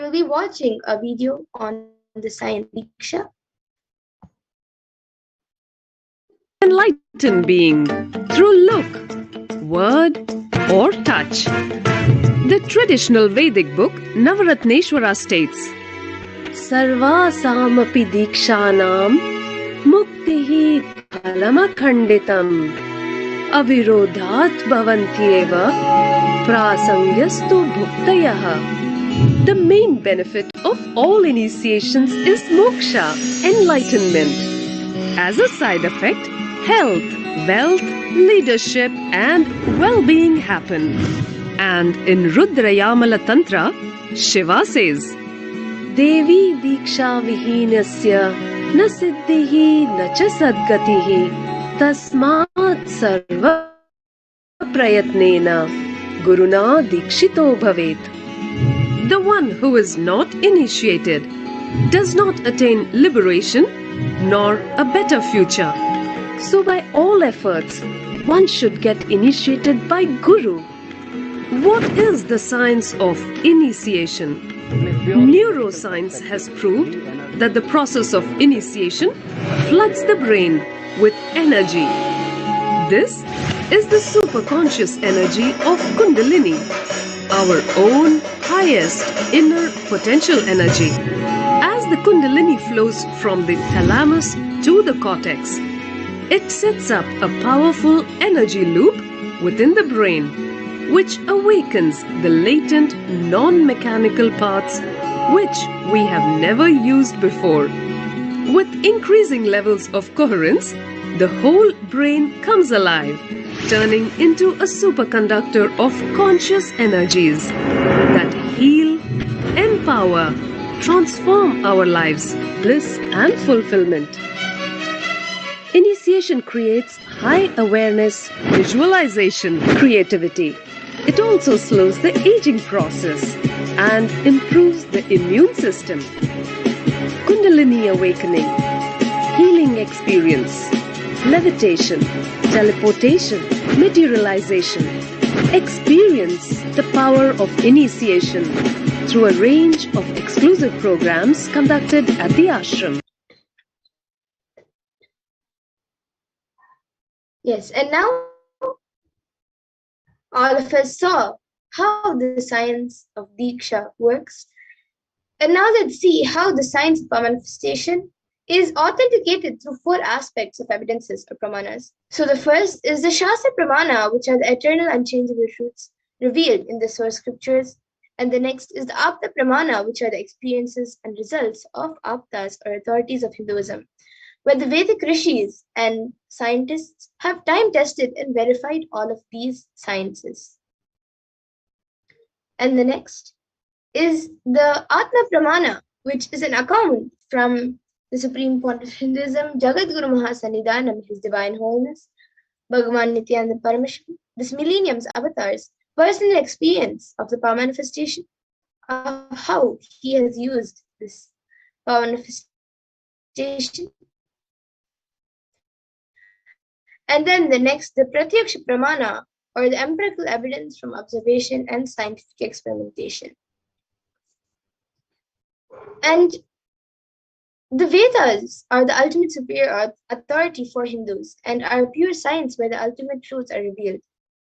we'll be watching a video on the science Diksha. Enlighten being through look, word, or touch. The traditional Vedic book Navaratneshwara states, Sarvasamapi Dikshanam Muktihi Phalamakhanditam Avirodhat Bhavantyeva Prasangyastu Bhuktayah. The main benefit of all initiations is moksha, enlightenment. As a side effect, health, wealth, leadership, and well-being happen. And in Rudrayamala Tantra, Shiva says, Devi Diksha Vihinasya na siddhihi na cha sadgatihi tasmat sarva prayatnena guruna dikshito bhavet. The one who is not initiated does not attain liberation nor a better future. So by all efforts, one should get initiated by Guru. What is the science of initiation? Neuroscience has proved that the process of initiation floods the brain with energy. This is the superconscious energy of Kundalini, our own highest inner potential energy. As the Kundalini flows from the thalamus to the cortex, it sets up a powerful energy loop within the brain, which awakens the latent non-mechanical parts which we have never used before. With increasing levels of coherence, the whole brain comes alive, turning into a superconductor of conscious energies that heal, empower, transform our lives, bliss and fulfillment. Initiation creates high awareness, visualization, creativity. It also slows the aging process and improves the immune system. Kundalini awakening, healing experience, levitation, teleportation, materialization. Experience the power of initiation through a range of exclusive programs conducted at the ashram. Yes, and now all of us saw how the science of Diksha works. And now let's see how the science of manifestation is authenticated through four aspects of evidences or pramanas. So the first is the Shastra Pramana, which are the eternal unchangeable truths revealed in the source scriptures. And the next is the Apta Pramana, which are the experiences and results of Aptas or authorities of Hinduism, where the Vedic rishis and scientists have time tested and verified all of these sciences. And the next is the Atma Pramana, which is an account from the Supreme Point of Hinduism, Jagadguru Mahasannidhanam, His Divine Holiness, Bhagavan Nithyananda Paramashivam, this millennium's avatar's personal experience of the power manifestation, of how he has used this power manifestation. And then the next, the Pratyaksha Pramana, or the empirical evidence from observation and scientific experimentation. And the Vedas are the ultimate superior authority for Hindus and are pure science where the ultimate truths are revealed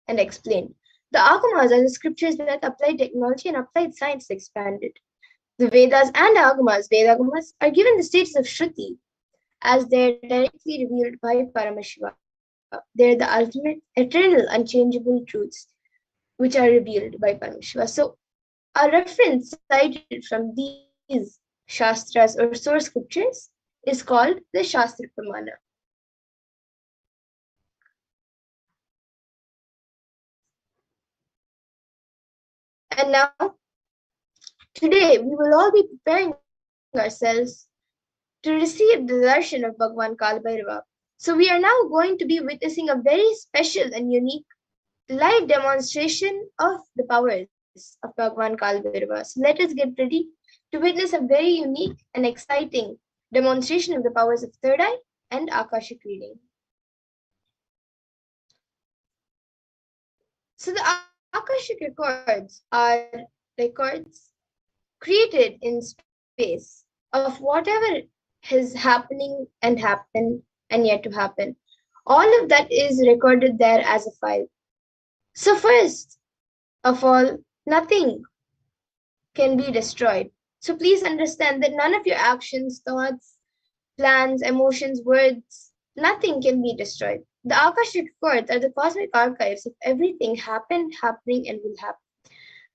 and explained. The Agamas are the scriptures that applied technology and applied science expanded. The Vedas and Agamas, Vedagamas, are given the status of Shruti as they're directly revealed by Paramashiva. They're the ultimate, eternal, unchangeable truths which are revealed by Paramashiva. So a reference cited from these Shastras or source scriptures is called the Shastra Pramana. And now, today we will all be preparing ourselves to receive the darshan of Bhagavan Kalabhairava. So we are now going to be witnessing a very special and unique live demonstration of the powers of Bhagavan Kalabhairava. So let us get ready to witness a very unique and exciting demonstration of the powers of third eye and Akashic reading. So the Akashic records are records created in space of whatever is happening and happened and yet to happen. All of that is recorded there as a file. So, first of all, nothing can be destroyed. So, please understand that none of your actions, thoughts, plans, emotions, words, nothing can be destroyed. The Akashic records are the cosmic archives of everything happened, happening, and will happen.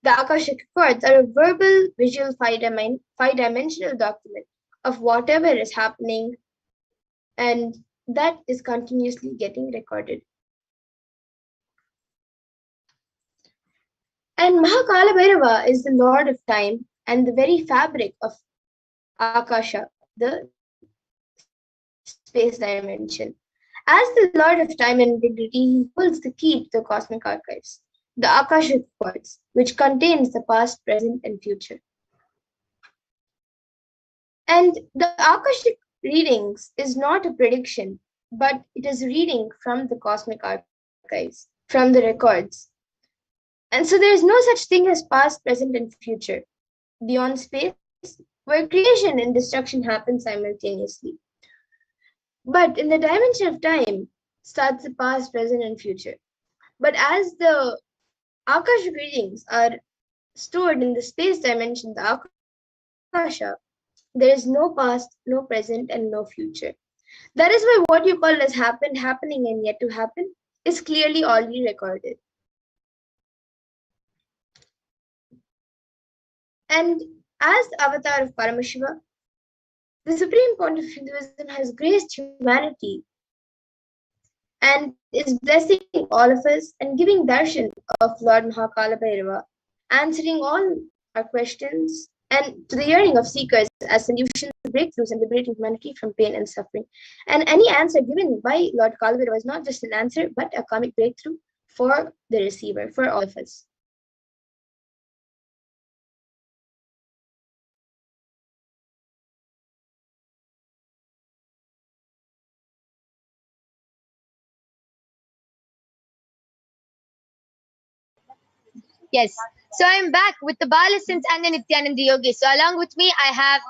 The Akashic records are a verbal, visual, five-dimensional document of whatever is happening, and that is continuously getting recorded. And Mahakala Bhairava is the lord of time and the very fabric of Akasha, the space dimension. As the lord of time and integrity, he holds the key to the cosmic archives, the Akashic records, which contains the past, present, and future. And the Akashic readings is not a prediction, but it is reading from the cosmic archives, from the records. And so there is no such thing as past, present, and future beyond space, where creation and destruction happen simultaneously. But in the dimension of time starts the past, present, and future. But as the Akashic readings are stored in the space dimension, the Akasha, there is no past, no present, and no future. That is why what you call as happened, happening, and yet to happen is clearly already recorded. And as the avatar of Paramashiva, the supreme point of Hinduism has graced humanity and is blessing all of us and giving darshan of Lord Mahakala Bhairava, answering all our questions and to the yearning of seekers as solutions, breakthroughs, and liberating humanity from pain and suffering. And any answer given by Lord Kalabhairava is not just an answer, but a karmic breakthrough for the receiver, for all of us. Yes. So I'm back with the Balasins and the Nithyananda Yogis. So along with me, I have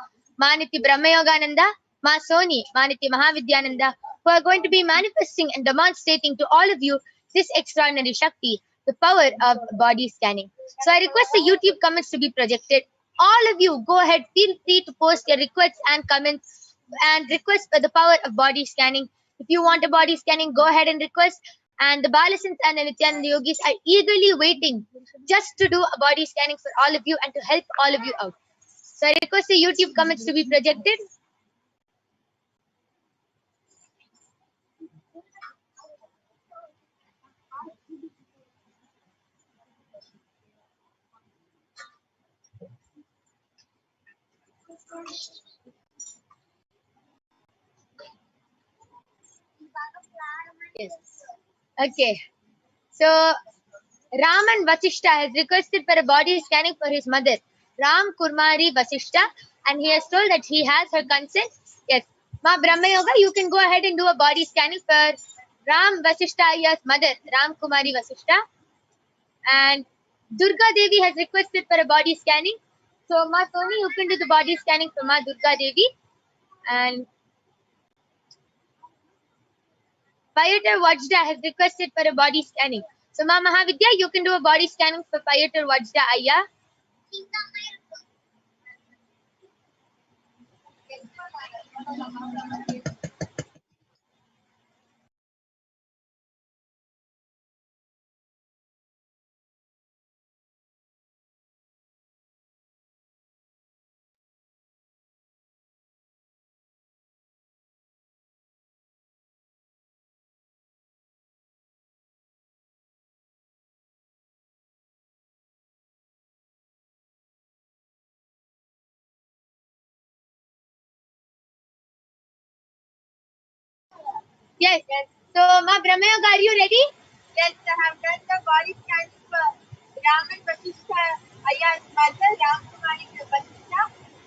Maniti Brahmayogananda, Ma Soni, Maniti Mahavidyananda, who are going to be manifesting and demonstrating to all of you this extraordinary Shakti, the power of body scanning. So I request the YouTube comments to be projected. All of you, go ahead, feel free to post your requests and comments and request for the power of body scanning. If you want a body scanning, go ahead and request. And the Balasins and the Nityananda Yogis are eagerly waiting just to do a body scanning for all of you and to help all of you out. So I request the YouTube comments to be projected. Yes. Okay. So Raman Vasishta has requested for a body scanning for his mother, Ram Kurmari Vasishta, and he has told that he has her consent. Yes. Ma Brahma Yoga, you can go ahead and do a body scanning for Ram Vasishta's mother, Ram Kumari Vasishta. And Durga Devi has requested for a body scanning. So Ma Tony, you can do the body scanning for Ma Durga Devi. And Payatar Vajda has requested for a body scanning. So Ma Mahavidya, you can do a body scanning for Payatar Vajda Ayya. Yes, yes. So Ma Brahmayoga, are you ready? Yes, I have done the body scanning for Raman Vasishta Ayya's mother, Ram Kumari Vasishta.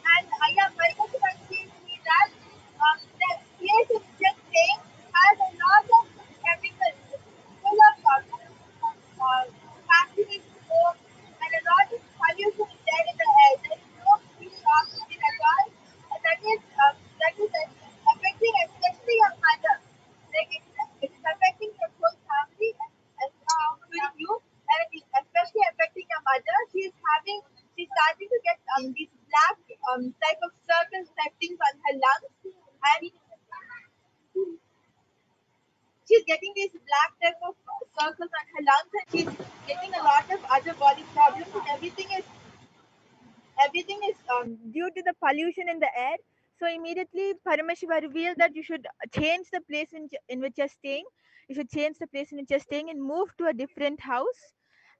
And Ayya Parvati was saying to me that the place is just saying has a lot of chemicals full of factories smoke and a lot of pollution there in the air. There is no these black type of circles type things on her lungs, and she's getting these black type of circles on her lungs, and she's getting a lot of other body problems, and everything is due to the pollution in the air. So immediately Paramashiva revealed that you should change the place in which you're staying. You should change the place in which you're staying and move to a different house,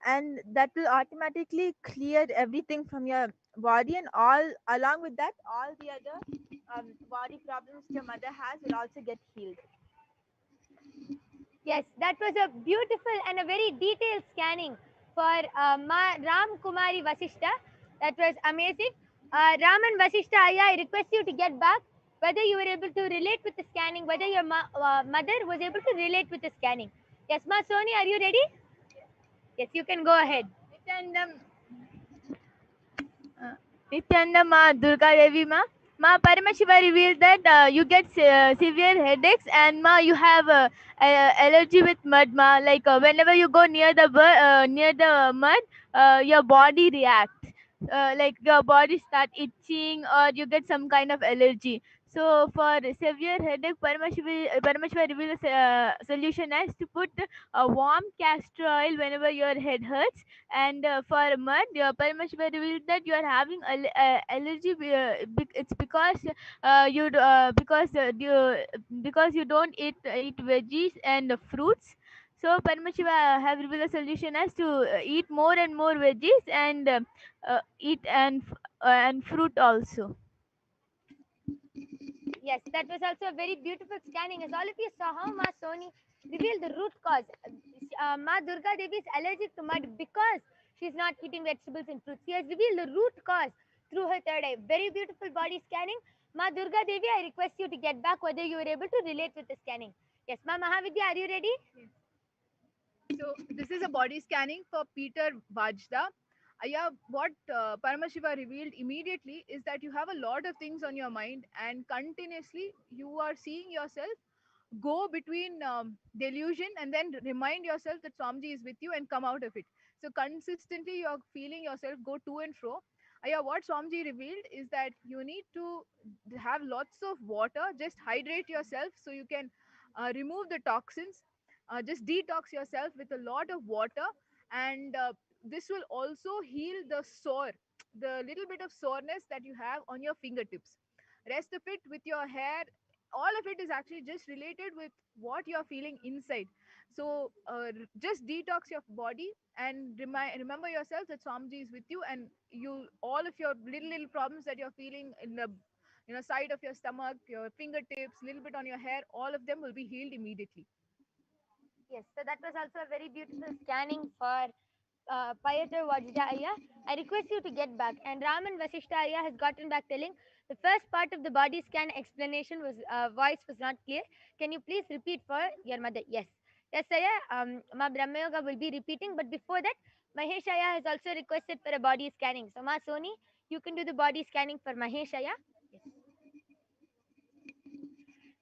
and that will automatically clear everything from your body, and all along with that, all the other body problems your mother has will also get healed. Yes, that was a beautiful and a very detailed scanning for Ram Kumari Vasishta. That was amazing. Ram and Vasishta, I request you to get back whether you were able to relate with the scanning, whether your mother was able to relate with the scanning. Yes, Ma Soni, are you ready? Yes, you can go ahead. Nithyananda Ma Durga Devi Ma Paramashiva revealed that you get severe headaches, and Ma you have allergy with mud like whenever you go near the mud, your body reacts, like your body start itching or you get some kind of allergy. So for severe headache, Paramashiva revealed a solution as to put a warm castor oil whenever your head hurts. And for mud, Paramashiva revealed that you are having allergy. It's because because you don't eat veggies and fruits. So Paramashiva have revealed a solution as to eat more and more veggies and eat and fruit also. Yes, that was also a very beautiful scanning. As all of you saw how Ma Soni revealed the root cause. Ma Durga Devi is allergic to mud because she's not eating vegetables and fruits. She has revealed the root cause through her third eye. Very beautiful body scanning. Ma Durga Devi, I request you to get back whether you were able to relate with the scanning. Yes, Ma Mahavidya, are you ready? So this is a body scanning for Peter Vajda. Yeah, what Paramashiva revealed immediately is that you have a lot of things on your mind, and continuously you are seeing yourself go between delusion and then remind yourself that Swamiji is with you and come out of it. So consistently you're feeling yourself go to and fro. Yeah, what Swamiji revealed is that you need to have lots of water, just hydrate yourself so you can remove the toxins. Just detox yourself with a lot of water, and this will also heal the sore, the little bit of soreness that you have on your fingertips. Rest of it with your hair, all of it is actually just related with what you're feeling inside. So just detox your body and remember yourself that Swamiji is with you, and you all of your little problems that you're feeling in the side of your stomach, your fingertips, little bit on your hair, all of them will be healed immediately. Yes, so that was also a very beautiful scanning for Payatar Vajda Ayya. I request you to get back. And Raman Vasishta Ayya has gotten back telling the first part of the body scan explanation was voice was not clear. Can you please repeat for your mother? Yes. Yes, Ayya. Ma Brahmayoga will be repeating, but before that, Mahesh Ayya has also requested for a body scanning. So, Ma Soni, you can do the body scanning for Mahesh Ayya. Yes.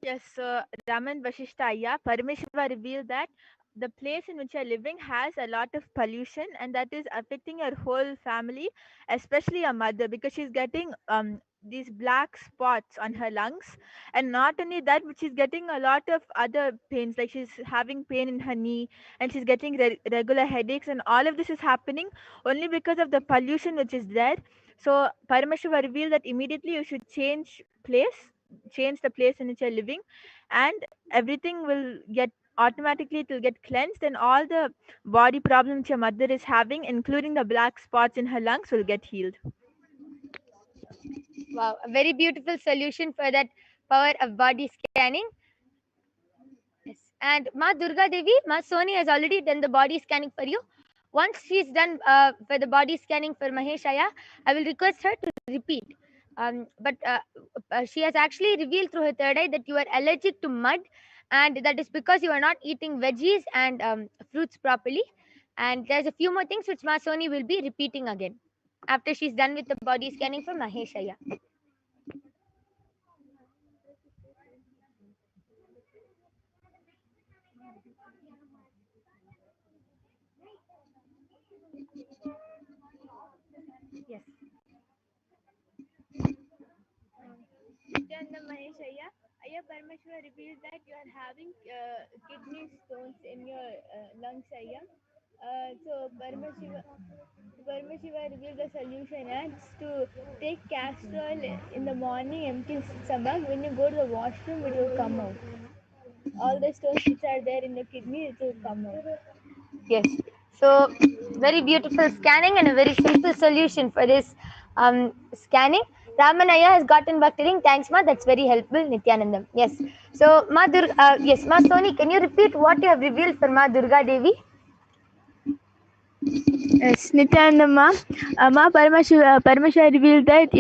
Yes, Raman Vashishtaya, Parameshwara revealed that the place in which you're living has a lot of pollution, and that is affecting your whole family, especially your mother, because she's getting these black spots on her lungs. And not only that, but she's getting a lot of other pains, like she's having pain in her knee, and she's getting regular headaches, and all of this is happening only because of the pollution which is there. So Parameshwara revealed that immediately you should change the place in which you're living, and everything will get automatically, it will get cleansed, and all the body problems your mother is having, including the black spots in her lungs, will get healed. Wow, a very beautiful solution for that power of body scanning. Yes. And Ma Durga Devi, Ma Soni has already done the body scanning for you. Once she's done for the body scanning for Maheshaya, I will request her to repeat. But she has actually revealed through her third eye that you are allergic to mud, and that is because you are not eating veggies and fruits properly. And there's a few more things which Ma Soni will be repeating again after she's done with the body scanning for Maheshaya. Yes. Nityananda Mahesh Ayya. Ayya Parameshwar revealed that you are having kidney stones in your lungs, Ayya. So Paramashiva revealed the solution as to take castor oil in the morning, empty stomach. When you go to the washroom, it will come out. All the stones which are there in the kidney, it will come out. Yes. So very beautiful scanning and a very simple solution for this scanning. Ramanaya has gotten back to ring. Thanks, Ma. That's very helpful, Nityanandam. Yes. So yes, Ma Soni, can you repeat what you have revealed for Ma Durga Devi? Yes, Nityanandama, Ma Parameshwar revealed that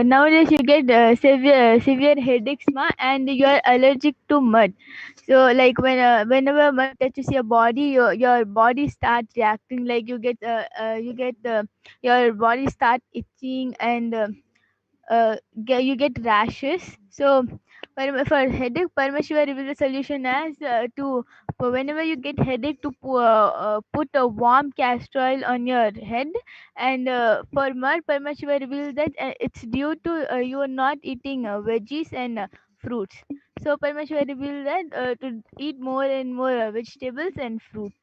nowadays you get severe headaches, Ma, and you are allergic to mud. So, like whenever mud touches your body, your body starts reacting. Like your body start itching and you get rashes. So for headache, Parameshwar revealed the solution as for whenever you get headache to put a warm castor oil on your head. And for mud, Parameshwar revealed that it's due to you are not eating veggies and fruits. So Parameshwar revealed that to eat more and more vegetables and fruits.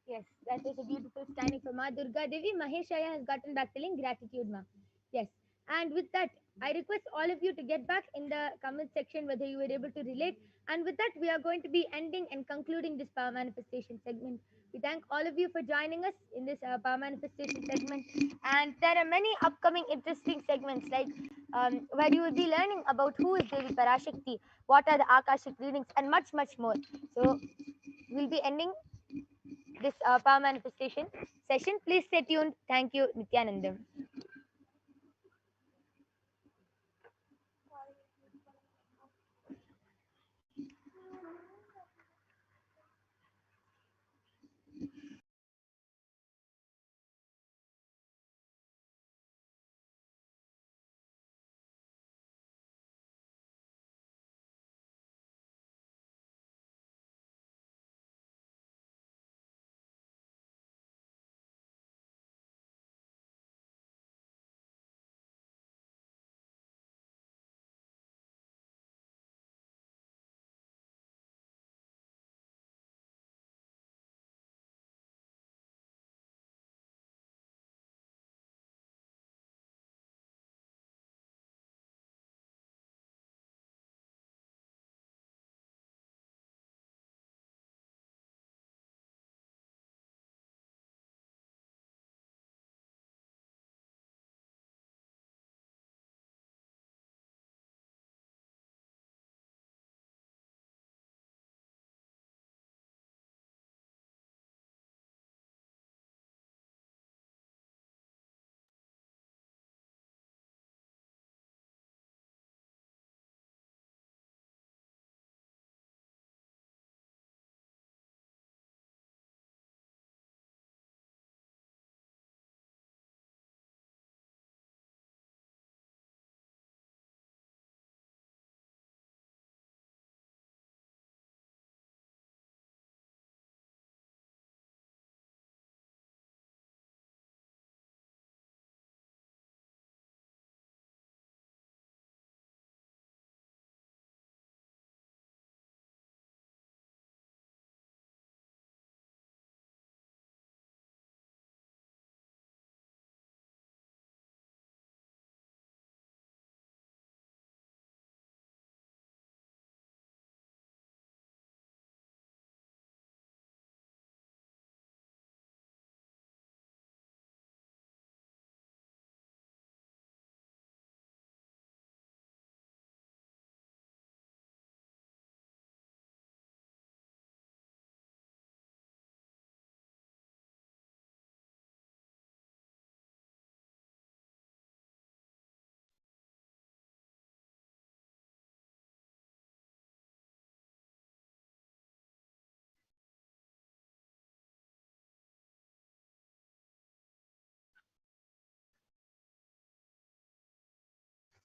Yes, that was a beautiful standing for Ma Durga Devi. Maheshaya has gotten back telling gratitude, Ma. Yes. And with that, I request all of you to get back in the comment section whether you were able to relate. And with that, we are going to be ending and concluding this power manifestation segment. We thank all of you for joining us in this power manifestation segment. And there are many upcoming interesting segments like where you will be learning about who is Devi Parashakti, what are the Akashic readings, and much, much more. So we'll be ending this power manifestation session. Please stay tuned. Thank you, Nityanandam.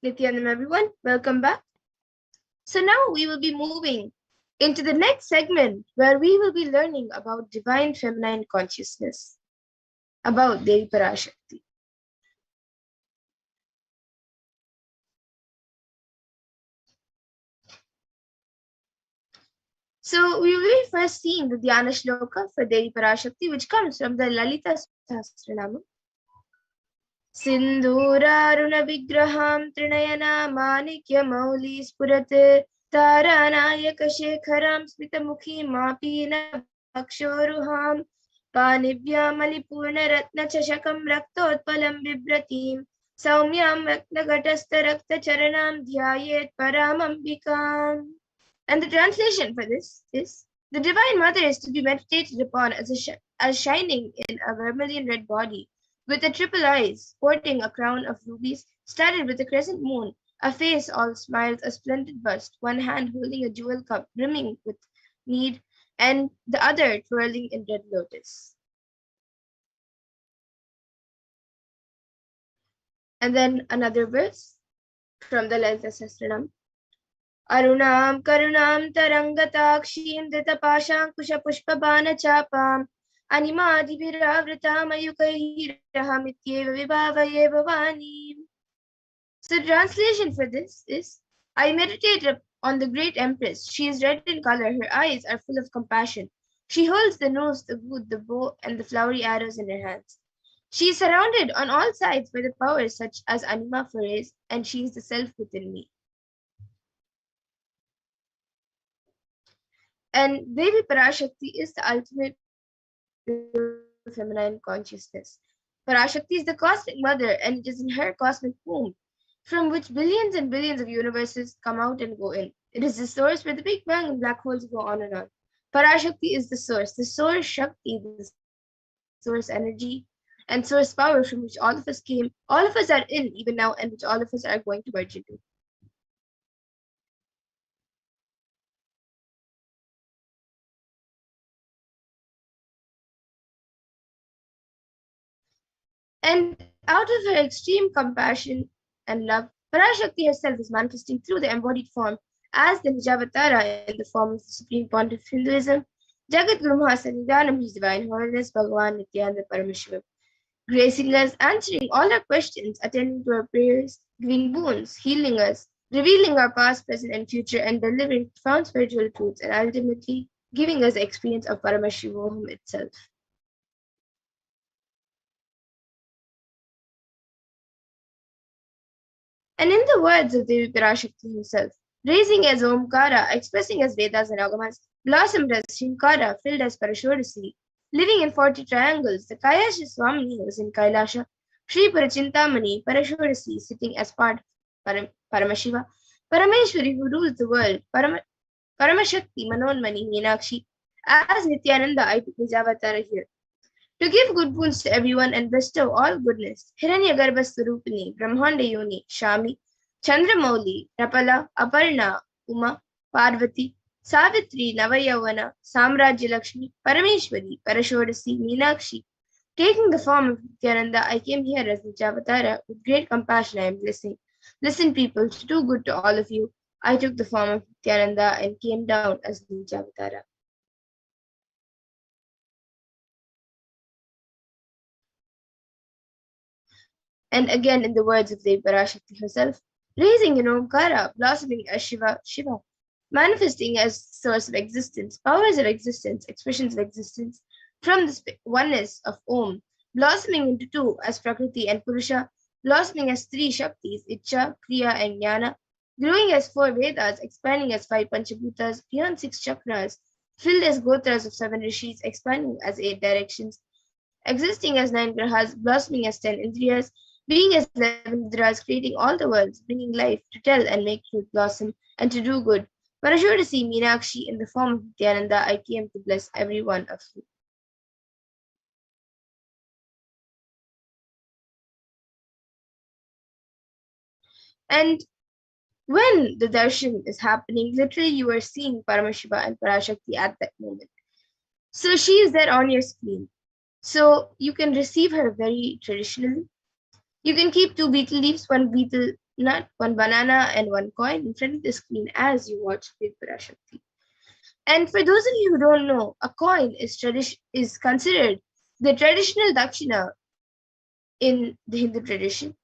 Nityanam, everyone, welcome back. So now we will be moving into the next segment where we will be learning about divine feminine consciousness, about Devi Parashakti. So we will be first seeing the Dhyana Shloka for Devi Parashakti, which comes from the Lalita Sahasranama. सिन्दूरारुण विग्रहां Trinayana माणिक्यमौली स्फुरत् तारानायक शेखरां स्मितमुखीमापीनभक्षोरुहां पाणिभ्यामलिपूर्णरत्नचषकं रक्तोत्पलं बिभ्रतीं सौम्यां रत्नघटस्थरक्तचरणां ध्यायेत् परामम्बिकाम्. And the translation for this is: the Divine Mother is to be meditated upon as shining in a vermilion red body, with a triple eyes, sporting a crown of rubies, studded with a crescent moon, a face all smiles, a splendid bust, one hand holding a jewel cup brimming with mead, and the other twirling in red lotus. And then another verse from the Lalita Sahasranam. अरुणां करुणां तरङ्गताक्षीं धृतपाशाङ्कुशपुष्पबाणचापाम् अनिमादिभिरावृतामयुकैरहमित्येव विभावये भवानीम्. So the translation for this is: I meditate on the great empress. She is red in color. Her eyes are full of compassion. She holds the nose, the wood, the bow, and the flowery arrows in her hands. She is surrounded on all sides by the powers such as anima forays, and she is the self within me. And Devi Parashakti is the ultimate pure feminine consciousness. Parashakti is the cosmic mother, and it is in her cosmic womb from which billions and billions of universes come out and go in. It is the source where the Big Bang and black holes go on and on. Parashakti is the source Shakti, the source energy, and source power from which all of us came, all of us are in even now, and which all of us are going to merge into. And out of her extreme compassion and love, Parashakti herself is manifesting through the embodied form as the Nijavatara in the form of the Supreme Pontiff of Hinduism, Jagat Guru Mahasannidhanam, His Divine Holiness Bhagavan Nithyananda Paramashivam, gracing us, answering all our questions, attending to our prayers, giving boons, healing us, revealing our past, present, and future, and delivering profound spiritual truths, and ultimately giving us the experience of Paramashivoham itself. And in the words of Devi Parashakti himself, raising as Omkara, expressing as Vedas and Agamas, blossomed as Shinkara, filled as Parashurasi, living in 40 triangles, the Kailasa Swamini was in Kailasa, Sri Parachintamani, Parashurasi, sitting as part of Paramashiva, Parameshwari who rules the world, Paramashakti, Manonmani, Meenakshi, as Nithyananda, I took his avatar here. To give good boons to everyone and bestow all goodness, Hiranyagarbha Swarupini, Brahmanda Yoni, Shami, Chandramouli, Rapala, Aparna, Uma, Parvati, Savitri, Navayavana, Samrajya Lakshmi, Parameshwari, Parashodasi, Meenakshi. Taking the form of Nityananda, I came here as Nijavatara. With great compassion I am blessing. Listen, people, to do good to all of you. I took the form of Nityananda and came down as Nijavatara. And again, in the words of Devi Parashakti herself, raising in Omkara, blossoming as Shiva, manifesting as source of existence, powers of existence, expressions of existence, from the oneness of Om, blossoming into two as Prakriti and Purusha, blossoming as three Shaktis, Icha, Kriya, and Jnana, growing as four Vedas, expanding as five Panchabhutas, beyond six chakras, filled as Gotras of seven rishis, expanding as eight directions, existing as nine grahas, blossoming as 10 indriyas, being as 11 mudras, creating all the worlds, bringing life to tell and make truth blossom, and to do good. Parashurasi Meenakshi, in the form of Nityananda, I came to bless every one of you. And when the darshan is happening, literally you are seeing Paramashiva and Parashakti at that moment. So she is there on your screen. So you can receive her very traditionally. You can keep two betel leaves, one betel nut, one banana, and one coin in front of the screen as you watch Devi Parashakti. And for those of you who don't know, a coin is considered the traditional dakshina in the Hindu tradition.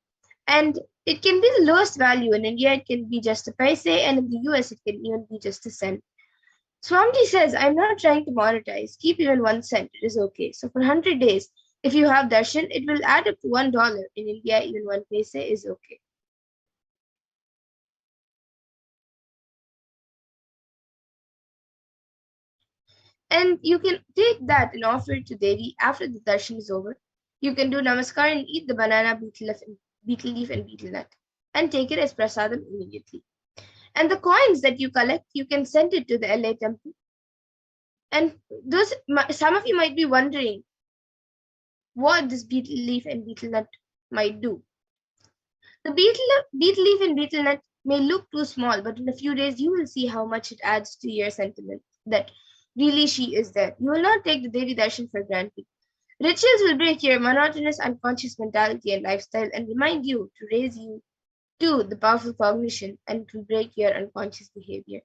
And it can be the lowest value. In India, it can be just a paise, and in the US, it can even be just a cent. Swamiji says, I'm not trying to monetize. Keep even 1 cent. It is okay. So for 100 days, if you have darshan, it will add up to $1. In India, even 1 paise is okay. And you can take that and offer it to Devi after the darshan is over. You can do namaskar and eat the banana, beetle leaf and beetle nut and take it as prasadam immediately. And the coins that you collect, you can send it to the LA temple. And some of you might be wondering what this beetle leaf and beetle nut might do. The beetle leaf and beetle nut may look too small, but in a few days you will see how much it adds to your sentiment that really she is there. You will not take the Devi Darshan for granted. Rituals will break your monotonous unconscious mentality and lifestyle and remind you to raise you to the powerful cognition and to break your unconscious behavior.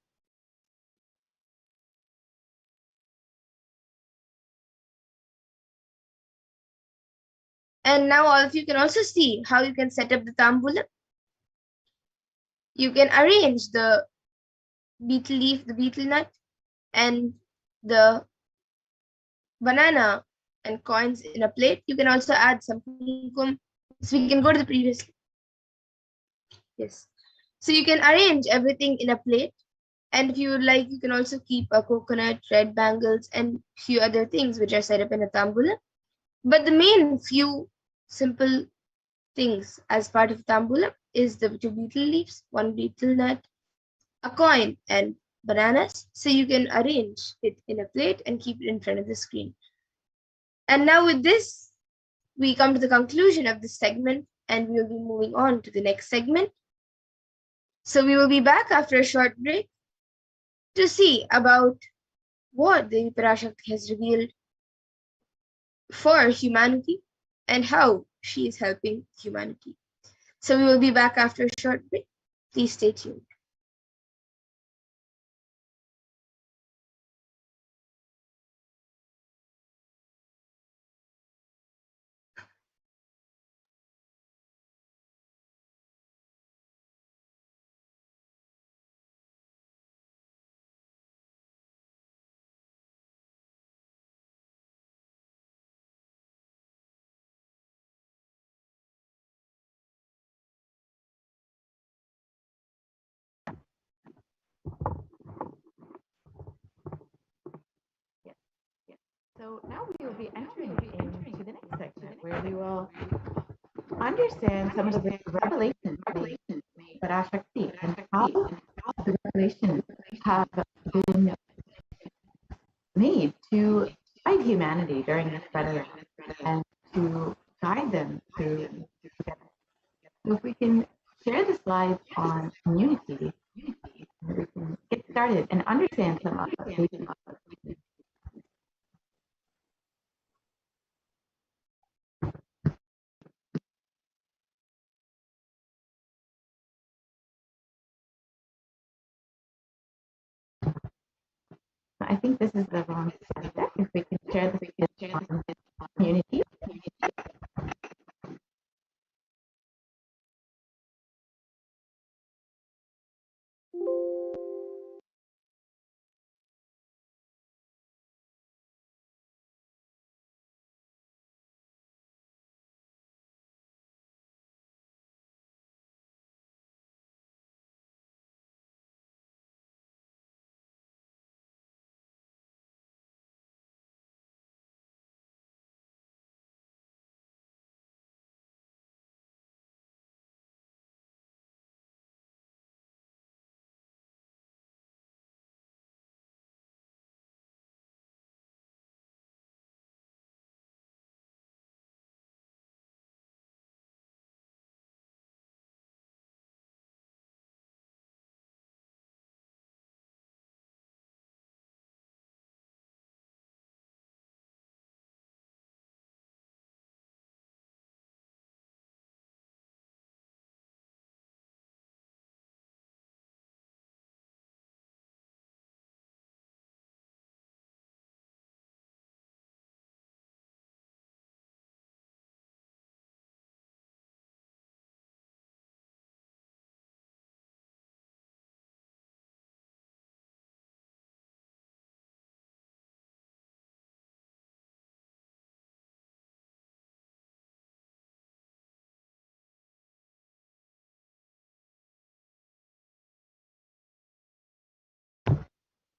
And now all of you can also see how you can set up the tambulam. You can arrange the beetle leaf, the beetle nut, and the banana and coins in a plate. You can also add some kumkum. So we can go to the previous. Yes. So you can arrange everything in a plate. And if you would like, you can also keep a coconut, red bangles, and few other things which are set up in a tambula. But the main few simple things as part of tambula is the 2 beetle leaves, 1 beetle nut, a coin, and bananas. So you can arrange it in a plate and keep it in front of the screen. And now with this, we come to the conclusion of this segment and we'll be moving on to the next segment. So we will be back after a short break to see about what the Parashakti has revealed for humanity and how she is helping humanity. So we will be back after a short break. Please stay tuned. So now we will be entering into the next segment where we will understand some of the revelations made by Parashakti and how the revelations have been made to guide humanity during this federation and to guide them through together. So if we can share the slides on community, we can get started and understand some of the I think this is the wrong slide deck. If we can share the on community.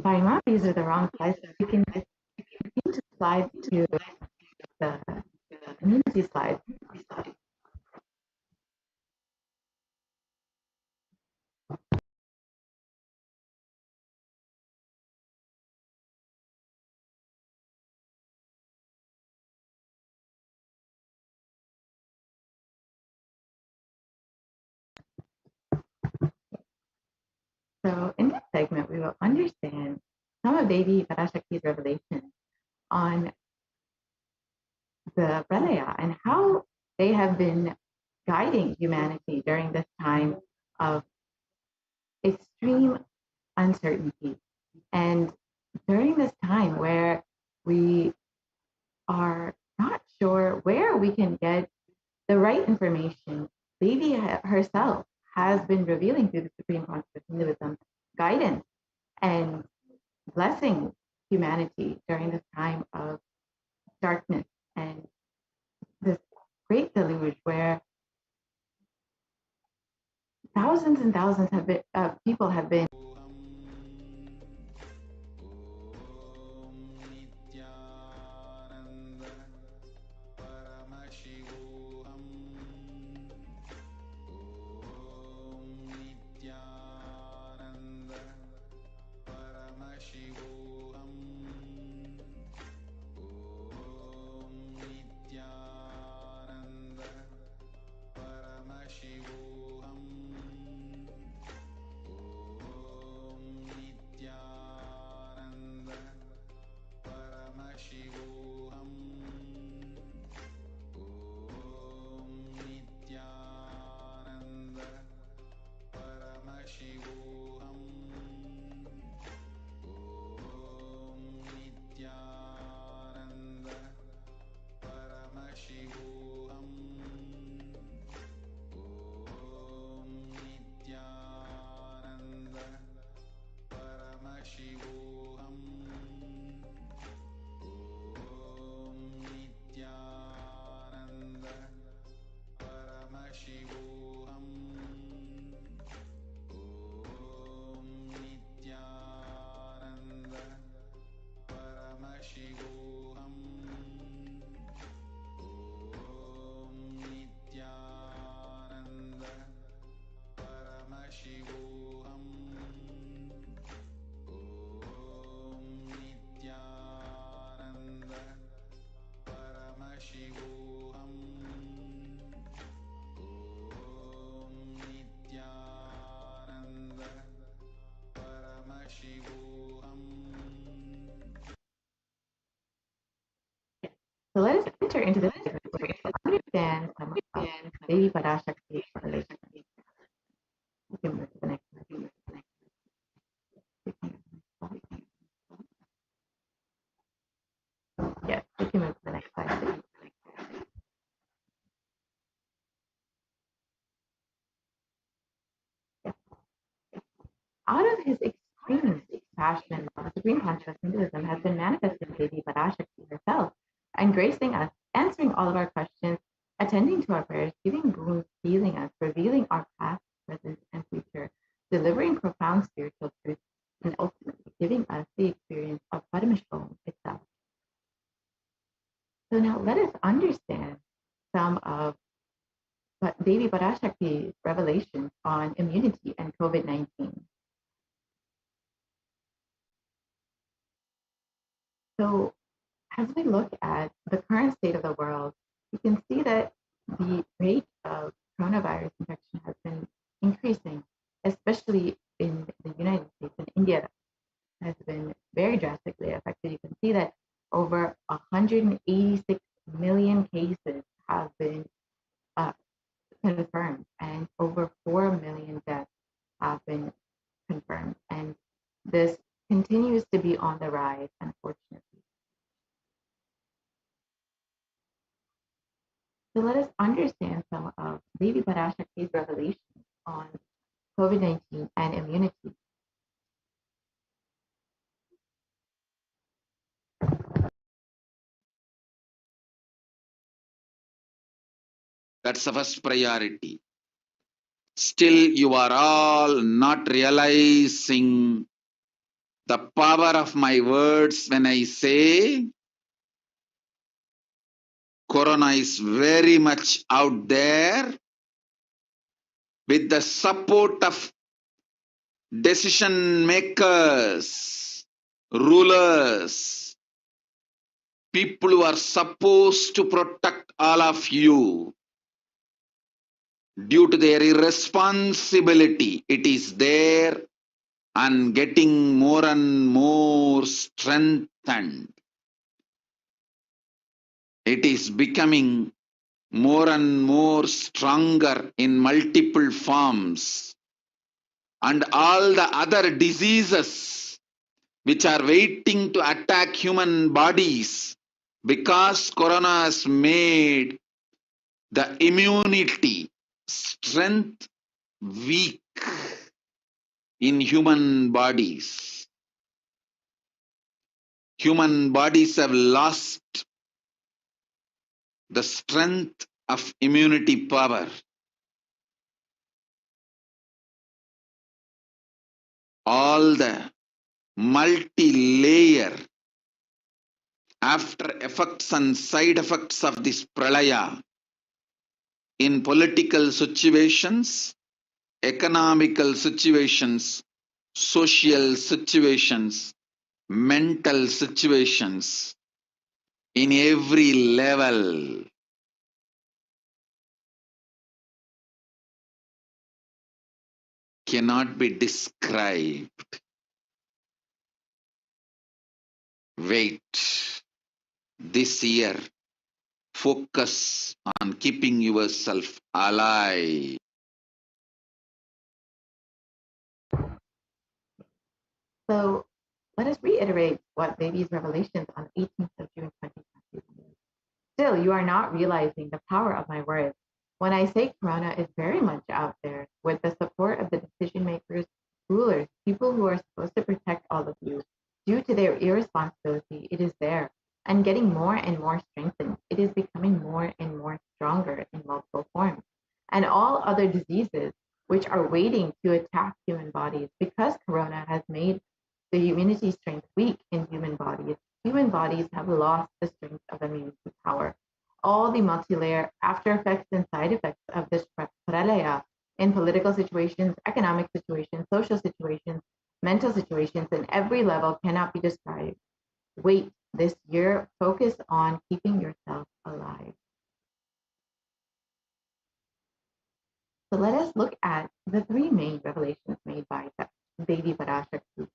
up, these are the wrong slides. We can continue to slide to the community slide. So in this segment, we will understand some of Devi Parashakti's revelations on the Pralaya and how they have been guiding humanity during this time of extreme uncertainty. And during this time where we are not sure where we can get the right information, Devi herself has been revealing through the Supreme Council of Hinduism guidance and blessing humanity during this time of darkness and this great deluge where thousands and thousands of people have been Paramashivoham. Om Nithyananda Paramashivoham. Om Nithyananda Paramashivoham. Om Nithyananda Paramashivoham. Om Nithyananda Paramashivoham. Om Nithyananda Paramashivoham. Om Nithyananda Paramashivoham. Om Nithyananda Paramashivoham. Om Nithyananda Paramashivoham. Om Nithyananda Paramashivoham. Om Nithyananda Paramashivoham. Om Nithyananda Paramashivoham. So let us enter into this segment where we will understand some of Devi Parashakti's relationship. We can move to the next slide. Yes, we can move to the next slide, please. Yes. Out of his extreme passion, the Supreme Consciousness Hinduism has been manifested in Devi Parashakti herself and gracing us, answering all of our questions, attending to our prayers, giving boons, healing us, revealing our past, present, and future, delivering profound spiritual truths, and ultimately giving us the experience of Paramashivoham itself. So now let us understand some of Devi Parashakti's revelations on immunity and COVID-19. So as we look at the current state of the world, we can see that the rate of coronavirus infection has been increasing, especially in the United States and India has been very drastically affected. You can see that over 186 million cases have been confirmed and over 4 million deaths have been confirmed. And this continues to be on the rise, unfortunately. So let us understand some of Devi Parashakti's revelations on COVID-19 and immunity. That's the first priority. Still, you are all not realizing the power of my words when I say Corona is very much out there with the support of decision makers, rulers, people who are supposed to protect all of you. Due to their irresponsibility, it is there and getting more and more strengthened. It is becoming more and more stronger in multiple forms. And all the other diseases which are waiting to attack human bodies, because corona has made the immunity strength weak in human bodies. Human bodies have lost the strength of immunity power. All the multi-layer after effects and side effects of this pralaya in political situations, economical situations, social situations, mental situations, in every level. Cannot be described. Wait. This year, focus on keeping yourself alive. So let us reiterate what Baby's revelations on the 18th of June 2021. Still, you are not realizing the power of my words. When I say Corona is very much out there with the support of the decision makers, rulers, people who are supposed to protect all of you, due to their irresponsibility, it is there and getting more and more strengthened. It is becoming more and more stronger in multiple forms. And all other diseases which are waiting to attack human bodies because Corona has made the immunity strength weak in human bodies have lost the strength of immunity power. All the multi-layer after effects and side effects of this pralaya in political situations, economic situations, social situations, mental situations, in every level cannot be described. Wait this year, focus on keeping yourself alive. So let us look at the three main revelations made by Devi Parashakti.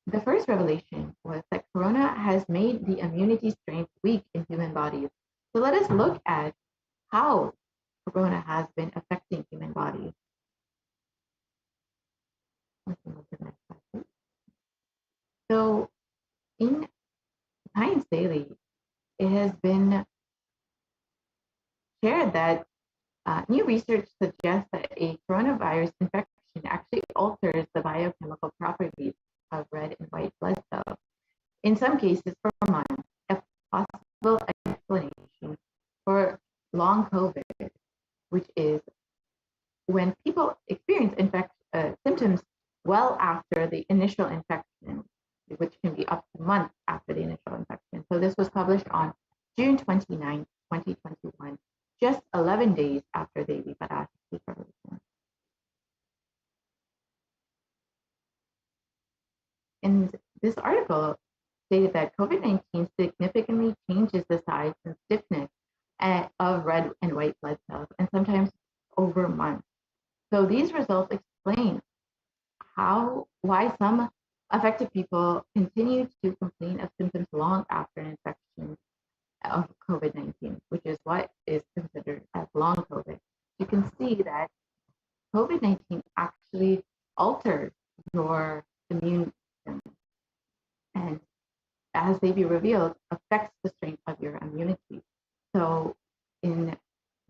The first revelation was that Corona has made the immunity strength weak in human bodies. So let us look at how Corona has been affecting human bodies. So in Science Daily, it has been shared that new research suggests that a coronavirus infection actually alters the biochemical properties of red and white blood cells. In some cases, for months, a possible explanation for long COVID, which is when people experience symptoms well after the initial infection, which can be up to months after the initial infection. So this was published on June 29, 2021, just 11 days after Devi Parashakti revelation. In this article stated that COVID-19 significantly changes the size and stiffness of red and white blood cells, and sometimes over months. So these results explain why some affected people continue to complain of symptoms long after an infection of COVID-19, which is what is considered as long COVID. You can see that COVID-19 actually alters your immune system, and as they be revealed, affects the strength of your immunity. So in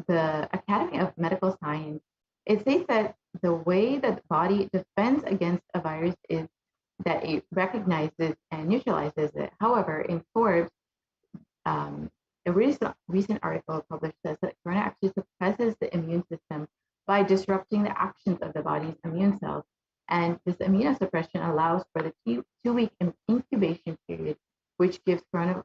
the Academy of Medical Science, it states that the way that the body defends against a virus is that it recognizes and neutralizes it. However, in Forbes, a recent article published says that corona actually suppresses the immune system by disrupting the actions of the body's immune cells. And this immunosuppression allows for the two-week incubation period, which gives corona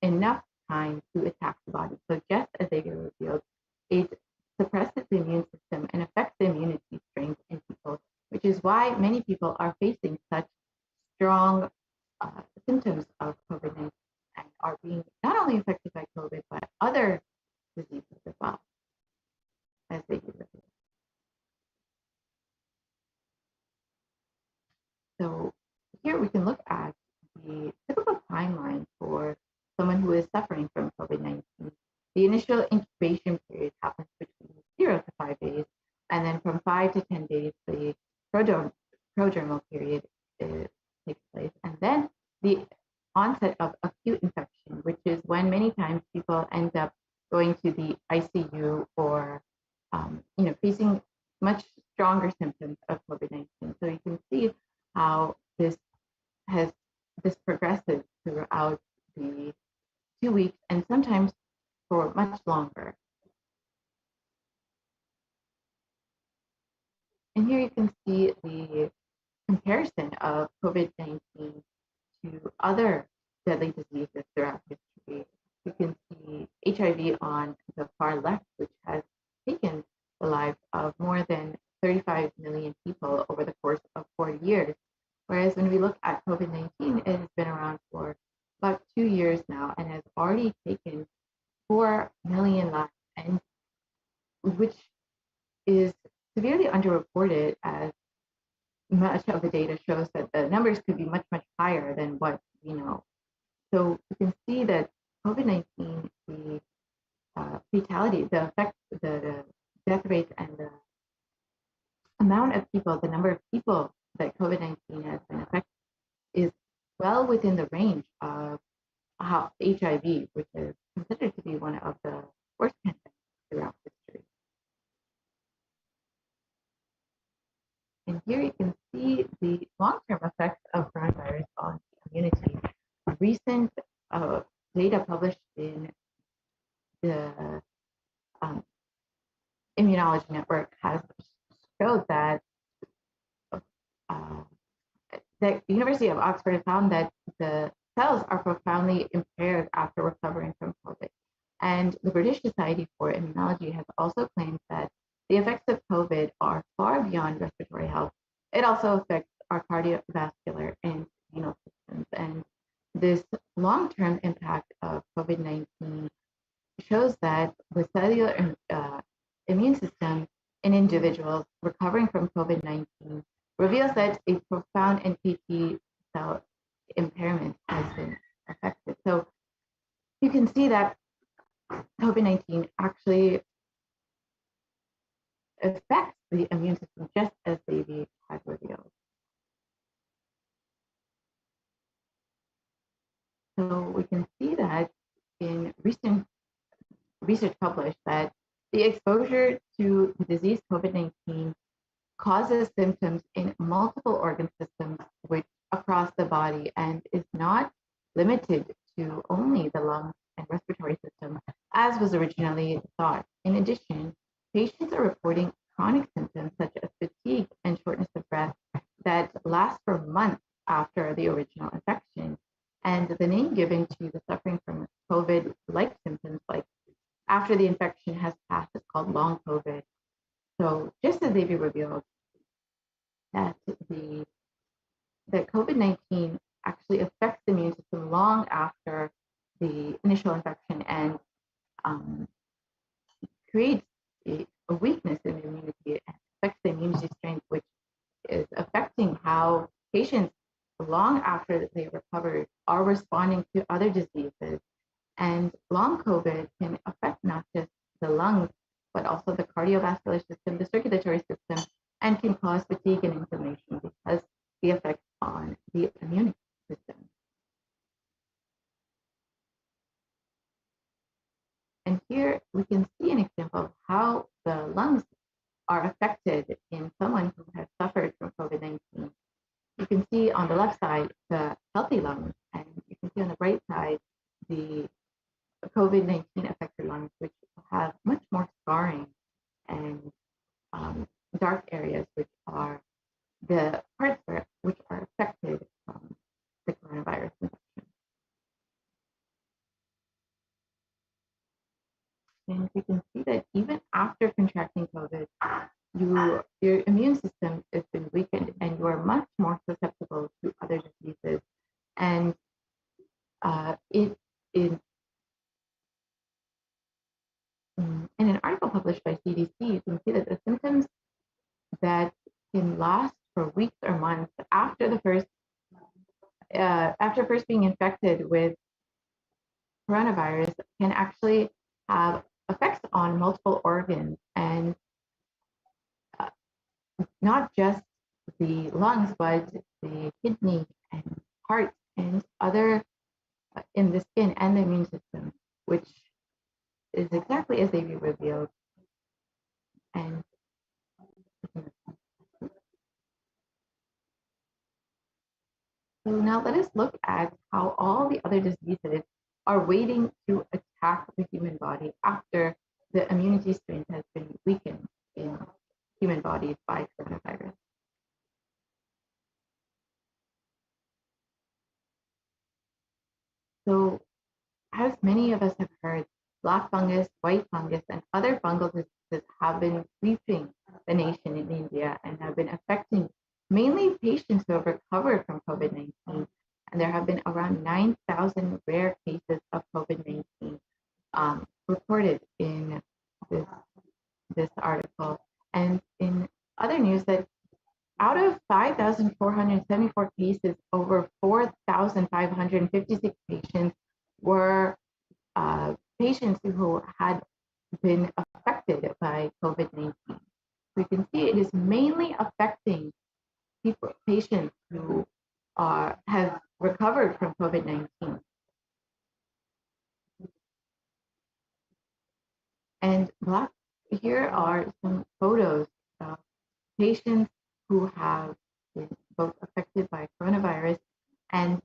enough time to attack the body. So just as they were revealed, it suppresses the immune system and affects the immunity strength in people, which is why many people are facing such strong symptoms of COVID-19 and are being not only affected by COVID, but other diseases as well as they do. So here we can look at the typical timeline for someone who is suffering from COVID-19. The initial incubation period happens between 0 to 5 days, and then from 5 to 10 days, the prodromal period takes place, and then the onset of acute infection, which is when many times people end up going to the ICU or facing much stronger symptoms of COVID-19. So you can see how this progresses throughout the 2 weeks and sometimes for much longer. And here you can see the comparison of COVID-19 to other deadly diseases throughout history. You can see HIV on the far left, which has taken the lives of more than 35 million people over the course of 40 years. Whereas when we look at COVID-19, it has been around for about 2 years now and has already taken 4 million lives, and which is severely underreported, as much of the data shows that the numbers could be much, much higher than what we know. So you can see that COVID-19, the fatality, the effect, the death rate, and the amount of people, the number of people that COVID-19 has been affected is well within the range of how HIV, which is considered to be one of the worst pandemics throughout history. And here you can see the long-term effects of coronavirus on immunity. Recent data published in the Immunology Network has showed that the University of Oxford has found that the cells are profoundly impaired after recovering from COVID. And the British Society for Immunology has also claimed that the effects of COVID are far beyond respiratory health. It also affects our cardiovascular and renal systems. And this long-term impact of COVID-19 shows that the cellular immune system in individuals recovering from COVID-19 reveals that a profound NKT cell impairment has been affected. So you can see that COVID-19 actually affects the immune system just as Davy had revealed. So we can see that in recent research published that the exposure to the disease COVID-19 causes symptoms in multiple organ systems which across the body and is not limited to only the lungs and respiratory system, as was originally thought. In addition, patients are reporting chronic symptoms such as fatigue and shortness of breath that last for months after the original infection. And the name given to the suffering from COVID-like symptoms, like after the infection has passed, is called long COVID. So just as they've revealed that COVID-19 actually affects the immune system long after the initial infection and creates a weakness in the immunity and affects the immunity strength, which is affecting how patients long after they recovered are responding to other diseases. And long COVID can affect not just the lungs, but also the cardiovascular system, the circulatory system, and can cause fatigue and inflammation because the effects on the immune system. And here we can see an example of how the lungs are affected in someone who has suffered from COVID-19. You can see on the left side the healthy lungs, and you can see on the right side the COVID-19 affected lungs, which have much more scarring and dark areas, which are the parts which are we can see that even after contracting COVID, your immune system has been weakened and you are much more susceptible to other diseases. And it is in an article published by CDC, you can see that the symptoms that can last for weeks or months after first being infected with coronavirus can actually have effects on multiple organs, and not just the lungs, but the kidney and heart and other in the skin and the immune system, which is exactly as they revealed. And so now let us look at how all the other diseases are waiting to attack the human body after the immunity strength has been weakened in human bodies by coronavirus. So, as many of us have heard, black fungus, white fungus, and other fungal diseases have been sweeping the nation in India and have been affecting mainly patients who have recovered from COVID-19. And there have been around 9,000 rare cases of COVID-19 reported in this article. And in other news, that out of 5,474 cases, over 4,556 patients were patients who had been affected by COVID-19. We can see it is mainly affecting patients who have recovered from COVID-19. And here are some photos of patients who have been both affected by coronavirus and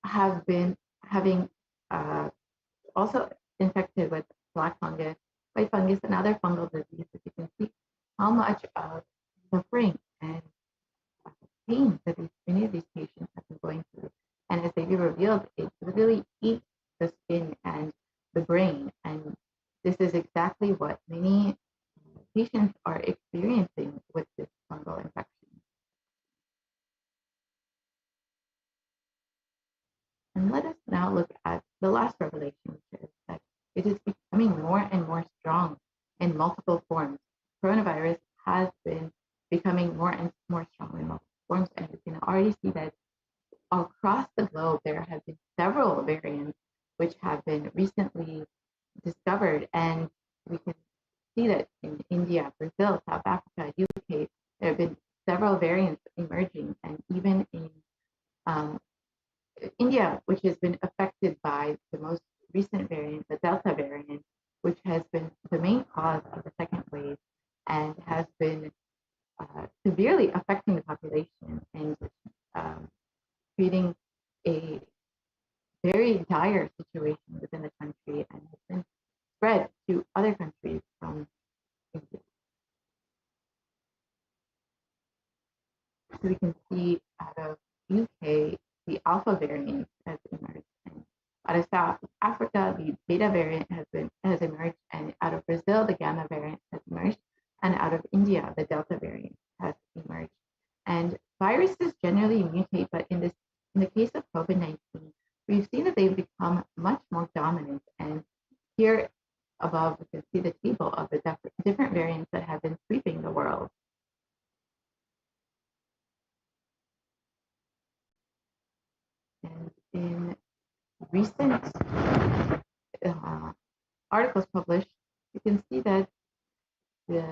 have been having also infected with black fungus, white fungus, and other fungal diseases. You can see how much of suffering and pain that many of these patients have been going through. And as they revealed, it really eats the skin and the brain. And this is exactly what many patients are experiencing with this fungal infection. And let us now look at the last revelation, which is that it is becoming more and more strong in multiple forms. Coronavirus has been becoming more and more strong in multiple forms, and you can already see that across the globe there have been several variants which have been recently discovered, and we can see that in India, Brazil, South Africa, UK, there have been several variants emerging, and even in India, which has been affected by the most recent variant, the Delta variant, which has been the main cause of the second wave and has been severely affecting the population and creating a very dire situation within the country, and has been spread to other countries from India. So we can see out of UK, the Alpha variant has emerged, and out of South Africa, the Beta variant has emerged, and out of Brazil, the Gamma variant has emerged, and out of India, the Delta variant has emerged. And viruses generally mutate, but in the case of COVID-19, we've seen that they've become much more dominant. And here above, we can see the table of the different variants that have been sweeping the world. And in recent articles published, you can see that the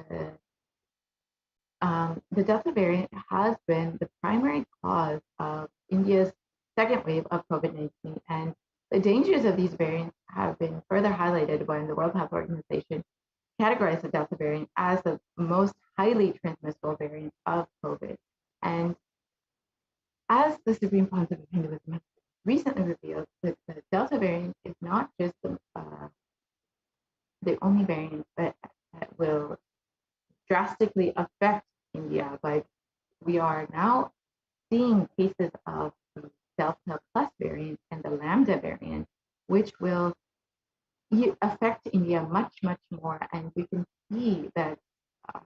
Delta variant has been the primary cause of India's second wave of COVID-19, and the dangers of these variants have been further highlighted when the World Health Organization categorized the Delta variant as the most highly transmissible variant of COVID. And as the Supreme Council of Hinduism has recently revealed, that the Delta variant is not just the only variant that will drastically affect India, but we are now seeing cases of the Delta Plus variant and the Lambda variant, which will affect India much, much more. And we can see that um,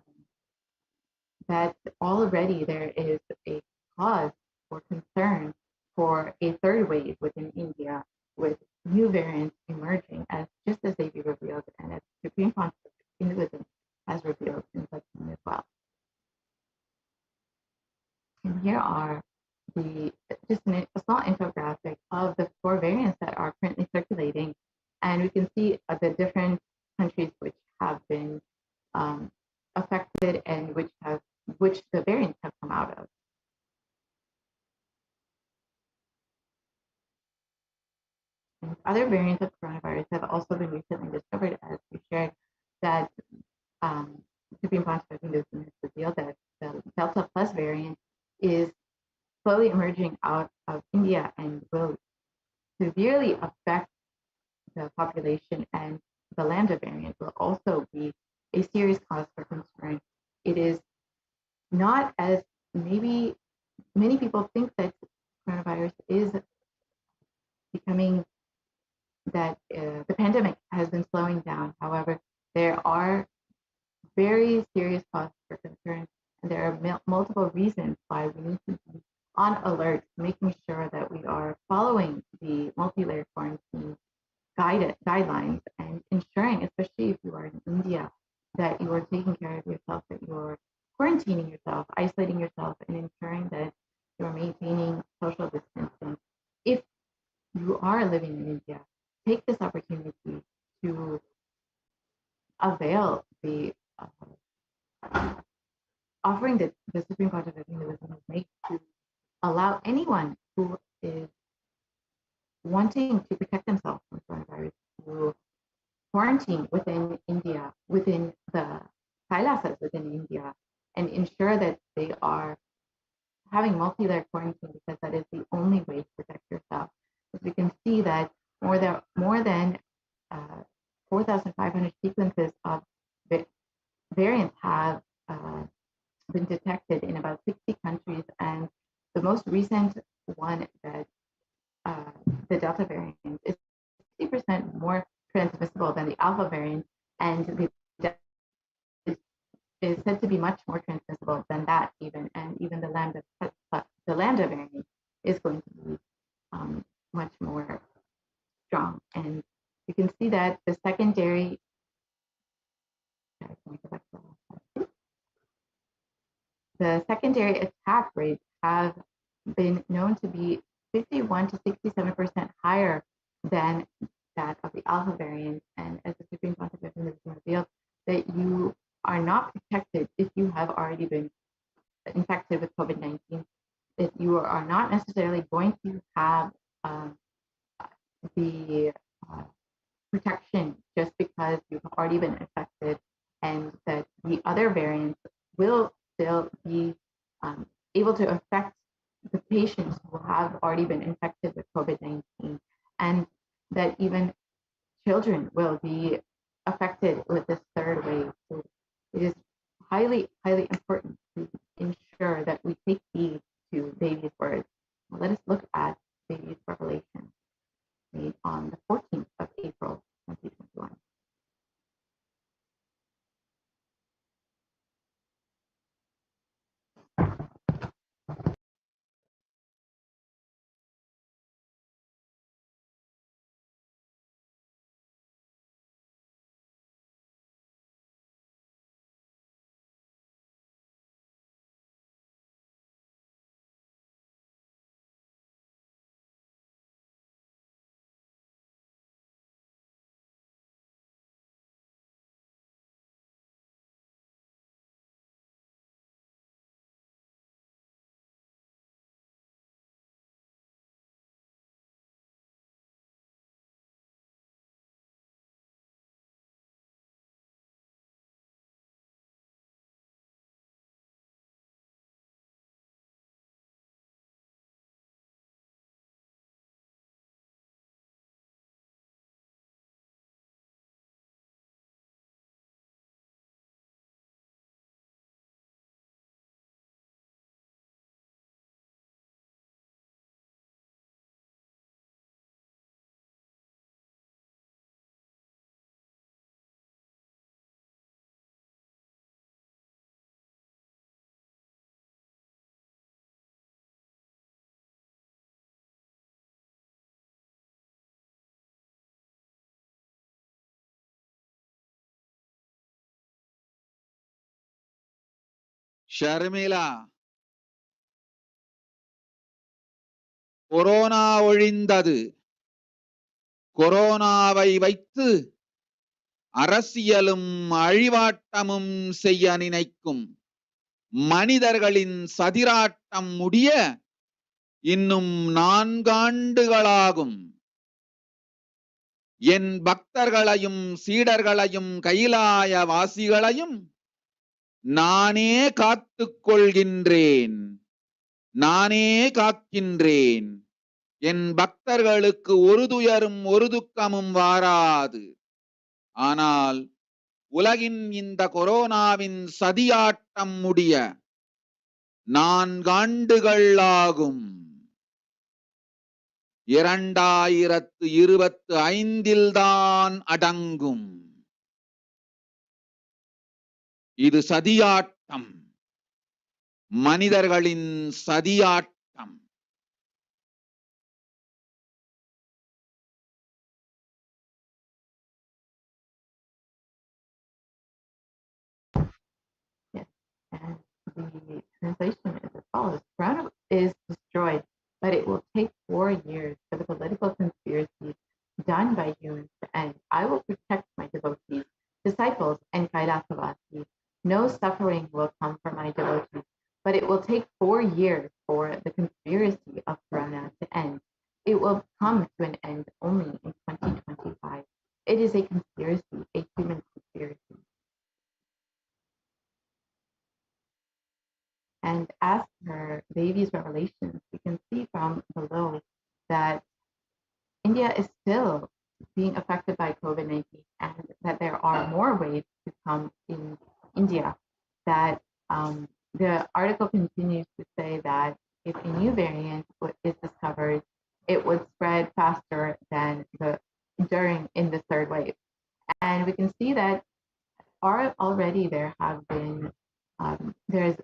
that already there is a cause for concern for a third wave within India, with new variants emerging, as just as they revealed and as Supreme Council of Hinduism has revealed in such as well. And here are just a small infographic of the 4 variants that are currently circulating, and we can see the different countries which have been affected and which the variants have come out of. And other variants of coronavirus have also been recently discovered, as we shared, that Supreme Council of Hinduism has revealed that the Delta Plus variant is slowly emerging out of India and will severely affect the population, and the Lambda variant will also be a serious cause for concern. It is not as maybe many people think that coronavirus is becoming that the pandemic has been slowing down. However, there are very serious causes for concern, and there are multiple reasons why we need to be on alert, making sure that we are following the multi-layer quarantine guidelines, and ensuring, especially if you are in India, that you are taking care of yourself, that you're quarantining yourself, isolating yourself, and ensuring that you're maintaining social distancing. If you are living in India, take this opportunity to avail the offering that the Supreme Court of Hinduism has made to allow anyone who is wanting to protect themselves from coronavirus to quarantine within India, within the Kailasas within India, and ensure that they are having multi-layer quarantine, because that is the only way to protect yourself. As we can see that more than 4,500 sequences of variants have been detected in about 60 countries, and the most recent one, that the Delta variant, is 60% more transmissible than the Alpha variant, and the is said to be much more transmissible than that even, and even the Lambda variant is going to be much more strong. And you can see that the secondary attack rates have been known to be 51 to 67% higher than that of the Alpha variant. And as the Supreme Court of Hinduism revealed, that you are not protected if you have already been infected with COVID-19, that you are not necessarily going to have the protection just because you've already been infected, and that the other variants will still be able to affect the patients who have already been infected with COVID-19, and that even children will be affected with this third wave. So it is highly, highly important to ensure that we take heed to Devi's words. Now let us look at Devi's revelation made on the 14th of April, 2021. Sharmila, corona ஒழிந்தது. கொரோனாவை வைத்து அரசியலும் அழிவாட்டமும் செய்ய நினைக்கும் மனிதர்களின் சதிராட்டம் முடிய இன்னும் 4 ஆண்டுகளாகும். என் பக்தர்களையும் சீடர்களையும் கைலாய வாசிகளையும் நானே காத்துக் கொள்கின்றேன், நானே காக்கின்றேன். என் பக்தர்களுக்கு ஒரு துயரும் ஒரு துக்கமும் வாராது. ஆனால் உலகின் இந்த கொரோனாவின் சதியாட்டம் முடிய 4 ஆண்டுகள் ஆகும். 2025 தான் அடங்கும். இது சதியாட்டம், மனிதர்களின் சதியாட்டம். Yes. And the translation is as follows: Corona is destroyed, but it will take 4 years for the political conspiracy done by humans to end. I will protect my devotees, disciples, and Kailasavasi. No suffering will come for my devotees, but it will take 4 years for the conspiracy of Corona to end. It will come to an end only in 2025. It is a conspiracy, a human conspiracy. And as per Devi's revelations, we can see from below that India is still being affected by COVID-19 and that there are more waves to come in India. That the article continues to say that if a new variant is discovered, it would spread faster than in the third wave. And we can see that already there has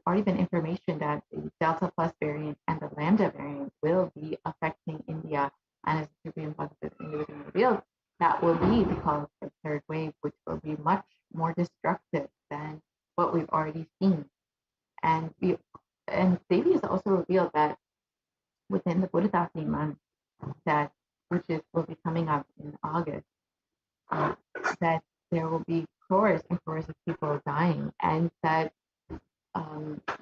already been information that the Delta Plus variant and the Lambda variant will be affecting India. And as the Supreme Court of Hinduism revealed, that will be the cause of the third wave, which will be much more destructive than what we've already seen. And Devi has also revealed that within the Buddhadasi month, will be coming up in August, that there will be crores and crores of people dying, and that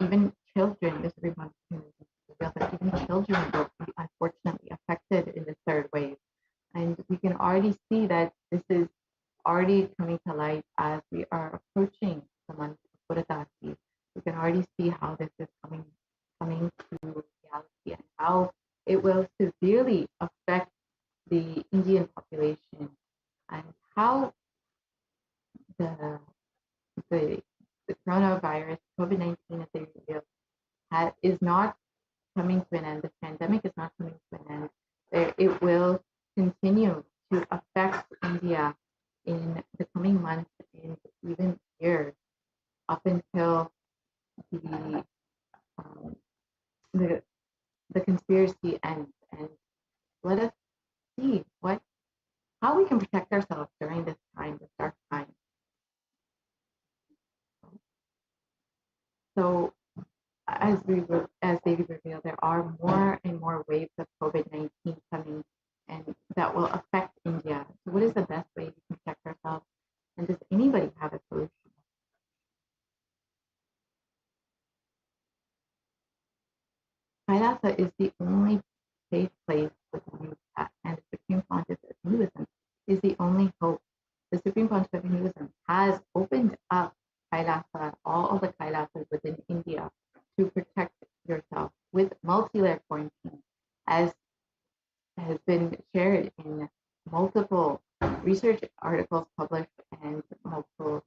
even children, the Supreme Court revealed that even children will be unfortunately affected in the third wave. And we can already see that this is already coming to light as we are approaching the month of Buddhadasi. We can already see how this is coming to reality and how it will severely affect the Indian population, and how the coronavirus, COVID-19, as they revealed, is not coming to an end. This pandemic is not coming to an end. It will continue to affect India in the coming months and even years, up until the conspiracy ends. And let us see how we can protect ourselves during this time, this dark time. So, as David revealed, there are more and more waves of COVID-19 coming, and that will affect India. So what is the best way to protect ourselves? And does anybody have a solution? Kailasa is the only safe place within India, and the Supreme Pontiff of Hinduism is the only hope. The Supreme Pontiff of Hinduism has opened up Kailasa, all the Kailasas within India, to protect yourself with multi-layer quarantine, as has been shared in multiple research articles published and multiple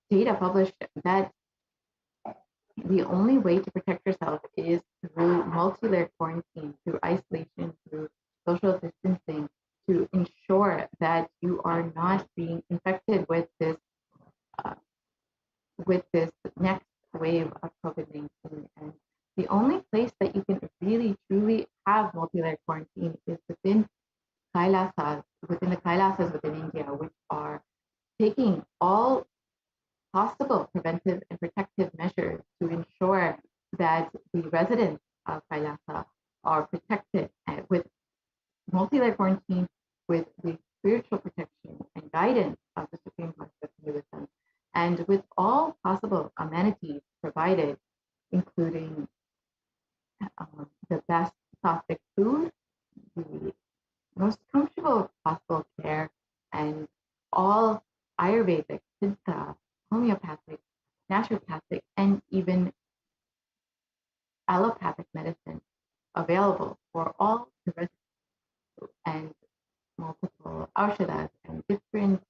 data published, that the only way to protect yourself is through multi-layer quarantine, through isolation, through social distancing, to ensure that you are not being infected with this next wave of COVID-19. And the only place that you can really truly have multi-layer quarantine is within the Kailasas within India, which are taking all possible preventive and residents of Kailasa are protected with multi-layer quarantine, with the spiritual protection and guidance of the Supreme Master of Hinduism, and with all possible amenities provided, including the best Sattvic food, the most comfortable possible care, and all Ayurvedic, Siddha, homeopathic, naturopathic, and even allopathic medicine available for all the residents, and multiple aushadas and different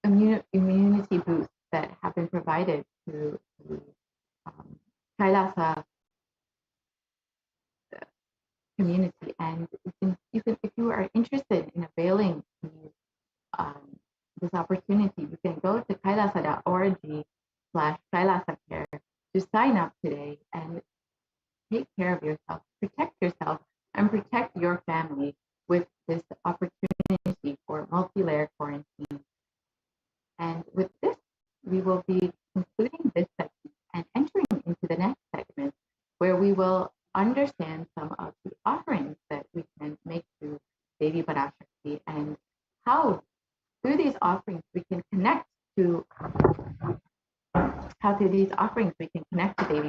immunity boosts that have been provided to the Kailasa community. And if you are interested in availing this opportunity, you can go to kailasa.org/Kailasa Care to sign up today and take care of yourself, protect yourself, and protect your family with this opportunity for multi-layer quarantine. And with this, we will be concluding this segment and entering into the next segment, where we will understand some of the offerings that we can make to Devi Parashakti, and how through these offerings we can connect to Devi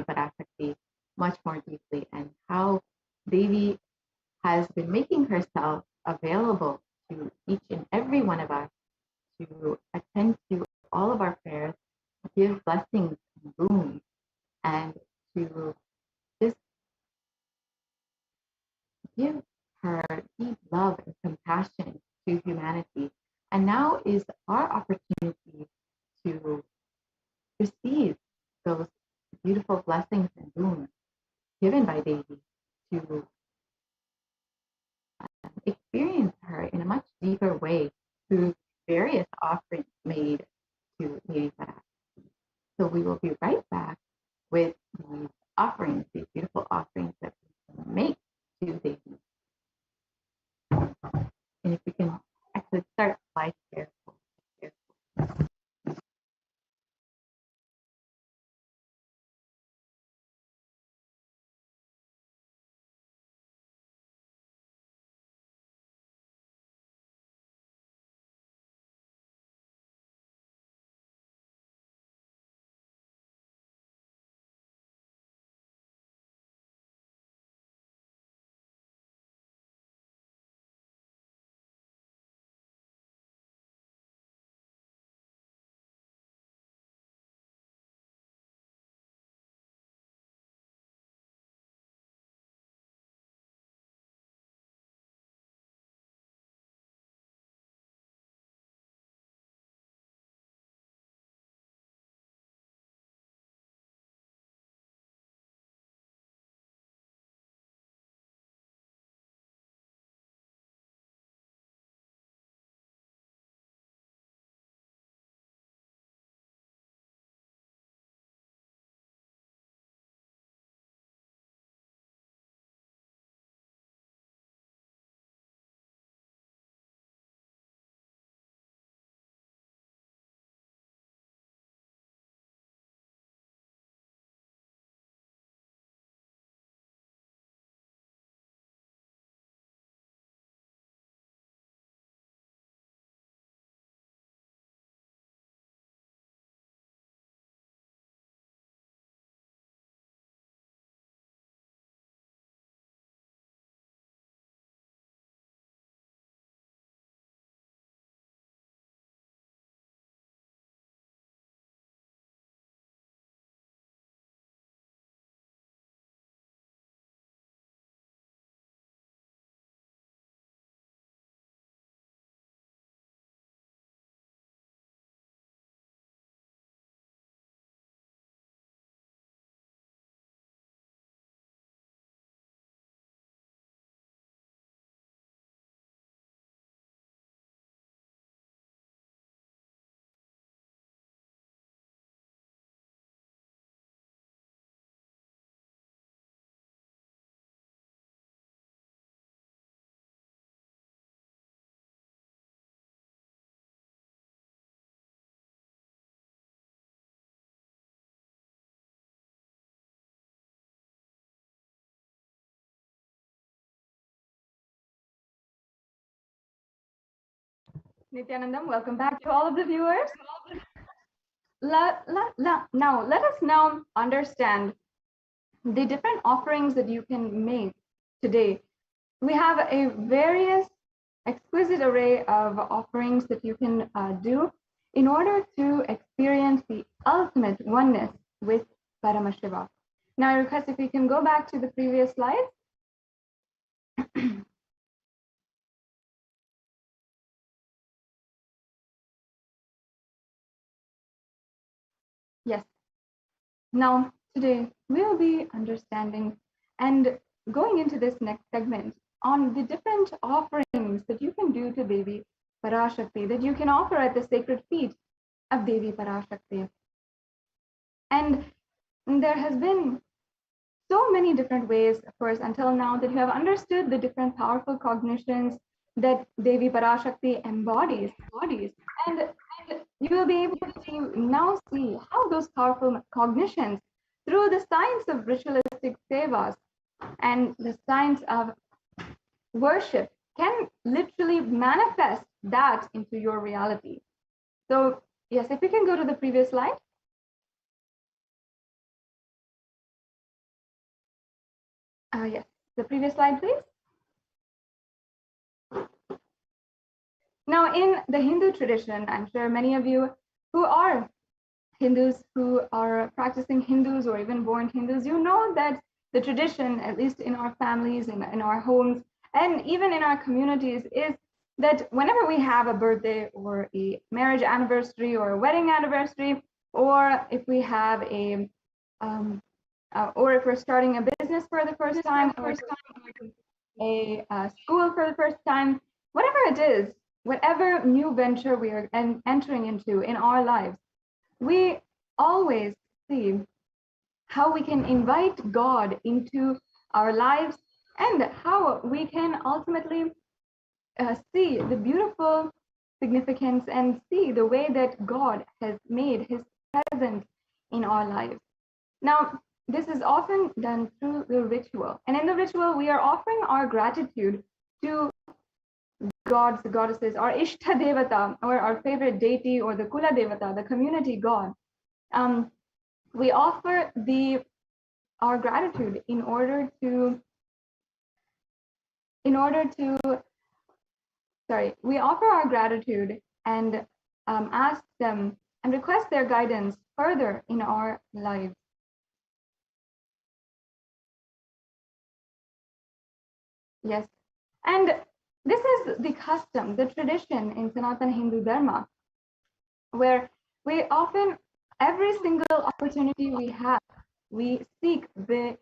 Parashakti much more deeply, and how Devi has been making herself available to each and every one of us to attend to all of our prayers, give blessings and boons, and to just give her deep love and compassion to humanity. And now is our opportunity to receive those beautiful blessings and boons given by Devi, to experience her in a much deeper way through various offerings made to Devi Parashakti. So we will be right back with these offerings, these beautiful offerings that we can make to Devi. And if we can actually start by share. Nithyanandam, welcome back to all of the viewers. Now, let us now understand the different offerings that you can make today. We have a various exquisite array of offerings that you can do in order to experience the ultimate oneness with Paramashiva. Now, I request if we can go back to the previous slide. Yes. Now, today we will be understanding and going into this next segment on the different offerings that you can do to Devi Parashakti, that you can offer at the sacred feet of Devi Parashakti. And there has been so many different ways, of course, until now that you have understood the different powerful cognitions that Devi Parashakti embodies. And you will be able to now see how those powerful cognitions through the science of ritualistic sevas and the science of worship can literally manifest that into your reality. So yes, if we can go to the previous slide. Yes, the previous slide, please. Now, in the Hindu tradition, I'm sure many of you who are Hindus, who are practicing Hindus or even born Hindus, you know that the tradition, at least in our families, in our homes, and even in our communities, is that whenever we have a birthday or a marriage anniversary or a wedding anniversary, or if we have a, or if we're starting a business for the first time, or a school for the first time, whatever it is, whatever new venture we are entering into in our lives, we always see how we can invite God into our lives and how we can ultimately see the beautiful significance and see the way that God has made his presence in our lives. Now, this is often done through the ritual. And in the ritual, we are offering our gratitude to gods, goddesses, our Ishta Devata, or our favorite deity, or the Kula Devata, the community god. We offer our gratitude in order to we offer our gratitude and ask them and request their guidance further in our lives. Yes, and this is the custom, the tradition in Sanatana Hindu Dharma, where we often, every single opportunity we have, we seek the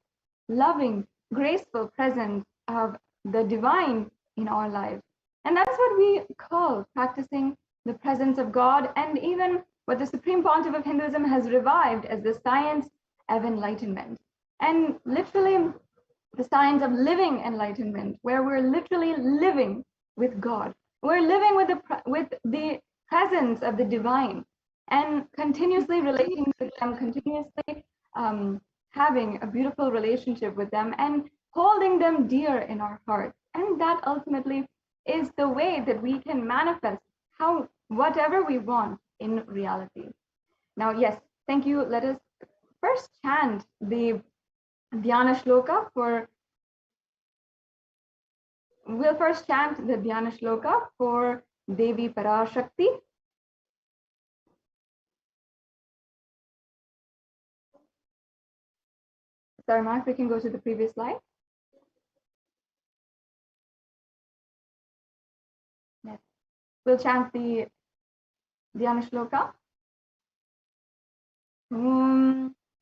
loving, graceful presence of the divine in our lives. And that's what we call practicing the presence of God, and even what the Supreme Pontiff of Hinduism has revived as the science of enlightenment. And literally the science of living enlightenment, where we're literally living with God. We're living with the presence of the divine and continuously relating with them, continuously having a beautiful relationship with them and holding them dear in our hearts. And that ultimately is the way that we can manifest whatever we want in reality. Now, yes, thank you. Let us first chant the Dhyana Shloka we'll first chant the Dhyana Shloka for Devi Parashakti. Sorry, Mark, we can go to the previous slide. Yes. We'll chant the Dhyana Shloka.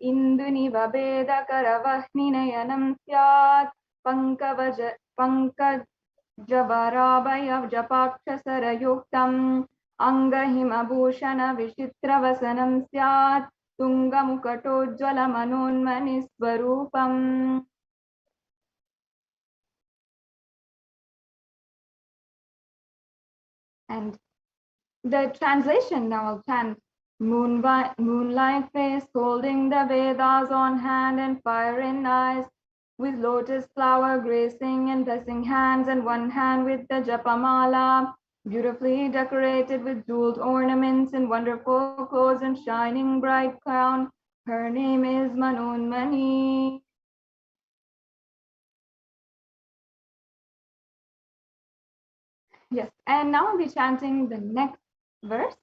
Induniva Veda Karavahninayam Syat Pankajavarabayam Japakshasarayuktam Angahimabhushana Vishitravasanam Syat Tungamukatojjvala Manonmanisvarupam. And the translation now I'll chant. Moonlight face, holding the Vedas on hand and fire in eyes, with lotus flower gracing and blessing hands, and one hand with the Japamala, beautifully decorated with jeweled ornaments and wonderful clothes and shining bright crown. Her name is Manonmani. Yes, and now I'll be chanting the next verse.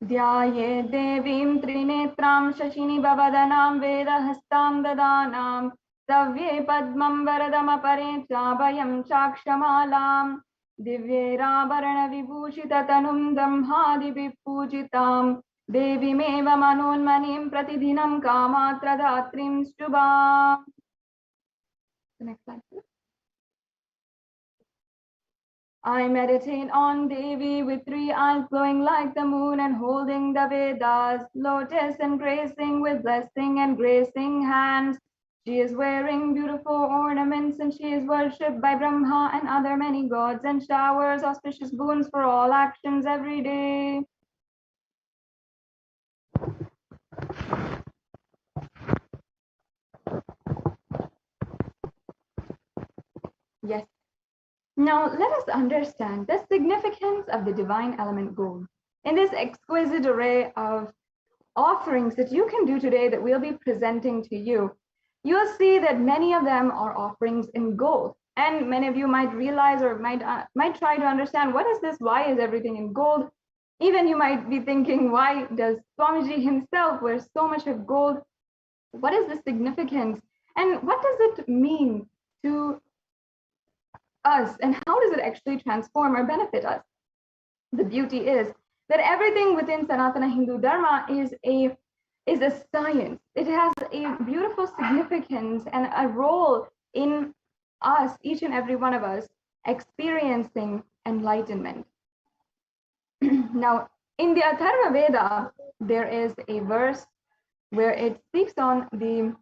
ध्याये देवीं त्रिनेत्रां शशिनिभवदनां वेदहस्तां ददानां सव्ये पद्मं वरदमपरे चाभयं चाक्षमालां दिव्यैराभरणविभूषिततनुं ब्रह्मादिभिः पूजितां देवीमेव मनोन्मनीं प्रतिदिनं कामात्रदात्रीं शुभाम्. Next slide, please. I meditate on Devi with 3 eyes glowing like the moon and holding the Vedas, lotus and gracing with blessing and gracing hands. She is wearing beautiful ornaments and she is worshipped by Brahma and other many gods and showers auspicious boons for all actions every day. Yes. Now let us understand the significance of the divine element gold in this exquisite array of offerings that you can do today that we'll be presenting to you. You'll see that many of them are offerings in gold, and many of you might realize or might try to understand, what is this? Why is everything in gold? Even you might be thinking, why does Swamiji himself wear so much of gold? What is the significance, and what does it mean to us, and how does it actually transform or benefit us? The beauty is that everything within Sanatana Hindu Dharma is a science. It has a beautiful significance and a role in us, each and every one of us, experiencing enlightenment. Now, in the Atharva Veda, there is a verse where it speaks on the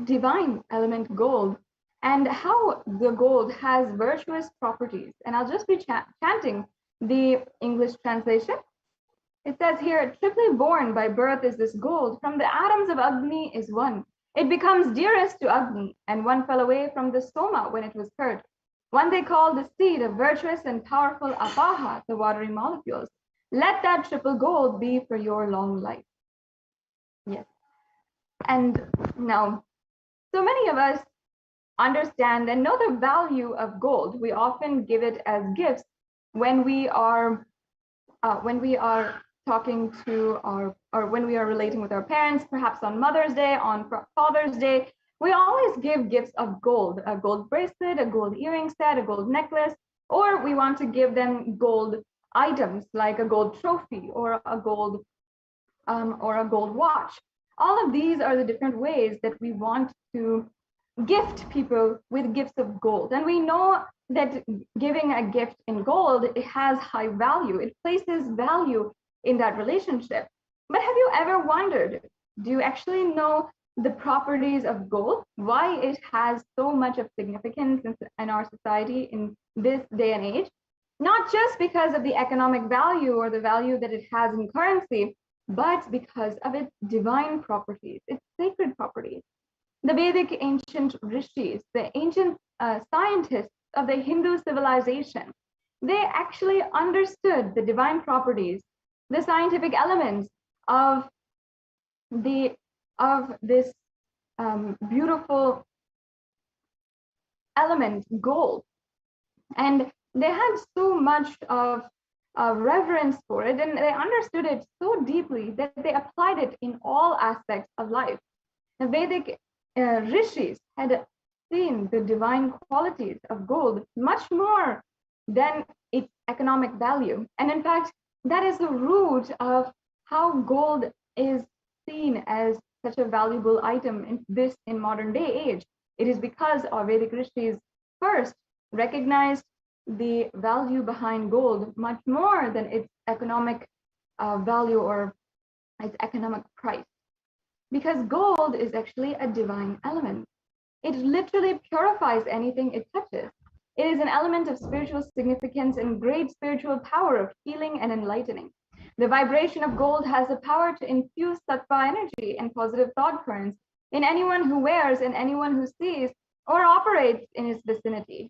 divine element gold and how the gold has virtuous properties. And I'll just be chanting the English translation. It says here, triply born by birth is this gold, from the atoms of Agni is one. It becomes dearest to Agni, and one fell away from the Soma when it was hurt. One they call the seed of virtuous and powerful Apaha, the watery molecules. Let that triple gold be for your long life. Yes. And now, so many of us understand and know the value of gold. We often give it as gifts when we are talking to or when we are relating with our parents, perhaps on Mother's Day, on Father's Day. We always give gifts of gold, a gold bracelet, a gold earring set, a gold necklace, or we want to give them gold items like a gold trophy or a gold watch. All of these are the different ways that we want to gift people with gifts of gold. And we know that giving a gift in gold, it has high value. It places value in that relationship. But have you ever wondered, do you actually know the properties of gold? Why it has so much of significance in our society in this day and age? Not just because of the economic value or the value that it has in currency, but because of its divine properties, its sacred properties. The Vedic ancient rishis, the ancient scientists of the Hindu civilization, they actually understood the divine properties, the scientific elements of this beautiful element, gold. And they had so much of reverence for it, and they understood it so deeply that they applied it in all aspects of life. The Vedic rishis had seen the divine qualities of gold much more than its economic value. And in fact, that is the root of how gold is seen as such a valuable item in modern day age. It is because our Vedic rishis first recognized the value behind gold much more than its economic value or its economic price. Because gold is actually a divine element. It literally purifies anything it touches. It is an element of spiritual significance and great spiritual power of healing and enlightening. The vibration of gold has the power to infuse sattva energy and positive thought currents in anyone who wears and anyone who sees or operates in its vicinity.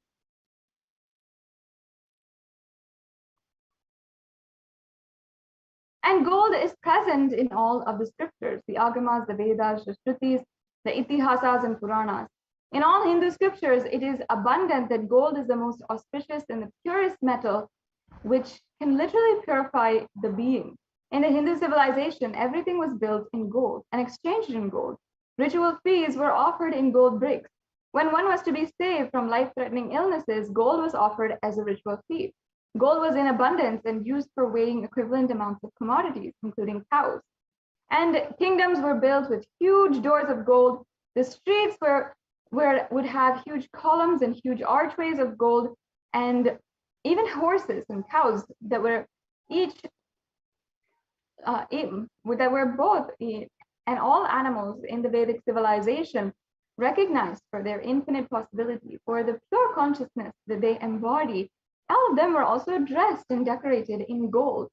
And gold is present in all of the scriptures, the Agamas, the Vedas, the Shrutis, the Itihasas, and Puranas. In all Hindu scriptures, it is abundant that gold is the most auspicious and the purest metal, which can literally purify the being. In the Hindu civilization, everything was built in gold and exchanged in gold. Ritual fees were offered in gold bricks. When one was to be saved from life-threatening illnesses, gold was offered as a ritual fee. Gold was in abundance and used for weighing equivalent amounts of commodities, including cows. And kingdoms were built with huge doors of gold. The streets would have huge columns and huge archways of gold, and even horses and cows that were each that were both and all animals in the Vedic civilization recognized for their infinite possibility, for the pure consciousness that they embody. All of them were also dressed and decorated in gold.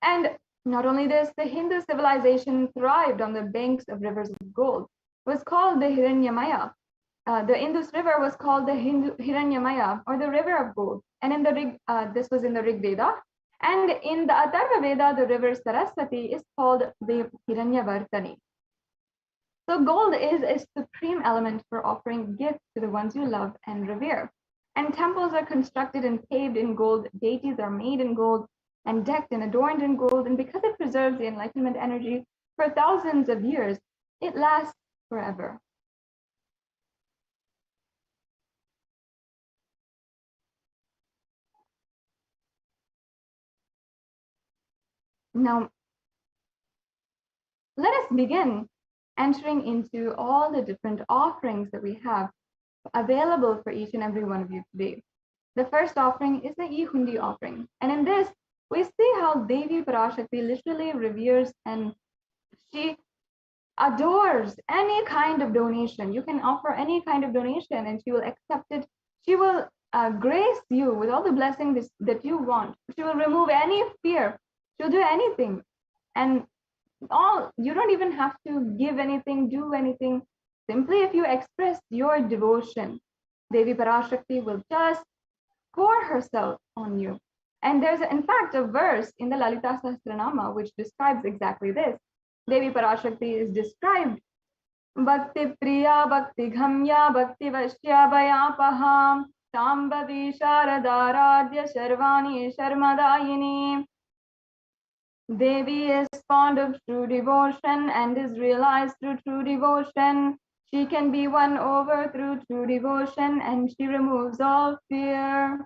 And not only this, the Hindu civilization thrived on the banks of rivers of gold. It was called the Hiranyamaya. The Indus River was called the Hiranyamaya, or the river of gold. And in the this was in the Rig Veda. And in the Atharva Veda, the river Saraswati is called the Hiranyavartani. So gold is a supreme element for offering gifts to the ones you love and revere. And temples are constructed and paved in gold. Deities are made in gold and decked and adorned in gold. And because it preserves the enlightenment energy for thousands of years, it lasts forever. Now, let us begin entering into all the different offerings that we have available for each and every one of you today. The first offering is the E-Hundi offering. And in this, we see how Devi Parashakti literally reveres and she adores any kind of donation. You can offer any kind of donation and she will accept it. She will grace you with all the blessings that you want. She will remove any fear. She'll do anything. And you don't even have to give anything, do anything. Simply if you express your devotion, Devi Parashakti will just pour herself on you. And there's in fact a verse in the Lalita Sahasranama which describes exactly this. Devi Parashakti is described Bhakti Priya Bhakti Ghamya Bhakti Vashya Bhayapaham Shambhavi Sharadaradya Sharvani Sharmadayini. Devi is fond of true devotion and is realized through true devotion. She can be won over through true devotion and she removes all fear.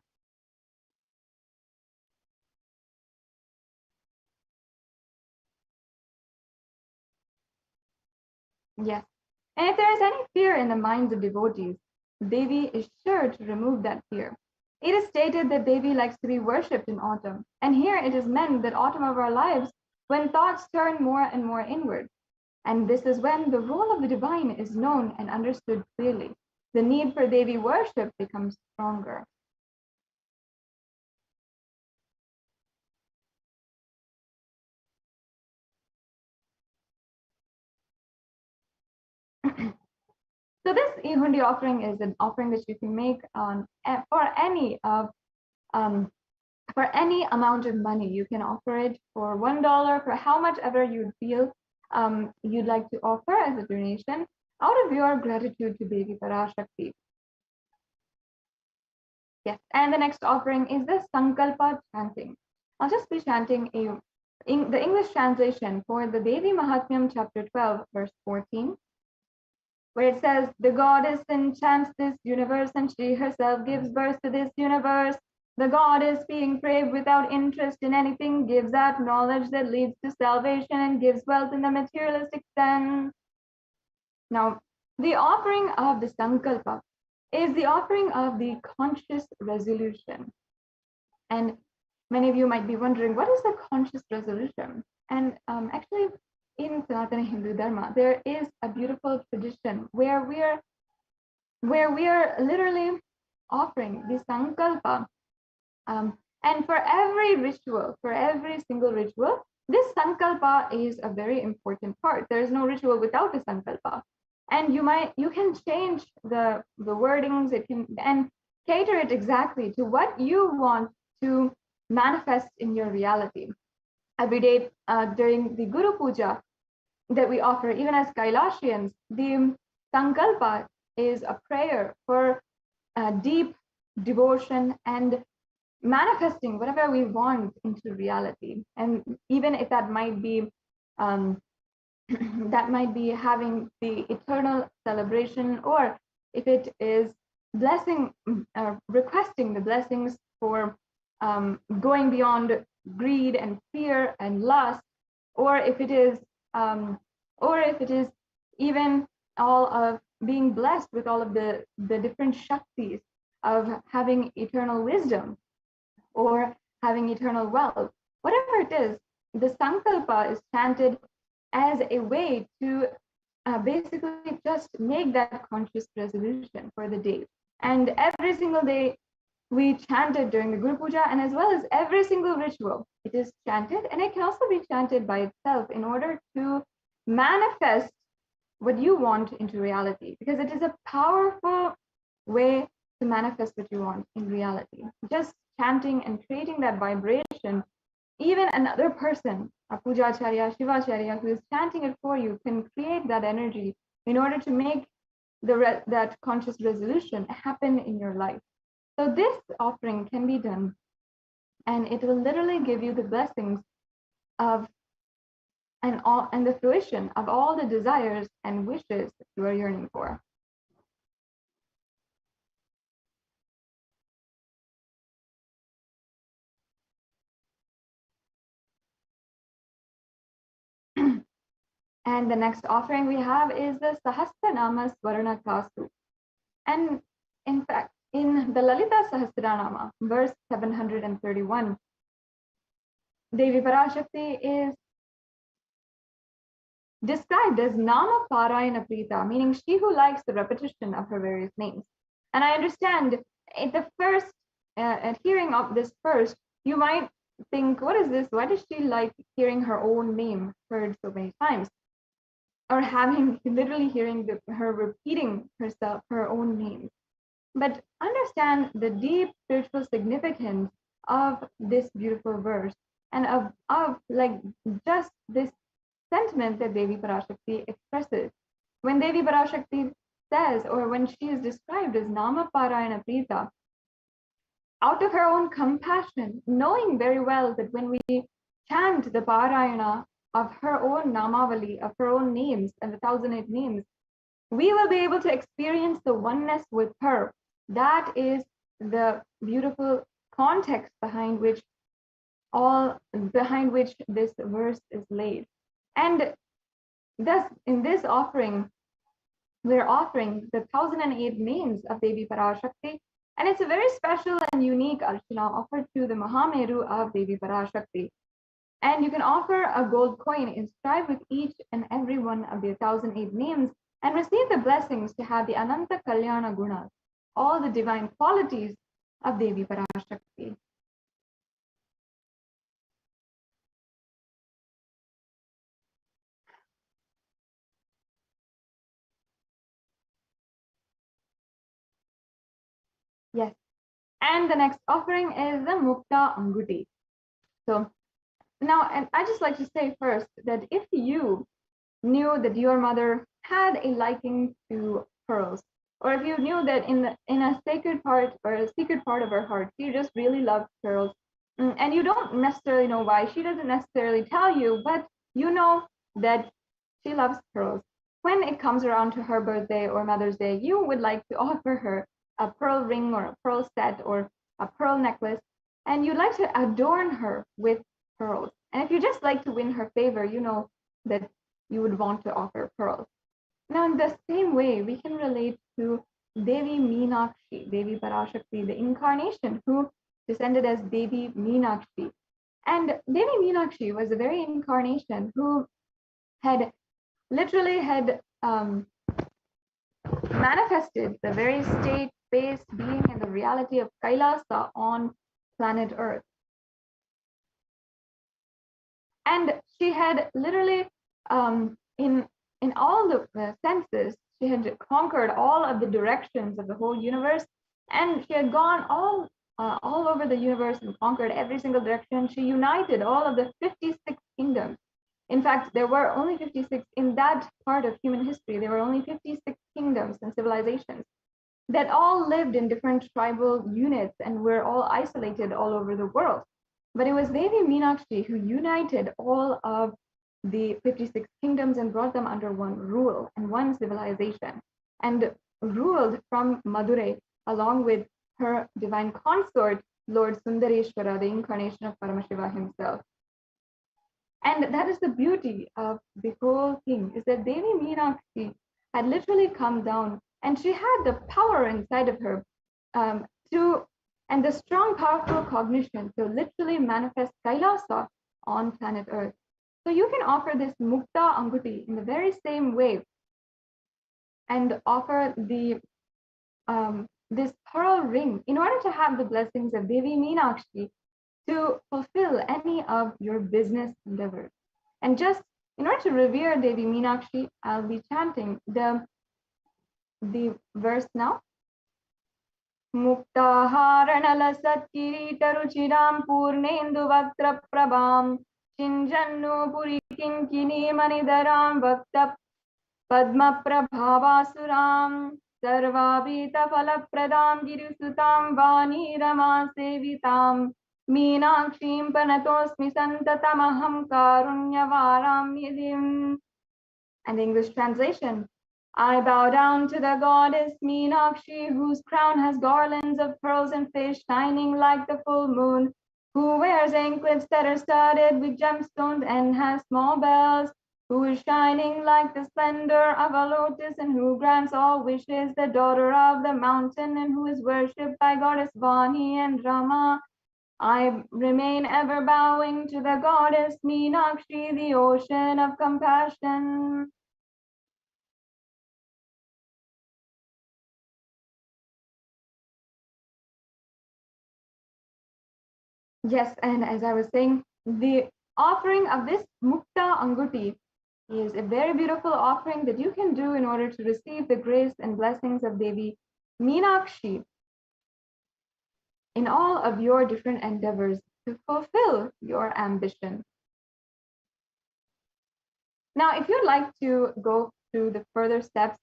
Yes. And if there is any fear in the minds of devotees, Devi is sure to remove that fear. It is stated that Devi likes to be worshipped in autumn. And here it is meant that autumn of our lives when thoughts turn more and more inward. And this is when the role of the divine is known and understood clearly. The need for Devi worship becomes stronger. So this E-Hundi offering is an offering that you can make for any amount of money. You can offer it for $1, for how much ever you feel you'd like to offer as a donation out of your gratitude to Devi Parashakti. Yes, and the next offering is the Sankalpa chanting. I'll just be chanting the English translation for the Devi Mahatmyam chapter 12 verse 14, where it says, the goddess enchants this universe and she herself gives birth to this universe. The goddess, being prayed without interest in anything, gives out knowledge that leads to salvation and gives wealth in the materialistic sense. Now, the offering of the Sankalpa is the offering of the conscious resolution. And many of you might be wondering, what is the conscious resolution? And actually, in Sanatana Hindu Dharma, there is a beautiful tradition where we are literally offering the Sankalpa. And for every ritual, for every single ritual, this Sankalpa is a very important part. There is no ritual without a Sankalpa. And you can change the wordings, it can, and cater it exactly to what you want to manifest in your reality. Every day during the Guru Puja that we offer, even as Kailasians, the Sankalpa is a prayer for deep devotion and manifesting whatever we want into reality. And even if that might be um, that might be having the eternal celebration, or if it is blessing, requesting the blessings for going beyond greed and fear and lust, or if it is even all of being blessed with all of the different shaktis of having eternal wisdom or having eternal wealth, whatever it is, the sankalpa is chanted as a way to basically just make that conscious resolution for the day. And every single day we chant it during the Guru Puja, and as well as every single ritual, it is chanted, and it can also be chanted by itself in order to manifest what you want into reality, because it is a powerful way to manifest what you want in reality. Just chanting and creating that vibration, even another person, a Pujacharya, Shivacharya, who is chanting it for you, can create that energy in order to make that conscious resolution happen in your life. So this offering can be done, and it will literally give you the blessings of and the fruition of all the desires and wishes that you are yearning for. And the next offering we have is the Sahasranama Swarna Kasu. And in fact, in the Lalita Sahasranama, verse 731, Devi Parashakti is described as Nama Parayana Prita, meaning she who likes the repetition of her various names. And I understand at the first, at hearing of this first, you might think, what is this? Why does she like hearing her own name heard so many times? Or having literally hearing her repeating herself, her own name. But understand the deep spiritual significance of this beautiful verse, and of like just this sentiment that Devi Parashakti expresses. When Devi Parashakti says, or when she is described as Nama Parayana Prita, out of her own compassion, knowing very well that when we chant the Parayana of her own Namavali, of her own names and the 1008 names, we will be able to experience the oneness with her. That is the beautiful context behind which this verse is laid. And thus, in this offering, we're offering the 1008 names of Devi Parashakti, and it's a very special and unique archana offered to the Mahameru of Devi Parashakti. And you can offer a gold coin inscribed with each and every one of the 1008 names and receive the blessings to have the Ananta Kalyana Gunas, all the divine qualities of Devi Parashakti. Yes. And the next offering is the Mukta Anguti. So now, and I just like to say first that if you knew that your mother had a liking to pearls, or if you knew that in a sacred part or a secret part of her heart, she just really loved pearls, and you don't necessarily know why, she doesn't necessarily tell you, but you know that she loves pearls. When it comes around to her birthday or Mother's Day, you would like to offer her a pearl ring or a pearl set or a pearl necklace, and you'd like to adorn her with pearls. And if you just like to win her favor, you know that you would want to offer pearls. Now, in the same way, we can relate to Devi Meenakshi, Devi Parashakti, the incarnation who descended as Devi Meenakshi. And Devi Meenakshi was a very incarnation who had literally manifested the very state, space, being, and the reality of Kailasa on planet Earth. And she had literally, in all the senses, She had conquered all of the directions of the whole universe, and she had gone all over the universe and conquered every single direction. She united all of the 56 kingdoms. In fact, there were only 56 in that part of human history. There were only 56 kingdoms and civilizations that all lived in different tribal units and were all isolated all over the world. But it was Devi Meenakshi who united all of the 56 kingdoms and brought them under one rule and one civilization, and ruled from Madurai along with her divine consort, Lord Sundareshwara, the incarnation of Paramashiva himself. And that is the beauty of the whole thing, is that Devi Meenakshi had literally come down, and she had the power inside of her and the strong, powerful cognition to literally manifest Kailasa on planet Earth. So you can offer this Mukta Anguti in the very same way and offer the this pearl ring in order to have the blessings of Devi Meenakshi to fulfill any of your business endeavors. And just in order to revere Devi Meenakshi, I'll be chanting the verse now. Muktaharanalasatkiritaruchiram purnendu vaktra prabham Chinjannu puri kinkini manidaram vakta padma prabhavasuram Sarvabhita falapradam girusutam vani rama sevitam Meenakshim panatosmi santatamaham karunyavaram nidim. And the English translation. I bow down to the goddess Meenakshi, whose crown has garlands of pearls and fish shining like the full moon, who wears anklets that are studded with gemstones and has small bells, who is shining like the splendor of a lotus and who grants all wishes, the daughter of the mountain, and who is worshipped by goddess Vani and Rama. I remain ever bowing to the goddess Meenakshi, the ocean of compassion. Yes, and as I was saying, the offering of this Mukta Anguti is a very beautiful offering that you can do in order to receive the grace and blessings of Devi Meenakshi in all of your different endeavors to fulfill your ambition. Now, if you'd like to go through the further steps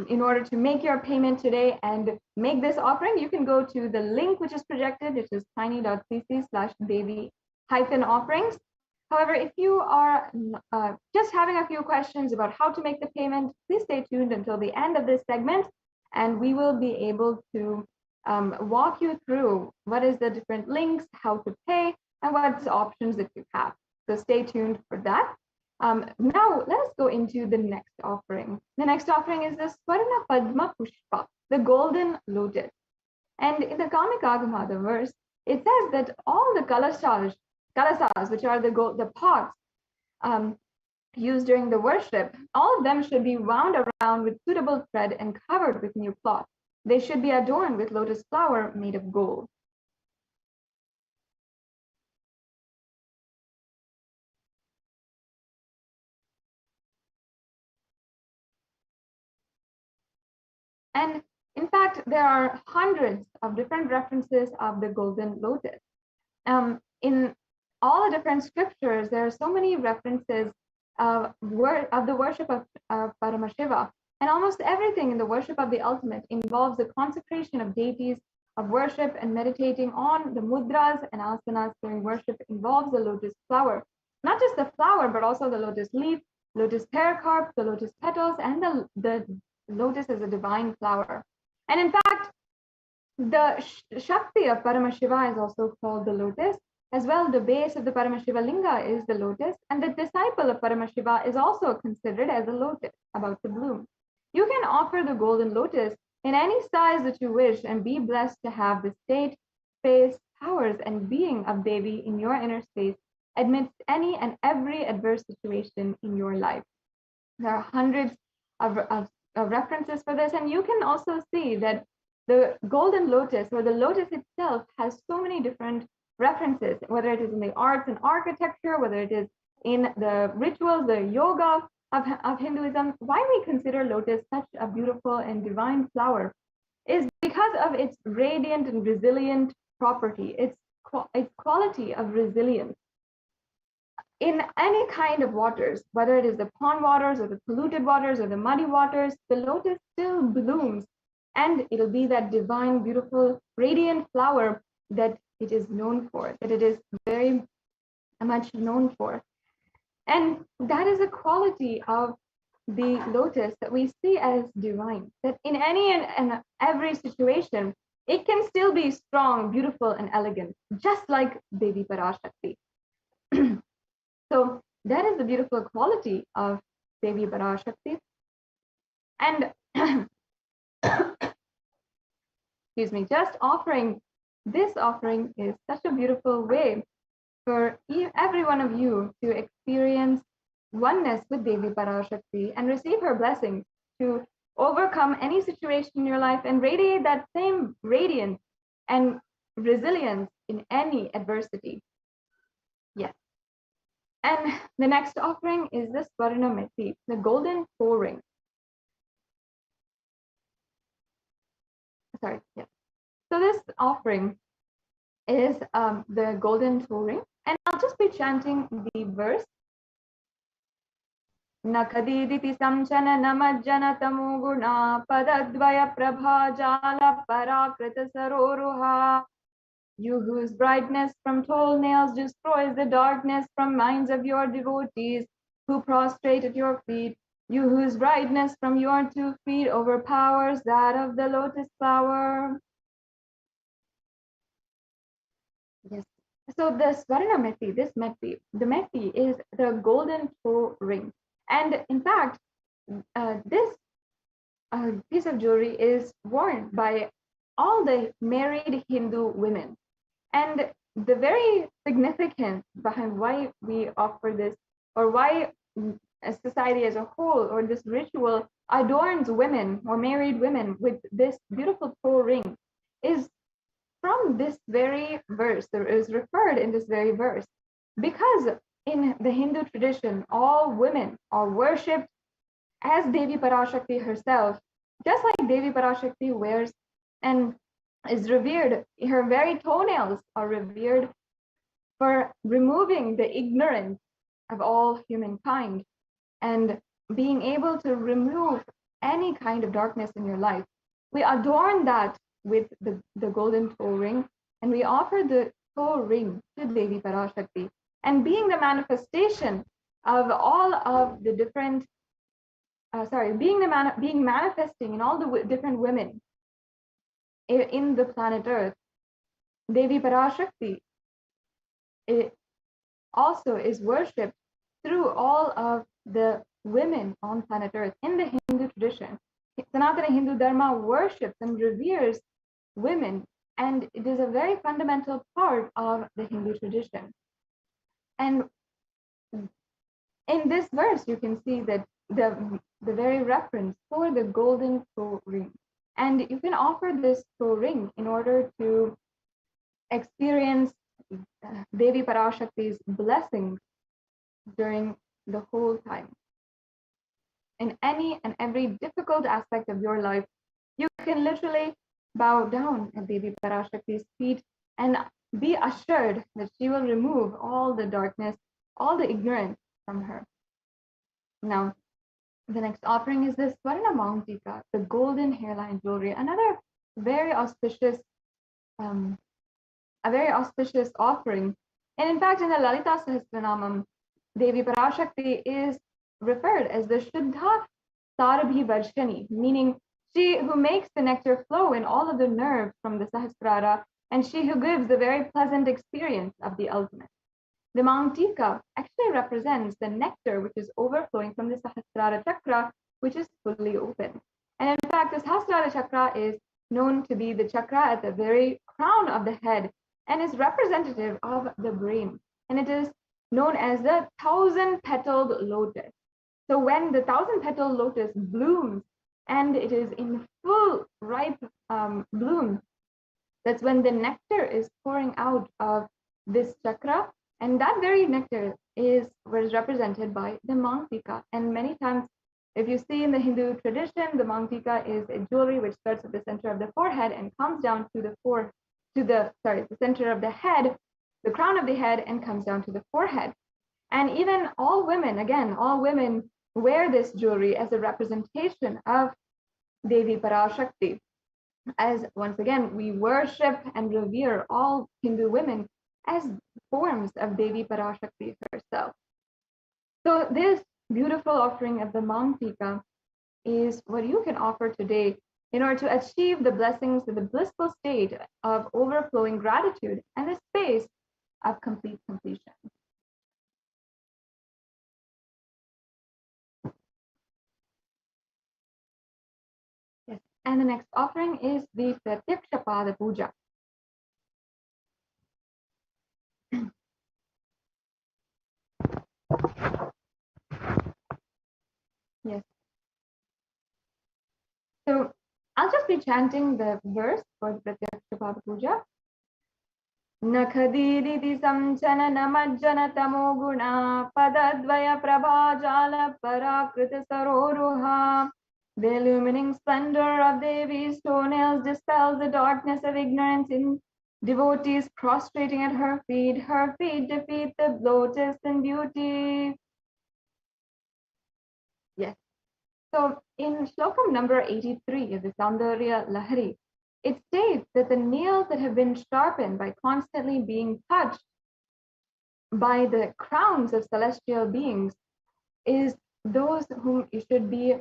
in order to make your payment today and make this offering, you can go to the link which is projected, which is tiny.cc/Devi-offerings. However, if you are just having a few questions about how to make the payment, please stay tuned until the end of this segment, and we will be able to walk you through what is the different links, how to pay, and what's options that you have. So stay tuned for that. Now let us go into the next offering. The next offering is the Swarna Padma Pushpa, the golden lotus. And in the Kamik Agama, the verse, it says that all the kalasas, which are the pots used during the worship, all of them should be wound around with suitable thread and covered with new cloth. They should be adorned with lotus flower made of gold. And in fact, there are hundreds of different references of the golden lotus. In all the different scriptures, there are so many references of the worship of Paramashiva. And almost everything in the worship of the ultimate involves the consecration of deities, of worship, and meditating on the mudras and asanas during worship involves the lotus flower. Not just the flower, but also the lotus leaf, lotus pericarp, the lotus petals, and the lotus as a divine flower. And in fact, the Shakti of Paramashiva is also called the lotus. As well, the base of the Paramashiva Linga is the lotus, and the disciple of Paramashiva is also considered as a lotus about to bloom. You can offer the golden lotus in any size that you wish and be blessed to have the state, space, powers, and being of Devi in your inner space amidst any and every adverse situation in your life. There are hundreds of references for this, and you can also see that the golden lotus or the lotus itself has so many different references, whether it is in the arts and architecture, whether it is in the rituals, the yoga, of Hinduism, why we consider lotus such a beautiful and divine flower is because of its radiant and resilient property, its quality of resilience. In any kind of waters, whether it is the pond waters or the polluted waters or the muddy waters, the lotus still blooms, and it'll be that divine, beautiful, radiant flower that it is known for, that it is very much known for. And that is a quality of the lotus that we see as divine, that in any and every situation, it can still be strong, beautiful, and elegant, just like Devi Parashakti. So that is the beautiful quality of Devi Parashakti. And excuse me, just offering this offering is such a beautiful way for every one of you to experience oneness with Devi Parashakti and receive her blessings to overcome any situation in your life and radiate that same radiance and resilience in any adversity. Yes. And the next offering is the Swarnameti, the golden toe ring. Sorry, yeah. So this offering is the golden toe ring, and I'll just be chanting the verse. Nakadiditi samchana namajjana tamoguna padadvaya prabha jala parakrita saroruha. You whose brightness from toenails destroys the darkness from minds of your devotees who prostrate at your feet. You whose brightness from your 2 feet overpowers that of the lotus flower. Yes. So the Swarna Meti, this Meti, the Meti is the golden toe ring. And in fact, this piece of jewelry is worn by all the married Hindu women. And the very significance behind why we offer this, or why a society as a whole, or this ritual adorns women or married women with this beautiful toe ring, is from this very verse. There is referred in this very verse, because in the Hindu tradition, all women are worshipped as Devi Parashakti herself, just like Devi Parashakti wears and is revered. Her very toenails are revered for removing the ignorance of all humankind and being able to remove any kind of darkness in your life. We adorn that with the golden toe ring, and we offer the toe ring to Devi Parashakti. And being the manifestation of all of the different, being manifesting in all the different women in the planet Earth, Devi Parashakti also is worshipped through all of the women on planet Earth. In the Hindu tradition, Sanatana Hindu Dharma worships and reveres women, and it is a very fundamental part of the Hindu tradition. And in this verse, you can see that the very reference for the golden toe ring. And you can offer this toe ring in order to experience Devi Parashakti's blessings during the whole time. In any and every difficult aspect of your life, you can literally bow down at Devi Parashakti's feet and be assured that she will remove all the darkness, all the ignorance from her. Now, the next offering is the Swarna Mauntika, the golden hairline jewelry, another very auspicious offering. And in fact, in the Lalita Sahasranamam, Devi Parashakti is referred as the Shuddha Sarabhi Varshani, meaning she who makes the nectar flow in all of the nerves from the Sahasrara, and she who gives the very pleasant experience of the ultimate. The Mauntika actually represents the nectar which is overflowing from the Sahasrara Chakra, which is fully open. And in fact, the Sahasrara Chakra is known to be the chakra at the very crown of the head and is representative of the brain. And it is known as the 1,000-petaled lotus. So when the 1,000-petaled lotus blooms and it is in full ripe bloom, that's when the nectar is pouring out of this chakra. And that very nectar is where is represented by the mangtika. And many times, if you see in the Hindu tradition, the mangtika is a jewelry which starts at the center of the forehead and comes down to the center of the head, the crown of the head, and comes down to the forehead. And even all women wear this jewelry as a representation of Devi Parashakti. As once again, we worship and revere all Hindu women as forms of Devi Parashakti herself. So this beautiful offering of the mangtika is what you can offer today in order to achieve the blessings of the blissful state of overflowing gratitude and the space of complete completion. Yes. And the next offering is the Pratyaksha Pada Puja. Yes. So I'll just be chanting the verse for the Pratyaksha Pada Puja. Nakhadiditi samchana namajjana tamo guna padadvaya prabha jala parakrita saroruha. The illumining splendor of Devi's toenails dispels the darkness of ignorance in devotees prostrating at her feet. Her feet defeat the lotus in beauty. Yes. So in Shlokam number 83 of the Saundarya Lahari, it states that the nails that have been sharpened by constantly being touched by the crowns of celestial beings is those whom you should be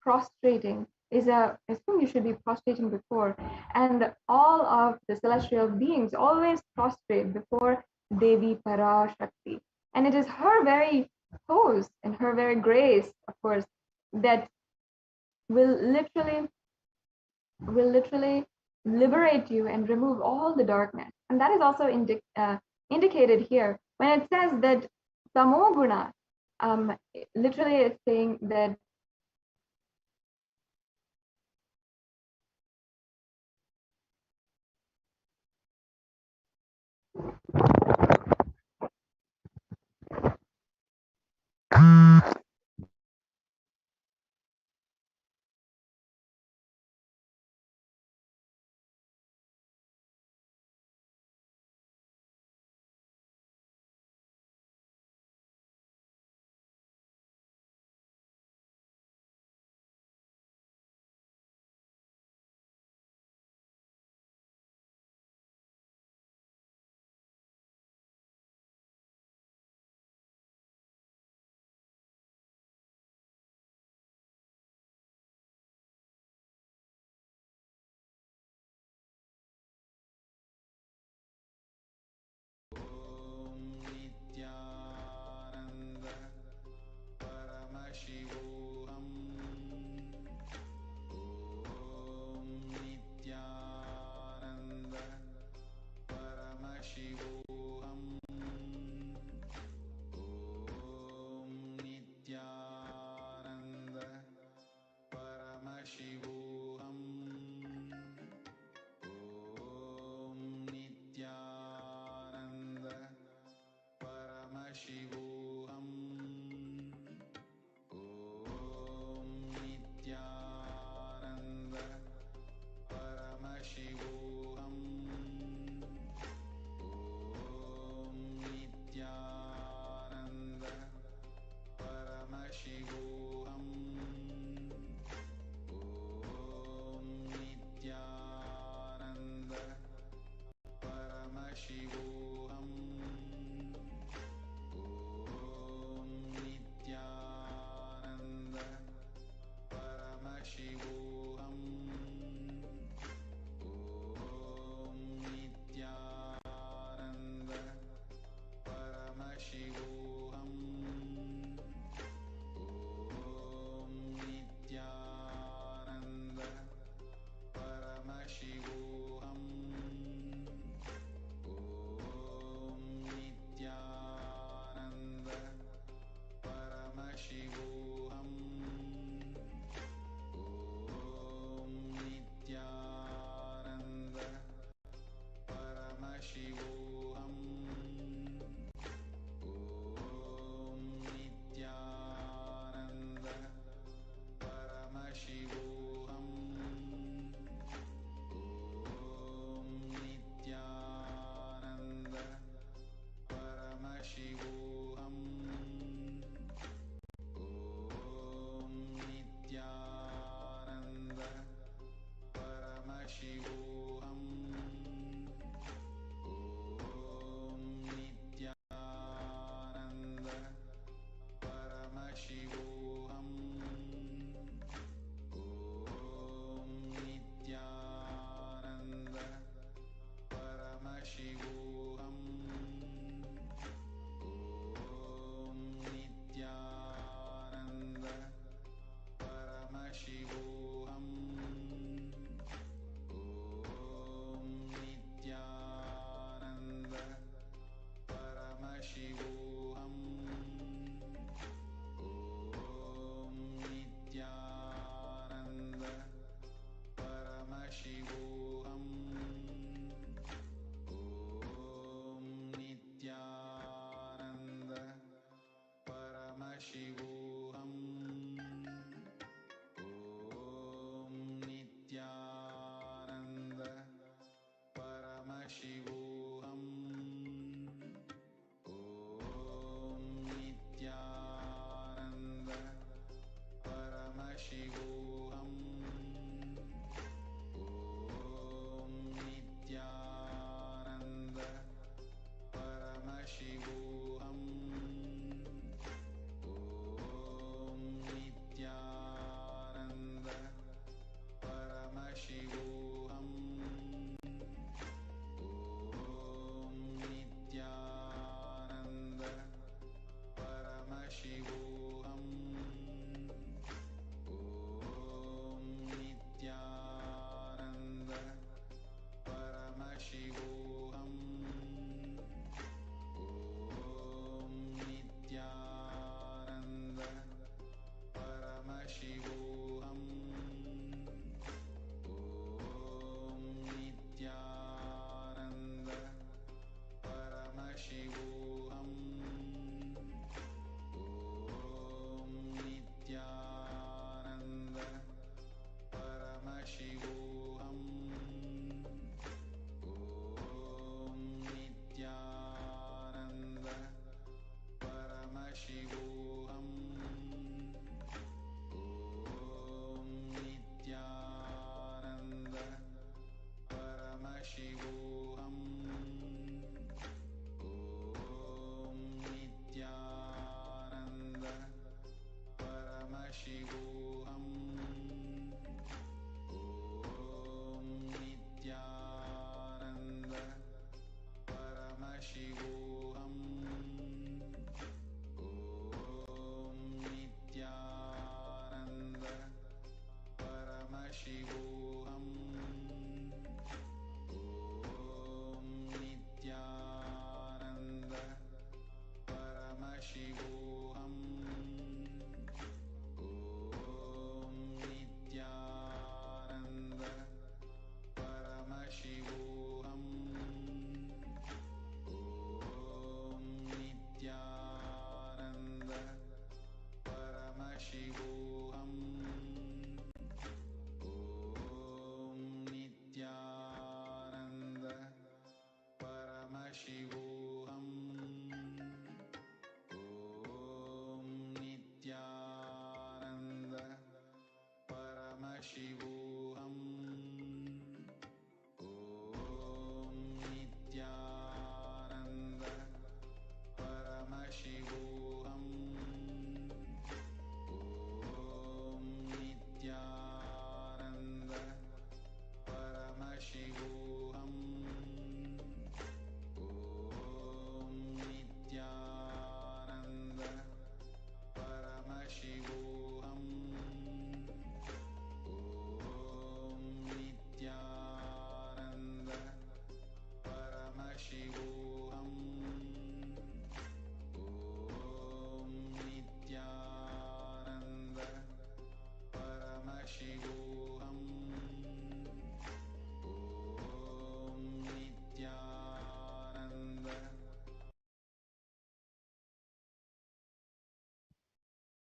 prostrating, is whom you should be prostrating before. And all of the celestial beings always prostrate before Devi Parashakti. And it is her very pose and her very grace, of course, that will literally liberate you and remove all the darkness. And that is also indicated here when it says that tamoguna, literally it's saying that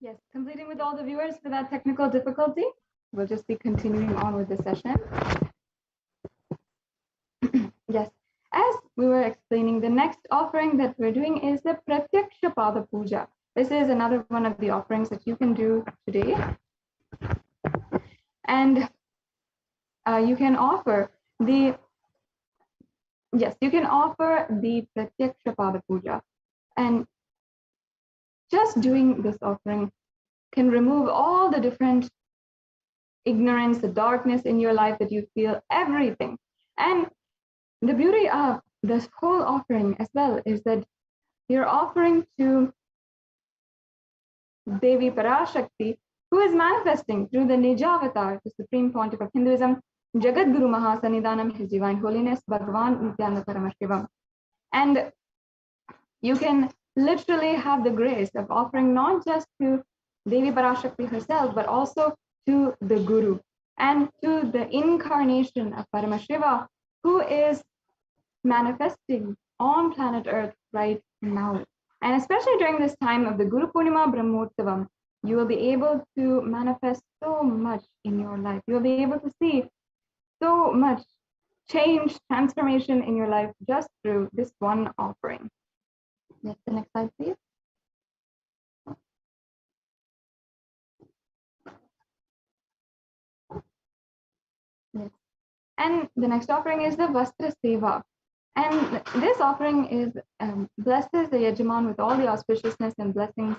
Yes, completing with all the viewers for that technical difficulty. We'll just be continuing on with the session. Yes, as we were explaining, the next offering that we're doing is the Pratyaksha Pada Puja. This is another one of the offerings that you can do today. And you can offer the, yes, you can offer the Pratyaksha Pada Puja. And just doing this offering can remove all the different ignorance, the darkness in your life that you feel, everything. And the beauty of this whole offering as well is that you're offering to Devi Parashakti, who is manifesting through the Nijavatar, the Supreme Pontiff of Hinduism, Jagat Guru Mahasanidanam, His Divine Holiness, Bhagavan Nithyananda Paramashivam. And you can literally have the grace of offering not just to Devi Parashakti herself, but also to the Guru and to the incarnation of Paramashiva, who is manifesting on planet Earth right now. And especially during this time of the Guru Purnima Brahmotsavam, you will be able to manifest so much in your life. You'll be able to see so much change, transformation in your life just through this one offering. Yes, the next slide, please. Yes. And the next offering is the Vastra Seva. And this offering is blesses the Yajaman with all the auspiciousness and blessings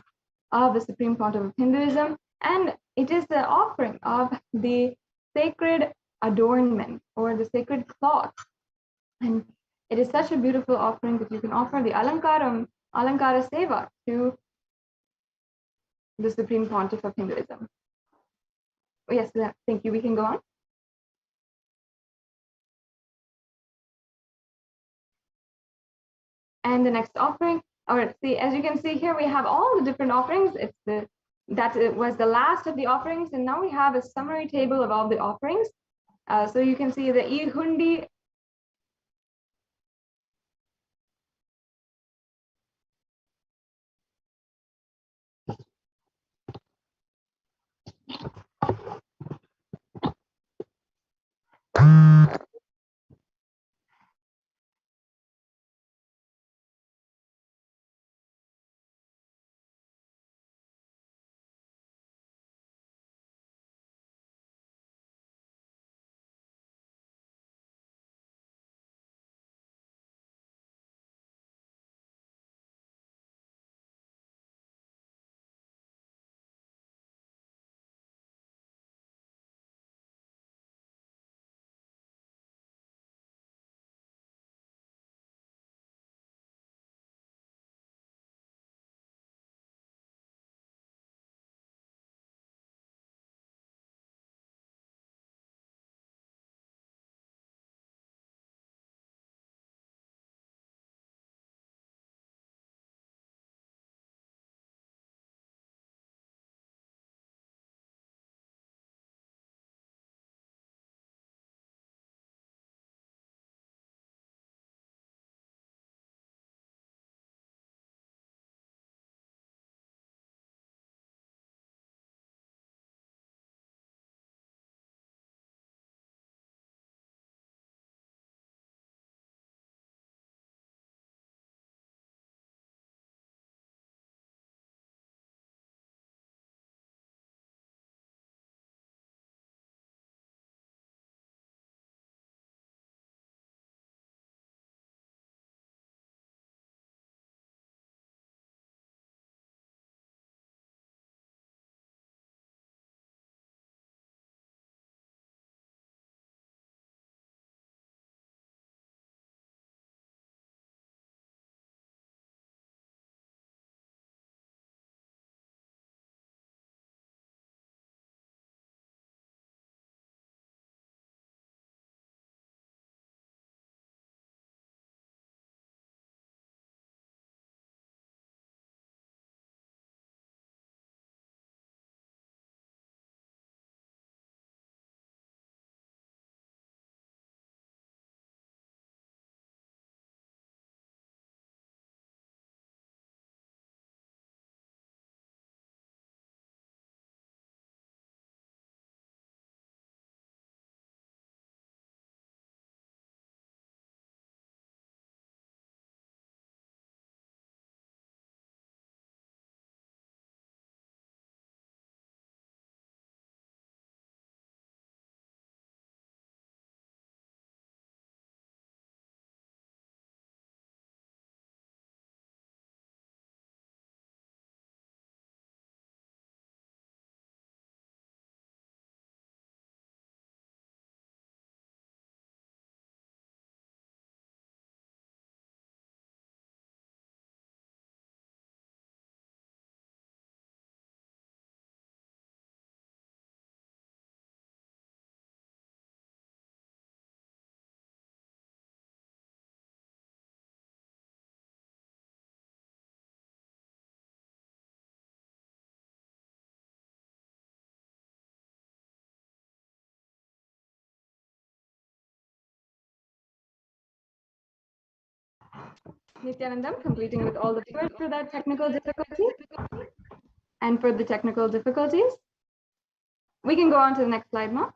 of the Supreme Pontiff of Hinduism. And it is the offering of the sacred adornment or the sacred cloth. And it is such a beautiful offering that you can offer the Alankara Seva to the Supreme Pontiff of Hinduism. Oh, yes, thank you. We can go on. And the next offering, or see, as you can see here, we have all the different offerings. It was the last of the offerings, and now we have a summary table of all the offerings. So you can see the Ihundi Nithyanandam, completing with all the viewers for that technical difficulty. And for the technical difficulties, we can go on to the next slide now.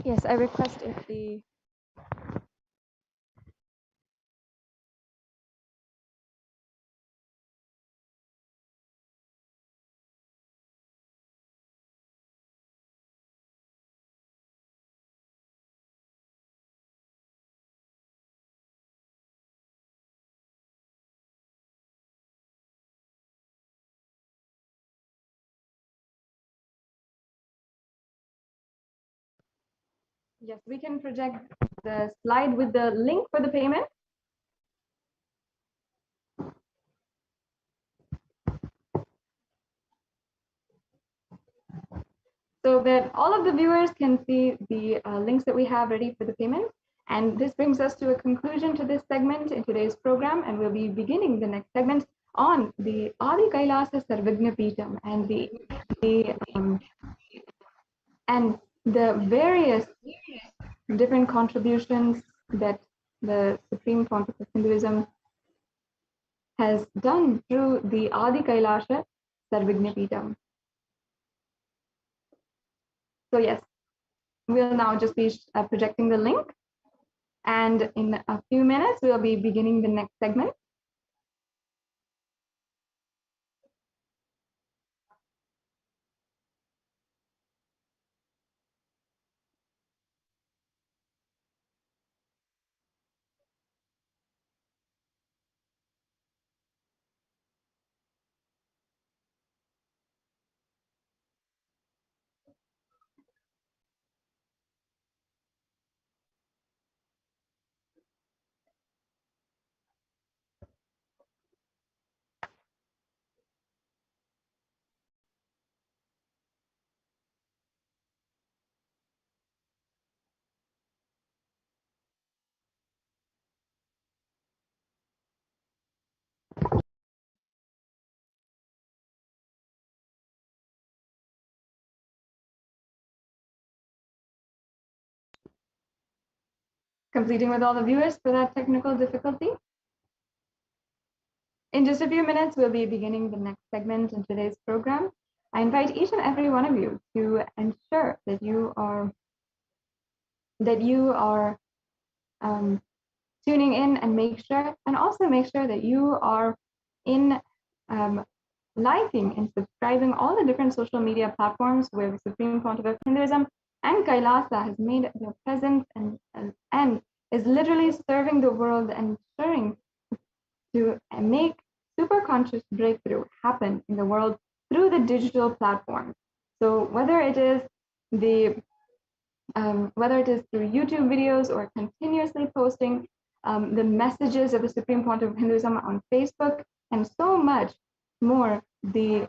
Yes, I request if the yes, we can project the slide with the link for the payment. So that all of the viewers can see the links that we have ready for the payment. And this brings us to a conclusion to this segment in today's program, and we'll be beginning the next segment on the Adi Kailasa Sarvagna Peetham and the various different contributions that the Supreme Pontiff of Hinduism has done through the Adi Kailasa Sarvagna Peetham. So yes, we'll now just be projecting the link, and in a few minutes we'll be beginning the next segment. Completing with all the viewers for that technical difficulty. In just a few minutes, we'll be beginning the next segment in today's program. I invite each and every one of you to ensure that you are tuning in, and also make sure that you are in liking and subscribing all the different social media platforms where the Supreme Pontiff of Hinduism and Kailasa has made their presence and is literally serving the world and ensuring to make super conscious breakthrough happen in the world through the digital platform. So whether it is through YouTube videos or continuously posting the messages of the Supreme Pontiff of Hinduism on Facebook and so much more, the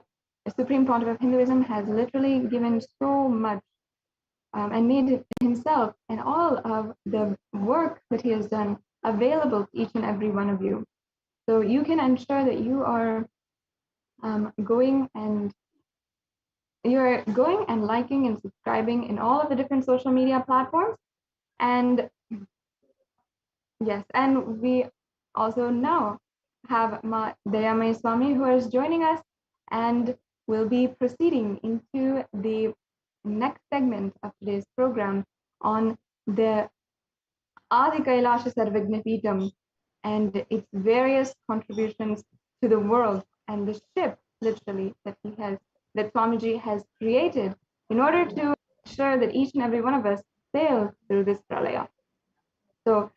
Supreme Pontiff of Hinduism has literally given so much and made himself and all of the work that he has done available to each and every one of you. So you can ensure that you are going and liking and subscribing in all of the different social media platforms. And yes, and we also know have Ma Dayamay Swami, who is joining us, and we'll be proceeding into the next segment of today's program on the Adi Kailasa Sarvagnapeetam and its various contributions to the world and the ship, literally, that Swamiji has created in order to ensure that each and every one of us sail through this pralaya. So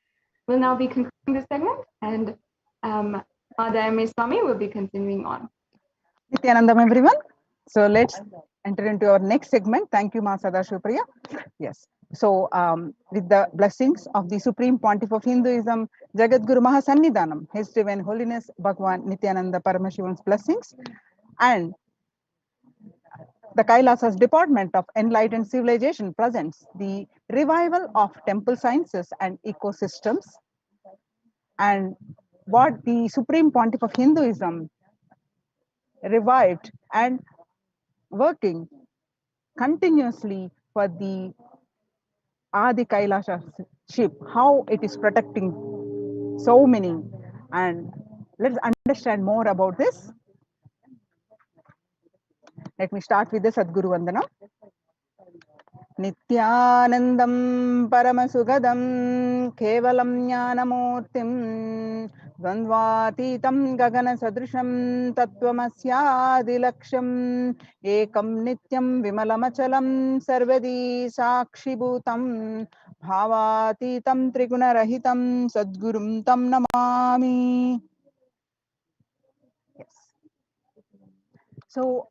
we'll now be concluding this segment, and Madhayami Swami will be continuing on. Nithyanandam, everyone. So let's enter into our next segment. Thank you, Ma Sadashivapriya. Yes. So with the blessings of the Supreme Pontiff of Hinduism, Jagat Guru Mahasannidhanam, His Divine Holiness Bhagwan Nithyananda Paramashivam's blessings, and the Kailasa's Department of Enlightened Civilization presents the revival of temple sciences and ecosystems, and what the Supreme Pontiff of Hinduism revived and working continuously for the Adi Kailasa ship, how it is protecting so many. And let's understand more about this. Let me start with the Sadguru Vandana. Nithyanandam Paramasugadam Kevalam Jnanamurtim Dvandvatitam Gagana Sadrisham Tattvamasyaadilaksham Ekam Nityam Vimalamachalam Sarvadi Sakshibhutam Bhavatitam Trigunarahitam Sadgurum Tam Namami. Yes. So,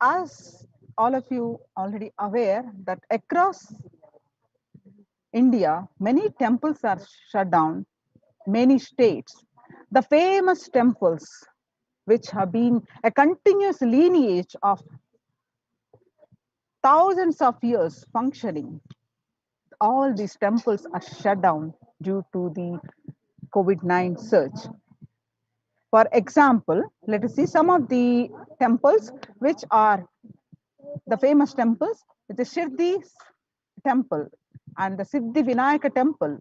as all of you already aware that across India, many temples are shut down, many states. The famous temples, which have been a continuous lineage of thousands of years functioning, all these temples are shut down due to the COVID-19 surge. For example, let us see some of the temples which are the famous temples. The Shirdi temple and the Siddhi Vinayaka temple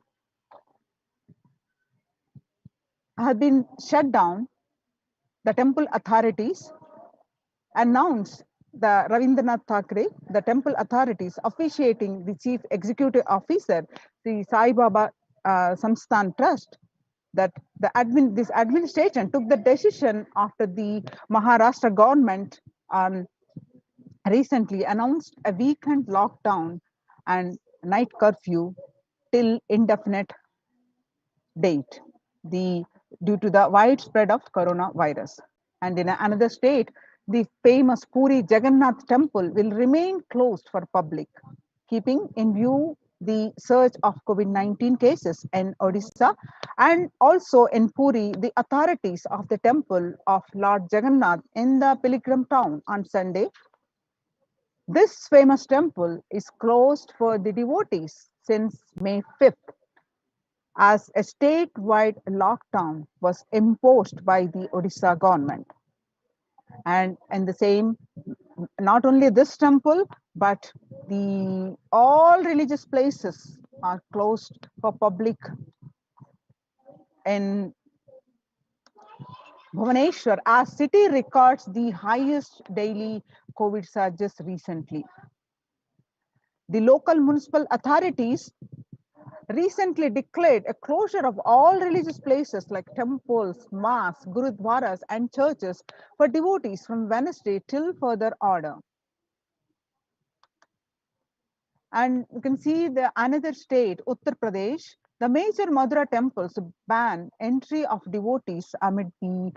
have been shut down. The temple authorities announced, the Ravindranath Thakre, the temple authorities officiating the chief executive officer, the Sai Baba Samsthan Trust, that this administration took the decision after the Maharashtra government recently announced a weekend lockdown and night curfew till indefinite date, due to the widespread of coronavirus. And in another state, the famous Puri Jagannath temple will remain closed for public, keeping in view the surge of COVID-19 cases in Odisha. And also in Puri, the authorities of the temple of Lord Jagannath in the pilgrim town on Sunday. This famous temple is closed for the devotees since May 5th, as a statewide lockdown was imposed by the Odisha government. And the same, not only this temple, but all religious places are closed for public in Bhubaneswar, as city records the highest daily COVID surges recently. The local municipal authorities recently declared a closure of all religious places like temples, mosques, gurudwaras, and churches for devotees from Wednesday till further order. And you can see the another state, Uttar Pradesh, the major Madhura temples ban entry of devotees amid the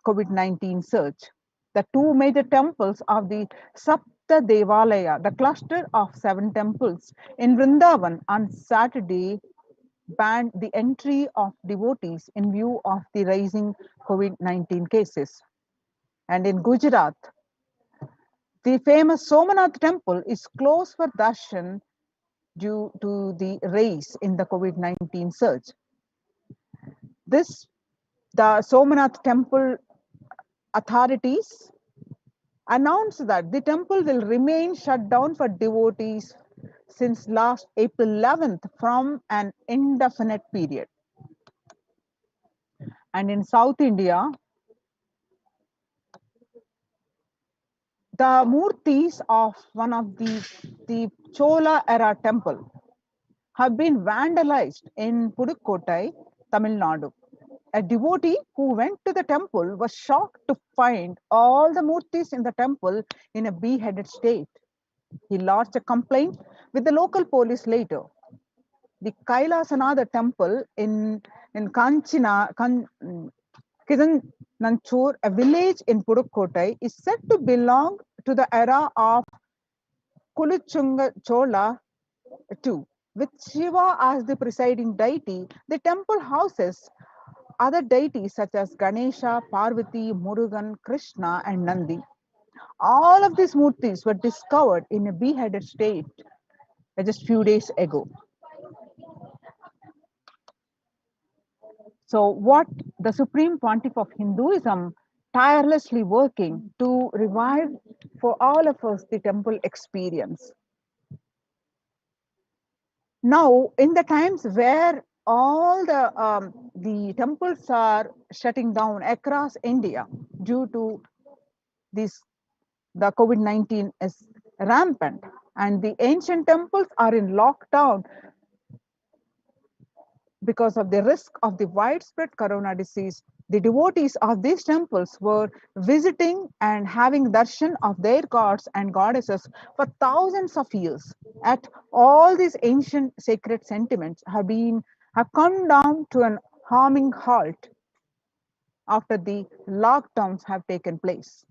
COVID-19 surge. The two major temples of the Sapta Devalaya, the cluster of 7 temples in Vrindavan, on Saturday banned the entry of devotees in view of the rising COVID-19 cases. And in Gujarat, the famous Somanath temple is closed for darshan due to the rise in the COVID-19 surge. The Somanath temple authorities announced that the temple will remain shut down for devotees since last April 11th from an indefinite period. And in South India, the murtis of one of the Chola era temple have been vandalized in Pudukkottai, Tamil Nadu. A devotee who went to the temple was shocked to find all the murtis in the temple in a beheaded state. He lodged a complaint with the local police later. The Kailasa temple in Kidananchur, a village in Pudukkottai, is said to belong to the era of Kuluchunga Chola II. With Shiva as the presiding deity, the temple houses other deities such as Ganesha, Parvati, Murugan, Krishna, and Nandi. All of these murtis were discovered in a beheaded state just few days ago. So, what the Supreme Pontiff of Hinduism tirelessly working to revive for all of us the temple experience. Now, in the times where all the temples are shutting down across India due to this, the COVID-19 is rampant, and the ancient temples are in lockdown because of the risk of the widespread corona disease. The devotees of these temples were visiting and having darshan of their gods and goddesses for thousands of years. At all these ancient sacred sentiments have come down to an harming halt after the lockdowns have taken place.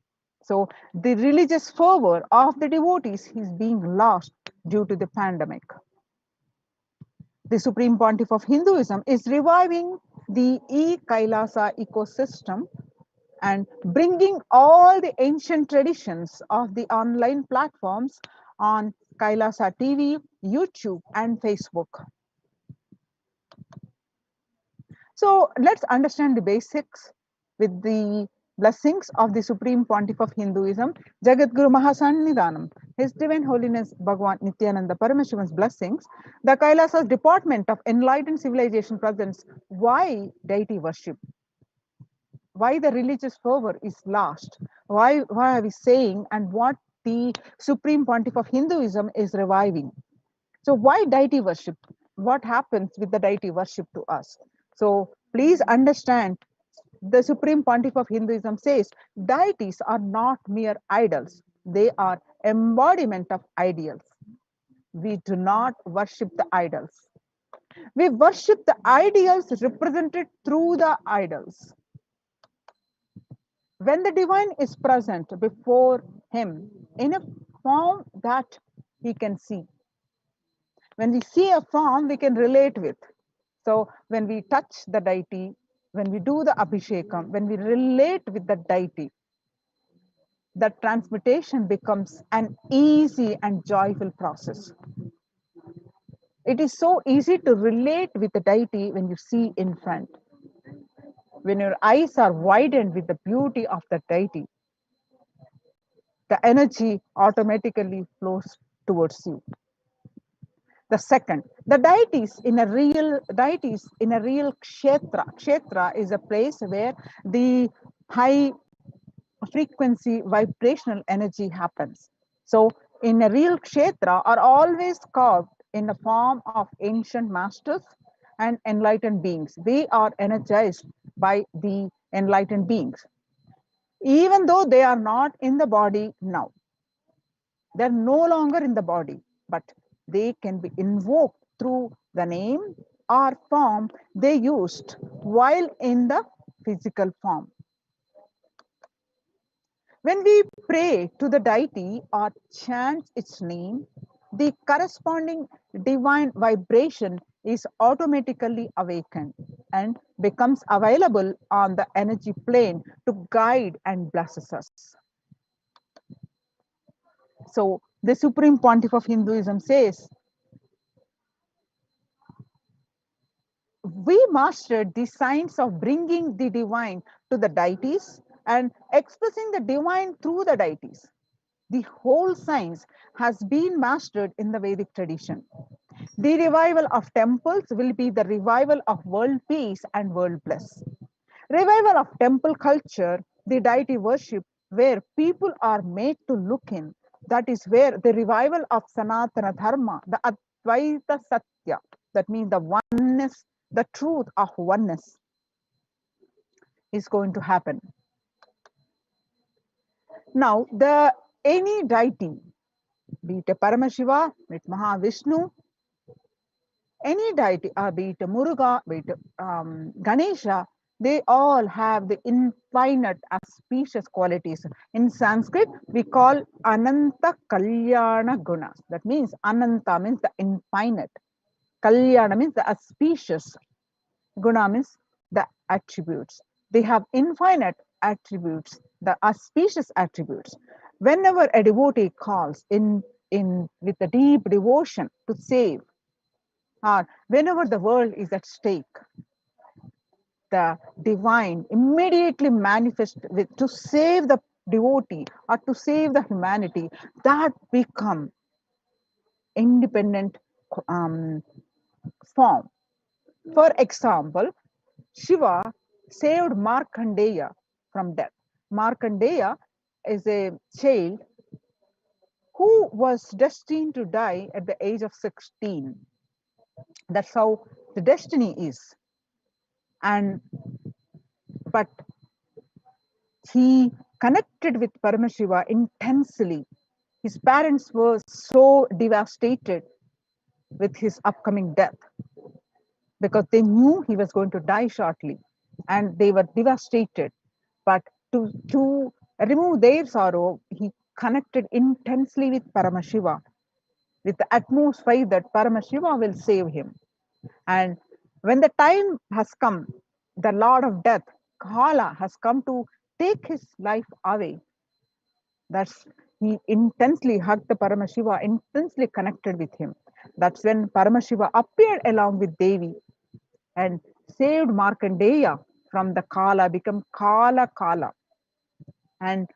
So the religious fervor of the devotees is being lost due to the pandemic. The Supreme Pontiff of Hinduism is reviving the Kailasa ecosystem and bringing all the ancient traditions of the online platforms on Kailasa TV, YouTube, and Facebook. So let's understand the basics with the blessings of the Supreme Pontiff of Hinduism, Jagadguru Mahasannidhanam, His Divine Holiness Bhagavan Nithyananda Paramashivan's blessings. The Kailasa's Department of Enlightened Civilization presents why deity worship, why the religious fervor is lost, why are we saying, and what the Supreme Pontiff of Hinduism is reviving. So why deity worship? What happens with the deity worship to us? So please understand, the Supreme Pontiff of Hinduism says deities are not mere idols. They are embodiment of ideals. We do not worship the idols. We worship the ideals represented through the idols. When the divine is present before him in a form that he can see, when we see a form we can relate with. So when we touch the deity, when we do the abhishekam, when we relate with the deity, the transmutation becomes an easy and joyful process. It is so easy to relate with the deity when you see in front. When your eyes are widened with the beauty of the deity, the energy automatically flows towards you. The second, the deities in a real kshetra. Kshetra is a place where the high frequency vibrational energy happens. So in a real kshetra are always carved in the form of ancient masters and enlightened beings. They are energized by the enlightened beings, even though they are not in the body now. They're no longer in the body, but they can be invoked through the name or form they used while in the physical form. When we pray to the deity or chant its name, the corresponding divine vibration is automatically awakened and becomes available on the energy plane to guide and bless us. So the Supreme Pontiff of Hinduism says, we mastered the science of bringing the divine to the deities and expressing the divine through the deities. The whole science has been mastered in the Vedic tradition. The revival of temples will be the revival of world peace and world bliss. Revival of temple culture, the deity worship, where people are made to look in. That is where the revival of Sanatana Dharma, the Advaita Satya, that means the oneness, the truth of oneness, is going to happen. Now, any deity, be it a Paramashiva, be it Mahavishnu, any deity, be it Muruga, be it Ganesha, they all have the infinite auspicious qualities. In Sanskrit, we call Ananta Kalyana Gunas. That means Ananta means the infinite. Kalyana means the auspicious. Guna means the attributes. They have infinite attributes, the auspicious attributes. Whenever a devotee calls in with a deep devotion to save, or whenever the world is at stake, the divine immediately manifests with to save the devotee or to save the humanity. That become independent form. For example, Shiva saved Markandeya from death. Markandeya is a child who was destined to die at the age of 16. That's how the destiny is. And but he connected with Paramashiva intensely. His parents were so devastated with his upcoming death because they knew he was going to die shortly and they were devastated. But to remove their sorrow, he connected intensely with Paramashiva with the utmost faith that Paramashiva will save him. And when the time has come, the Lord of Death, Kala, has come to take his life away. That's he intensely hugged the Paramashiva, intensely connected with him. That's when Paramashiva appeared along with Devi and saved Markandeya from the Kala, become Kala Kala. And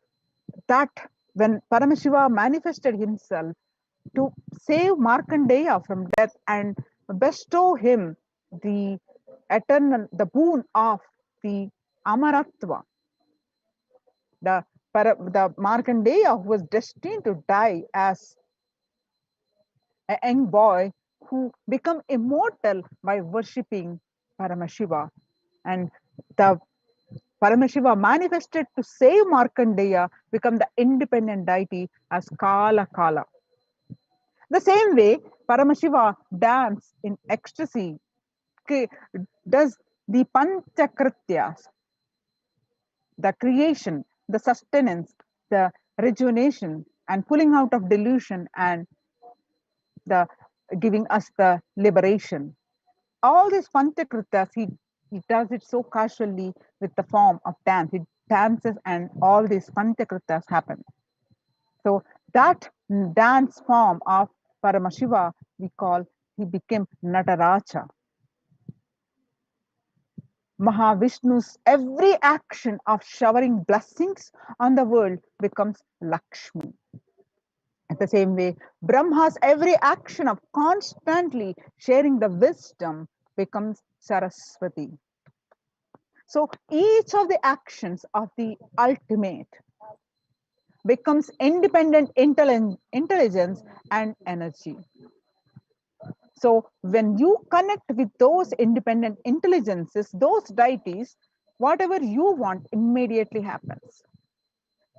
that when Paramashiva manifested himself to save Markandeya from death and bestow him the eternal, the boon of the Amaratva, the Markandeya who was destined to die as a young boy who become immortal by worshipping Paramashiva. And the Paramashiva manifested to save Markandeya, become the independent deity as Kala Kala. The same way, Paramashiva dance in ecstasy, does the Panchakrityas, the creation, the sustenance, the rejuvenation, and pulling out of delusion, and the giving us the liberation. All these Panchakrityas, he does it so casually with the form of dance. He dances and all these Panchakrityas happen. So that dance form of Paramashiva, we call, he became Nataraja. Mahavishnu's every action of showering blessings on the world becomes Lakshmi. At the same way, Brahma's every action of constantly sharing the wisdom becomes Saraswati. So each of the actions of the ultimate becomes independent intelligence and energy. So when you connect with those independent intelligences, those deities, whatever you want immediately happens.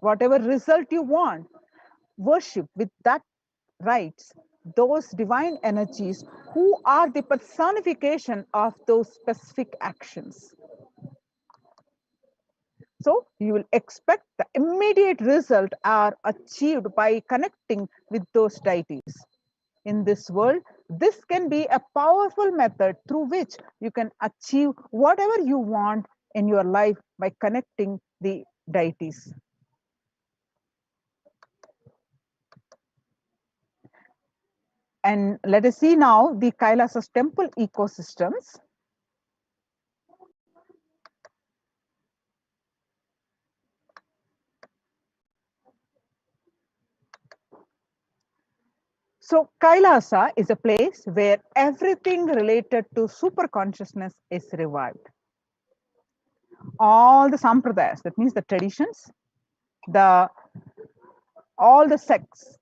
Whatever result you want, worship with that rights those divine energies who are the personification of those specific actions. So you will expect the immediate result are achieved by connecting with those deities. In this world, this can be a powerful method through which you can achieve whatever you want in your life by connecting the deities. And let us see now the Kailasa's temple ecosystems. So Kailasa is a place where everything related to super consciousness is revived. all the sampradayas, that means the traditions, all the sects,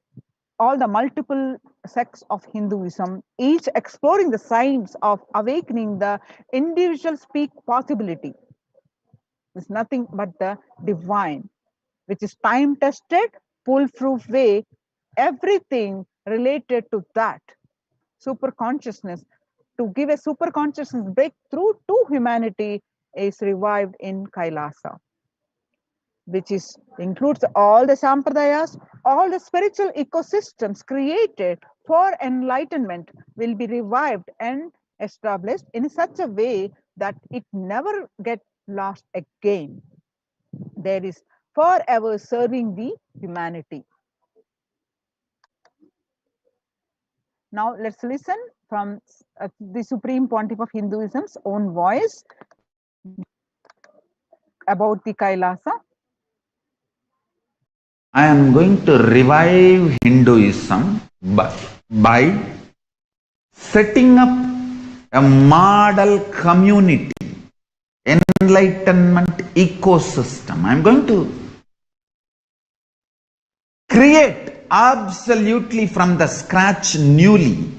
all the multiple sects of Hinduism, each exploring the signs of awakening the individual speak possibility. Is nothing but the divine, which is time tested, foolproof way, everything related to that super consciousness, to give a super consciousness breakthrough to humanity, is revived in Kailasa, which is includes all the sampradayas, all the spiritual ecosystems created for enlightenment will be revived and established in such a way that it never get lost again. There is forever serving the humanity. Now let's listen from the Supreme Pontiff of Hinduism's own voice about the Kailasa. I am going to revive Hinduism by setting up a model community, enlightenment ecosystem. I am going to create absolutely from the scratch newly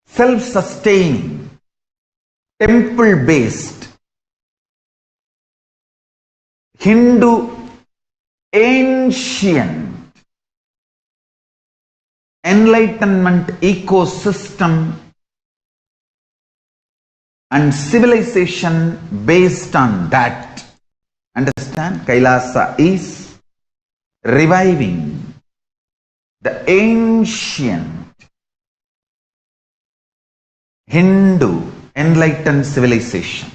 self-sustaining, temple-based Hindu ancient enlightenment ecosystem and civilization based on that. Understand? Kailasa is reviving the ancient Hindu enlightened civilization.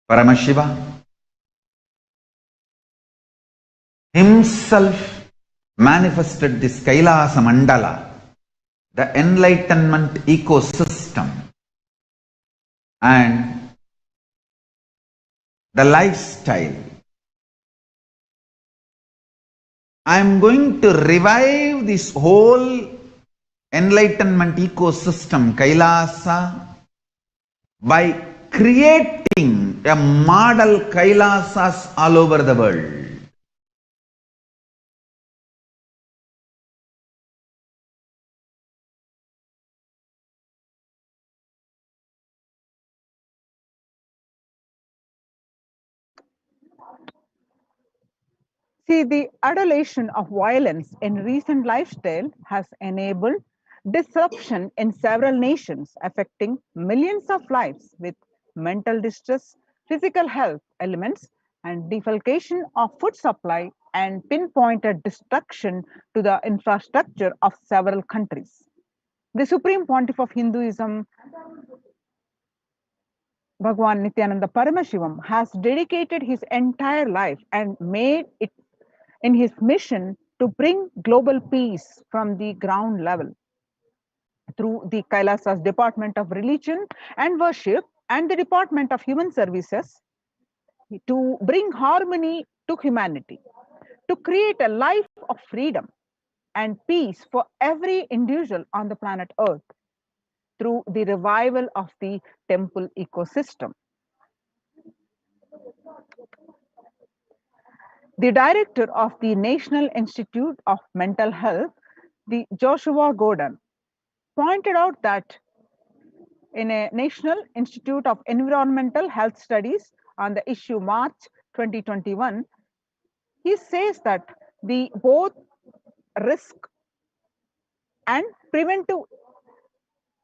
Paramashiva himself manifested this Kailasa Mandala, the enlightenment ecosystem, and the lifestyle. I am going to revive this whole enlightenment ecosystem, Kailasa, by creating a model Kailasas all over the world. See, the adulation of violence in recent lifestyle has enabled disruption in several nations, affecting millions of lives with mental distress, physical health elements, and defalcation of food supply and pinpointed destruction to the infrastructure of several countries. The Supreme Pontiff of Hinduism, Bhagwan Nithyananda Paramashivam, has dedicated his entire life and made it in his mission to bring global peace from the ground level through the Kailasa's Department of Religion and Worship and the Department of Human Services, to bring harmony to humanity, to create a life of freedom and peace for every individual on the planet Earth through the revival of the temple ecosystem. The director of the National Institute of Mental Health, the Joshua Gordon, pointed out that in a National Institute of Environmental Health Studies on the issue March 2021, he says that the both risk and preventive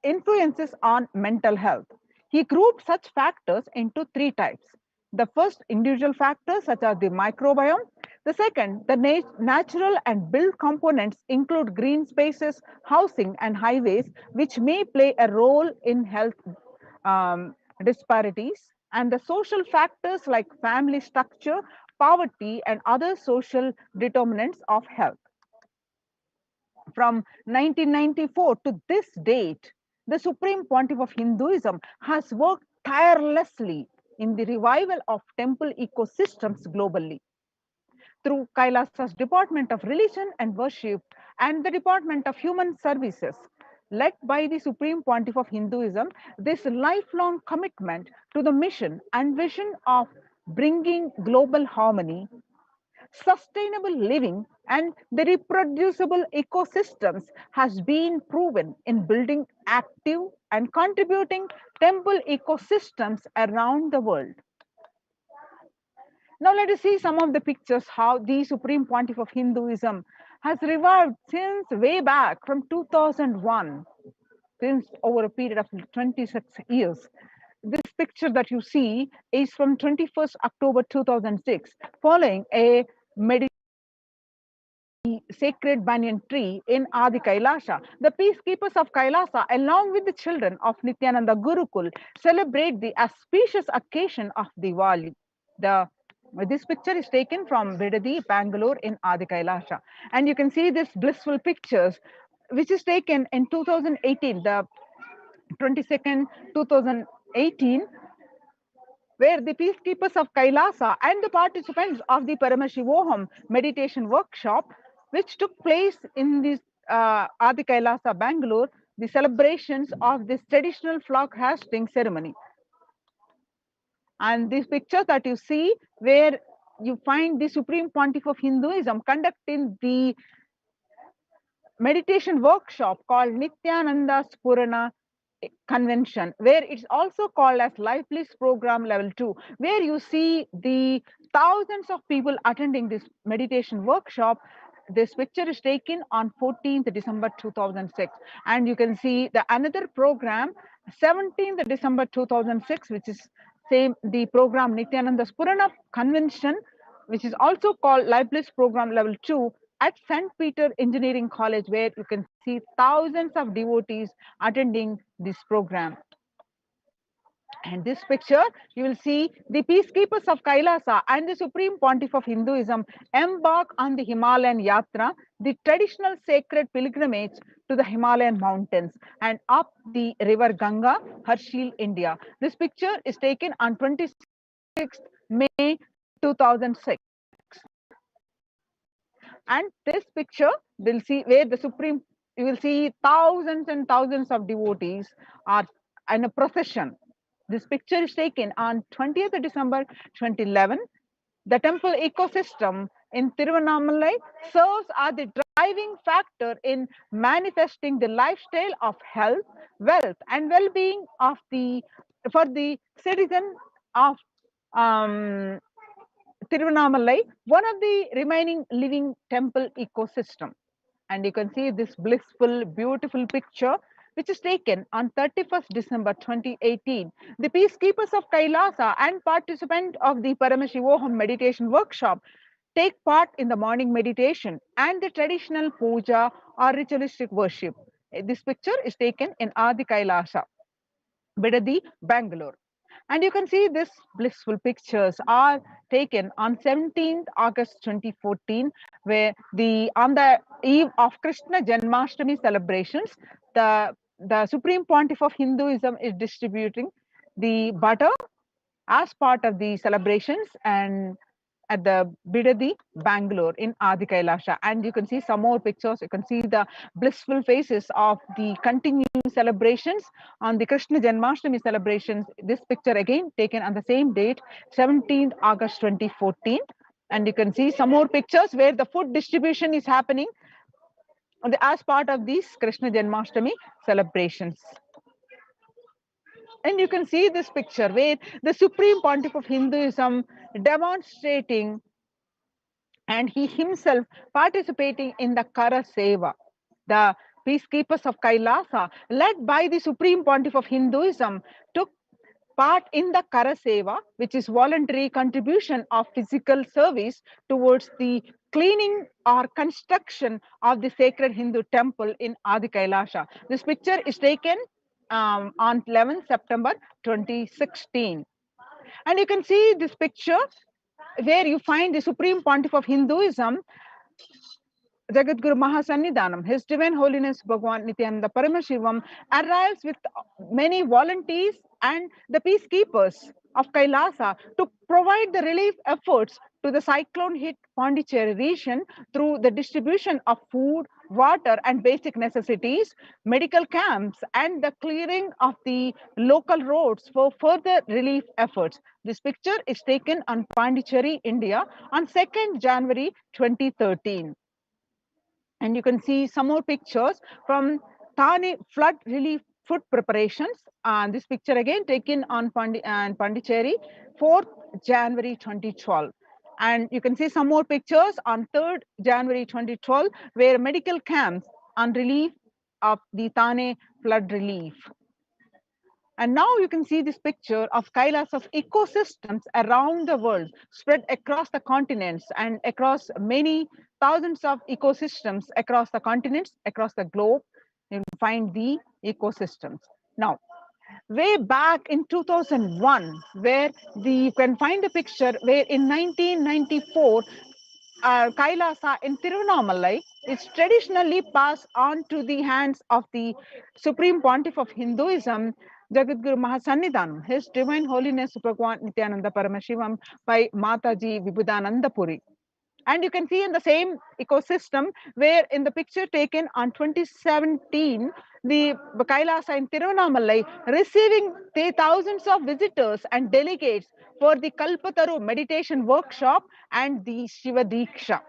influences on mental health. He grouped such factors into three types. The first, individual factors such as the microbiome. The second, the natural and built components include green spaces, housing, and highways, which may play a role in health disparities. And the social factors like family structure, poverty, and other social determinants of health. From 1994 to this date, the Supreme Pontiff of Hinduism has worked tirelessly in the revival of temple ecosystems globally. Through Kailasa's Department of Religion and Worship and the Department of Human Services, led by the Supreme Pontiff of Hinduism, this lifelong commitment to the mission and vision of bringing global harmony, sustainable living, and the reproducible ecosystems has been proven in building active and contributing temple ecosystems around the world. Now let us see some of the pictures how the Supreme Pontiff of Hinduism has revived since way back from 2001, since over a period of 26 years. This picture that you see is from 21st October 2006, following a sacred banyan tree in Adi Kailasa. The peacekeepers of Kailasa, along with the children of Nithyananda Gurukul, celebrate the auspicious occasion of Diwali. This picture is taken from Bidadi, Bangalore in Adi Kailasa. And you can see this blissful pictures, which is taken in 2018, the 22nd, 2018, where the peacekeepers of Kailasa and the participants of the Paramashivoham meditation workshop, which took place in this Adi Kailasa, Bangalore, the celebrations of this traditional flag hoisting ceremony. And this picture that you see, where you find the Supreme Pontiff of Hinduism conducting the meditation workshop called Nithyananda Purana Convention, where it's also called as Life Bliss Program Level 2, where you see the thousands of people attending this meditation workshop. This picture is taken on 14th December 2006, and you can see the another program 17th December 2006, which is same the program Nithyananda Purana Convention, which is also called Life Bliss Program Level 2 at St. Peter Engineering College, where you can see thousands of devotees attending this program. And this picture, you will see the peacekeepers of Kailasa and the Supreme Pontiff of Hinduism embark on the Himalayan Yatra, the traditional sacred pilgrimage to the Himalayan mountains and up the river Ganga, Harshil, India. This picture is taken on 26th May 2006. And this picture, we'll see where the Supreme, you will see thousands and thousands of devotees are in a procession. This picture is taken on 20th December 2011. The temple ecosystem in Tiruvannamalai serves as the driving factor in manifesting the lifestyle of health, wealth, and well-being of for the citizen of Tiruvannamalai, one of the remaining living temple ecosystem. And you can see this blissful, beautiful picture, which is taken on 31st December 2018. The peacekeepers of Kailasa and participants of the Paramashivoham meditation workshop take part in the morning meditation and the traditional puja or ritualistic worship. This picture is taken in Adi Kailasa, Bidadi, Bangalore. And you can see this blissful pictures are taken on 17th August 2014, where on the eve of Krishna Janmashtami celebrations, the Supreme Pontiff of Hinduism is distributing the butter as part of the celebrations and at the Bidadi, Bangalore in Adi Kailasa. And you can see some more pictures. You can see the blissful faces of the continuing celebrations on the Krishna Janmashtami celebrations. This picture again taken on the same date, 17th August 2014. And you can see some more pictures where the food distribution is happening as part of these Krishna Janmashtami celebrations. And you can see this picture where the Supreme Pontiff of Hinduism demonstrating and he himself participating in the Kara Seva, the peacekeepers of Kailasa, led by the Supreme Pontiff of Hinduism, took part in the Kara Seva, which is voluntary contribution of physical service towards the cleaning or construction of the sacred Hindu temple in Adi Kailasa. This picture is taken on 11th September 2016. And you can see this picture where you find the Supreme Pontiff of Hinduism, Jagadguru Mahasannidhanam, His Divine Holiness Bhagwan Nithyananda Paramashivam, arrives with many volunteers and the peacekeepers of Kailasa to provide the relief efforts to the cyclone hit Pondicherry region through the distribution of food, water, and basic necessities, medical camps, and the clearing of the local roads for further relief efforts. This picture is taken on Pondicherry, India on 2nd January 2013. And you can see some more pictures from Thane flood relief food preparations. And this picture again taken on Pondicherry, 4th January 2012. And you can see some more pictures on 3rd January 2012, where medical camps on relief of the Thane flood relief. And now you can see this picture of Kailasa's ecosystems around the world, spread across the continents and across many thousands of ecosystems across the continents, across the globe. You can find the ecosystems. Now, way back in 2001, where you can find a picture where in 1994, Kailasa in Tiruvannamalai is traditionally passed on to the hands of the Supreme Pontiff of Hinduism, Jagadguru Mahasannidhanam, His Divine Holiness Bhagwan Nithyananda Paramashivam by Mataji Vibhudananda Puri. And you can see in the same ecosystem where in the picture taken on 2017, the Kailasa in Tiruvannamalai receiving the thousands of visitors and delegates for the Kalpataru meditation workshop and the Shiva Diksha.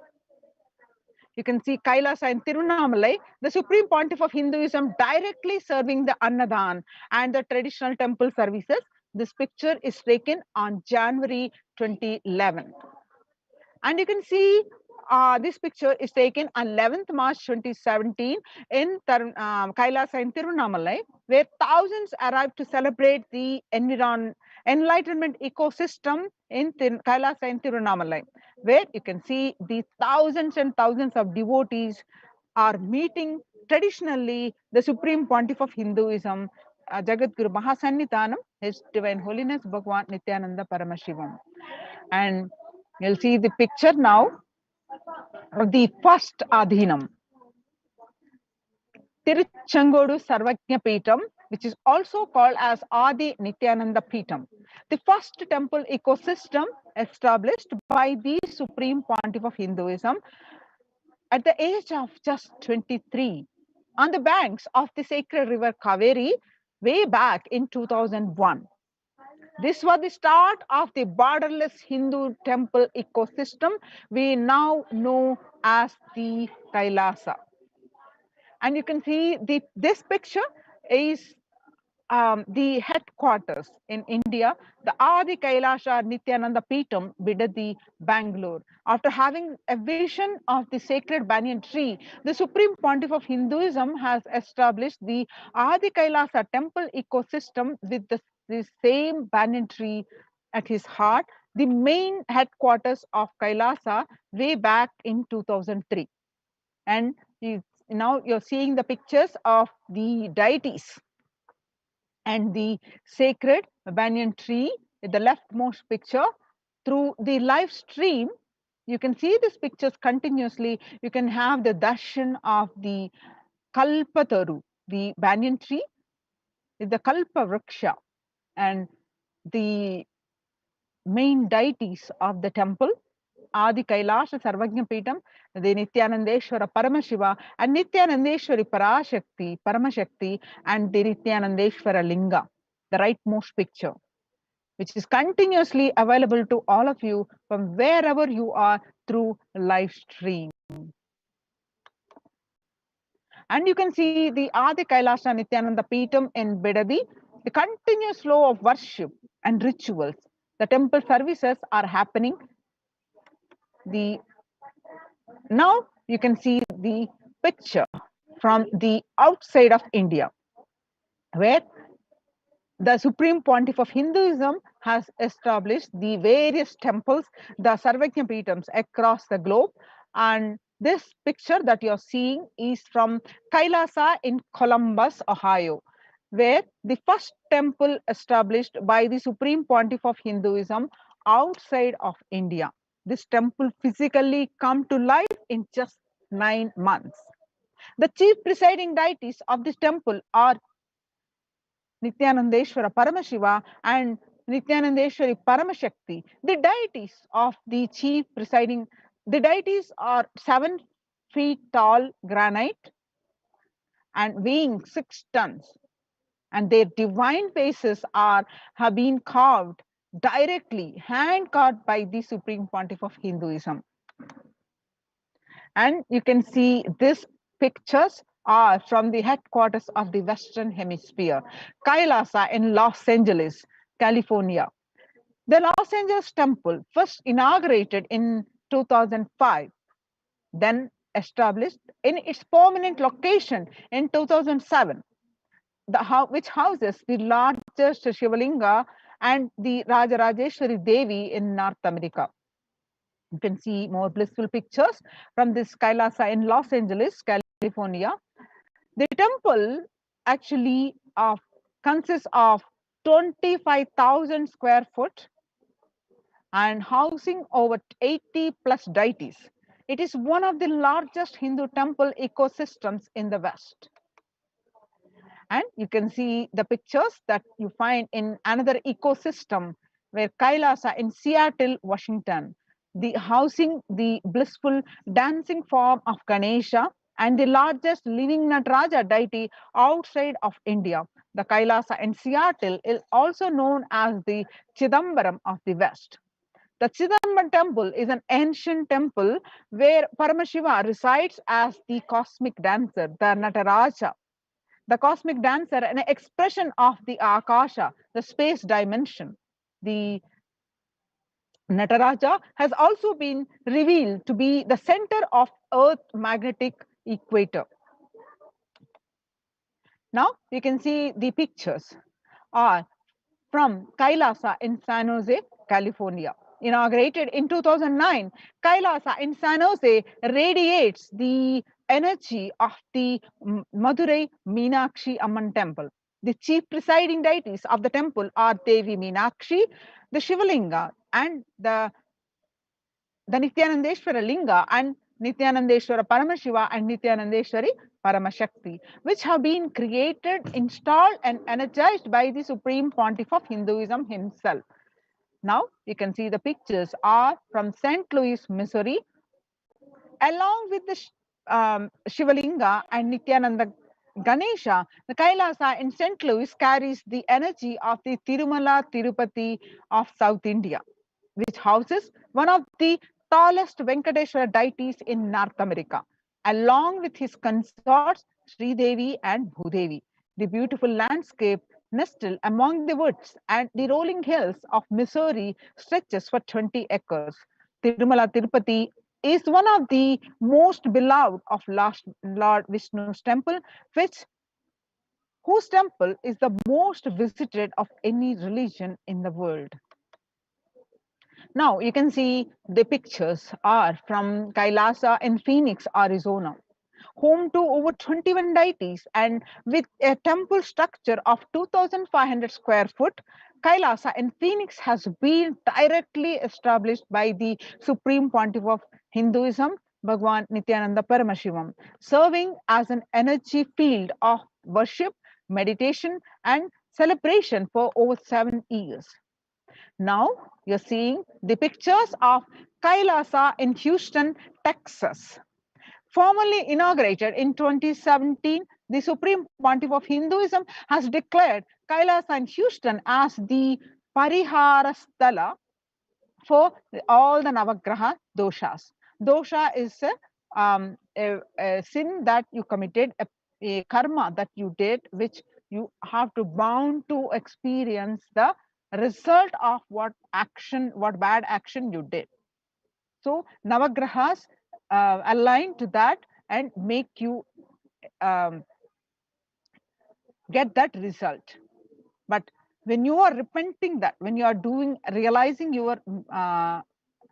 You can see Kailasa in Tiruvannamalai, the Supreme Pontiff of Hinduism directly serving the Annadan and the traditional temple services. This picture is taken on January 2011. And you can see this picture is taken on 11th March 2017 in Kailasa in Tiruvannamalai, where thousands arrived to celebrate the enlightenment ecosystem in Kailasa in Tiruvannamalai, where you can see the thousands and thousands of devotees are meeting traditionally the Supreme Pontiff of Hinduism, Jagadguru Mahasannidhanam, His Divine Holiness Bhagwan Nithyananda Paramashivam. And you'll see the picture now of the first Adhinam, Tiruchangodu Sarvajna Peetam, which is also called as Adi Nithyananda Peetam, the first temple ecosystem established by the Supreme Pontiff of Hinduism at the age of just 23 on the banks of the sacred river Kaveri way back in 2001. This was the start of the borderless Hindu temple ecosystem we now know as the Kailasa. And you can see this picture is the headquarters in India, the Adi Kailasa Nithyananda Peetam, Bidadi, Bangalore. After having a vision of the sacred banyan tree, the Supreme Pontiff of Hinduism has established the Adi Kailasa temple ecosystem with the same banyan tree at his heart, the main headquarters of Kailasa way back in 2003. And now you're seeing the pictures of the deities and the sacred banyan tree in the leftmost picture. Through the live stream, you can see these pictures continuously. You can have the darshan of the Kalpataru, the banyan tree, the Kalpa Vriksha, and the main deities of the temple, Adi Kailasa Sarvajna Peetam, the Nithyanandeshwara Paramashiva, and Nithyanandeshwari Parashakti, Paramashakti, and the Nithyanandeshwara Linga, the rightmost picture, which is continuously available to all of you from wherever you are through live stream. And you can see the Adi Kailasa Nithyananda Peetam in Bidadi, the continuous flow of worship and rituals. The temple services are happening. Now you can see the picture from the outside of India, where the Supreme Pontiff of Hinduism has established the various temples, the Sarvajna Peetams across the globe. And this picture that you're seeing is from Kailasa in Columbus, Ohio, where the first temple established by the Supreme Pontiff of Hinduism outside of India. This temple physically come to life in just 9 months. The chief presiding deities of this temple are Nithyanandeshwara Paramashiva and Nithyanandeshwari Paramashakti, the deities of the chief presiding, the deities are 7 feet tall granite and weighing 6 tons, and their divine faces have been carved directly, hand carved by the Supreme Pontiff of Hinduism. And you can see these pictures are from the headquarters of the Western Hemisphere, Kailasa in Los Angeles, California. The Los Angeles temple, first inaugurated in 2005, then established in its permanent location in 2007, which houses the largest Shivalinga and the Rajarajeshwari Devi in North America. You can see more blissful pictures from this Kailasa in Los Angeles, California. The temple actually consists of 25,000 square foot and housing over 80 plus deities. It is one of the largest Hindu temple ecosystems in the West. And you can see the pictures that you find in another ecosystem where Kailasa in Seattle, Washington, the housing the blissful dancing form of Ganesha and the largest living Nataraja deity outside of India. The Kailasa in Seattle is also known as the Chidambaram of the West. The Chidambaram temple is an ancient temple where Paramashiva resides as the cosmic dancer, the Nataraja, the cosmic dancer, an expression of the Akasha, the space dimension. The Nataraja has also been revealed to be the center of Earth magnetic equator. Now you can see the pictures are from Kailasa in San Jose, California. Inaugurated in 2009, Kailasa in San Jose radiates the energy of the Madurai Meenakshi Amman temple. The chief presiding deities of the temple are Devi Meenakshi, the Shivalinga, and the Nithyanandeshwara Linga, and Nithyanandeshwara Paramashiva and Nithyanandeshwari Paramashakti, which have been created, installed, and energized by the Supreme Pontiff of Hinduism himself. Now you can see the pictures are from St. Louis, Missouri. Along with the Shivalinga and Nityananda Ganesha, the Kailasa in St. Louis carries the energy of the Tirumala Tirupati of South India, which houses one of the tallest Venkateshwara deities in North America, along with his consorts Sri Devi and Bhudevi. The beautiful landscape nestled among the woods and the rolling hills of Missouri stretches for 20 acres. Tirumala Tirupati is one of the most beloved of Lord Vishnu's temple, whose temple is the most visited of any religion in the world. Now you can see the pictures are from Kailasa in Phoenix, Arizona, home to over 21 deities and with a temple structure of 2,500 square foot. Kailasa in Phoenix has been directly established by the Supreme Pontiff of Hinduism, Bhagwan Nithyananda Paramashivam, serving as an energy field of worship, meditation, and celebration for over 7 years. Now you're seeing the pictures of Kailasa in Houston, Texas. Formally inaugurated in 2017, the Supreme Pontiff of Hinduism has declared Kailasa in Houston as the Parihara Sthala for all the Navagraha doshas. Dosha is a sin that you committed, a karma that you did, which you have to bound to experience the result of what bad action you did. So Navagrahas align to that and make you get that result. But when you are repenting that, when you are realizing your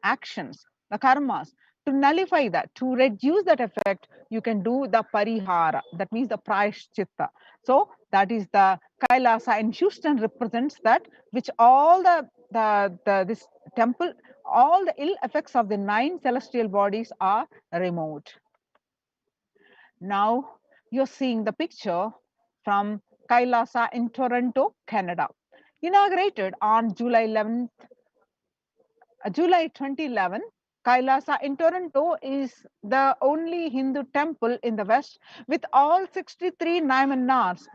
actions, the karmas, to nullify that, to reduce that effect, you can do the parihara, that means the prayashchitta. So that is the Kailasa in Houston represents that, which all this temple, all the ill effects of the 9 celestial bodies are removed. Now you're seeing the picture from Kailasa in Toronto, Canada. Inaugurated on July 2011, Kailasa in Toronto is the only Hindu temple in the West with all 63 Naimanars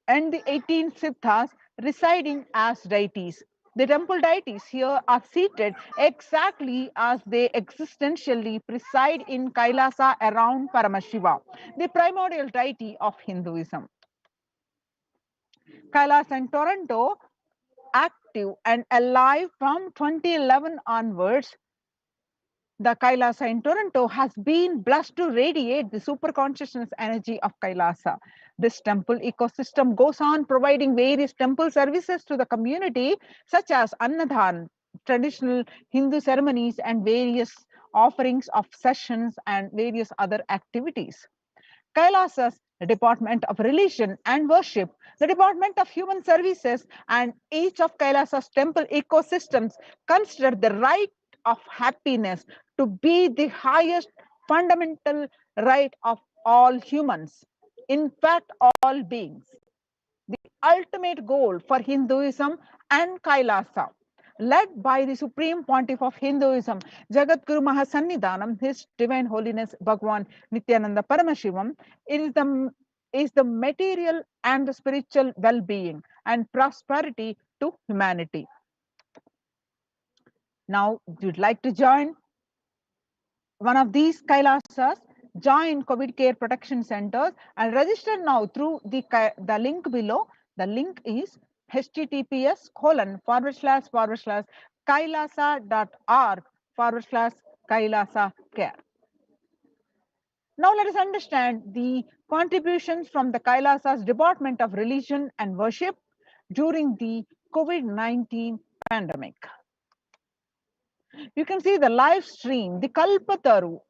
and the 18 Siddhas residing as deities. The temple deities here are seated exactly as they existentially preside in Kailasa around Paramashiva, the primordial deity of Hinduism. Kailasa in Toronto, active and alive from 2011 onwards, the Kailasa in Toronto has been blessed to radiate the super consciousness energy of Kailasa. This temple ecosystem goes on providing various temple services to the community, such as Annadhan, traditional Hindu ceremonies, and various offerings of sessions and various other activities. Kailasa's Department of Religion and Worship, the Department of Human Services, and each of Kailasa's temple ecosystems consider the right of happiness to be the highest fundamental right of all humans, in fact, all beings. The ultimate goal for Hinduism and Kailasa, led by the Supreme Pontiff of Hinduism, Jagadguru Mahasannidhanam, His Divine Holiness Bhagwan Nithyananda Paramashivam, is the material and the spiritual well-being and prosperity to humanity. Now, you'd like to join one of these Kailasas, join COVID care protection centers and register now through the link below. The link is https://kailasa.org/Kailasa care. Now let us understand the contributions from the Kailasa's Department of Religion and Worship during the COVID-19 pandemic. You can see the live stream, the Kalpataru,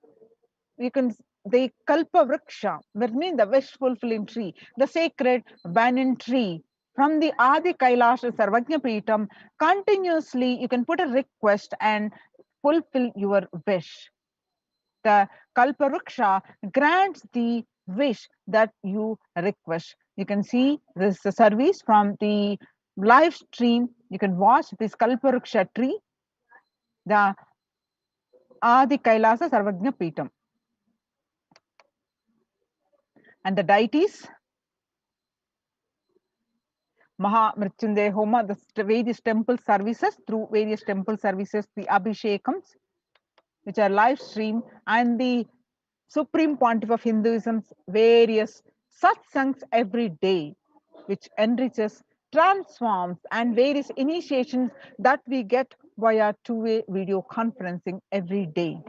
the Kalpa Vriksha, that means the wish fulfilling tree, the sacred banyan tree from the Adi Kailasa Sarvajna Pitam. Continuously, you can put a request and fulfill your wish. The Kalpa Vriksha grants the wish that you request. You can see this service from the live stream. You can watch this Kalpa Vriksha tree, the Adi Kailasa Sarvajna Pitam. And the deities, Maha Mrityunjaya Homa, the various temple services, through various temple services, the Abhishekams, which are live stream, and the Supreme Pontiff of Hinduism's various satsangs every day, which enriches, transforms, and various initiations that we get via two-way video conferencing every day.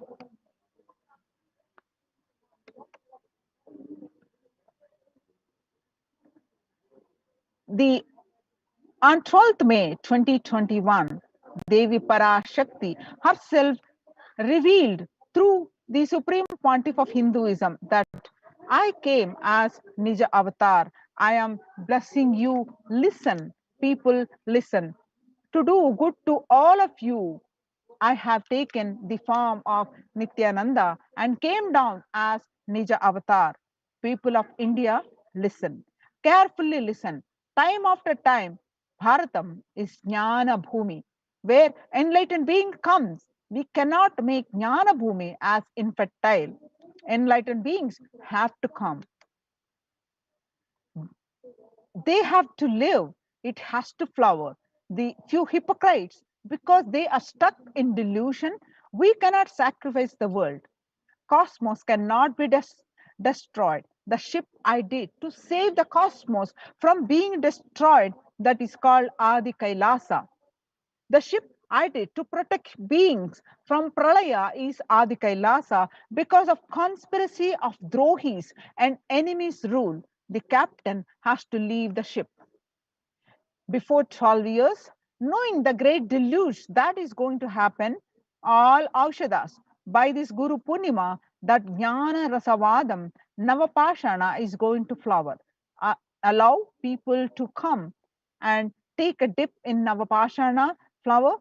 On 12th May 2021, Devi Parashakti herself revealed through the Supreme Pontiff of Hinduism that I came as Nija Avatar. I am blessing you. Listen, people, listen. To do good to all of you, I have taken the form of Nithyananda and came down as Nija Avatar. People of India, listen. Carefully listen. Time after time, Bharatam is Jnana Bhumi, where enlightened being comes. We cannot make Jnana Bhumi as infertile. Enlightened beings have to come. They have to live. It has to flower. The few hypocrites, because they are stuck in delusion, we cannot sacrifice the world. Cosmos cannot be destroyed. The ship I did to save the cosmos from being destroyed, that is called Adi Kailasa. The ship I did to protect beings from Pralaya is Adi Kailasa. Because of conspiracy of Drohis and enemies' rule, the captain has to leave the ship. Before 12 years, knowing the great deluge that is going to happen, all Aushadas, by this Guru Purnima, that Jnana Rasavadam, Navapashana is going to flower. Allow people to come and take a dip in Navapashana flower.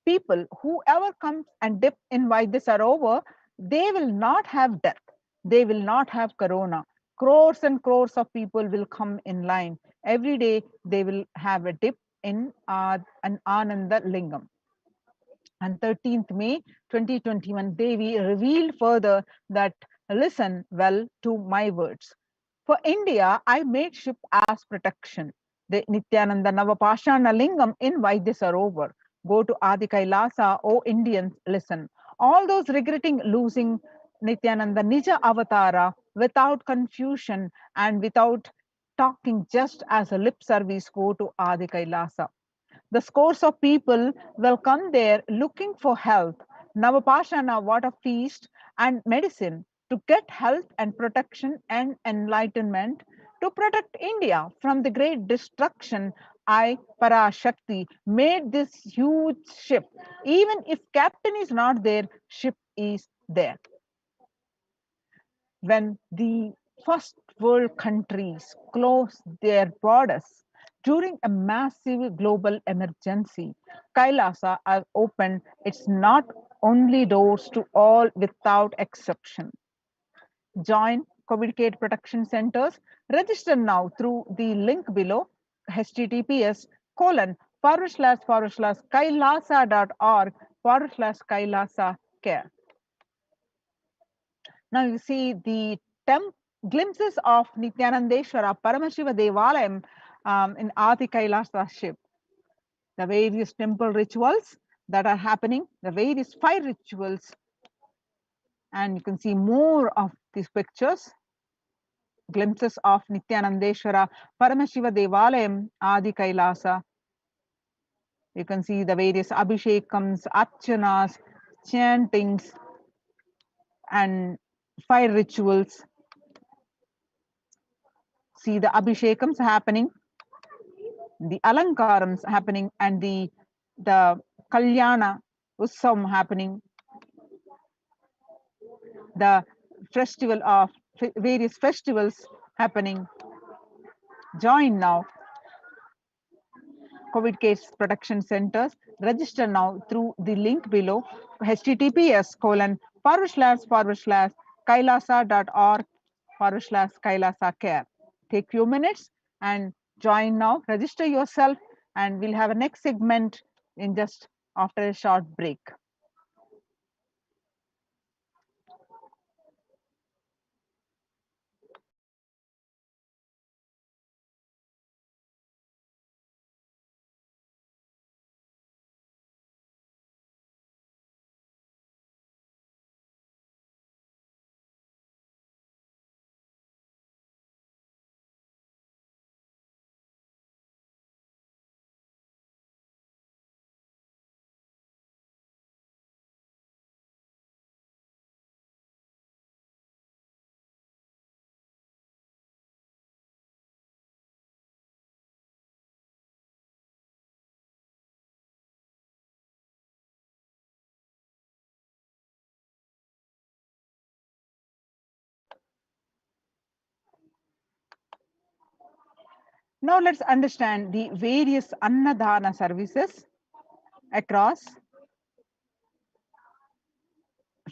People, whoever comes and dip in Vaidya Sarovar, they will not have death. They will not have corona. Crores and crores of people will come in line. Every day they will have a dip in an Ananda Lingam. On 13th May 2021, Devi revealed further that, listen well to my words. For India, I made ship as protection. The Nithyananda Navapashana Lingam in Vaidya Sarovar. Go to Adi Kailasa, O Indians, listen. All those regretting losing Nithyananda Nija Avatara without confusion and without talking just as a lip service, go to Adi Kailasa. The scores of people will come there looking for health, Navapashana, water feast, and medicine to get health and protection and enlightenment to protect India from the great destruction. I, Parashakti, made this huge ship. Even if captain is not there, ship is there. When the first world countries closed their borders during a massive global emergency, Kailasa has opened its not only doors to all without exception. Join COVID care protection centers. Register now through the link below, https://kailasa.org/kailasa care. Now you see the glimpses of Nithyanandeshwara Paramashiva Devalayam in Adi Kailasa ship. The various temple rituals that are happening, the various fire rituals, and you can see more of these pictures, glimpses of Nithyanandeshwara Paramashiva Devalayam Adi Kailasa. You can see the various abhishekams, archanas, chantings, and fire rituals. See the abhishekams happening, the alankarams happening, and the kalyana utsavam happening, the festival of various festivals happening. Join now COVID case protection centers. Register now through the link below, https://kailasa.org/kailasa care. Take few minutes and join now. Register yourself, and we'll have a next segment in just after a short break. Now let's understand the various Annadana services across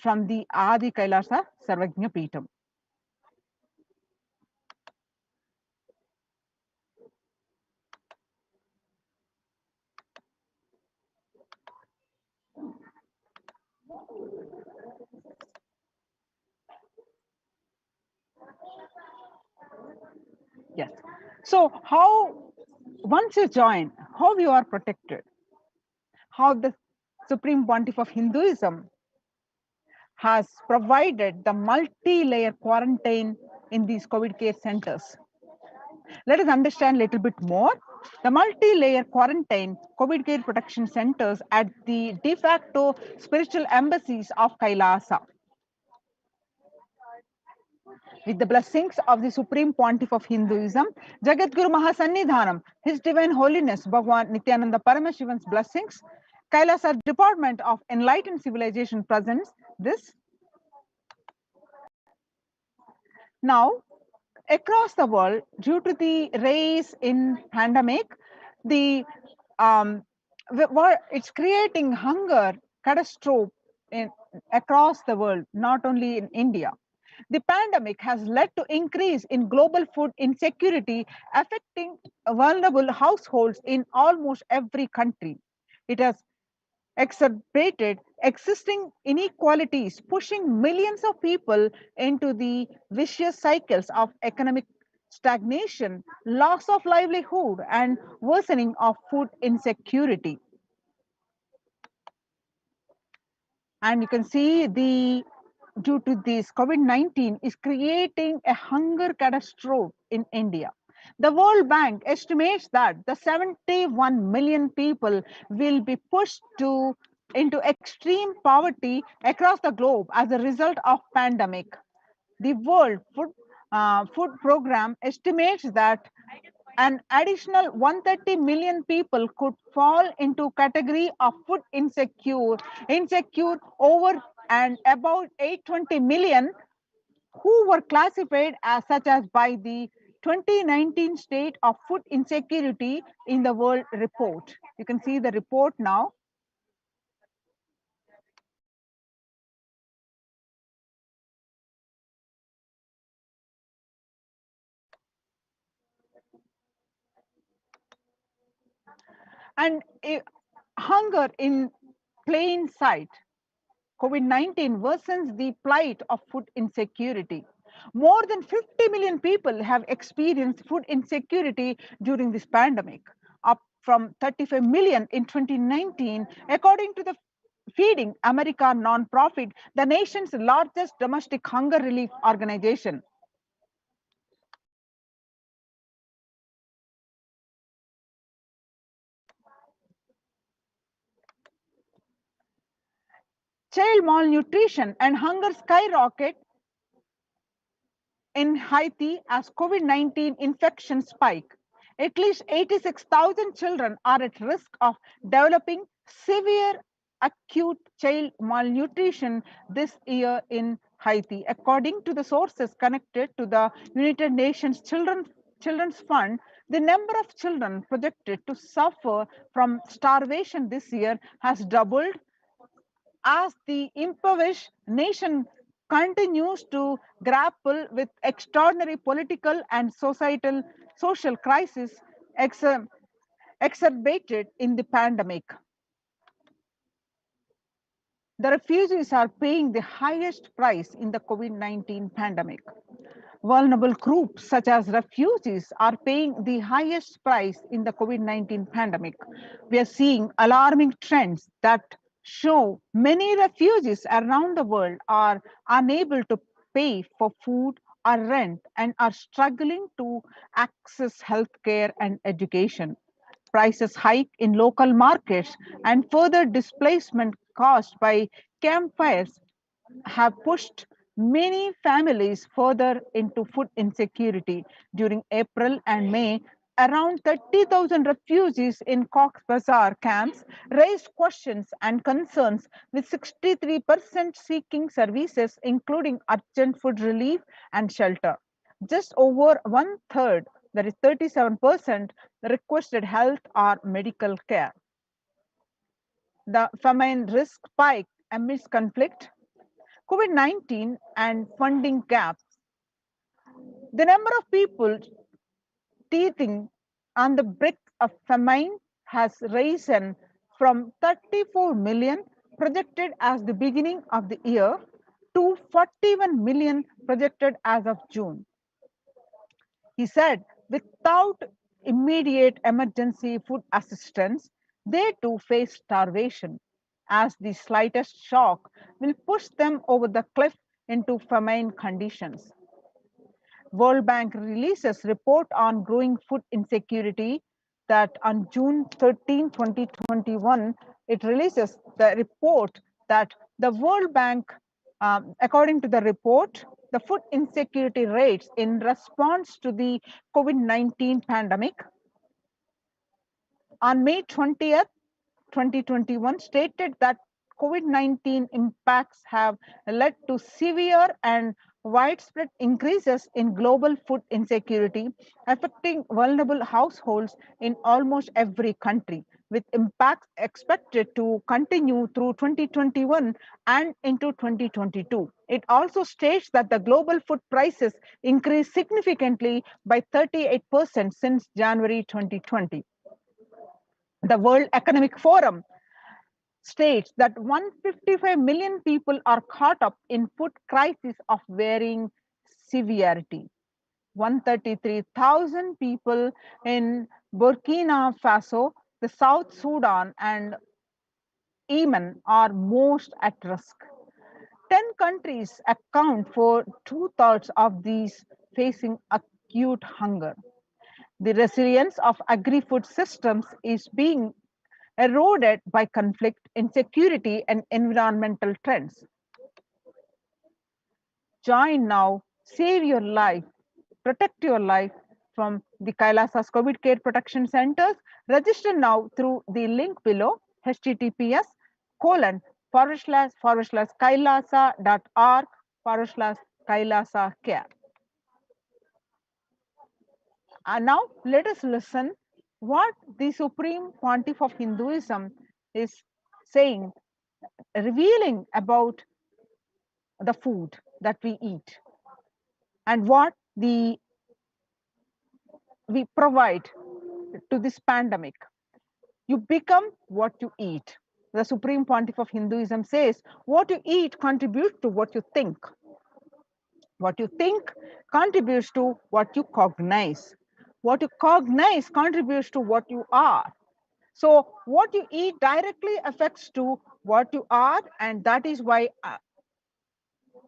from the Adi Kailasa Sarvajna Peetam. Yes. So how, once you join, how you are protected? How the Supreme Pontiff of Hinduism has provided the multi-layer quarantine in these COVID care centers. Let us understand a little bit more. The multi-layer quarantine COVID care protection centers at the de facto spiritual embassies of Kailasa. With the blessings of the Supreme Pontiff of Hinduism, Jagadguru Mahasannidhanam, His Divine Holiness Bhagwan Nithyananda Paramashivan's blessings, Kailasa Department of Enlightened Civilization presents this. Now, across the world, due to the rise in pandemic, the it's creating hunger catastrophe across the world, not only in India. The pandemic has led to increase in global food insecurity, affecting vulnerable households in almost every country. It has exacerbated existing inequalities, pushing millions of people into the vicious cycles of economic stagnation, loss of livelihood, and worsening of food insecurity. And you can see the due to this COVID-19 is creating a hunger catastrophe in India. The World Bank estimates that the 71 million people will be pushed into extreme poverty across the globe as a result of pandemic. The World Food Program estimates that an additional 130 million people could fall into category of food insecure over and about 820 million who were classified as such as by the 2019 state of food insecurity in the world report. You can see the report now. And hunger in plain sight. COVID-19 worsens the plight of food insecurity. More than 50 million people have experienced food insecurity during this pandemic, up from 35 million in 2019, according to the Feeding America nonprofit, the nation's largest domestic hunger relief organization. Child malnutrition and hunger skyrocket in Haiti as COVID-19 infections spike. At least 86,000 children are at risk of developing severe acute child malnutrition this year in Haiti, according to the sources connected to the United Nations Children's Fund. The number of children projected to suffer from starvation this year has doubled as the impoverished nation continues to grapple with extraordinary political and social crisis exacerbated in the pandemic. The refugees are paying the highest price in the COVID-19 pandemic. Vulnerable groups such as refugees are paying the highest price in the COVID-19 pandemic. We are seeing alarming trends that show many refugees around the world are unable to pay for food or rent and are struggling to access healthcare and education. Prices hike in local markets and further displacement caused by campfires have pushed many families further into food insecurity. During April and May, around 30,000 refugees in Cox's Bazar camps raised questions and concerns, with 63% seeking services, including urgent food relief and shelter. Just over one third, that is 37%, requested health or medical care. The famine risk spike amidst conflict, COVID-19 and funding gaps. The number of people teething on the brink of famine has risen from 34 million projected as the beginning of the year to 41 million projected as of June. He said, without immediate emergency food assistance, they too face starvation, as the slightest shock will push them over the cliff into famine conditions. World Bank releases report on growing food insecurity that on June 13, 2021, it releases the report that the World Bank, according to the report, the food insecurity rates in response to the COVID-19 pandemic on May 20th, 2021 stated that COVID-19 impacts have led to severe and widespread increases in global food insecurity, affecting vulnerable households in almost every country, with impacts expected to continue through 2021 and into 2022. It also states that the global food prices increased significantly by 38% since January 2020. The World Economic Forum states that 155 million people are caught up in food crisis of varying severity. 133,000 people in Burkina Faso, the South Sudan, and Yemen are most at risk. 10 countries account for two-thirds of these facing acute hunger. The resilience of agri-food systems is being eroded by conflict, insecurity, and environmental trends. Join now, save your life, protect your life from the Kailasa's COVID Care Protection Centers. Register now through the link below, https://kailasa.org/kailasa care. And now let us listen what the Supreme Pontiff of Hinduism is saying, revealing about the food that we eat and what we provide to this pandemic. You become what you eat. The Supreme Pontiff of Hinduism says, what you eat contributes to what you think. What you think contributes to what you cognize. What you cognize contributes to what you are. So what you eat directly affects to what you are, and that is why I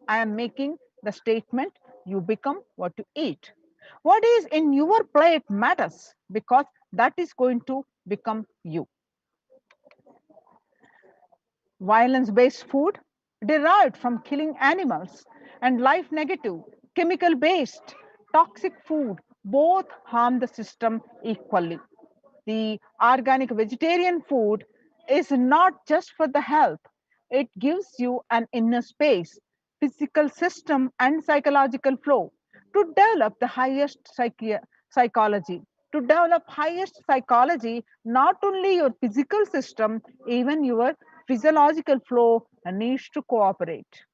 am making the statement, you become what you eat. What is in your plate matters because that is going to become you. Violence-based food derived from killing animals and life negative, chemical-based, toxic food both harm the system equally. The organic vegetarian food is not just for the health, it gives you an inner space, physical system, and psychological flow to develop the highest psychology. To develop highest psychology, not only your physical system, even your physiological flow needs to cooperate.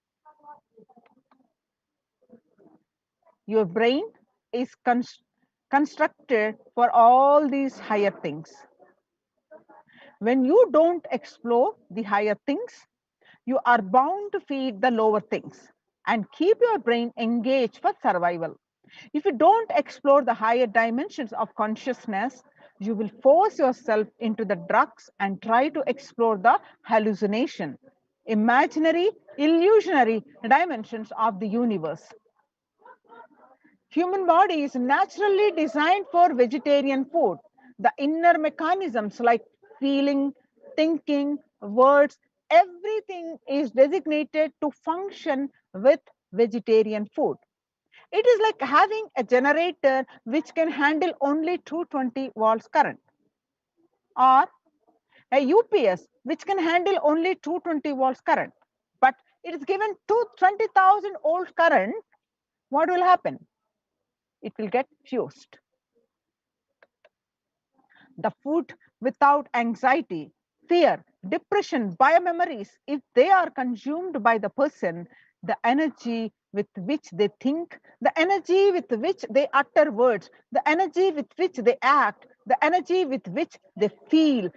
Your brain is constructed for all these higher things. When you don't explore the higher things, you are bound to feed the lower things and keep your brain engaged for survival. If you don't explore the higher dimensions of consciousness, you will force yourself into the drugs and try to explore the hallucination, imaginary, illusionary dimensions of the universe. Human body is naturally designed for vegetarian food. The inner mechanisms like feeling, thinking, words, everything is designated to function with vegetarian food. It is like having a generator which can handle only 220 volts current, or a UPS which can handle only 220 volts current. But it is given 20,000 volts current, what will happen? It will get fused. The food without anxiety, fear, depression, biomemories, if they are consumed by the person, the energy with which they think, the energy with which they utter words, the energy with which they act, the energy with which they feel,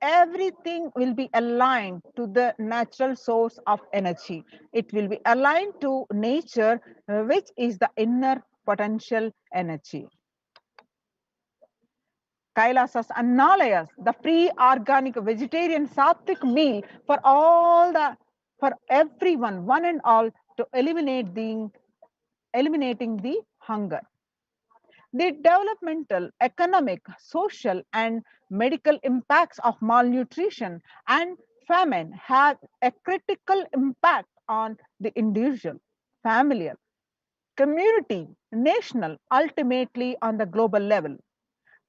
everything will be aligned to the natural source of energy. It will be aligned to nature, which is the inner potential energy. Kailasas Annalayas, the pre-organic vegetarian sattvic meal for everyone, one and all, to eliminating the hunger. The developmental, economic, social, and medical impacts of malnutrition and famine have a critical impact on the individual, familial, community, national, ultimately on the global level.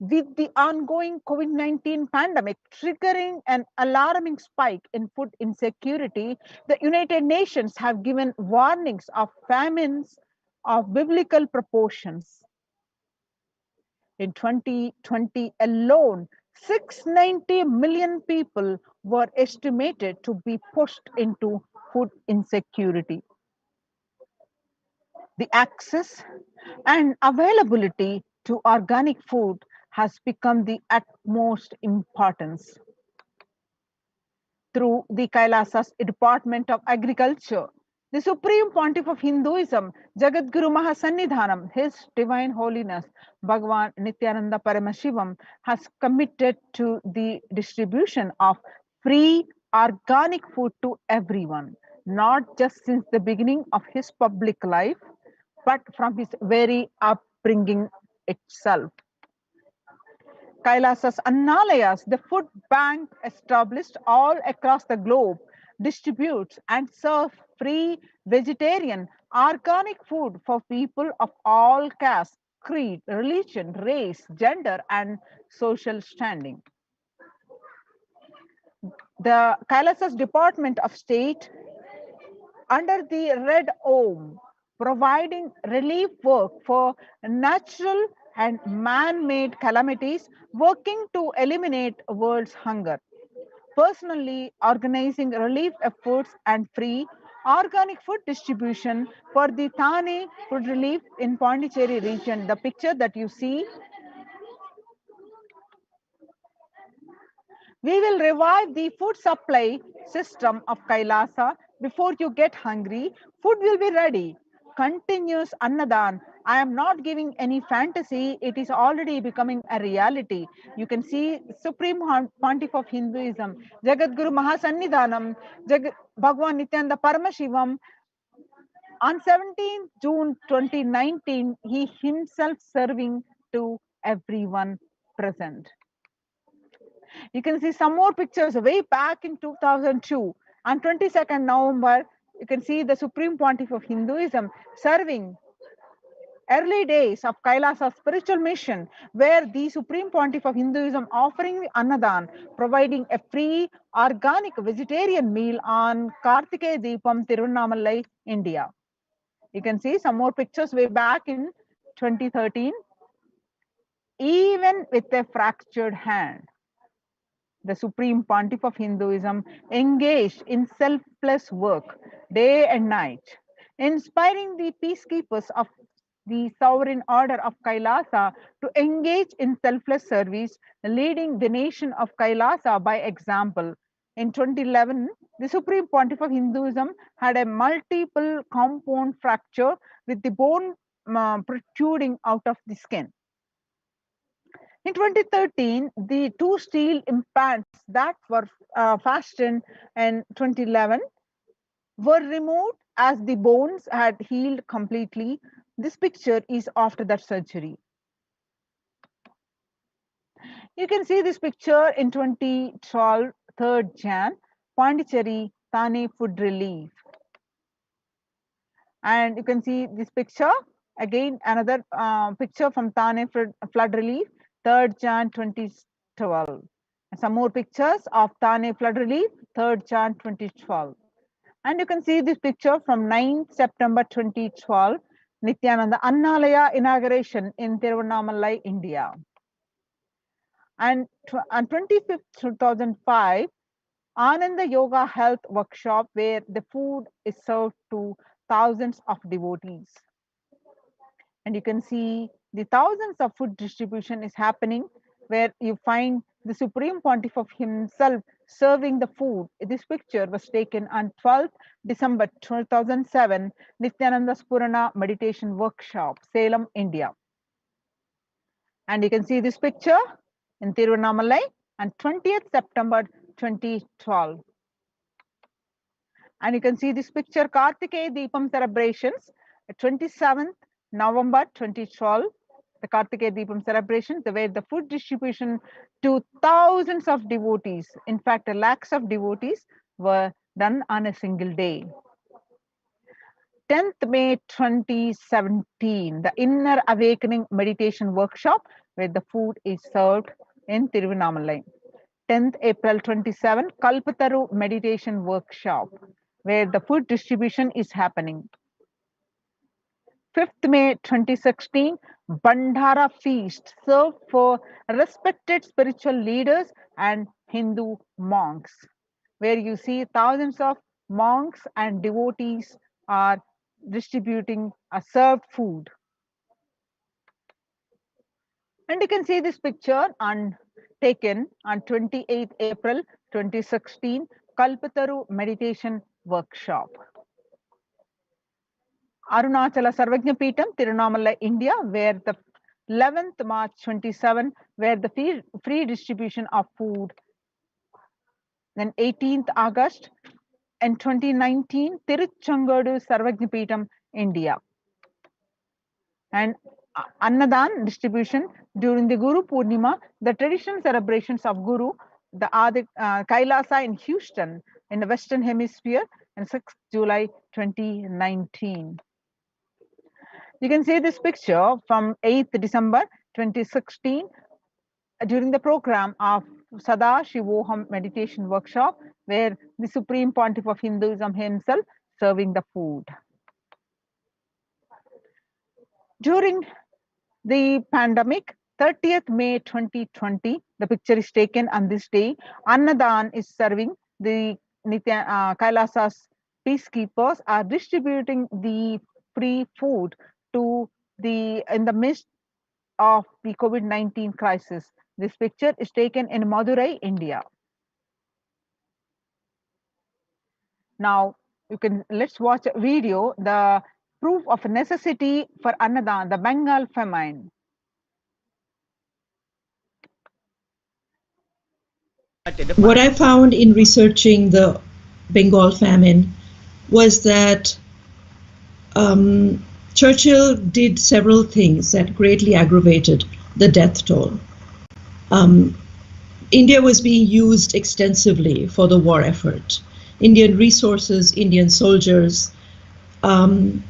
With the ongoing COVID-19 pandemic triggering an alarming spike in food insecurity, the United Nations have given warnings of famines of biblical proportions. In 2020 alone, 690 million people were estimated to be pushed into food insecurity. The access and availability to organic food has become the utmost importance. Through the Kailasa's Department of Agriculture, the Supreme Pontiff of Hinduism, Jagadguru Mahasannidhanam, His Divine Holiness Bhagavan Nithyananda Paramashivam, has committed to the distribution of free organic food to everyone, not just since the beginning of his public life, but from his very upbringing itself. Kailasa's Annalayas, the food bank established all across the globe, distributes and serves free vegetarian organic food for people of all castes, creed, religion, race, gender, and social standing. The Kailasa's Department of State, under the Red Om, providing relief work for natural and man-made calamities, working to eliminate world's hunger. Personally organizing relief efforts and free organic food distribution for the Thane food relief in Pondicherry region. The picture that you see, we will revive the food supply system of Kailasa. Before you get hungry, food will be ready. Continuous Annadan. I am not giving any fantasy. It is already becoming a reality. You can see Supreme Pontiff of Hinduism, Jagadguru Mahasannidhanam, Bhagavan Nithyananda Paramashivam. On 17th June 2019, he himself serving to everyone present. You can see some more pictures way back in 2002. On 22nd November, you can see the Supreme Pontiff of Hinduism serving early days of Kailasa spiritual mission, where the Supreme Pontiff of Hinduism offering the Annadan, providing a free organic vegetarian meal on Kartikeya Deepam, Tiruvannamalai, India. You can see some more pictures way back in 2013. Even with a fractured hand, the Supreme Pontiff of Hinduism engaged in selfless work day and night, inspiring the peacekeepers of the sovereign order of Kailasa to engage in selfless service, leading the nation of Kailasa by example. In 2011, the Supreme Pontiff of Hinduism had a multiple compound fracture with the bone protruding out of the skin. In 2013, the two steel implants that were fastened in 2011 were removed as the bones had healed completely. This picture is after that surgery. You can see this picture in 2012, 3rd Jan, Pondicherry, Thane Food Relief. And you can see this picture, again another picture from Thane Flood Relief, 3rd Jan 2012. And some more pictures of Thane Flood Relief, 3rd Jan 2012. And you can see this picture from 9th September 2012, Nithyananda Annalaya inauguration in Tiruvannamalai, India. And on 25th 2005, Ananda Yoga Health Workshop, where the food is served to thousands of devotees. And you can see the thousands of food distribution is happening, where you find the Supreme Pontiff of himself serving the food. This picture was taken on 12th December 2007, Nithyananda Spurana Meditation Workshop, Salem, India. And you can see this picture in Tiruvannamalai on 20th September 2012. And you can see this picture, Kartikeya Deepam celebrations, 27th November 2012, the Kartikeya Deepam celebrations, where the food distribution to thousands of devotees, in fact, lakhs of devotees, were done on a single day. 10th May 2017, the Inner Awakening Meditation Workshop, where the food is served in Tiruvannamalai. 10th April 27, Kalpataru Meditation Workshop, where the food distribution is happening. 5th May 2016, Bandhara Feast, served for respected spiritual leaders and Hindu monks, where you see thousands of monks and devotees are distributing a served food. And you can see this picture taken on 28th April 2016, Kalpataru Meditation Workshop. Arunachala Sarvajna Peetham, Tirunamala, India, where the 11th March 27, where the free distribution of food. Then 18th August and 2019, Tiruchangadu Sarvajna Peetham, India. And Annadan distribution during the Guru Purnima, the traditional celebrations of Guru, the Kailasa in Houston in the Western Hemisphere, and 6th July 2019. You can see this picture from 8th December 2016 during the program of Paramashivoham meditation workshop, where the Supreme Pontiff of Hinduism himself serving the food. During the pandemic, 30th May 2020, the picture is taken on this day. Annadan is serving the Kailasa's peacekeepers are distributing the free food to in the midst of the COVID-19 crisis. This picture is taken in Madurai, India. Now let's watch a video, the proof of necessity for Annadan, the Bengal famine. What I found in researching the Bengal famine was that Churchill did several things that greatly aggravated the death toll. India was being used extensively for the war effort. Indian resources, Indian soldiers, and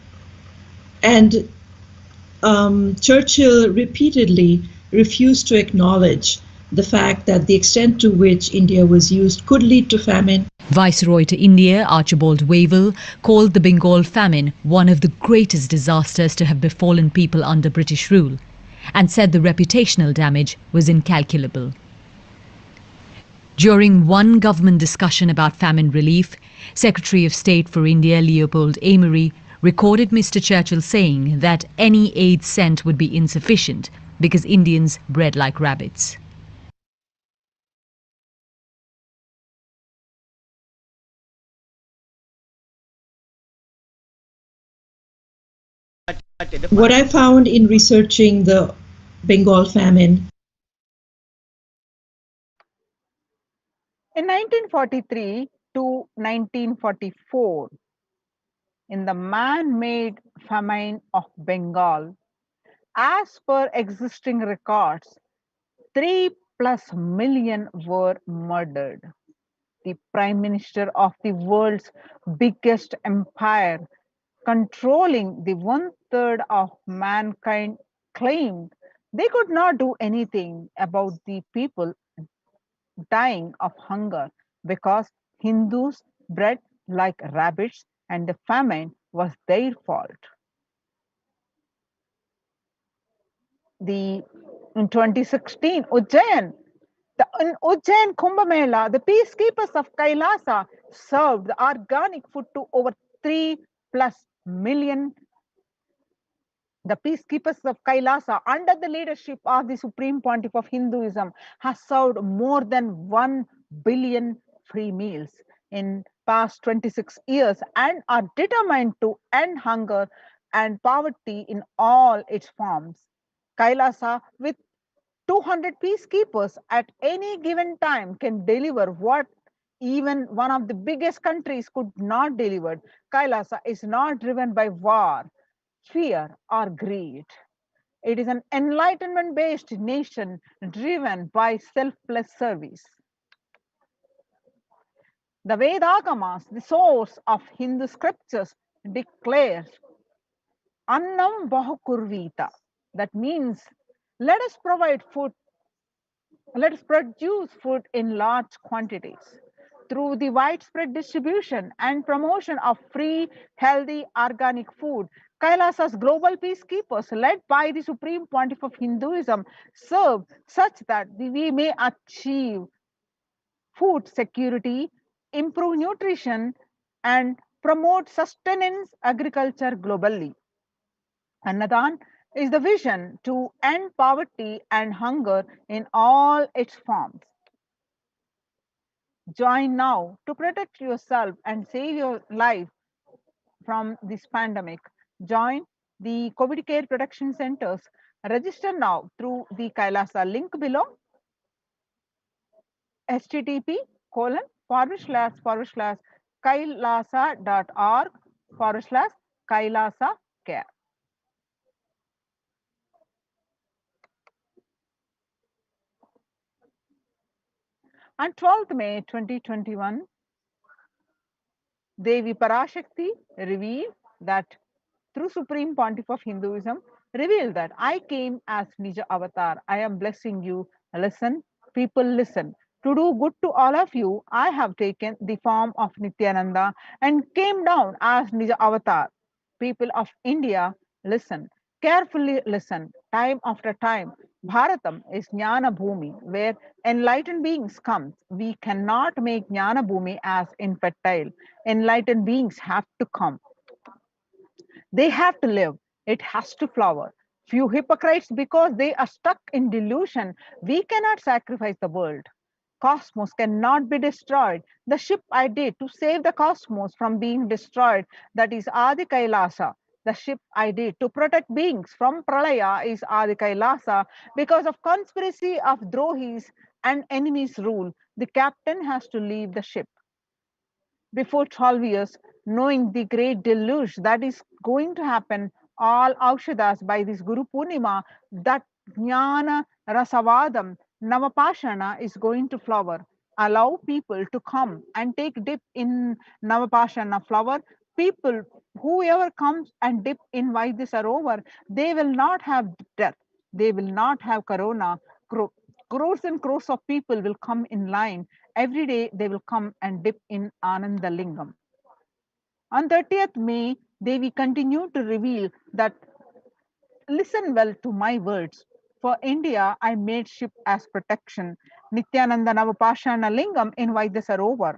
Churchill repeatedly refused to acknowledge the fact that the extent to which India was used could lead to famine. Viceroy to India, Archibald Wavell, called the Bengal famine one of the greatest disasters to have befallen people under British rule, and said the reputational damage was incalculable. During one government discussion about famine relief, Secretary of State for India Leopold Amery recorded Mr. Churchill saying that any aid sent would be insufficient because Indians bred like rabbits. What I found in researching the Bengal famine. In 1943 to 1944, in the man-made famine of Bengal, as per existing records, 3+ million were murdered. The Prime Minister of the world's biggest empire, controlling the 1/3 of mankind, claimed they could not do anything about the people dying of hunger because Hindus bred like rabbits and the famine was their fault. In 2016, in Ujjain Kumbh Mela, the peacekeepers of Kailasa served the organic food to over 3+ million. The peacekeepers of Kailasa, under the leadership of the Supreme Pontiff of Hinduism, has served more than 1 billion free meals in past 26 years and are determined to end hunger and poverty in all its forms. Kailasa, with 200 peacekeepers at any given time, can deliver what even one of the biggest countries could not deliver. Kailasa is not driven by war, fear, or greed. It is an enlightenment-based nation driven by selfless service. The Vedagamas, the source of Hindu scriptures, declares Annam Bahukurvita. That means let us provide food, let us produce food in large quantities. Through the widespread distribution and promotion of free, healthy, organic food, Kailasa's global peacekeepers, led by the Supreme Pontiff of Hinduism, serve such that we may achieve food security, improve nutrition, and promote sustenance agriculture globally. Annadan is the vision to end poverty and hunger in all its forms. Join now to protect yourself and save your life from this pandemic. Join the COVID care protection centers. Register now through the Kailasa link below. http:// kailasa.org/Kailasa care. On 12th May 2021, Devi Parashakti revealed that through Supreme Pontiff of Hinduism, revealed that I came as Nija Avatar. I am blessing you. Listen, people, listen. To do good to all of you, I have taken the form of Nithyananda and came down as Nija Avatar. People of India, listen. Carefully listen. Time after time, Bharatam is Jnana Bhumi, where enlightened beings come. We cannot make Jnana Bhumi as infertile. Enlightened beings have to come. They have to live. It has to flower. Few hypocrites, because they are stuck in delusion. We cannot sacrifice the world. Cosmos cannot be destroyed. The ship I did to save the cosmos from being destroyed, that is Adi Kailasa. The ship I did to protect beings from Pralaya is Adi Kailasa. Because of conspiracy of Drohis and enemies rule, the captain has to leave the ship. Before 12 years, knowing the great deluge that is going to happen, all Aukshadas by this Guru Purnima, that Jnana Rasavadam Navapashana is going to flower. Allow people to come and take dip in Navapashana flower. People, whoever comes and dip in Vaidya Sarovar, they will not have death. They will not have corona. Crores and crores of people will come in line. Every day they will come and dip in Ananda Lingam. On 30th May, Devi continued to reveal that listen well to my words. For India, I made ship as protection. Nithyananda Navapashana Lingam in Vaidya Sarovar.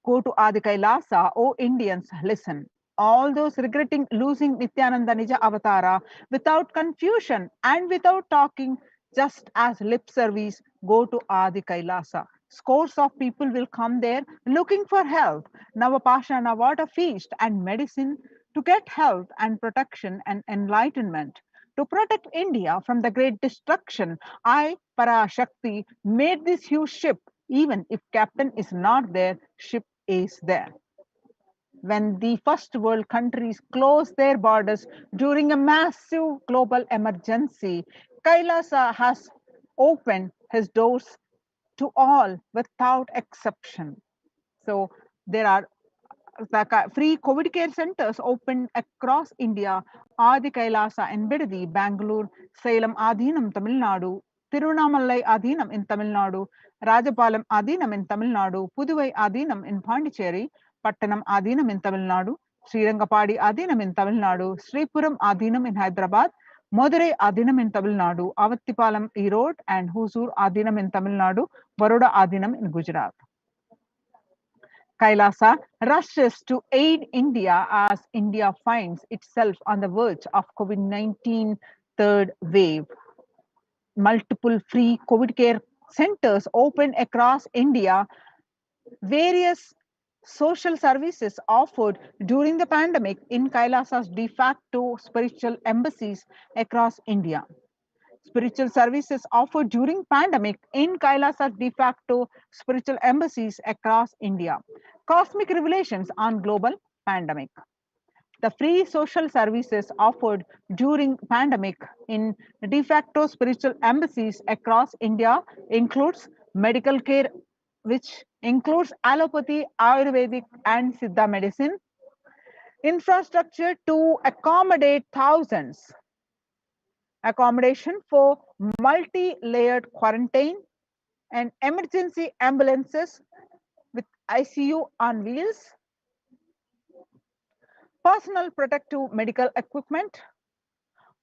Go to Adi Kailasa, O Indians, listen. All those regretting losing Nithyananda Nija Avatara without confusion and without talking, just as lip service, go to Adi Kailasa. Scores of people will come there looking for help. Navapashana, what a feast and medicine to get health and protection and enlightenment. To protect India from the great destruction, I, Parashakti, made this huge ship. Even if captain is not there, ship is there. When the first world countries closed their borders during a massive global emergency, Kailasa has opened his doors to all without exception. So there are free COVID care centers opened across India. Adi Kailasa in Bidadi, Bangalore, Salem Adhinam, Tamil Nadu, Tirunamalai Adhinam in Tamil Nadu, Rajapalam Adhinam in Tamil Nadu, Puduvai Adhinam in Pondicherry, Pattanam Adhinam in Tamil Nadu, Srirangapadi Adhinam in Tamil Nadu, Sripuram Adhinam in Hyderabad, Madurai Adhinam in Tamil Nadu, Avattipalam Erode and Husur Adhinam in Tamil Nadu, Baroda Adhinam in Gujarat. Kailasa rushes to aid India as India finds itself on the verge of COVID-19 third wave. Multiple free COVID care centers opened across India. Various social services offered during the pandemic in Kailasa's de facto spiritual embassies across India. Spiritual services offered during pandemic in Kailasa's de facto spiritual embassies across India. Cosmic revelations on global pandemic. The free social services offered during pandemic in de facto spiritual embassies across India includes medical care, which includes allopathy, Ayurvedic, and Siddha medicine. Infrastructure to accommodate thousands. Accommodation for multi-layered quarantine and emergency ambulances with ICU on wheels. Personal protective medical equipment.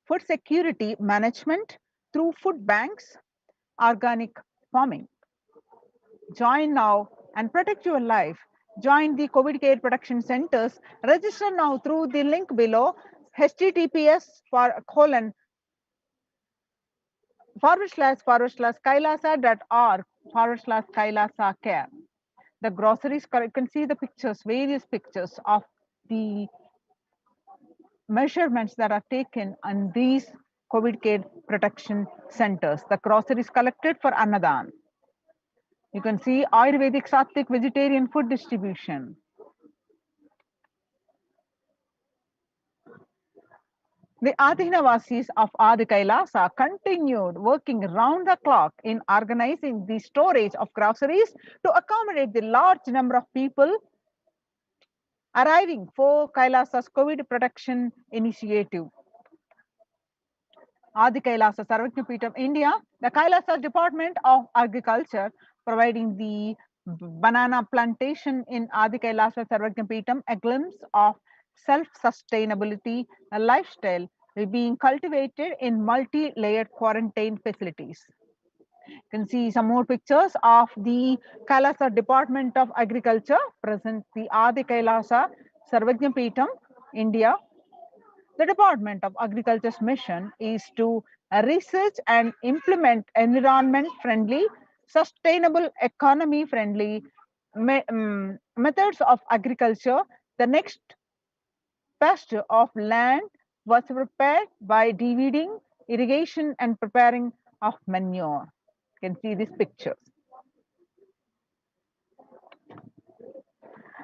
Food security management through food banks. Organic farming. Join now and protect your life. Join the COVID care protection centers. Register now through the link below, https /kailasa.org/kailasa care. The groceries, you can see the pictures, various pictures of the measurements that are taken on these COVID care protection centers. The groceries collected for Annadan. You can see Ayurvedic Sattvic vegetarian food distribution. The Adinavasis of Adi Kailasa continued working round the clock in organizing the storage of groceries to accommodate the large number of people arriving for Kailasa's COVID protection initiative. Adi Kailasa Sarvajnapeetham, India, the Kailasa Department of Agriculture, providing the banana plantation in Adi Kailasa Sarvajnapeetham, a glimpse of self-sustainability, a lifestyle being cultivated in multi-layered quarantine facilities. You can see some more pictures of the Kailasa Department of Agriculture, present the Adi Kailasa Sarvajnapeetham, India. The Department of Agriculture's mission is to research and implement environment-friendly, sustainable, economy-friendly methods of agriculture. The next pasture of land was prepared by deweeding, irrigation, and preparing of manure. You can see these pictures.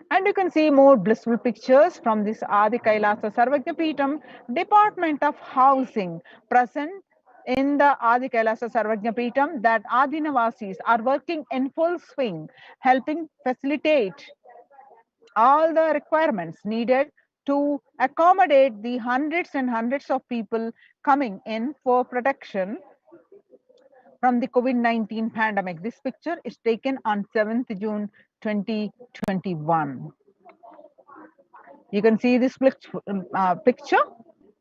And you can see more blissful pictures from this Adi Kailasa Sarvajnapeetham Department of Housing, present in the Adi Kailasa Sarvajnapeetham, that Adinavasis are working in full swing, helping facilitate all the requirements needed to accommodate the hundreds and hundreds of people coming in for protection from the COVID-19 pandemic. This picture is taken on 7th June 2021. You can see this picture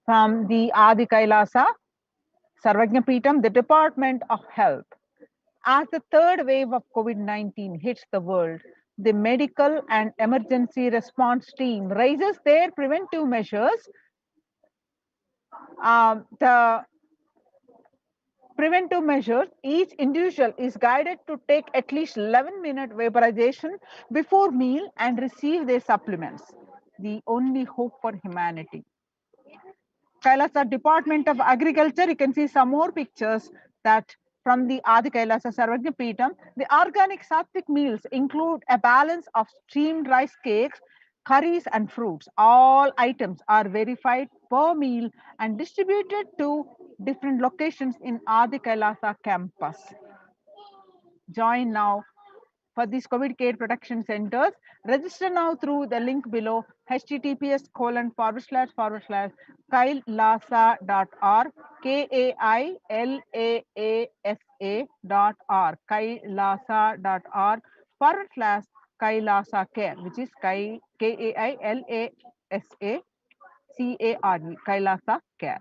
from the Adi Kailasa Sarvajnapeetham, the Department of Health. As the third wave of COVID-19 hits the world, the medical and emergency response team raises their preventive measures. The preventive measures, each individual is guided to take at least 11-minute vaporization before meal and receive their supplements. The only hope for humanity. Kailasa Department of Agriculture, you can see some more pictures that from the Adi Kailasa Sarvajnapeetham. The organic sattvic meals include a balance of steamed rice cakes, curries, and fruits. All items are verified per meal and distributed to different locations in Adi Kailasa campus. Join now for these COVID care protection centers. Register now through the link below, https://kailasa.org, KAILAASA.org, kailasa.org/Kailasa care, which is KAILASA CARE, Kailasa care.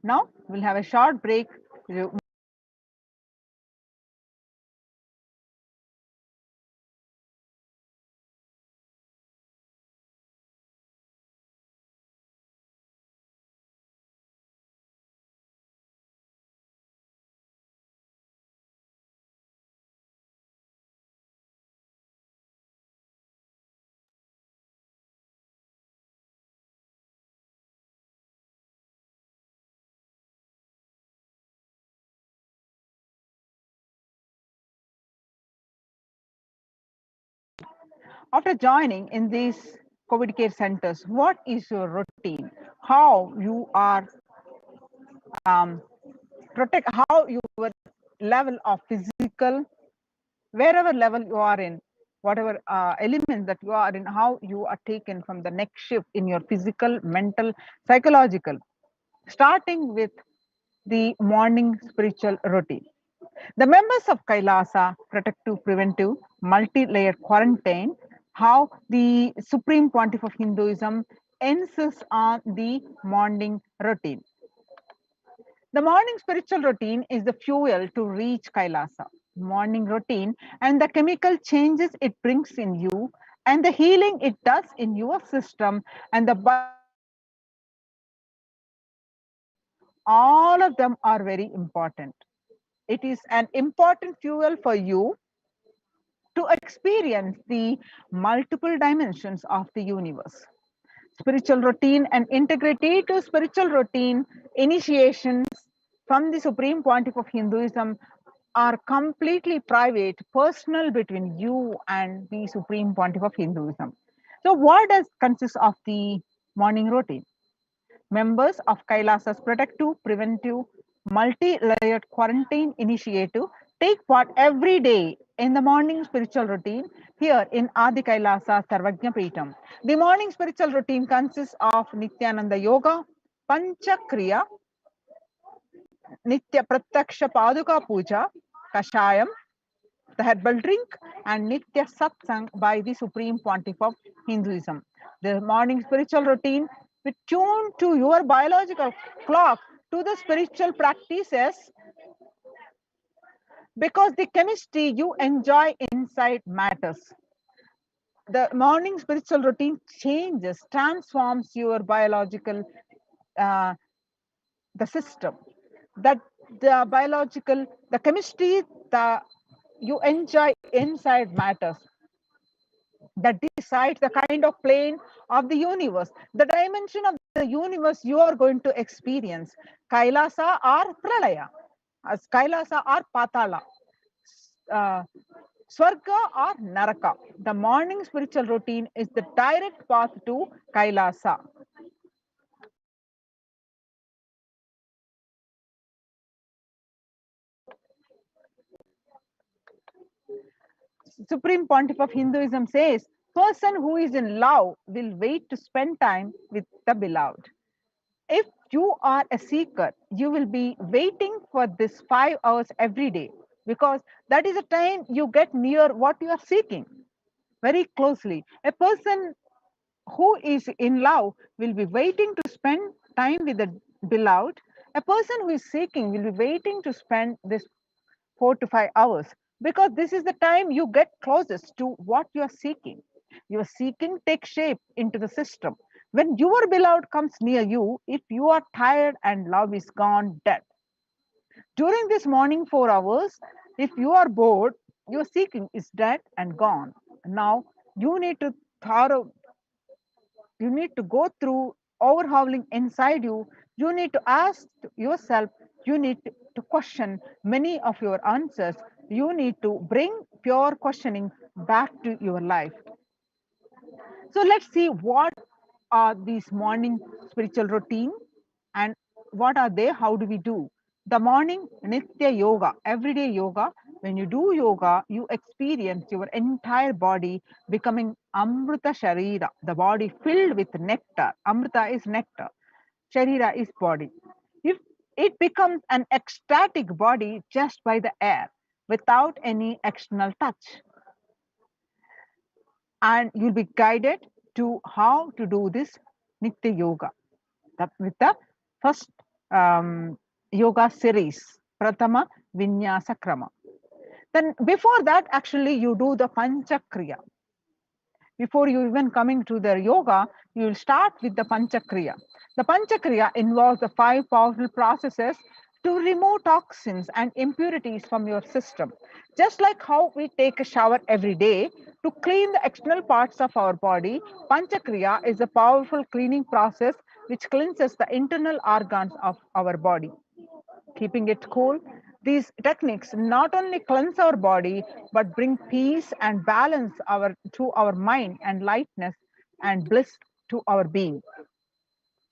Now we'll have a short break. After joining in these COVID care centers, what is your routine? How you are protect how your level of physical, wherever level you are in, whatever elements that you are in, how you are taken from the next shift in your physical, mental, psychological, starting with the morning spiritual routine. The members of Kailasa protective, preventive, multi-layered quarantine, how the Supreme Pontiff of Hinduism insists on the morning routine. The morning spiritual routine is the fuel to reach Kailasa. Morning routine and the chemical changes it brings in you, and the healing it does in your system, and the biological changes it brings in your body, all of them are very important. It is an important fuel for you to experience the multiple dimensions of the universe. Spiritual routine and integrity to spiritual routine initiations from the Supreme Pontiff of Hinduism are completely private, personal between you and the Supreme Pontiff of Hinduism. So, what does consist of the morning routine? Members of Kailasa's protective, preventive, multi-layered quarantine initiative take part every day in the morning spiritual routine here in Adi Kailasa Sarvajna Peetam. The morning spiritual routine consists of Nithyananda Yoga, Pancha Kriya, Nitya Pratyaksha Paduka Puja, Kashayam, the herbal drink, and Nitya Satsang by the Supreme Pontiff of Hinduism. The morning spiritual routine, which tune to your biological clock to the spiritual practices, because the chemistry you enjoy inside matters. The morning spiritual routine changes, transforms your biological uh, the system, that the biological, the chemistry, the you enjoy inside matters, that decides the kind of plane of the universe, the dimension of the universe you are going to experience. Kailasa or Pralaya, as Kailasa or Patala, uh, Swarga or Naraka. The morning spiritual routine is the direct path to Kailasa. Supreme Pontiff of Hinduism says, person who is in love will wait to spend time with the beloved. If you are a seeker, you will be waiting for this 5 hours every day, because that is the time you get near what you are seeking very closely. A person who is in love will be waiting to spend time with the beloved. A person who is seeking will be waiting to spend this 4 to 5 hours, because this is the time you get closest to what you are seeking. Your seeking takes shape into the system. When your beloved comes near you, if you are tired and love is gone, dead. During this morning 4 hours, if you are bored, your seeking is dead and gone. Now you need to thorough, you need to go through overhauling inside you. You need to ask yourself, you need to question many of your answers. You need to bring pure questioning back to your life. So let's see what are these morning spiritual routine and what are they, how do we do the morning Nitya Yoga, everyday yoga. When you do yoga, you experience your entire body becoming Amrita Sharira, the body filled with nectar. Amrita is nectar, Sharira is body. If it becomes an ecstatic body just by the air, without any external touch, and you'll be guided to how to do this Nitya Yoga with the first yoga series, Pratama Vinyasa Krama. Then before that, actually, you do the Panchakriya. Before you even coming to the yoga, you will start with the Panchakriya. The Panchakriya involves the 5 powerful processes to remove toxins and impurities from your system. Just like how we take a shower every day to clean the external parts of our body, Panchakriya is a powerful cleaning process which cleanses the internal organs of our body, keeping it cool. These techniques not only cleanse our body but bring peace and balance to our mind, and lightness and bliss to our being.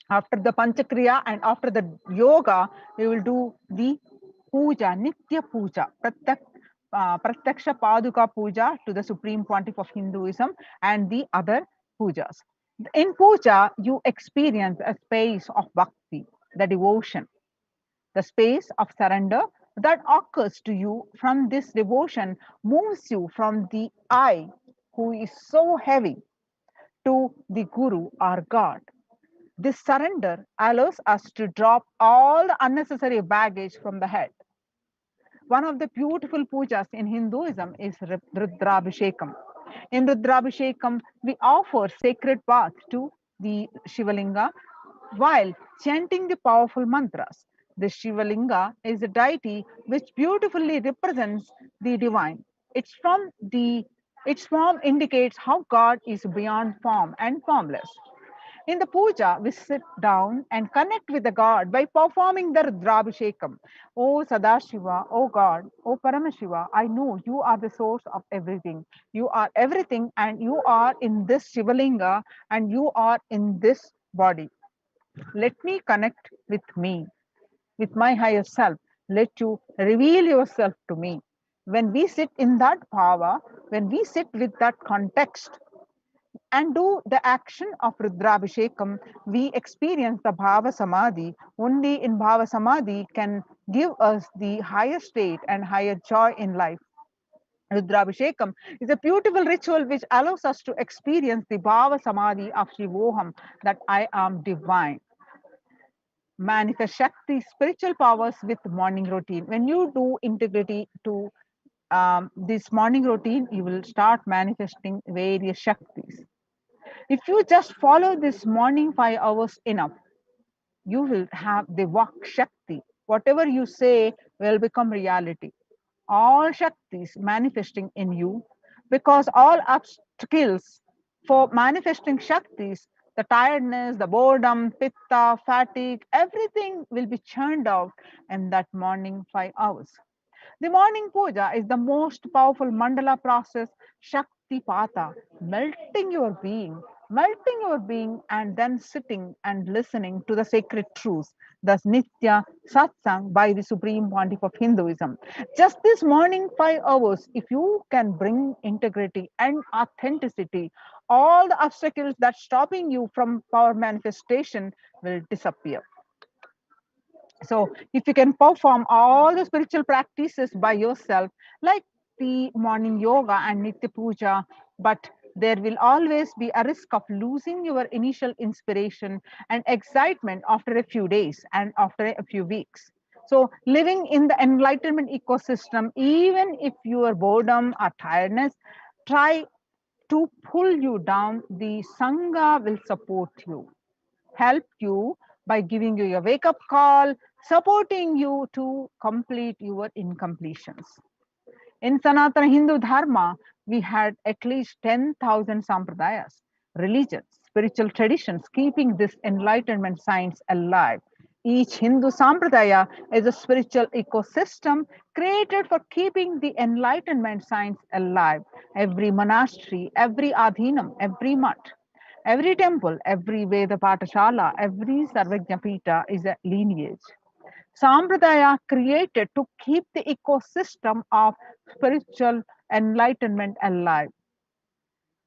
After the Panchakriya and after the yoga, we will do the puja, Nitya Puja, Pratyaksha Paduka Puja to the Supreme Pontiff of Hinduism and the other pujas. In puja, you experience a space of bhakti, the devotion, the space of surrender that occurs to you from this devotion moves you from the I, who is so heavy, to the Guru or God. This surrender allows us to drop all the unnecessary baggage from the head. One of the beautiful pujas in Hinduism is Rudrabhishekam. In Rudrabhishekam, we offer sacred bath to the Shivalinga while chanting the powerful mantras. The Shivalinga is a deity which beautifully represents the divine. Its form indicates how God is beyond form and formless. In the puja, we sit down and connect with the God by performing the Rudrabhishekam. O Sadashiva, O God, O Paramashiva, I know you are the source of everything. You are everything and you are in this Shivalinga and you are in this body. Let me connect with me, with my higher self. Let you reveal yourself to me. When we sit in that power, when we sit with that context, and do the action of Rudrabhishekam, we experience the Bhava Samadhi. Only in Bhava Samadhi can give us the higher state and higher joy in life. Rudrabhishekam is a beautiful ritual which allows us to experience the Bhava Samadhi of Shivoham, that I am divine. Manifest Shakti, spiritual powers with morning routine. When you do integrity to this morning routine, you will start manifesting various Shaktis. If you just follow this morning 5 hours enough, you will have the Vak Shakti. Whatever you say will become reality. All Shaktis manifesting in you, because all obstacles for manifesting Shaktis, the tiredness, the boredom, pitta, fatigue, everything will be churned out in that morning 5 hours. The morning puja is the most powerful mandala process, Shakti Pata, melting your being, and then sitting and listening to the sacred truths, thus Nitya Satsang by the Supreme Pontiff of Hinduism. Just this morning 5 hours, if you can bring integrity and authenticity, all the obstacles that stopping you from power manifestation will disappear. So if you can perform all the spiritual practices by yourself, like the morning yoga and nitya puja, but there will always be a risk of losing your initial inspiration and excitement after a few days and after a few weeks. So living in the enlightenment ecosystem, even if your boredom or tiredness try to pull you down, the sangha will support you, help you by giving you a wake up call, supporting you to complete your incompletions. In Sanatana Hindu Dharma, we had at least 10,000 sampradayas, religions, spiritual traditions, keeping this enlightenment science alive. Each Hindu sampradaya is a spiritual ecosystem created for keeping the enlightenment science alive. Every monastery, every adhinam, every mutt, every temple, every Veda Patashala, every Sarvajna Pita is a lineage. Sampradaya created to keep the ecosystem of spiritual enlightenment alive.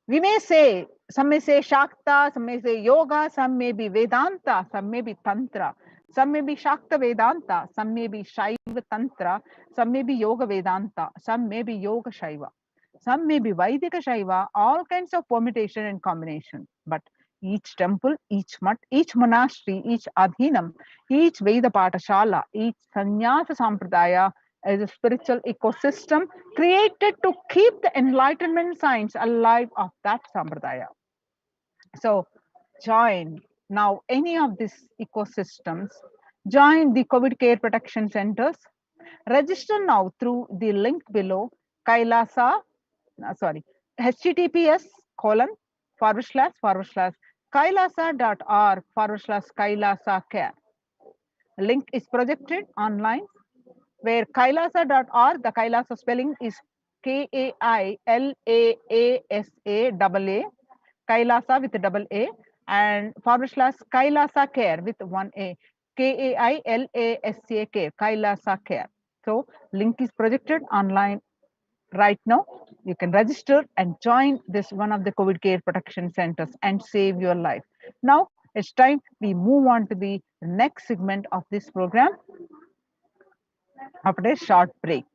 We may say, some may say Shakta, some may say Yoga, some may be Vedanta, some may be Tantra, some may be Shakta Vedanta, some may be Shaiva Tantra, some may be Yoga Vedanta, some may be Yoga Shaiva, some may be Vaidika Shaiva, all kinds of permutation and combination. But each temple, each mutt, each monastery, each adhinam, each Veda Patashala, each Sannyasa Sampradaya is a spiritual ecosystem created to keep the enlightenment science alive of that sampradaya. So join now any of these ecosystems, join the COVID care protection centers, register now through the link below, Kailasa, https:// kailasa.org/Kailasa care. Link is projected online where kailasa.org, the Kailasa spelling is Kailasa, Kailasa with a double A. and forward / Kailasa Care with 1A, Kailasa Care, Kailasa Care. So link is projected online right now. You can register and join this one of the COVID care protection centers and save your life. Now it's time we move on to the next segment of this program after a short break.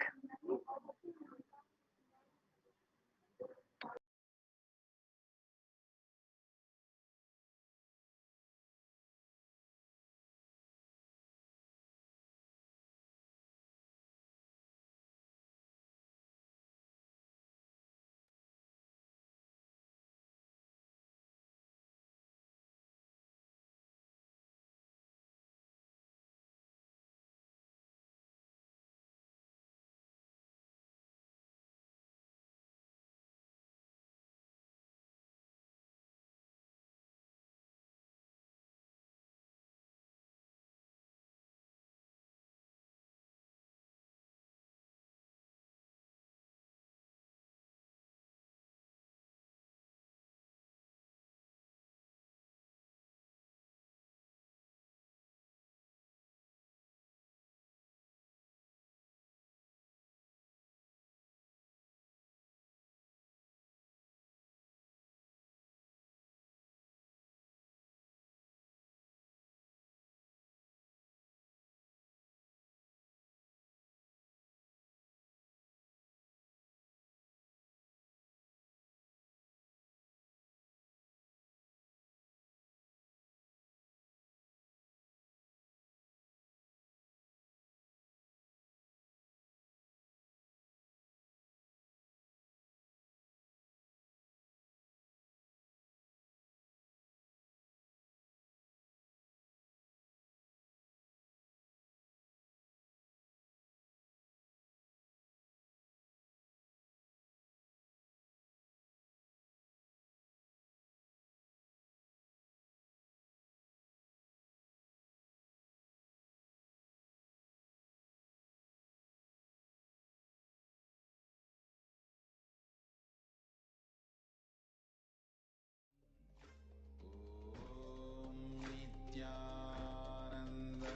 Nithyananda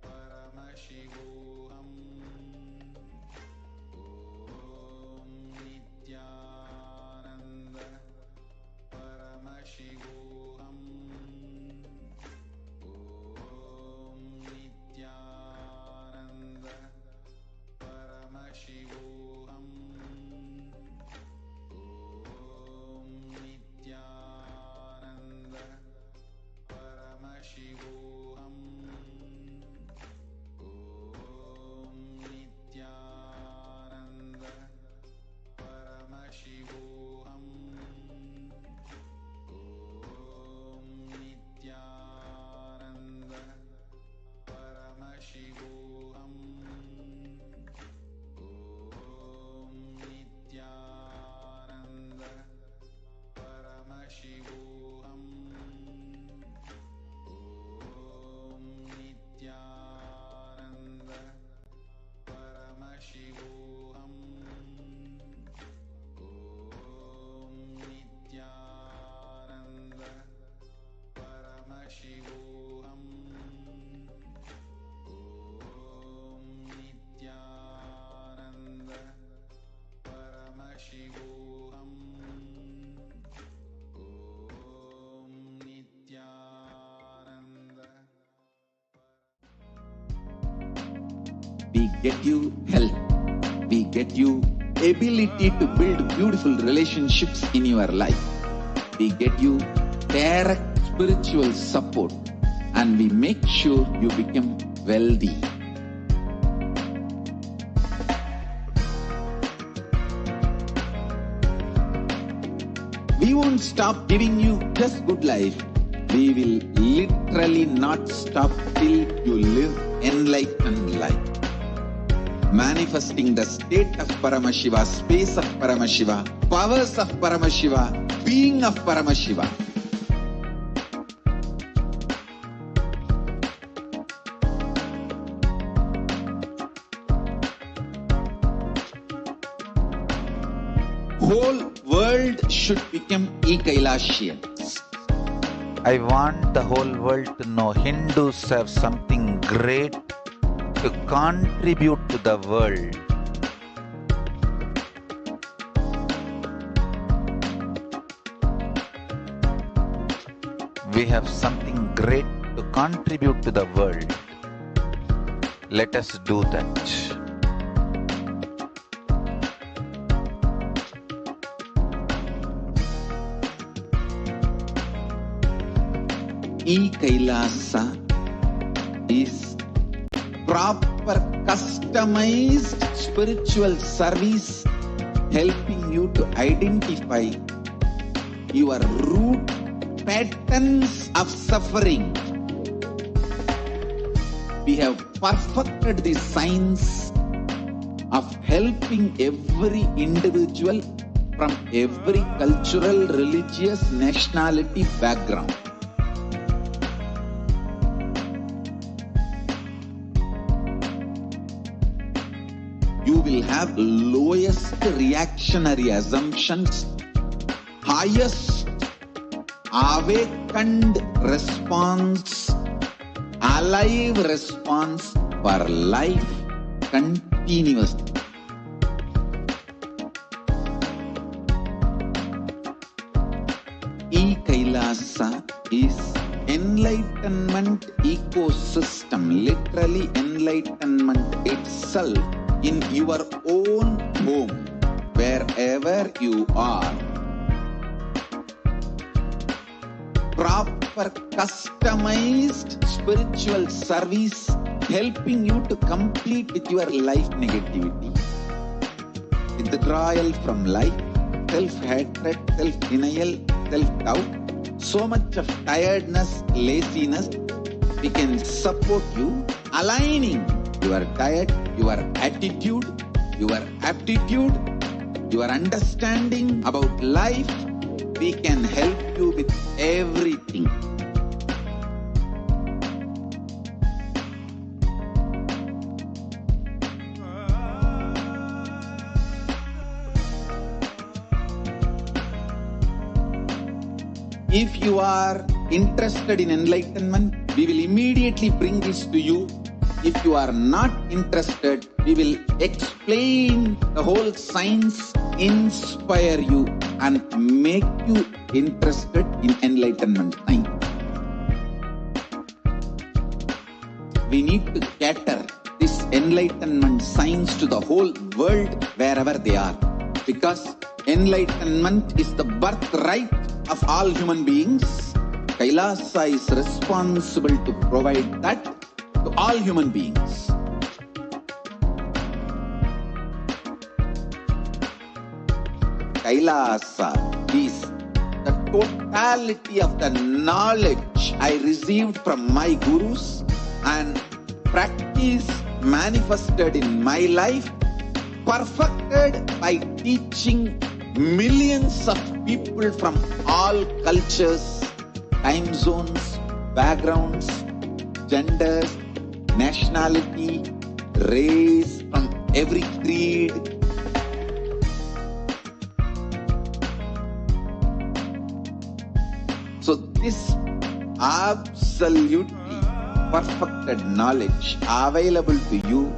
Paramashivoham. Om Nithyananda Paramashivoham. Om Nithyananda Paramashivoham. Om Nithyananda Paramashivoham. Om Nithyananda Paramashivoham. Om Nithyananda Paramashivoham. Om Nithyananda Paramashivoham. Om Nithyananda Paramashivoham. Om Nithyananda Paramashivoham. Om Nithyananda Paramashivoham. Om Nithyananda. We get you health. We get you ability to build beautiful relationships in your life. We get you direct spiritual support, and we make sure you become wealthy. We won't stop giving you just good life. We will literally not stop till you live enlightened life. Manifesting the state of Paramashiva, space of Paramashiva, powers of Paramashiva, being of Paramashiva. Whole world should become e-Kailasians. I want the whole world to know Hindus have something great to contribute to the world. We have something great to contribute to the world. Let us do that. Kailasa is proper customized spiritual service helping you to identify your root patterns of suffering. We have perfected the science of helping every individual from every cultural, religious, nationality background. You will have lowest reactionary assumptions, highest awakened response, alive response for life continuously. Kailasa is enlightenment ecosystem, literally enlightenment itself in your own home, wherever you are. Proper customized spiritual service helping you to complete with your life negativity, withdrawal from life, self-hatred, self-denial, self-doubt, so much of tiredness, laziness. We can support you aligning your diet, your attitude, your aptitude, your understanding about life. We can help you with everything. If you are interested in enlightenment, we will immediately bring this to you. If you are not interested, we will explain the whole science, inspire you and make you interested in enlightenment science. We need to cater this enlightenment science to the whole world wherever they are, because enlightenment is the birthright of all human beings. Kailasa is responsible to provide that to all human beings. Kailasa is the totality of the knowledge I received from my gurus and practice manifested in my life, perfected by teaching millions of people from all cultures, time zones, backgrounds, genders, nationality, race, from every creed. So this absolutely perfected knowledge available to you,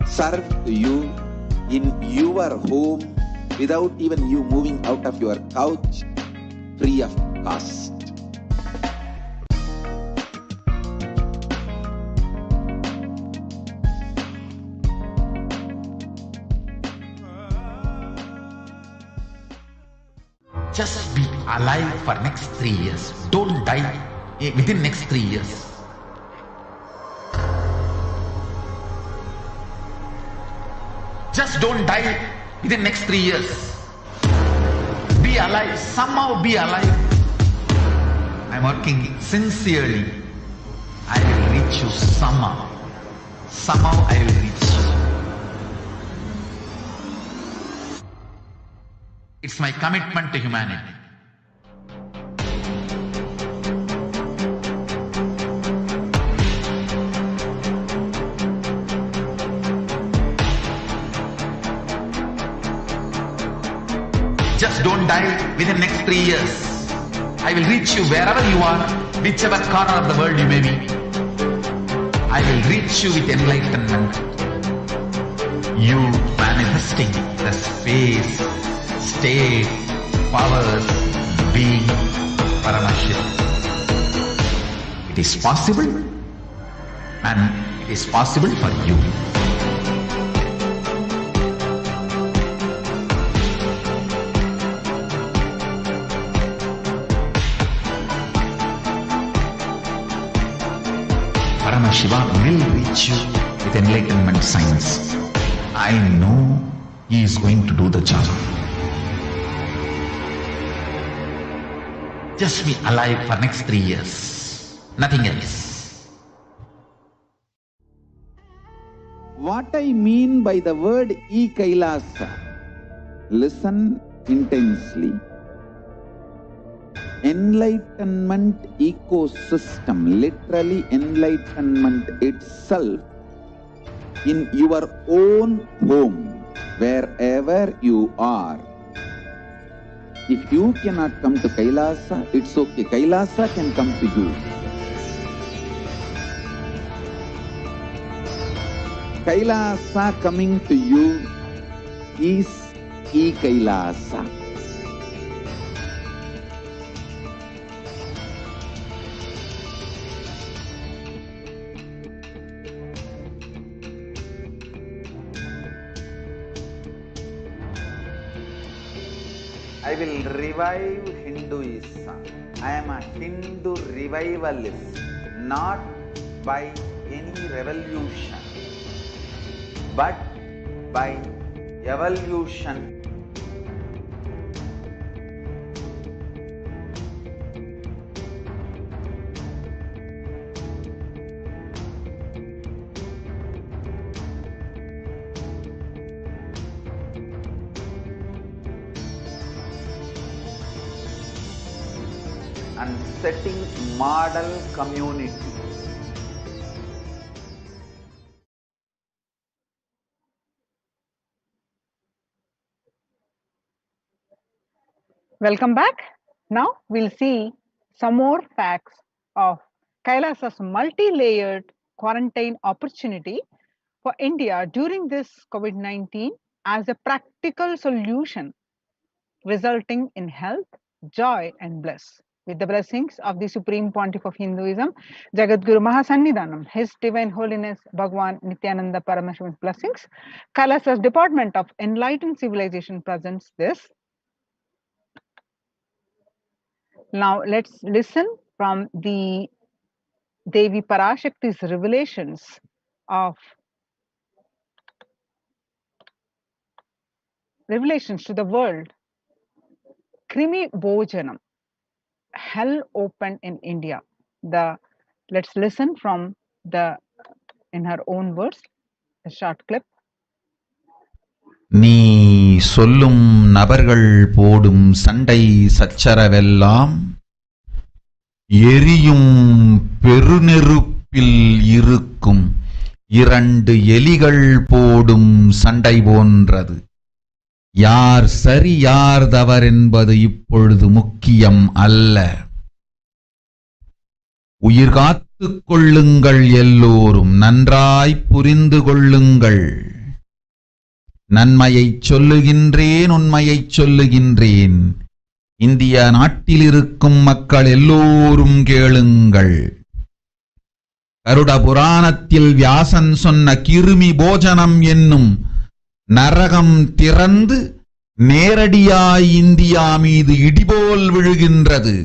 served to you in your home without even you moving out of your couch, free of cost. Just be alive for next 3 years. Don't die within next 3 years. Just don't die within next 3 years. Be alive. Somehow be alive. I'm working sincerely. I will reach you somehow. Somehow I will reach you. It's my commitment to humanity. Just don't die within next 3 years. I will reach you wherever you are. whichever corner of the world you may be, I will reach you with enlightenment. You manifesting the space, state, powers, being Paramashivoham. It is possible, and it is possible for you. Paramashiva will reach you with enlightenment science. I know he is going to do the job. Just be alive for next 3 years. Nothing else. What I mean by the word Kailasa, listen intensely. Enlightenment ecosystem, literally enlightenment itself, in your own home, wherever you are. If you cannot come to Kailasa, it's okay. Kailasa can come to you. Kailasa coming to you is Kailasa. I will revive Hinduism. I am a Hindu revivalist, not by any revolution, but by evolution. And setting model community. Welcome back. Now we'll see some more facts of Kailasa's multi-layered quarantine opportunity for India during this COVID-19 as a practical solution resulting in health, joy and bliss. With the blessings of the Supreme Pontiff of Hinduism, Jagadguru Mahasannidhanam, His Divine Holiness Bhagwan Nithyananda Paramashivan's blessings, Kailasa's Department of Enlightened Civilization presents this. Now let's listen from the Devi Parashakti's revelations to the world. Krimi Bhojanam, hell opened in India. Let's listen from in her own words, a short clip. நீ சொல்லும் நபர்கள் போடும் சண்டை சச்சரவெல்லாம் எரியும் பெருநெருப்பில் இருக்கும் 2 எலிகள் போடும் சண்டை போன்றது. யார் சரி யார் தவறென்பது இப்பொழுது முக்கியம் அல்ல. உயிர் காத்துக் கொள்ளுங்கள், எல்லோரும் நன்றாய் புரிந்து கொள்ளுங்கள். நன்மையைச் சொல்லுகின்றேன், உண்மையைச் சொல்லுகின்றேன். இந்திய நாட்டில் இருக்கும் மக்கள் எல்லோரும் கேளுங்கள். கருட புராணத்தில் வியாசன் சொன்ன கிருமி போஜனம் என்னும் நரகம் திறந்து நேரடியாய் இந்தியா மீது இடிபோல் விழுகின்றது.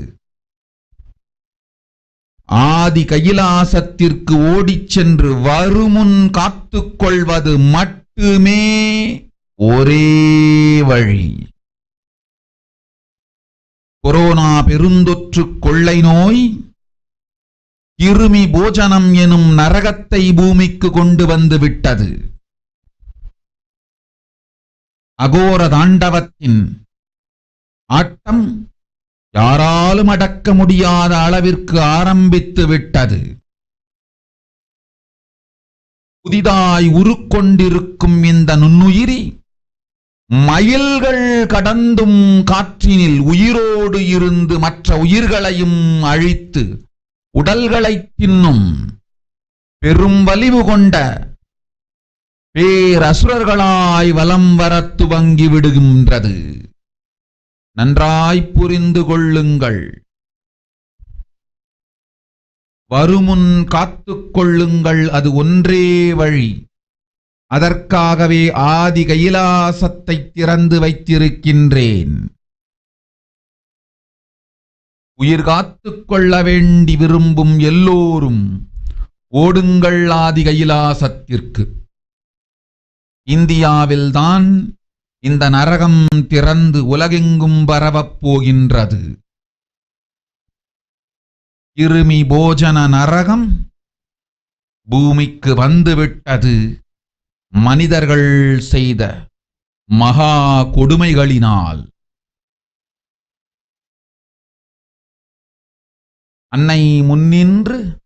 ஆதி கைலாசத்திற்கு ஓடிச் சென்று வருமுன் காத்துக் கொள்வது மட்டுமே ஒரே வழி. கொரோனா பெருந்தொற்று கொள்ளை நோய் கிருமி போஜனம் எனும் நரகத்தை பூமிக்கு கொண்டு வந்து விட்டது. அகோர தாண்டவத்தின் ஆட்டம் யாராலும் அடக்க முடியாத அளவிற்கு ஆரம்பித்து விட்டது. புதிதாய் உருக்கொண்டிருக்கும் இந்த நுண்ணுயிரி மைல்கள் கடந்தும் காற்றினில் உயிரோடு இருந்து மற்ற உயிர்களையும் அழித்து உடல்களைத் தின்னும் பெரும் வலிவு கொண்ட பேரசுரர்களாய் வலம் வரத் துவங்கி விடுகின்றது. நன்றாய் புரிந்து கொள்ளுங்கள். வருமுன் காத்துக் கொள்ளுங்கள், அது ஒன்றே வழி. அதற்காகவே ஆதி கைலாசத்தை திறந்து வைத்திருக்கின்றேன். உயிர் காத்துக் கொள்ள வேண்டி விரும்பும் எல்லோரும் ஓடுங்கள் ஆதி கைலாசத்திற்கு. இந்தியாவில்தான் இந்த நரகம் திறந்து உலகெங்கும் பரவப் போகின்றது. கிருமி போஜன நரகம் பூமிக்கு வந்துவிட்டது. மனிதர்கள் செய்த மகா கொடுமைகளினால். அன்னை முன்னின்று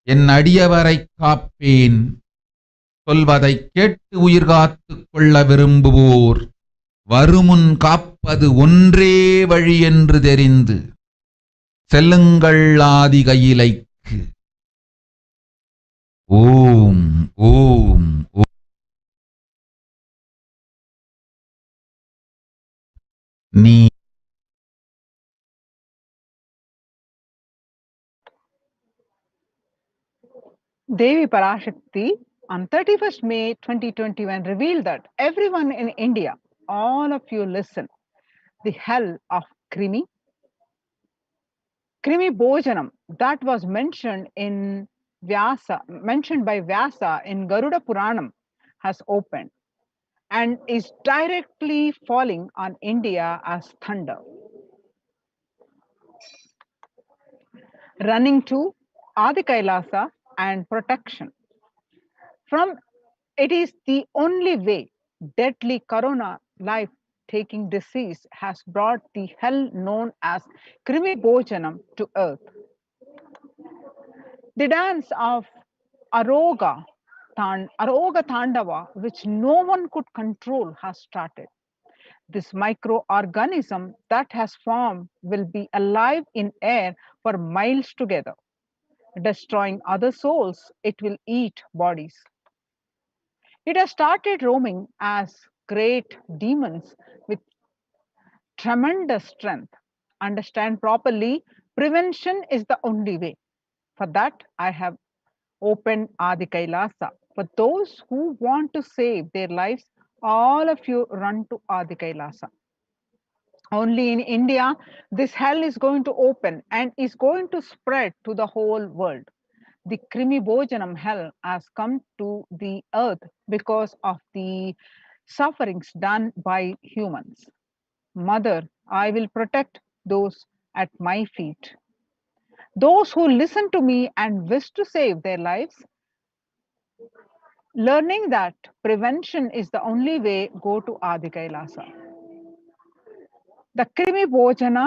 என் அடியவரை காப்பேன் சொல்வதைக் கேட்டு உயிர் காத்துக் கொள்ள விரும்புவோர் வருமுன் காப்பது ஒன்றே வழி என்று தெரிந்து செல்லுங்கள் ஆதி கையிலைக்கு. ஓம் ஓம் ஓம். நீ Devi Parashakti on 31st May 2021 revealed that everyone in India, all of you listen, the hell of Krimi Bojanam that was mentioned by Vyasa in Garuda Puranam has opened and is directly falling on India as thunder. Running to Adi Kailasa and protection. From it is the only way deadly corona life-taking disease has brought the hell known as Krimi Bojanam to earth. The dance of Aroga Tandava, which no one could control, has started. This microorganism that has formed will be alive in air for miles together. Destroying other souls, it will eat bodies. It has started roaming as great demons with tremendous strength. Understand properly, prevention is the only way. For that, I have opened Adi Kailasa. For those who want to save their lives, all of you run to Adi Kailasa. Only in India, this hell is going to open and is going to spread to the whole world. The Krimi Bojanam hell has come to the earth because of the sufferings done by humans. Mother, I will protect those at my feet. Those who listen to me and wish to save their lives, learning that prevention is the only way, go to Adi Kailasa. The Krimi Bojana,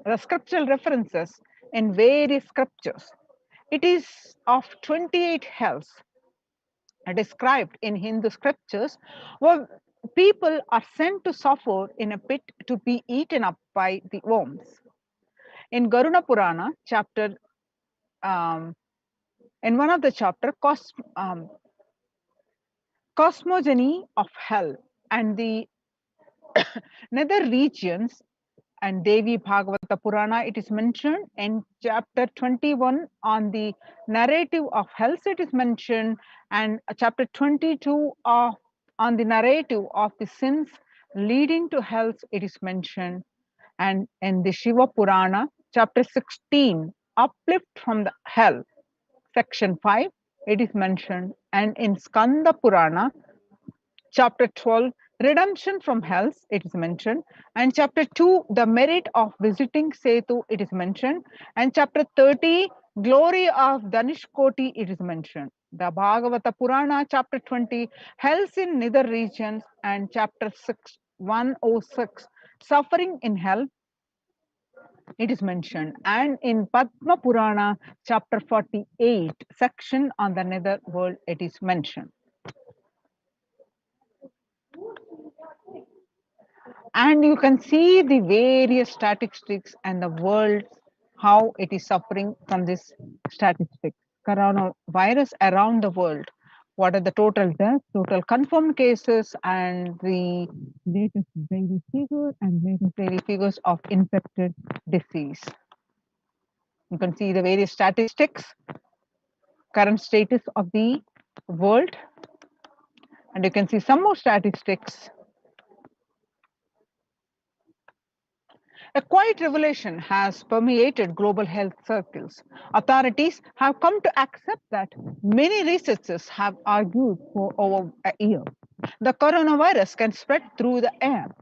the scriptural references in various scriptures. It is of 28 hells described in Hindu scriptures where people are sent to suffer in a pit to be eaten up by the worms. In Garuda Purana, in one of the chapter, cosmogony of hell and the nether regions, and Devi Bhagavata Purana, it is mentioned in chapter 21 on the narrative of hells, it is mentioned, and chapter 22 on the narrative of the sins leading to hells, it is mentioned, and in the Shiva Purana, chapter 16, uplift from the hell, section 5, it is mentioned, and in Skanda Purana, chapter 12, redemption from hells, it is mentioned, and chapter 2, the merit of visiting Setu, it is mentioned, and chapter 30, glory of Danishkoti, it is mentioned. The Bhagavata Purana, chapter 20, hells in nether regions, and chapter 106, suffering in hell, it is mentioned, and in Padma Purana, chapter 48, section on the nether world, it is mentioned. And you can see the various statistics and the world, how it is suffering from this statistic. Coronavirus around the world. What are the total deaths, total confirmed cases, and the latest daily figure and latest daily figures of infected disease. You can see the various statistics, current status of the world, and you can see some more statistics. A quiet revelation has permeated global health circles. Authorities have come to accept that many researchers have argued for over a year. The coronavirus can spread through the air.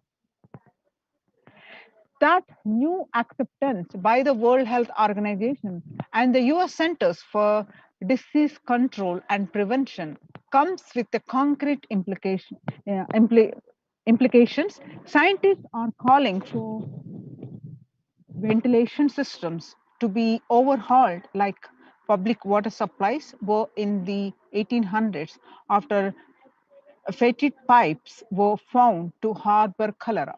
That new acceptance by the World Health Organization and the US Centers for Disease Control and Prevention comes with the concrete implications. Scientists are calling for ventilation systems to be overhauled like public water supplies were in the 1800s after fetid pipes were found to harbor cholera.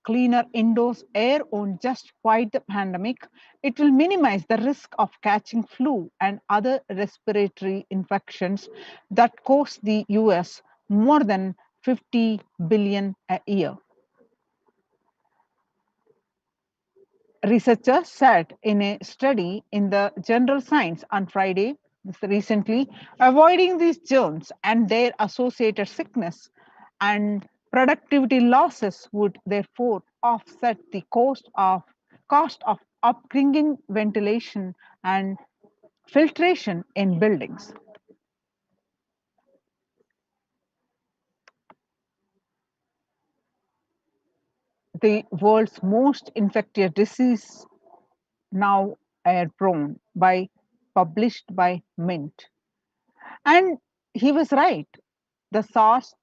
Cleaner indoors air won't just fight the pandemic, it will minimize the risk of catching flu and other respiratory infections that cost the US more than 50 billion a year. Researchers said in a study in the General Science on Friday, recently, avoiding these germs and their associated sickness and productivity losses would therefore offset the cost of upbringing ventilation and filtration in buildings. The world's most infectious disease, now Airborne, published by Mint. And he was right. The SARS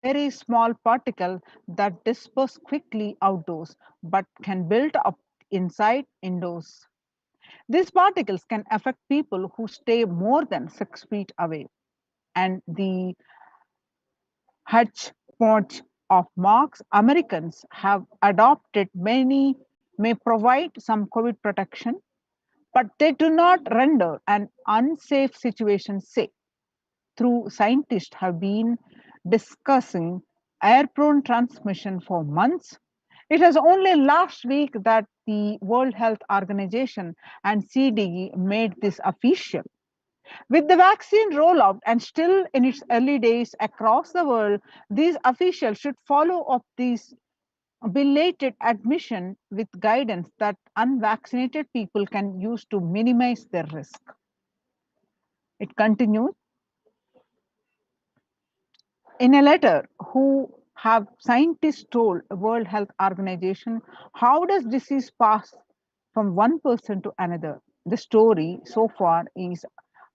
very small particle that disperse quickly outdoors but can build up inside indoors. These particles can affect people who stay more than 6 feet away. And the hodgepodge of marks Americans have adopted many may provide some COVID protection, but they do not render an unsafe situation safe. Through scientists have been discussing airborne transmission for months. It was only last week that the World Health Organization and CDE made this official. With the vaccine rollout and still in its early days across the world, these officials should follow up these belated admission with guidance that unvaccinated people can use to minimize their risk. It continues. In a letter, who have scientists told the World Health Organization, how does disease pass from one person to another? The story so far is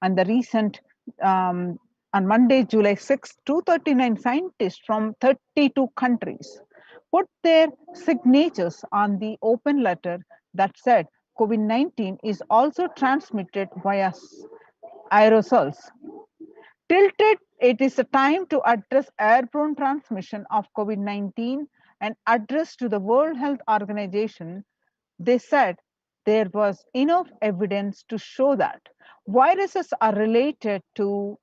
on the recent on Monday, July 6, 239 scientists from 32 countries put their signatures on the open letter that said COVID-19 is also transmitted via aerosols. Tilted, it is a time to address airborne transmission of COVID-19 and address to the World Health Organization. They said there was enough evidence to show that viruses are related to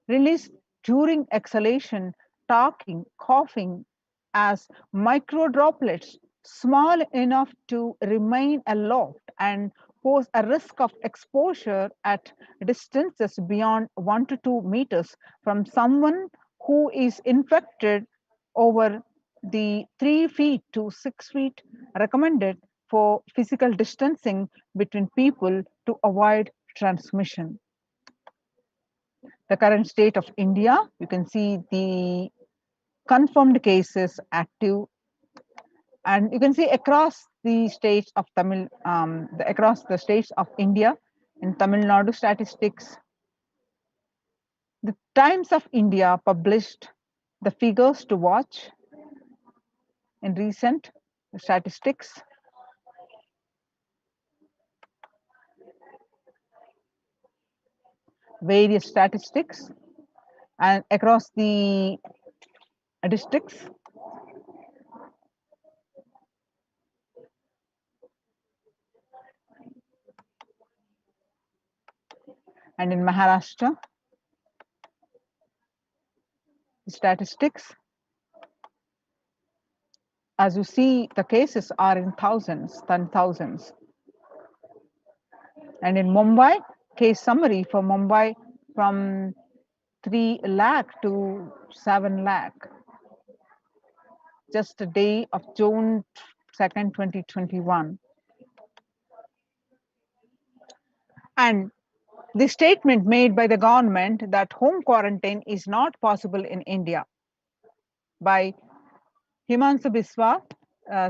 release during exhalation, talking, coughing as micro droplets small enough to remain aloft and pose a risk of exposure at distances beyond 1 to 2 meters from someone who is infected over the 3 feet to 6 feet recommended for physical distancing between people to avoid transmission. The current state of India, you can see the confirmed cases active, and you can see across the states of across the states of India in Tamil Nadu statistics. The Times of India published the figures to watch in recent statistics. various statistics and across the districts. And in Maharashtra, the statistics, as you see, the cases are in thousands, 10,000s. And in Mumbai, case summary for Mumbai from 3 lakh to 7 lakh, just a day of June 2nd, 2021. And the statement made by the government that home quarantine is not possible in India by Himansa Biswa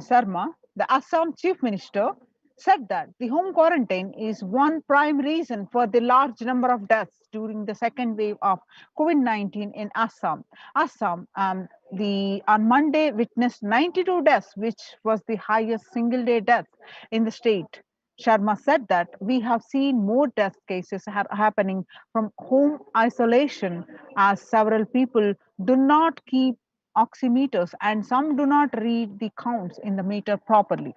Sarma, the Assam Chief Minister, said that the home quarantine is one prime reason for the large number of deaths during the second wave of COVID-19 in Assam. Assam, on Monday witnessed 92 deaths, which was the highest single-day death in the state. Sharma said that we have seen more death cases happening from home isolation as several people do not keep oximeters and some do not read the counts in the meter properly.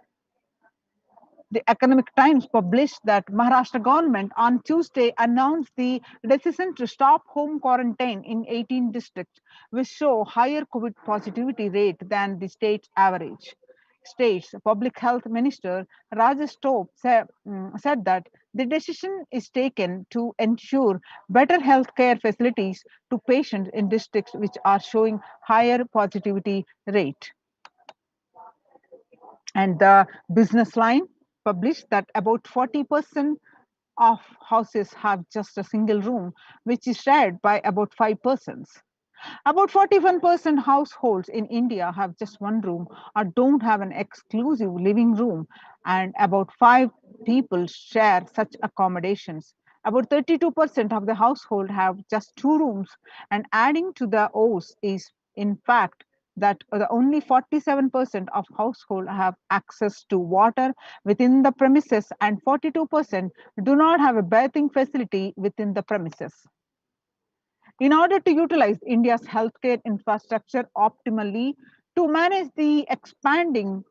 The Economic Times published that Maharashtra government on Tuesday announced the decision to stop home quarantine in 18 districts, which show higher COVID positivity rate than the state's average. State's Public Health Minister Rajesh Tope said that the decision is taken to ensure better healthcare facilities to patients in districts which are showing higher positivity rate. And the Business Line published that about 40% of houses have just a single room, which is shared by about 5 persons. About 41% households in India have just one room or don't have an exclusive living room, and about 5 people share such accommodations. About 32% of the household have just 2 rooms, and adding to the O's is in fact that the only 47% of households have access to water within the premises and 42% do not have a bathing facility within the premises. In order to utilize India's healthcare infrastructure optimally to manage the expanding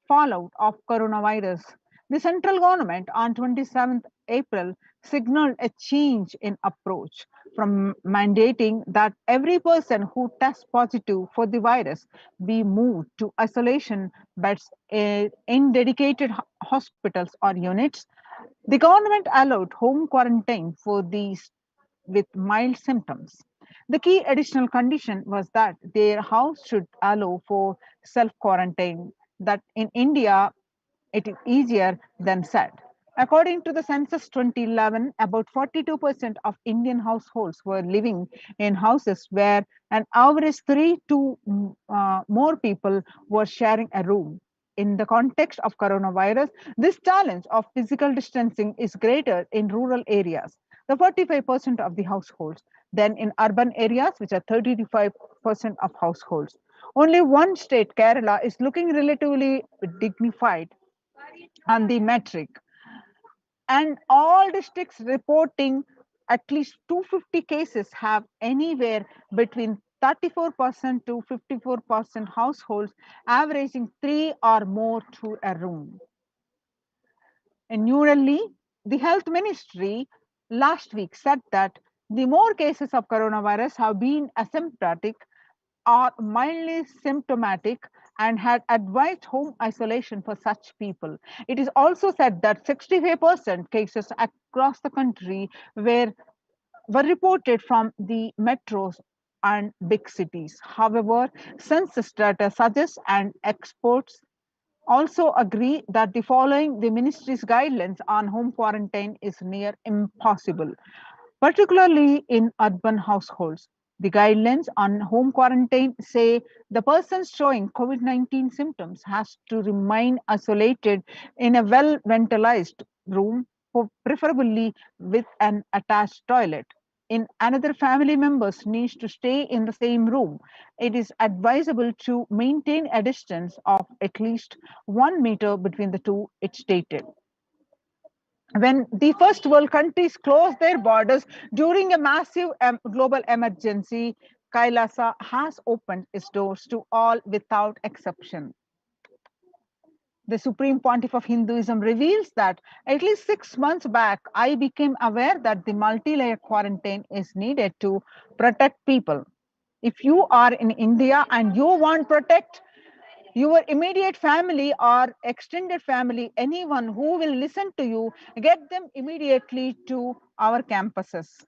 fallout of coronavirus, the central government on 27th April signaled a change in approach from mandating that every person who tests positive for the virus be moved to isolation beds in dedicated hospitals or units. The government allowed home quarantine for these with mild symptoms. The key additional condition was that their house should allow for self quarantine, that in India it is easier than said. According to the census 2011, about 42% of Indian households were living in houses where an average 3 to more people were sharing a room. In the context of coronavirus, this challenge of physical distancing is greater in rural areas, the 45% of the households, than in urban areas, which are 35% of households. Only one state, Kerala, is looking relatively dignified on the metric, and all districts reporting at least 250 cases have anywhere between 34% to 54% households averaging 3 or more to a room. In New Delhi, the health ministry last week said that the more cases of coronavirus have been asymptomatic or mildly symptomatic and had advised home isolation for such people. It is also said that 65% cases across the country were reported from the metros and big cities. However, census data suggests and experts also agree that the following the ministry's guidelines on home quarantine is near impossible, particularly in urban households. The guidelines on home quarantine say the person showing COVID-19 symptoms has to remain isolated in a well ventilized room, preferably with an attached toilet. In another family members needs to stay in the same room. It is advisable to maintain a distance of at least 1 meter between the two, it stated. when the first world countries closed their borders during a massive global emergency, Kailasa has opened its doors to all without exception. The Supreme Pontiff of Hinduism reveals that at least 6 months back, I became aware that the multi-layer quarantine is needed to protect people. If you are in India and you want to protect your immediate family or extended family, anyone who will listen to you, get them immediately to our campuses.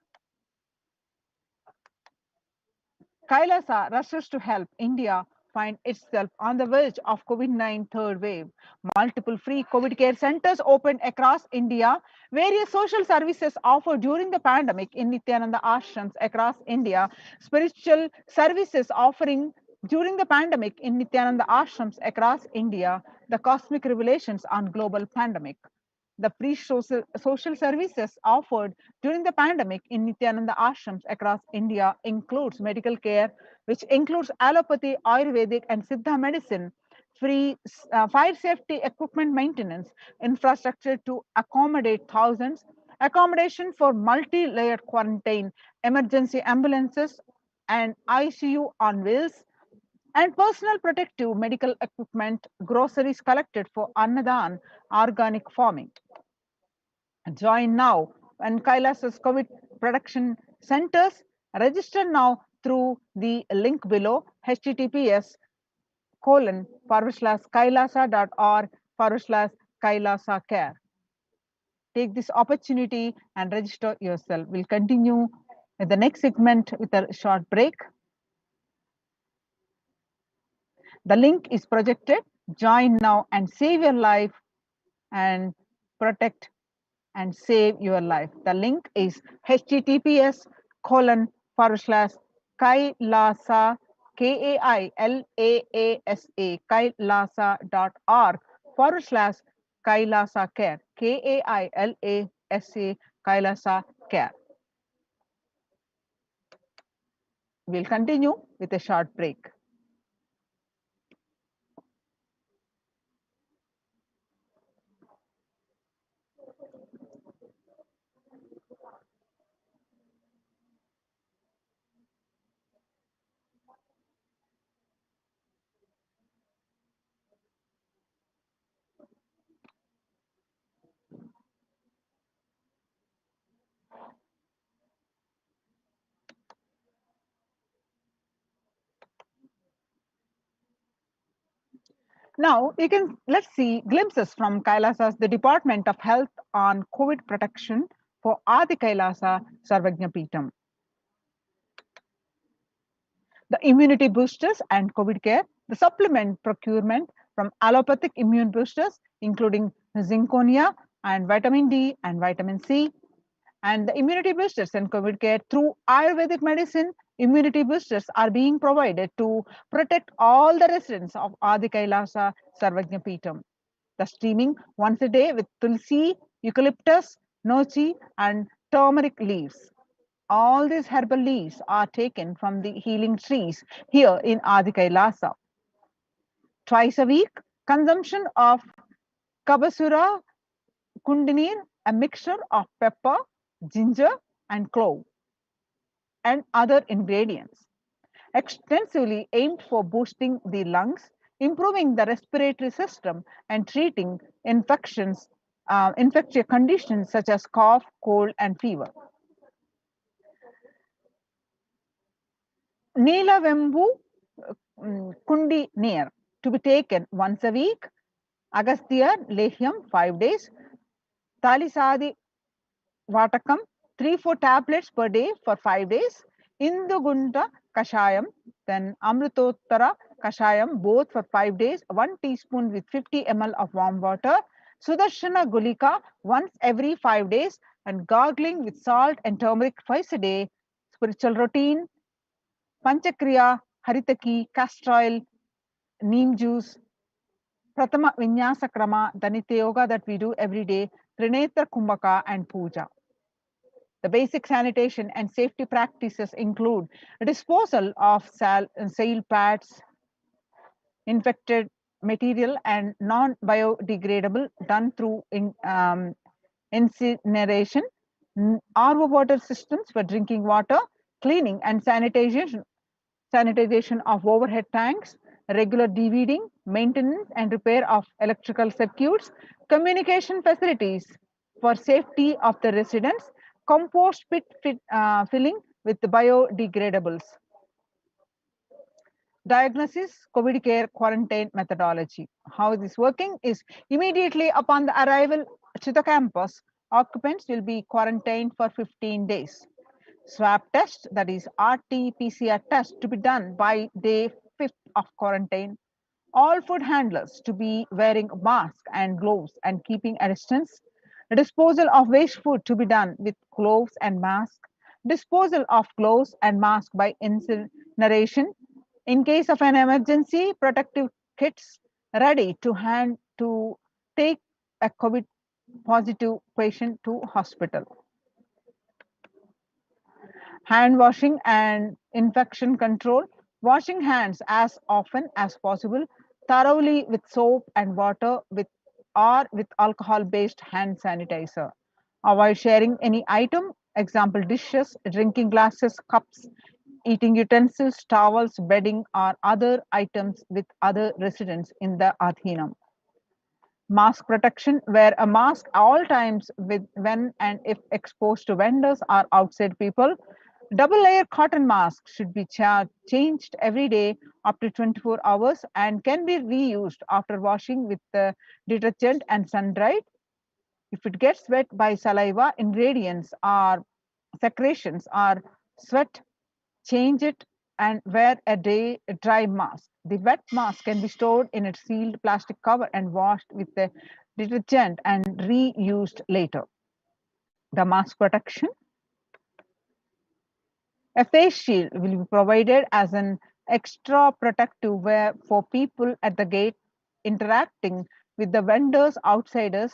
Kailasa rushes to help India find itself on the verge of COVID-19 third wave. Multiple free COVID care centers opened across India. Various social services offered during the pandemic in Nithyananda ashrams across India. Spiritual services offering during the pandemic in Nithyananda ashrams across India. The cosmic revelations on global pandemic. The social services offered during the pandemic in Nithyananda ashrams across India includes medical care, which includes allopathy, Ayurvedic, and Siddha medicine, free fire safety equipment maintenance, infrastructure to accommodate thousands, accommodation for multi-layered quarantine, emergency ambulances, and ICU on wheels, and personal protective medical equipment, groceries collected for Annadan organic farming. Join now and Kailasa's COVID production centers. Register now through the link below, https://kailasa.org/Kailasa care. Take this opportunity and register yourself. We'll continue with the next segment with a short break. The link is projected. Join now and save your life and protect and save your life. The link is https://kailasa KAILAASA kailasa.org/Kailasa care KAILASA Kailasa care. We'll continue with a short break. Now let's see glimpses from Kailasa's the Department of Health on COVID protection for Adi Kailasa Sarvajna Peetham. The immunity boosters and COVID care, the supplement procurement from allopathic immune boosters, including zinconia and vitamin D and vitamin C, and the immunity boosters and COVID care through Ayurvedic medicine. Immunity boosters are being provided to protect all the residents of Adi Kailasa Sarvajna Peetham. The steaming once a day with tulsi, eucalyptus, nochi, and turmeric leaves. All these herbal leaves are taken from the healing trees here in Adi Kailasa. Twice a week, consumption of Kabasura Kundinir, a mixture of pepper, ginger, and clove, and other ingredients. Extensively aimed for boosting the lungs, improving the respiratory system, and treating infectious conditions such as cough, cold, and fever. Neelavembu Kundi near to be taken once a week. Agastya Lehyam 5 days. Talisadi Vatakam 3-4 tablets per day for 5 days. Indugunta Kashayam, then Amritottara Kashayam, both for 5 days, 1 teaspoon with 50 ml of warm water. Sudarshana Gulika once every 5 days, and gargling with salt and turmeric twice a day. Spiritual routine, Panchakriya, Haritaki, castor oil, neem juice, Pratama Vinyasa Krama, the Nitya Yoga that we do every day, Trinetra Kumbhaka, and Puja. The basic sanitation and safety practices include disposal of sail pads, infected material, and non-biodegradable done through incineration, RO water systems for drinking water, cleaning and sanitization of overhead tanks, regular DVDing, maintenance and repair of electrical circuits, communication facilities for safety of the residents, compost pit filling with biodegradables. Diagnosis, COVID care, quarantine methodology. How this working is immediately upon the arrival to the campus, occupants will be quarantined for 15 days. Swab test, that is RT-PCR test, to be done by day 5th of quarantine. All food handlers to be wearing mask and gloves and keeping a distance. The disposal of waste food to be done with gloves and mask. Disposal of gloves and mask by incineration. In case of an emergency, protective kits ready to hand to take a COVID positive patient to hospital. Hand washing and infection control. Washing hands as often as possible, thoroughly with soap and water with alcohol based hand sanitizer. Avoid sharing any item, example dishes, drinking glasses, cups, eating utensils, towels, bedding, or other items with other residents in the Adhinam. Mask protection, wear a mask all times with when and if exposed to vendors or outside people. Double layer cotton mask should be changed every day after 24 hours and can be reused after washing with the detergent and sun dried. If it gets wet by saliva, ingredients or secretions or sweat, change it and wear a dry mask. The wet mask can be stored in a sealed plastic cover and washed with the detergent and reused later. The mask protection. A face shield will be provided as an extra protective wear for people at the gate interacting with the vendors, outsiders,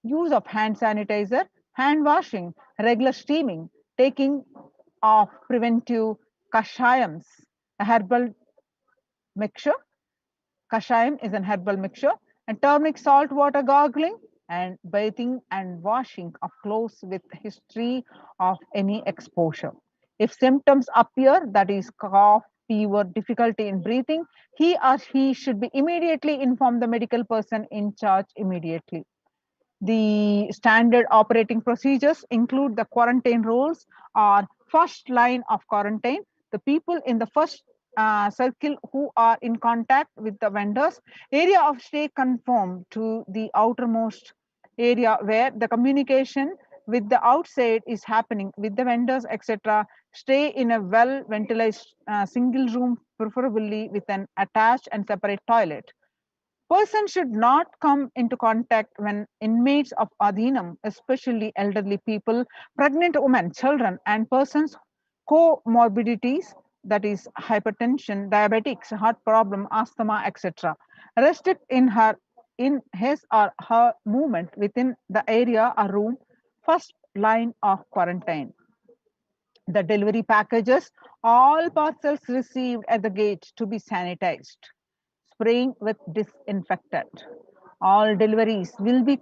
use of hand sanitizer, hand washing, regular steaming, taking of preventive kashayams, a herbal mixture. Kashayam is an herbal mixture, and turmeric salt water gargling, and bathing and washing of clothes with history of any exposure. If symptoms appear, that is cough, fever, difficulty in breathing, he or she should be immediately inform the medical person in charge immediately. The standard operating procedures include the quarantine rules or first line of quarantine. The people in the first circle who are in contact with the vendors, area of stay conform to the outermost area where the communication with the outside is happening with the vendors, etc. Stay in a well ventilated single room, preferably with an attached and separate toilet. Person should not come into contact when inmates of Adhinam, especially elderly people, pregnant women, children, and persons comorbidities, that is hypertension, diabetics, heart problem, asthma, etc. Restrict in his or her movement within the area or room, first line of quarantine. The delivery packages, all parcels received at the gate to be sanitized, spraying with disinfectant. All deliveries will be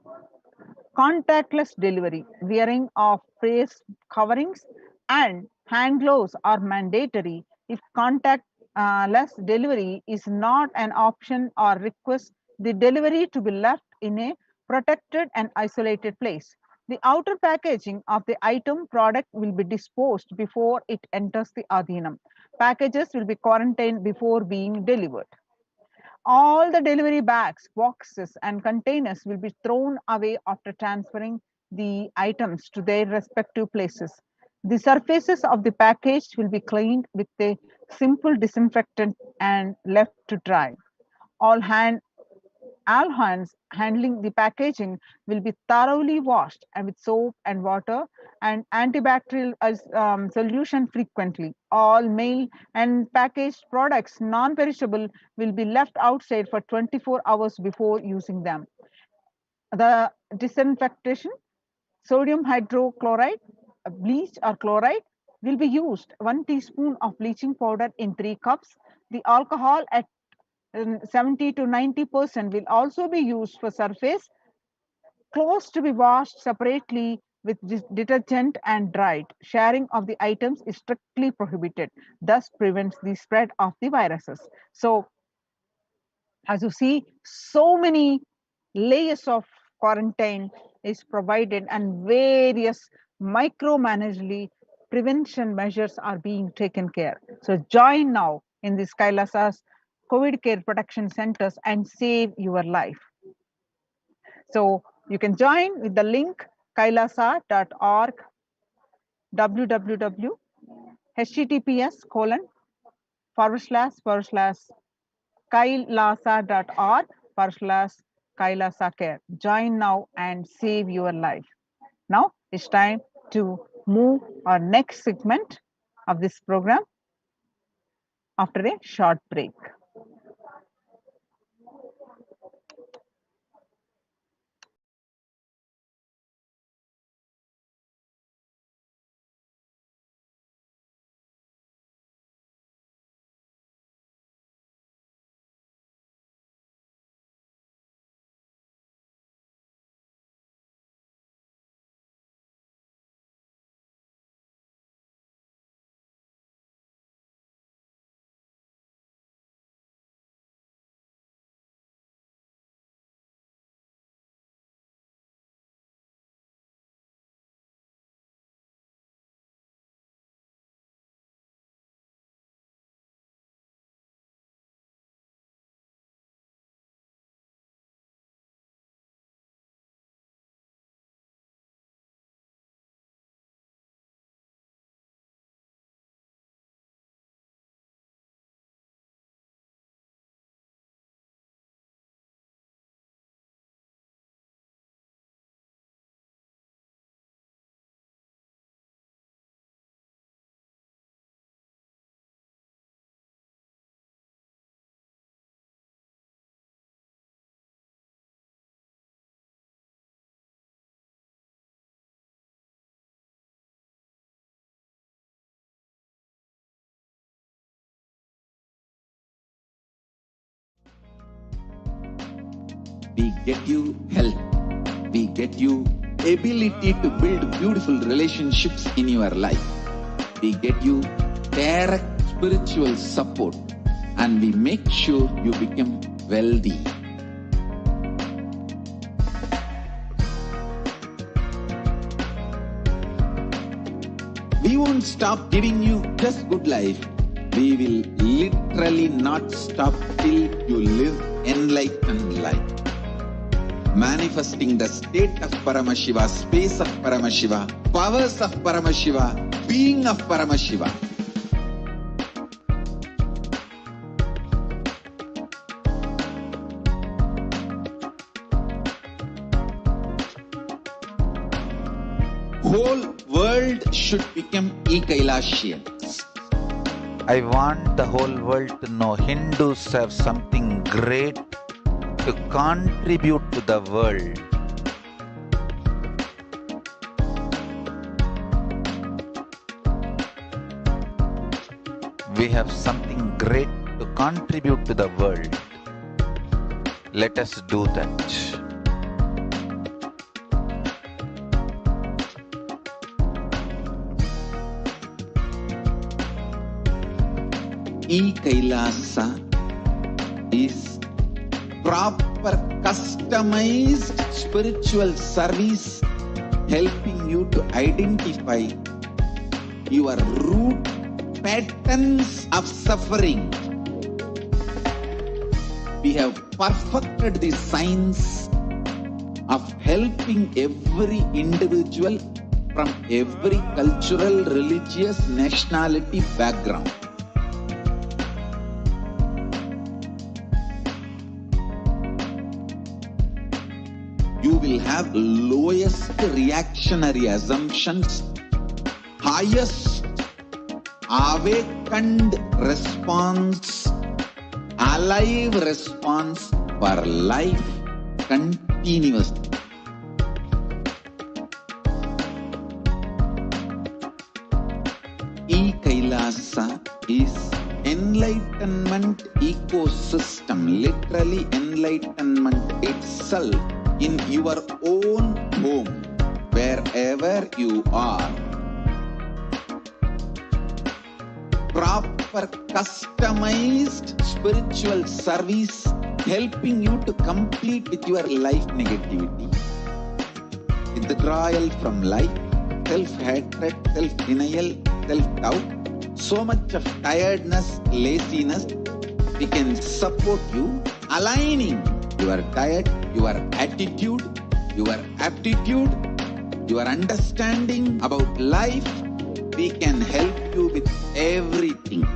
contactless delivery. Wearing of face coverings and hand gloves are mandatory. If contactless delivery is not an option or request the delivery to be left in a protected and isolated place. The outer packaging of the item product will be disposed before it enters the Adhinam. Packages will be quarantined before being delivered. All the delivery bags, boxes, and containers will be thrown away after transferring the items to their respective places. The surfaces of the package will be cleaned with a simple disinfectant and left to dry. All hands handling the packaging will be thoroughly washed and with soap and water and antibacterial solution frequently. All mail and packaged products, non-perishable, will be left outside for 24 hours before using them. The disinfection, sodium hydrochloride, bleach or chloride will be used. 1 teaspoon of bleaching powder in 3 cups. The alcohol at 70 to 90% will also be used for surface Clothes to be washed separately with detergent and dried. Sharing of the items is strictly prohibited, thus prevents the spread of the viruses. So, as you see, so many layers of quarantine is provided and various micromanagely prevention measures are being taken care. So join now in this Kailasa's COVID care protection centers and save your life. So you can join with the link kailasa.org www https://kailasa.org/Kailasa care. Join now and save your life. Now it's time to move our next segment of this program after a short break. We get you health. We get you ability to build beautiful relationships in your life. We get you direct spiritual support, and we make sure you become wealthy. We won't stop giving you just good life. We will literally not stop till you live enlightened life. Manifesting the state of Paramashiva, space of Paramashiva, powers of Paramashiva, being of Paramashiva. Whole world should become Kailasians. I want the whole world to know Hindus have something great to contribute to the world. We have something great to contribute to the world. Let us do that. Kailasa is proper customized spiritual service helping you to identify your root patterns of suffering. We have perfected the science of helping every individual from every cultural, religious, nationality background. You will have lowest reactionary assumptions, highest awakened response, alive response for life continuously. Kailasa is enlightenment ecosystem, literally enlightenment itself in your own home, wherever you are. Proper customized spiritual service helping you to complete with your life negativity. Withdrawal from life, self-hatred, self-denial, self-doubt, so much of tiredness, laziness. We can support you, aligning your diet, your attitude, your aptitude, your understanding about life. We can help you with everything.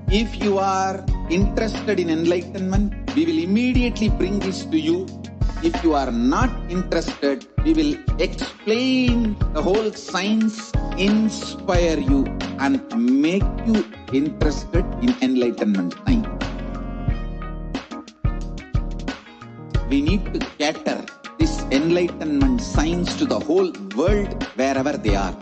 If you are interested in enlightenment, we will immediately bring this to you. If you are not interested, we will explain the whole science, inspire you and make you interested in enlightenment science. We need to cater this enlightenment science to the whole world wherever they are,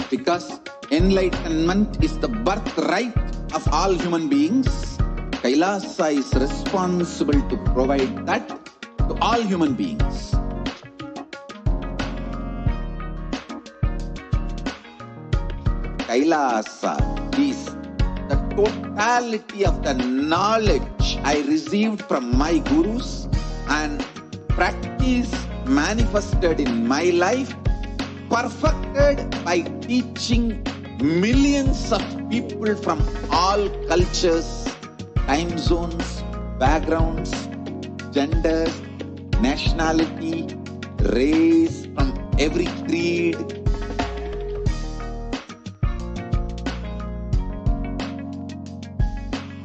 because enlightenment is the birthright of all human beings. Kailasa is responsible to provide that to all human beings. Kailasa is the totality of the knowledge I received from my gurus and practice manifested in my life, perfected by teaching millions of people from all cultures, time zones, backgrounds, genders, nationality, race, from every creed.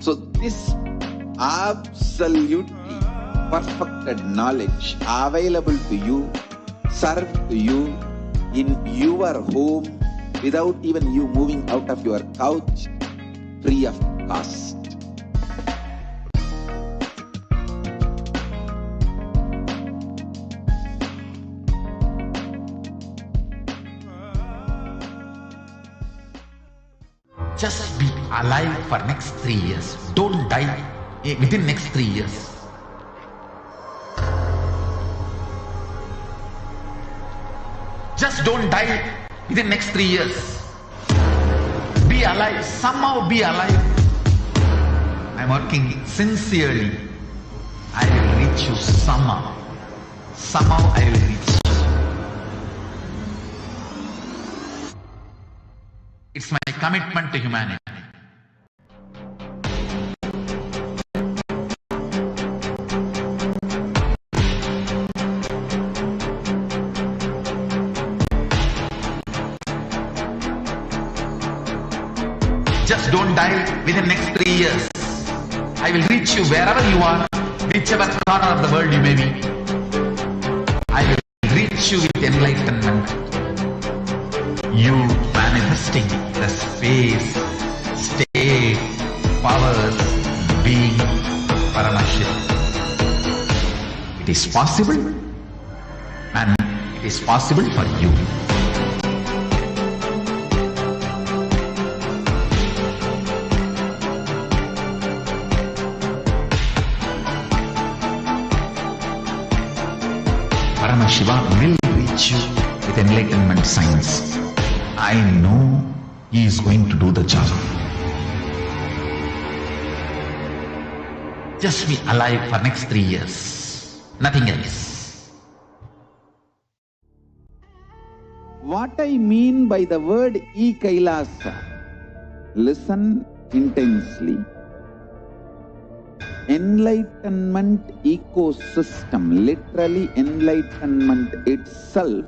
So this absolutely perfected knowledge available to you, served to you in your home without even you moving out of your couch, free of cost. Just be alive for next 3 years. Don't die within next 3 years. Just don't die within next 3 years. Be alive. Somehow be alive. I'm working sincerely. I will reach you somehow. Somehow I will reach you. It's my commitment to humanity. Just don't die within next 3 years. I will reach you wherever you are, whichever corner of the world you may be. I will reach you with enlightenment. You manifesting the space, state, powers, being Paramashivoham. It is possible, and it is possible for you. Paramashivoham will reach you with enlightenment science. I know he is going to do the job. Just be alive for next 3 years. Nothing else. What I mean by the word Kailasa, listen intensely. Enlightenment ecosystem, literally enlightenment itself,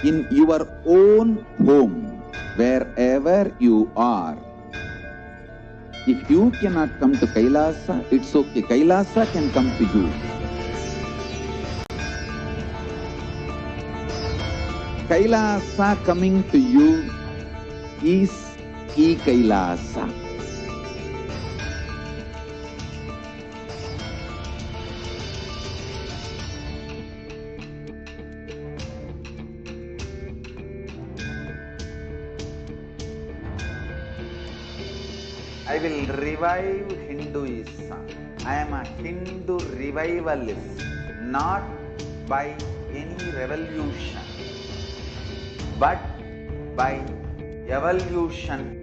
in your own home, wherever you are. If you cannot come to Kailasa, it's okay. Kailasa can come to you. Kailasa coming to you is Kailasa. I will revive Hinduism. I am a Hindu revivalist, not by any revolution, but by evolution.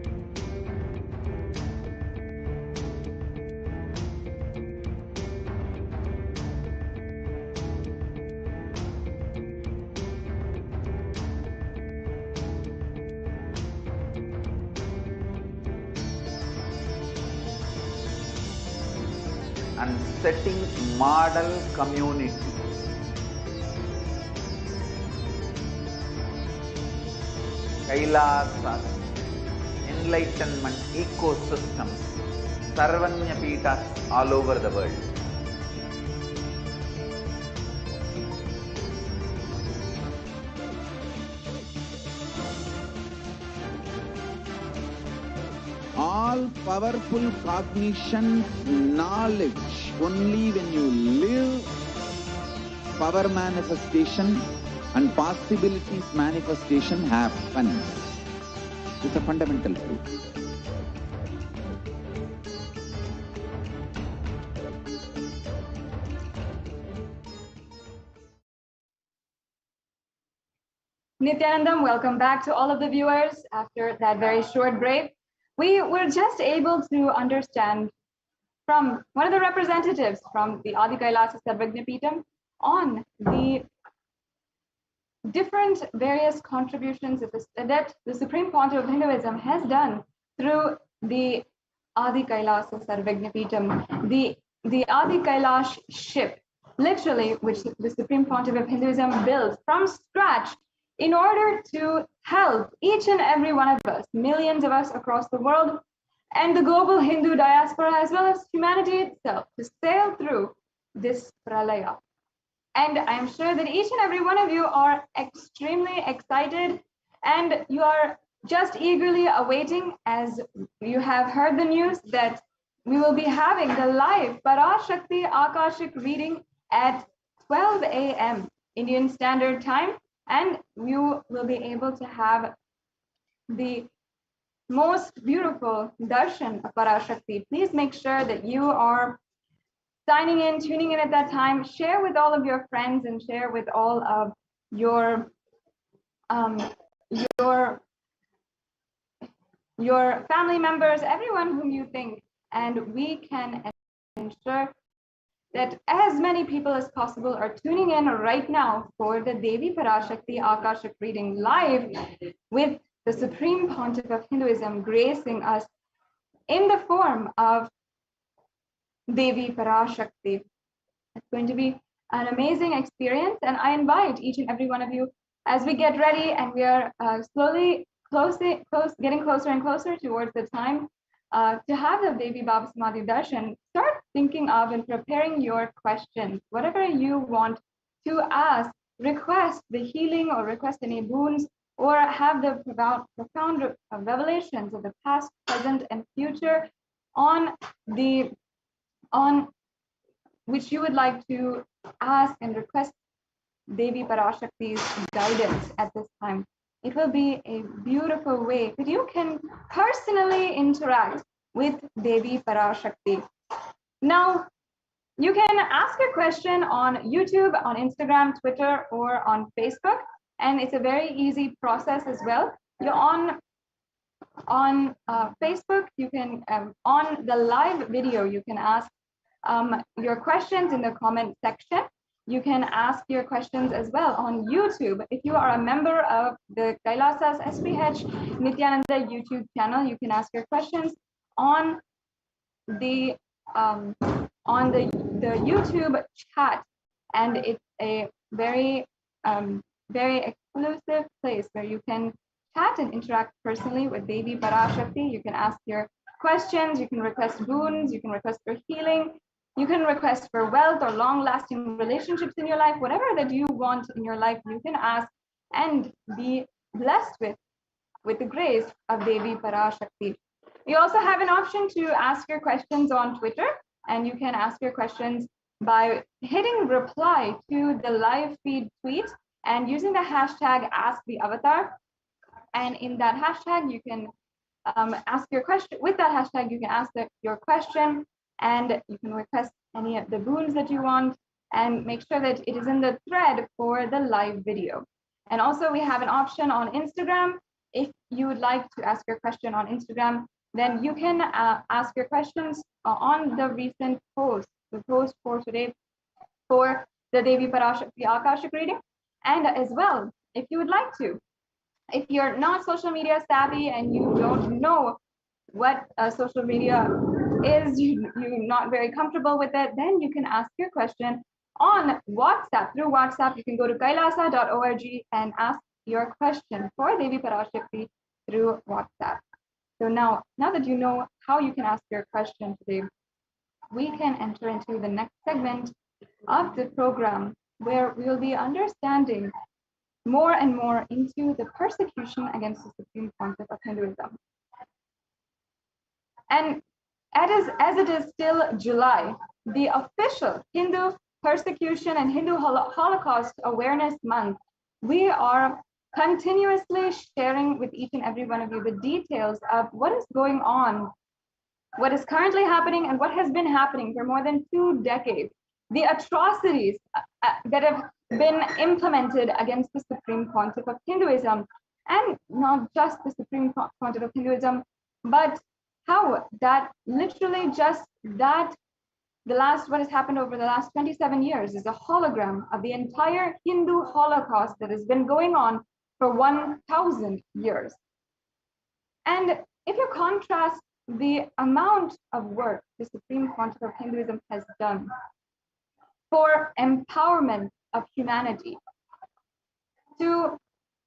And setting model community. Kailasa, enlightenment ecosystems, Sarvanya Peethas all over the world. All powerful cognition, knowledge, only when you live, power manifestation and possibilities manifestation happens. It's a fundamental truth. Nithyanandam, welcome back to all of the viewers after that very short break. We were just able to understand from one of the representatives from the Adi Kailasa Sarvagnapeetham on the different various contributions that the Supreme Pontiff of Hinduism has done through the Adi Kailasa Sarvagnapeetham, the Adi Kailash ship, literally, which the Supreme Pontiff of Hinduism built from scratch in order to help each and every one of us, millions of us across the world, and the global Hindu diaspora, as well as humanity itself, to sail through this pralaya. And I'm sure that each and every one of you are extremely excited, and you are just eagerly awaiting, as you have heard the news, that we will be having the live Parashakti Akashic reading at 12 a.m. Indian Standard Time, and you will be able to have the most beautiful darshan of Parashakti. Please make sure that you are signing in, tuning in at that time. Share with all of your friends and share with all of your family members, everyone whom you think, and we can ensure that as many people as possible are tuning in right now for the Devi Parashakti Akashic reading live with the Supreme Pontiff of Hinduism gracing us in the form of Devi Parashakti. It's going to be an amazing experience, and I invite each and every one of you as we get ready and we are slowly getting closer and closer towards the time to have the Devi Baba Samadhi Darshan. Start thinking of and preparing your questions, whatever you want to ask, request the healing or request any boons, or have the profound revelations of the past, present, and future on which you would like to ask and request Devi Parashakti's guidance at this time. It will be a beautiful way that you can personally interact with Devi Parashakti. Now, you can ask a question on YouTube, on Instagram, Twitter, or on Facebook, and it's a very easy process as well. You're on Facebook, you can, on the live video, you can ask your questions in the comment section. You can ask your questions as well on YouTube. If you are a member of the Kailasa's HDH Nithyananda YouTube channel, you can ask your questions on the YouTube chat, and it's a very exclusive place where you can chat and interact personally with Devi Parashakti. You can ask your questions, you can request boons, you can request for healing, you can request for wealth or long-lasting relationships in your life. Whatever that you want in your life, you can ask and be blessed with the grace of Devi Parashakti. You also have an option to ask your questions on Twitter, and you can ask your questions by hitting reply to the live feed tweet and using the hashtag AskTheAvatar. And in that hashtag, you can ask your question. With that hashtag, you can ask your question, and you can request any of the boons that you want, and make sure that it is in the thread for the live video. And also we have an option on Instagram. If you would like to ask your question on Instagram, then you can ask your questions on the recent post, the post for today for the Devi Parashakti Akashic reading. And as well, if you would like to, if you're not social media savvy and you don't know what social media is, you're not very comfortable with it, then you can ask your question on WhatsApp. Through WhatsApp, you can go to kailasa.org and ask your question for Devi Parashakti through WhatsApp. So now that you know how you can ask your question today, we can enter into the next segment of the program, where we will be understanding more and more into the persecution against the Supreme Pontiff of Hinduism. And as it is still July, the official Hindu Persecution and Hindu Holocaust Awareness Month, we are continuously sharing with each and every one of you the details of what is going on, what is currently happening, and what has been happening for more than 2 decades. The atrocities that have been implemented against the Supreme Pontiff of Hinduism, and not just the Supreme Pontiff of Hinduism, but how that literally just that what has happened over the last 27 years is a hologram of the entire Hindu Holocaust that has been going on for 1,000 years. And if you contrast the amount of work the Supreme Pontiff of Hinduism has done for empowerment of humanity, to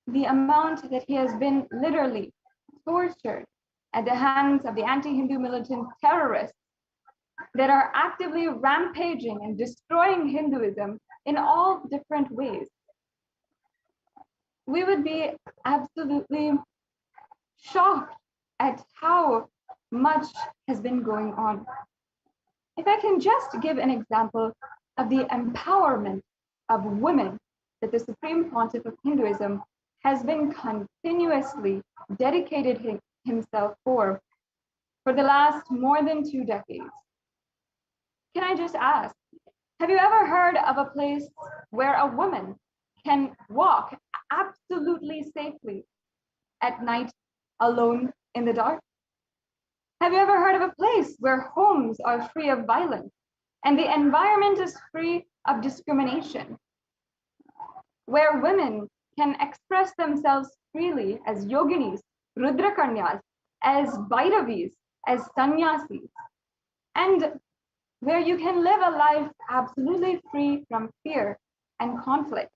the amount that he has been literally tortured at the hands of the anti-Hindu militant terrorists that are actively rampaging and destroying Hinduism in all different ways, we would be absolutely shocked at how much has been going on. If I can just give an example of the empowerment of women that the Supreme Pontiff of Hinduism has been continuously dedicated himself for the last more than 2 decades. Can I just ask, have you ever heard of a place where a woman can walk absolutely safely at night alone in the dark? Have you ever heard of a place where homes are free of violence and the environment is free of discrimination, where women can express themselves freely as yoginis, rudrakanyas, as Bhairavis, as sannyasis, and where you can live a life absolutely free from fear and conflict,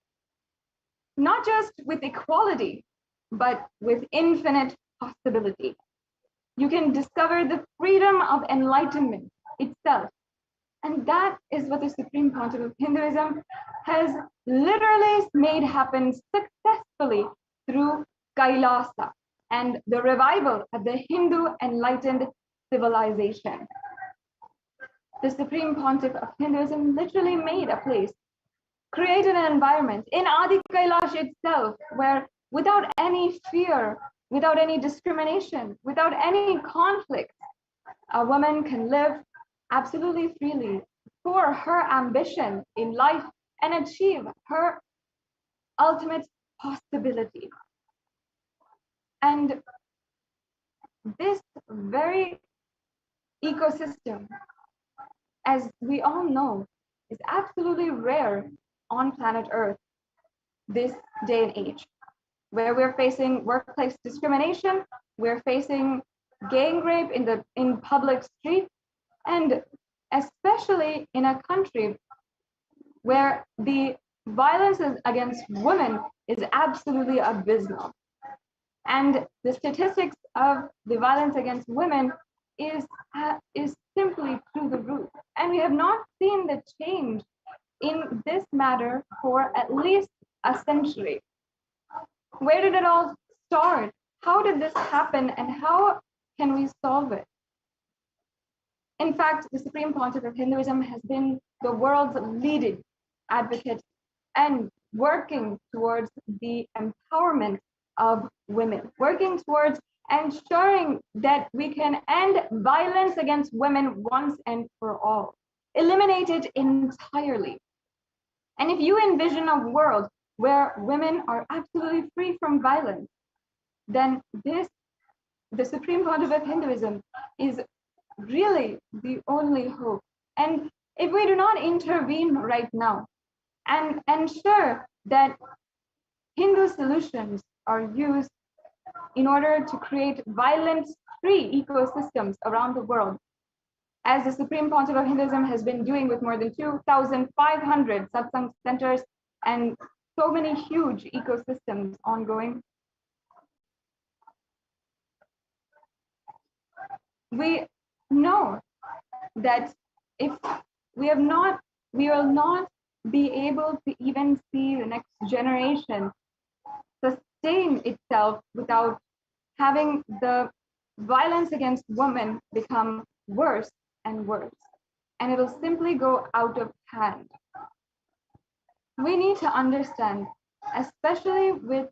not just with equality, but with infinite possibility. You can discover the freedom of enlightenment itself. And that is what the Supreme Pontiff of Hinduism has literally made happen successfully through Kailasa and the revival of the Hindu enlightened civilization. The Supreme Pontiff of Hinduism literally made a place, created an environment in Adi Kailash itself, where without any fear, without any discrimination, without any conflict, a woman can live absolutely freely for her ambition in life and achieve her ultimate possibility. And this very ecosystem, as we all know, is absolutely rare on planet Earth this day and age, where we're facing workplace discrimination, we're facing gang rape in public streets, and especially in a country where the violence against women is absolutely abysmal. And the statistics of the violence against women is simply through the roof. And we have not seen the change in this matter for at least a century. Where did it all start? How did this happen, and how can we solve it? In fact, the Supreme Pontiff of Hinduism has been the world's leading advocate and working towards the empowerment of women, working towards ensuring that we can end violence against women once and for all, eliminate it entirely. And if you envision a world where women are absolutely free from violence, then the Supreme Pontiff of Hinduism, is really the only hope. And if we do not intervene right now and ensure that Hindu solutions are used in order to create violence-free ecosystems around the world, as the Supreme Pontiff of Hinduism has been doing with more than 2,500 satsang centers and so many huge ecosystems ongoing, we know that if we will not be able to even see the next generation sustain itself without having the violence against women become worse and worse, and it'll simply go out of hand. We need to understand, especially with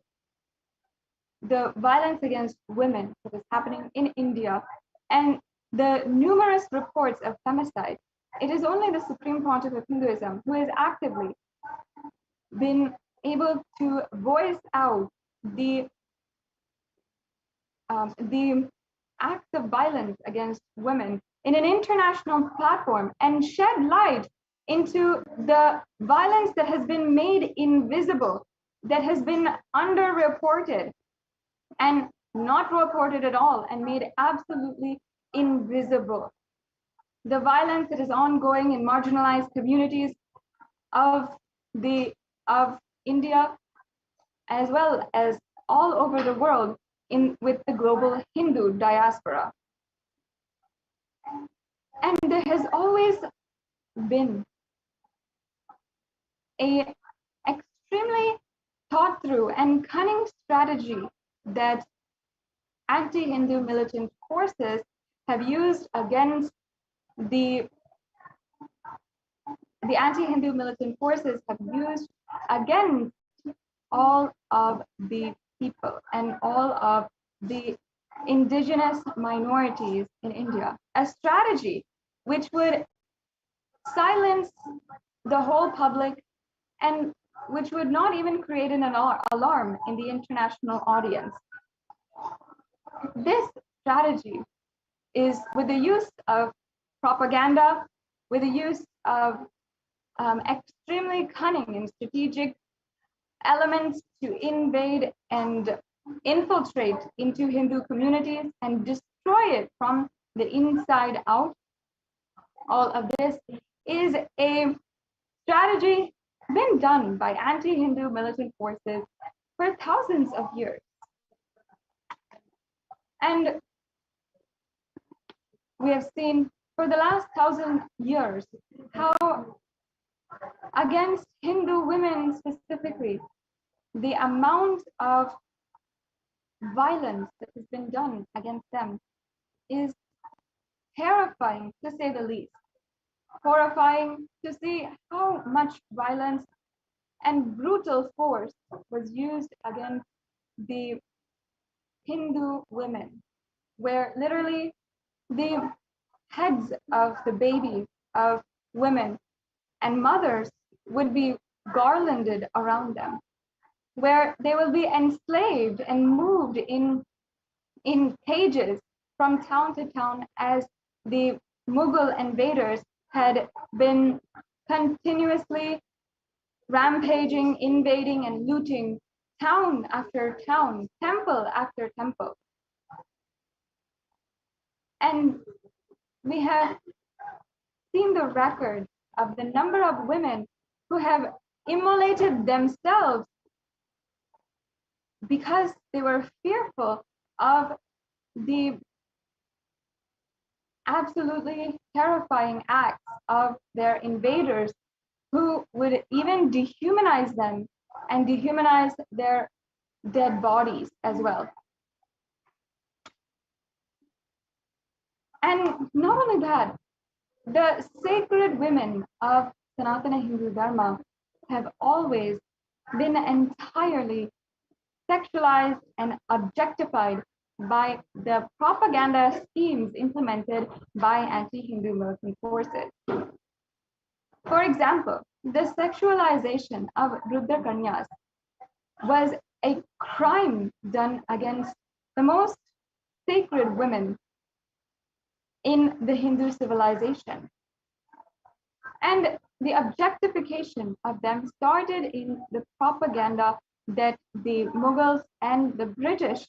the violence against women that is happening in India and the numerous reports of femicide, it is only the Supreme Pontiff of Hinduism who has actively been able to voice out the acts of violence against women in an international platform and shed light into the violence that has been made invisible, that has been underreported and not reported at all and made absolutely invisible. The violence that is ongoing in marginalized communities of India, as well as all over the world with the global Hindu diaspora. And there has always been a extremely thought through and cunning strategy that anti-Hindu militant forces have used against the anti-Hindu militant forces have used against all of the people and all of the indigenous minorities in India, a strategy which would silence the whole public and which would not even create an alarm in the international audience. This strategy is with the use of propaganda, with the use of extremely cunning and strategic elements to invade and infiltrate into Hindu communities and destroy it from the inside out. All of this is a strategy been done by anti-Hindu militant forces for thousands of years. And we have seen for the last 1,000 years how against Hindu women specifically, the amount of violence that has been done against them is terrifying, to say the least. Horrifying to see how much violence and brutal force was used against the Hindu women, where literally the heads of the babies of women and mothers would be garlanded around them, where they will be enslaved and moved in cages from town to town as the Mughal invaders had been continuously rampaging, invading, and looting town after town, temple after temple. And we have seen the record of the number of women who have immolated themselves because they were fearful of the absolutely terrifying acts of their invaders, who would even dehumanize them and dehumanize their dead bodies as well. And not only that, the sacred women of Sanatana Hindu Dharma have always been entirely sexualized and objectified by the propaganda schemes implemented by anti-Hindu militant forces. For example, the sexualization of Rudra Kanyas was a crime done against the most sacred women in the Hindu civilization. And the objectification of them started in the propaganda that the Mughals and the British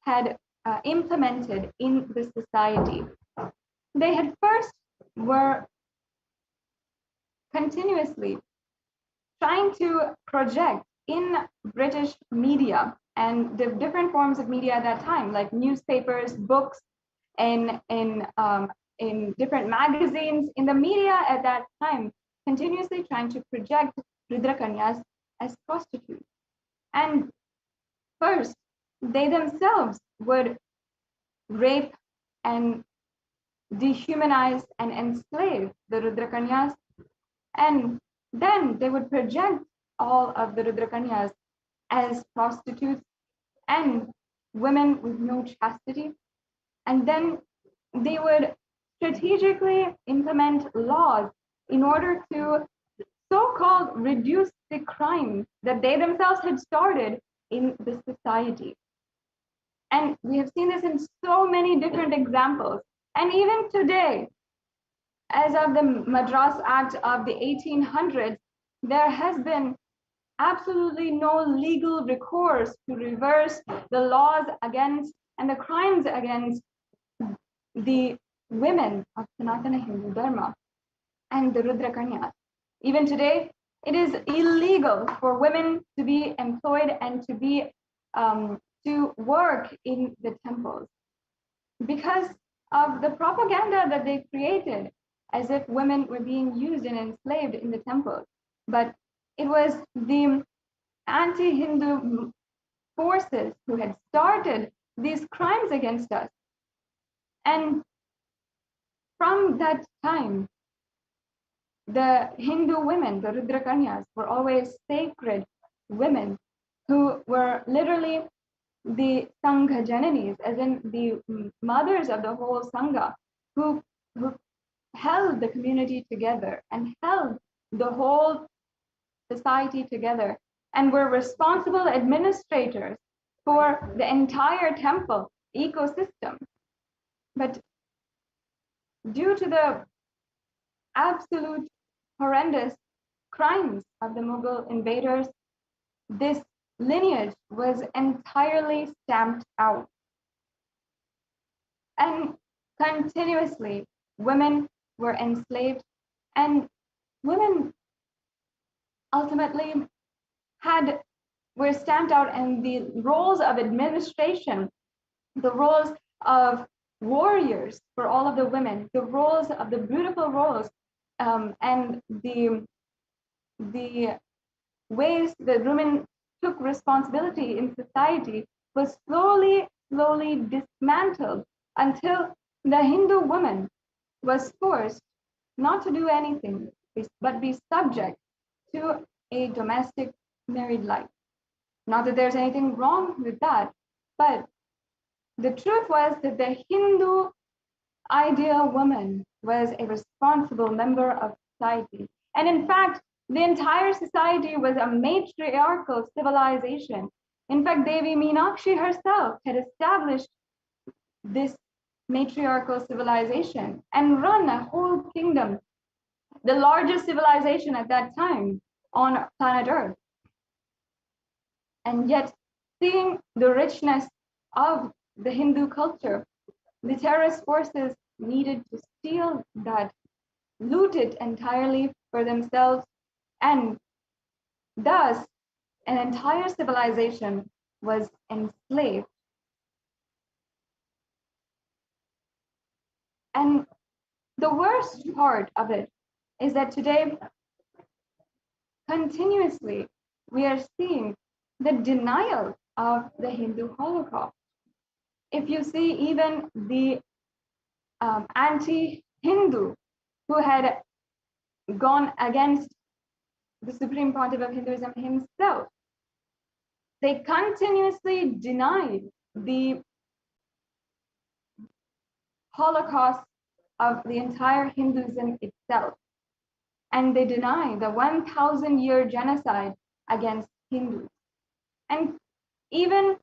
had implemented in the society. They had first were continuously trying to project in British media and the different forms of media at that time, like newspapers, books, and in different magazines, in the media at that time, continuously trying to project Rudra Kanyas as prostitutes. And first, they themselves would rape and dehumanize and enslave the Rudra Kanyas, and then they would project all of the Rudra Kanyas as prostitutes and women with no chastity. And then they would strategically implement laws in order to so-called reduce the crime that they themselves had started in the society. And we have seen this in so many different examples. And even today, as of the Madras Act of the 1800s, there has been absolutely no legal recourse to reverse the laws against and the crimes against the women of Sanatana Hindu Dharma and the Rudra Kanyas. Even today, it is illegal for women to be employed and to be to work in the temples because of the propaganda that they created, as if women were being used and enslaved in the temples. But it was the anti-Hindu forces who had started these crimes against us. And from that time, the Hindu women, the Rudra Kanyas, were always sacred women who were literally the Sangha Jananis, as in the mothers of the whole Sangha, who held the community together and held the whole society together and were responsible administrators for the entire temple ecosystem. But due to the absolute horrendous crimes of the Mughal invaders, this lineage was entirely stamped out. And continuously, women were enslaved, and women ultimately were stamped out, and the roles of administration, the roles of warriors for all of the women, the roles of the beautiful roles, and the ways that women took responsibility in society was slowly dismantled until the Hindu woman was forced not to do anything but be subject to a domestic married life. Not that there's anything wrong with that, but the truth was that the Hindu ideal woman was a responsible member of society. And in fact, the entire society was a matriarchal civilization. In fact, Devi Meenakshi herself had established this matriarchal civilization and run a whole kingdom, the largest civilization at that time on planet Earth. And yet, seeing the richness of the Hindu culture, the terrorist forces needed to steal that, loot it entirely for themselves, and thus an entire civilization was enslaved. And the worst part of it is that today, continuously, we are seeing the denial of the Hindu Holocaust. If you see even the anti-Hindu who had gone against the Supreme Pontiff of Hinduism himself, they continuously deny the Holocaust of the entire Hinduism itself. And they deny the 1,000-year genocide against Hindus. And even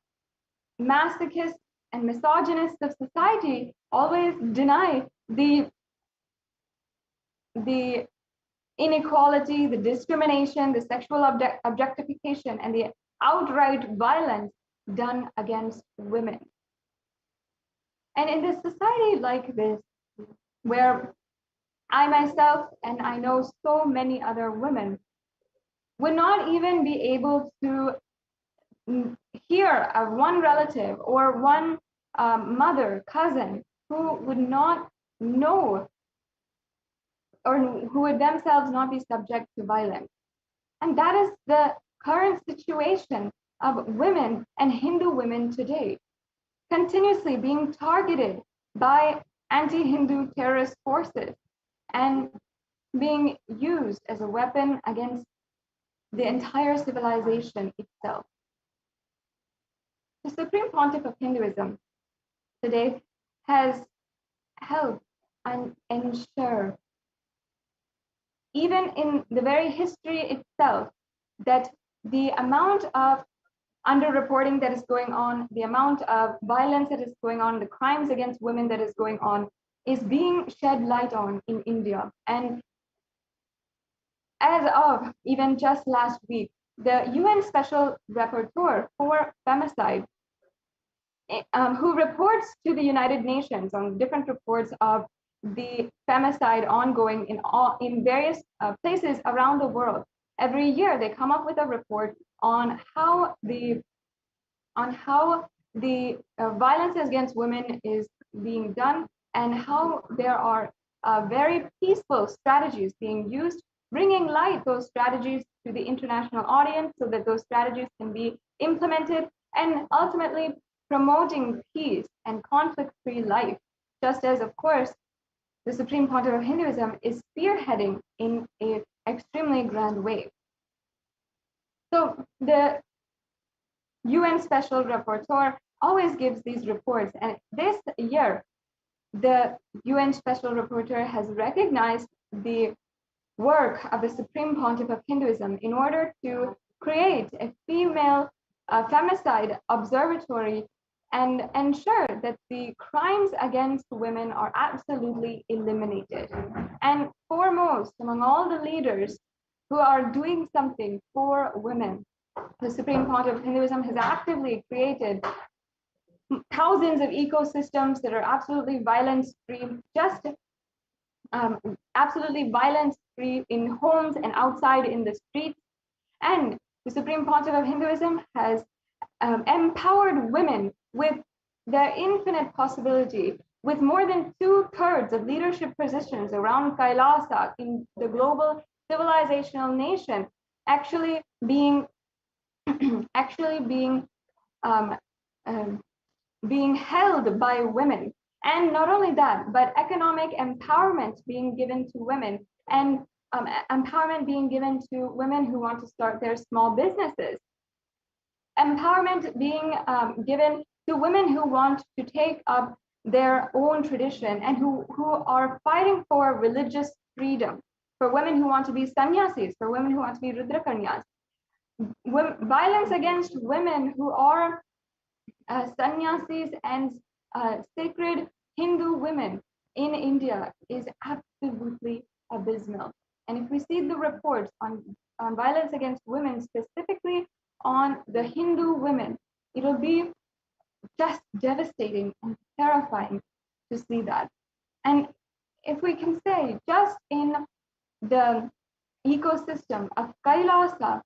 masochists and misogynists of society always deny the inequality, the discrimination, the sexual objectification, and the outright violence done against women. And in this society like this, where I myself and I know so many other women would not even be able to hear of one relative or one mother, cousin who would not know or who would themselves not be subject to violence. And that is the current situation of women and Hindu women today, continuously being targeted by anti-Hindu terrorist forces and being used as a weapon against the entire civilization itself. The Supreme Pontiff of Hinduism today has helped and ensure, even in the very history itself, that the amount of underreporting that is going on, the amount of violence that is going on, the crimes against women that is going on, is being shed light on in India. And as of even just last week, the UN Special Rapporteur for Femicide, who reports to the United Nations on different reports of the femicide ongoing in various places around the world. Every year, they come up with a report on how the violence against women is being done and how there are very peaceful strategies being used, bringing light those strategies to the international audience so that those strategies can be implemented and ultimately promoting peace and conflict-free life, just as, of course, the Supreme Pontiff of Hinduism is spearheading in an extremely grand way. So the UN Special Rapporteur always gives these reports, and this year, the UN Special Rapporteur has recognized the work of the Supreme Pontiff of Hinduism in order to create a female femicide observatory and ensure that the crimes against women are absolutely eliminated. And foremost, among all the leaders who are doing something for women, the Supreme Pontiff of Hinduism has actively created thousands of ecosystems that are absolutely violence-free, just absolutely violence-free in homes and outside in the streets. And the Supreme Pontiff of Hinduism has empowered women with their infinite possibility, with more than 2/3 of leadership positions around Kailasa in the global civilizational nation actually being being held by women. And not only that, but economic empowerment being given to women, and empowerment being given to women who want to start their small businesses. Empowerment being given to women who want to take up their own tradition and who are fighting for religious freedom, for women who want to be sannyasis, for women who want to be rudrakanyas. Violence against women who are sannyasis and sacred Hindu women in India is absolutely abysmal. And if we see the reports on violence against women, specifically on the Hindu women, it'll be just devastating and terrifying to see that. And if we can say, just in the ecosystem of Kailasa,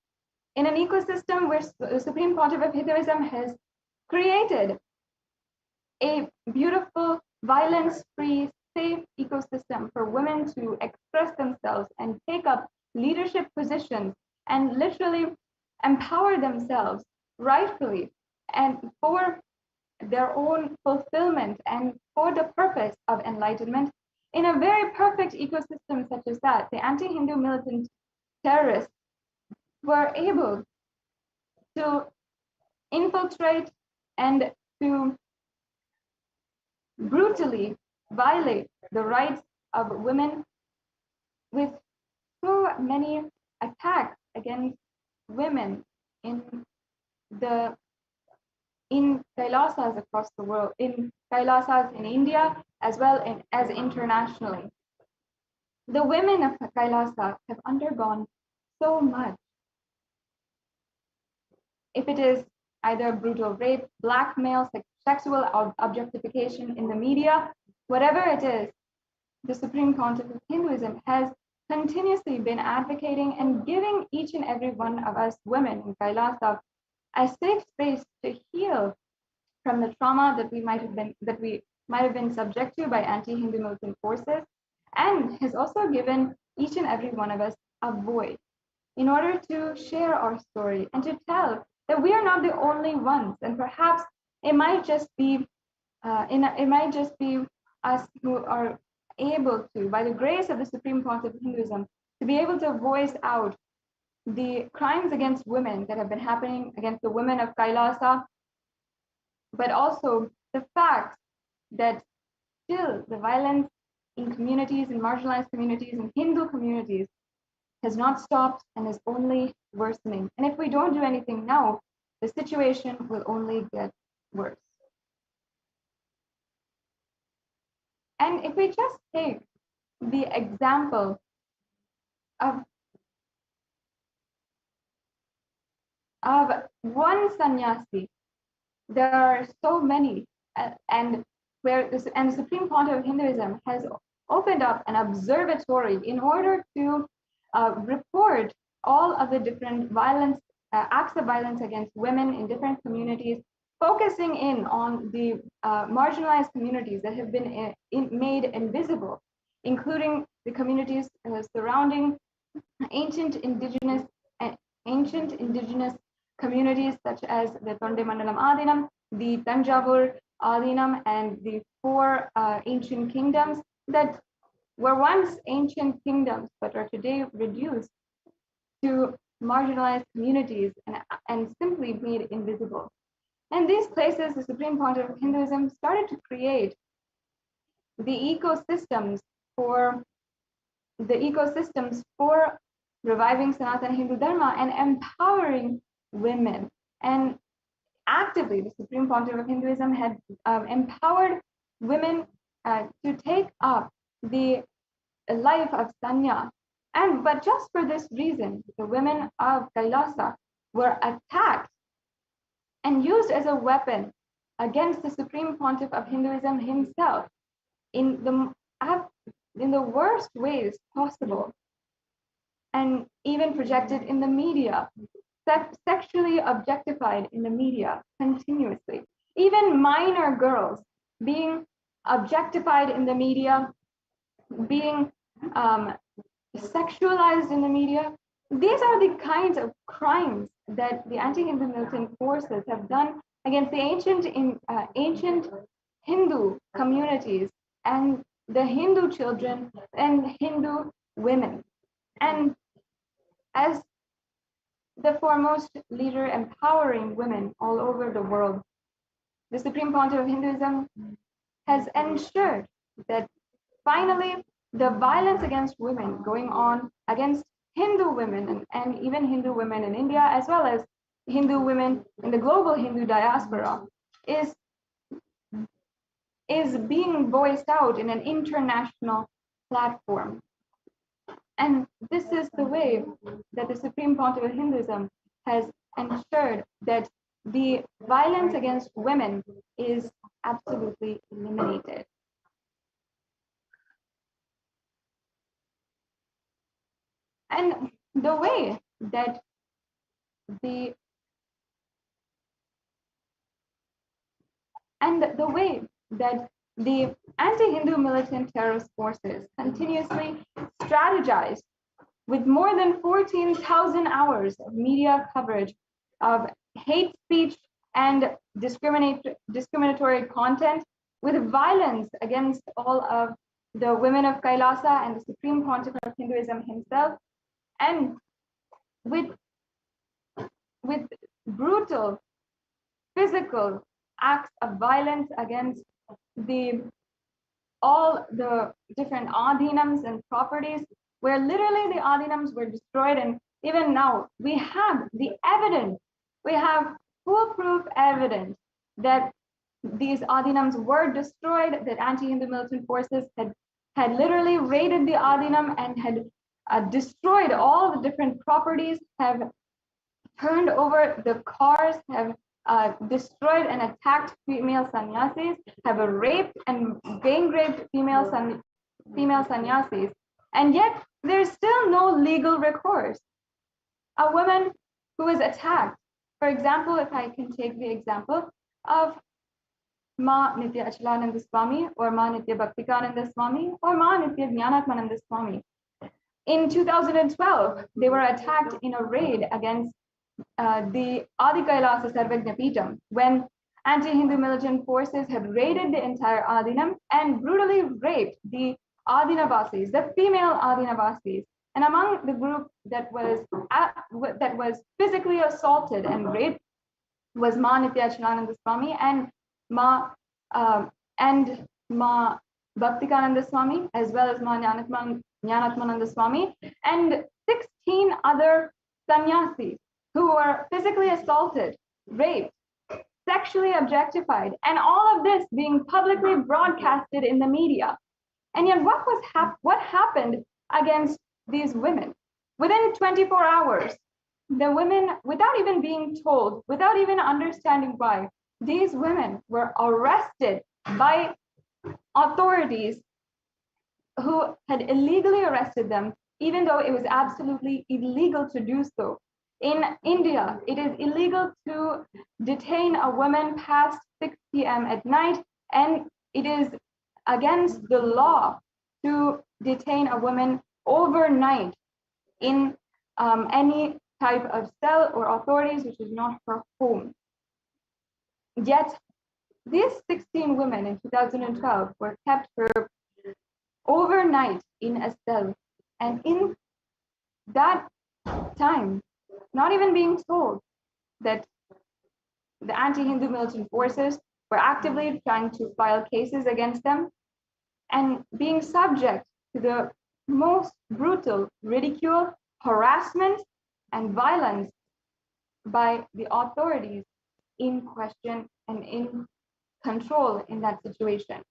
in an ecosystem where the Supreme Pontiff of Hinduism has created a beautiful, violence-free, safe ecosystem for women to express themselves and take up leadership positions and literally empower themselves rightfully and for their own fulfillment and for the purpose of enlightenment. In a very perfect ecosystem such as that, the anti-Hindu militant terrorists were able to infiltrate and to brutally violate the rights of women with so many attacks against women in Kailasas across the world, in Kailasas in India, as well as internationally. The women of Kailasa have undergone so much. If it is either brutal rape, blackmail, sexual objectification in the media, whatever it is, the Supreme Council of Hinduism has continuously been advocating and giving each and every one of us women in Kailasa a safe space to heal from the trauma that we might have been subject to by anti-Hindu militant forces, and has also given each and every one of us a voice in order to share our story and to tell that we are not the only ones, and perhaps it might just be us who are able to, by the grace of the Supreme Council of Hinduism, to be able to voice out the crimes against women that have been happening against the women of Kailasa, but also the fact that still the violence in communities, in marginalized communities, in Hindu communities has not stopped and is only worsening. And if we don't do anything now, the situation will only get worse. And if we just take the example of one sannyasi, there are so many, and the Supreme Council of Hinduism has opened up an observatory in order to report all of the different acts of violence against women in different communities, focusing in on the marginalized communities that have been made invisible, including the communities surrounding ancient indigenous communities such as the Tonde Mandalam Adinam, the Tanjavur Adinam, and the four ancient kingdoms that were once ancient kingdoms but are today reduced to marginalized communities and simply made invisible. And these places, the Supreme Council of Hinduism started to create the ecosystems for reviving Sanatana Hindu Dharma and empowering women. And actively, the Supreme Council of Hinduism had empowered women to take up the life of sanya. But just for this reason, the women of Kailasa were attacked and used as a weapon against the Supreme Pontiff of Hinduism himself in the worst ways possible, and even projected in the media, sexually objectified in the media continuously. Even minor girls being objectified in the media, being sexualized in the media. These are the kinds of crimes that the anti-Hindu militant forces have done against the ancient Hindu communities and the Hindu children and Hindu women. And as the foremost leader empowering women all over the world, the Supreme Council of Hinduism has ensured that finally the violence against women going on against Hindu women and even Hindu women in India, as well as Hindu women in the global Hindu diaspora, is being voiced out in an international platform. And this is the way that the Supreme Council of Hinduism has ensured that the violence against women is absolutely eliminated. And the way that the anti-Hindu militant terrorist forces continuously strategized with more than 14,000 hours of media coverage of hate speech and discriminatory content, with violence against all of the women of Kailasa and the Supreme Council of Hinduism himself, and with brutal physical acts of violence against all the different adhinams and properties, where literally the adhinams were destroyed. And even now we have the evidence, we have foolproof evidence that these adhinams were destroyed, that anti-Hindu militant forces had literally raided the adhinam and had destroyed all the different properties, have turned over the cars, have destroyed and attacked female sannyasis, have raped and gang raped female sannyasis, and yet there's still no legal recourse. A woman who is attacked, for example, if I can take the example of Ma Nitya Achalananda Swami or Ma Nitya Bhaktikananda Swami or Ma Nitya Jnanatmananda Swami. In 2012, they were attacked in a raid against the Adi Kailasa Sarvajna Peetham, when anti-Hindu militant forces had raided the entire Adinam and brutally raped the Adinavasis, the female Adinavasis. And among the group that was physically assaulted and raped was Ma Nitya Achalananda Swami and Ma Bhaktikananda Swami, as well as Ma Jnanatmananda Swami, and 16 other sannyasis who were physically assaulted, raped, sexually objectified, and all of this being publicly broadcasted in the media. And yet what happened against these women? Within 24 hours, the women, without even being told, without even understanding why, these women were arrested by authorities who had illegally arrested them, even though it was absolutely illegal to do so. In India, it is illegal to detain a woman past 6 p.m. at night, and it is against the law to detain a woman overnight in any type of cell or authorities which is not her home. Yet, these 16 women in 2012 were kept for overnight in a cell, and in that time, not even being told that the anti-Hindu militant forces were actively trying to file cases against them, and being subject to the most brutal ridicule, harassment, and violence by the authorities in question and in control in that situation.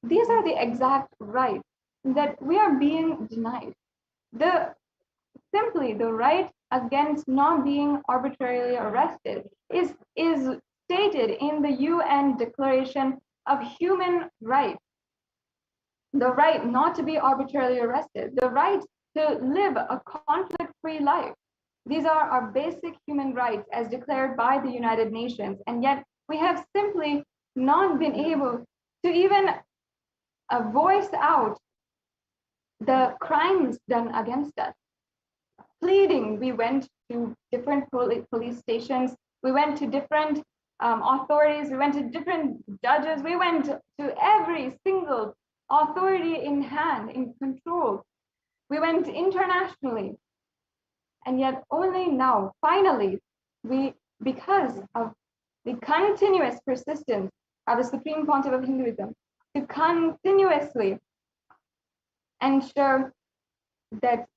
These are the exact rights that we are being denied. Simply the right against not being arbitrarily arrested is stated in the UN Declaration of Human Rights. The right not to be arbitrarily arrested, the right to live a conflict-free life. These are our basic human rights as declared by the United Nations, and yet we have simply not been able to even voice out the crimes done against us. Pleading, we went to different police stations, we went to different authorities, we went to different judges, we went to every single authority in hand, in control. We went internationally, and yet only now, finally, because of the continuous persistence of the Supreme Pontiff of Hinduism to continuously ensure that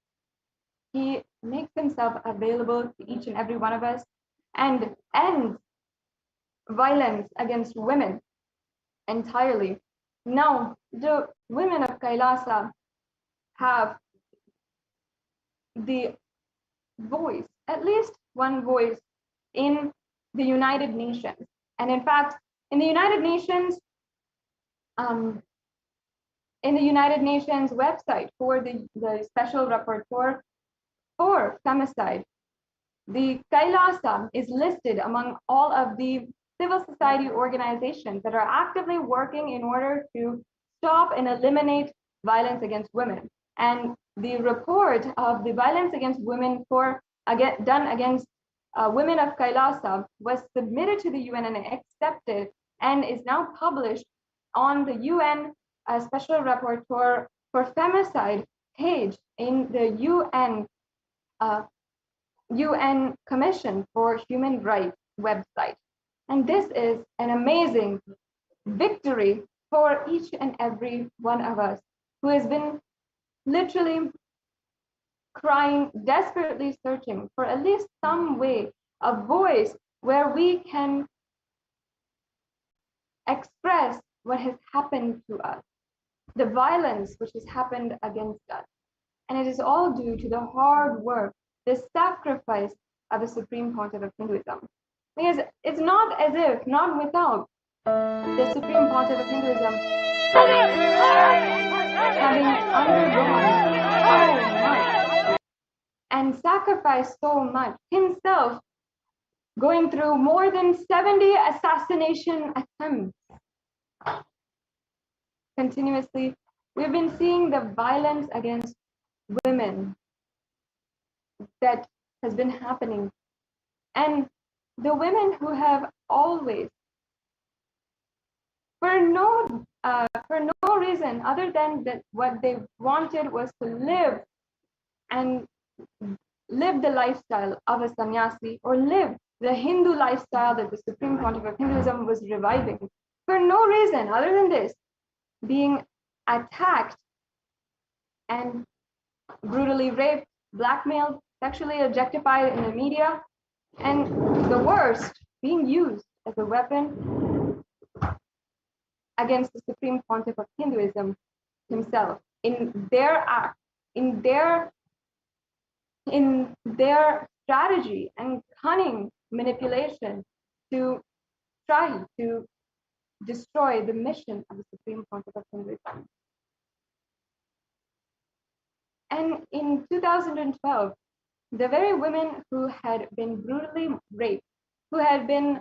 he makes himself available to each and every one of us and ends violence against women entirely. Now, the women of Kailasa have the voice, at least one voice, in the United Nations. And in fact, in the United Nations website for the special rapporteur for femicide, the Kailasa is listed among all of the civil society organizations that are actively working in order to stop and eliminate violence against women. And the report of the violence against women done against women of Kailasa was submitted to the UN and accepted, and is now published on the UN Special Rapporteur for Femicide page in the UN UN Commission for Human Rights website. And this is an amazing victory for each and every one of us who has been literally crying, desperately searching for at least some way, a voice where we can express what has happened to us, the violence which has happened against us. And it is all due to the hard work, the sacrifice of the Supreme Pontiff of Hinduism. Because it's not as if, not without the Supreme Pontiff of Hinduism having undergone so much and sacrificed so much, himself going through more than 70 assassination attempts continuously. We've been seeing the violence against women that has been happening. And the women who have always, for no reason other than that what they wanted was to live and live the lifestyle of a sannyasi, or live the Hindu lifestyle that the Supreme Pontiff of Hinduism was reviving, for no reason other than this, being attacked and brutally raped, blackmailed, sexually objectified in the media, and the worst, being used as a weapon against the Supreme Pontiff of Hinduism himself in their act, in their strategy and cunning manipulation to try to destroy the mission of the Supreme Pontiff of Hinduism. And in 2012, the very women who had been brutally raped, who had been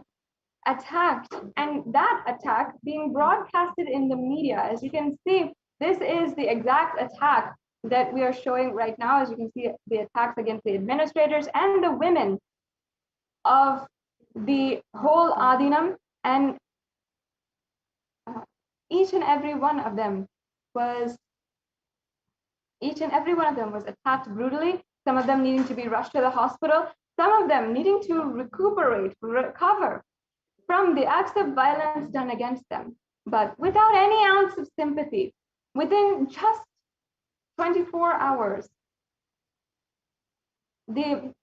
attacked, and that attack being broadcasted in the media, as you can see, this is the exact attack that we are showing right now. As you can see, the attacks against the administrators and the women of the whole Adinam, and each and every one of them was attacked brutally, some of them needing to be rushed to the hospital, some of them needing to recover from the acts of violence done against them, but without any ounce of sympathy. Within just 24 hours, the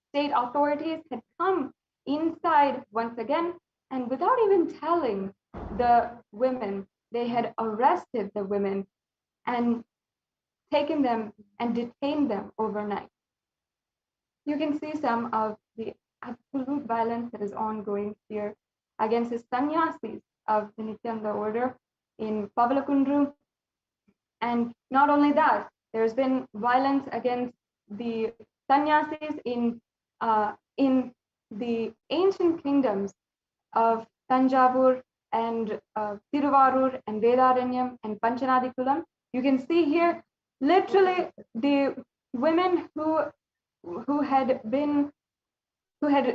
state authorities had come inside once again, and without even telling the women, they had arrested the women and taken them and detained them overnight. You can see some of the absolute violence that is ongoing here against the sannyasis of the Nithyananda order in Pavalakundru. And not only that, there's been violence against the sannyasis in the ancient kingdoms of Tanjavur and Tiruvarur and Vedaranyam and Panchanadikulam. You can see here literally the women who had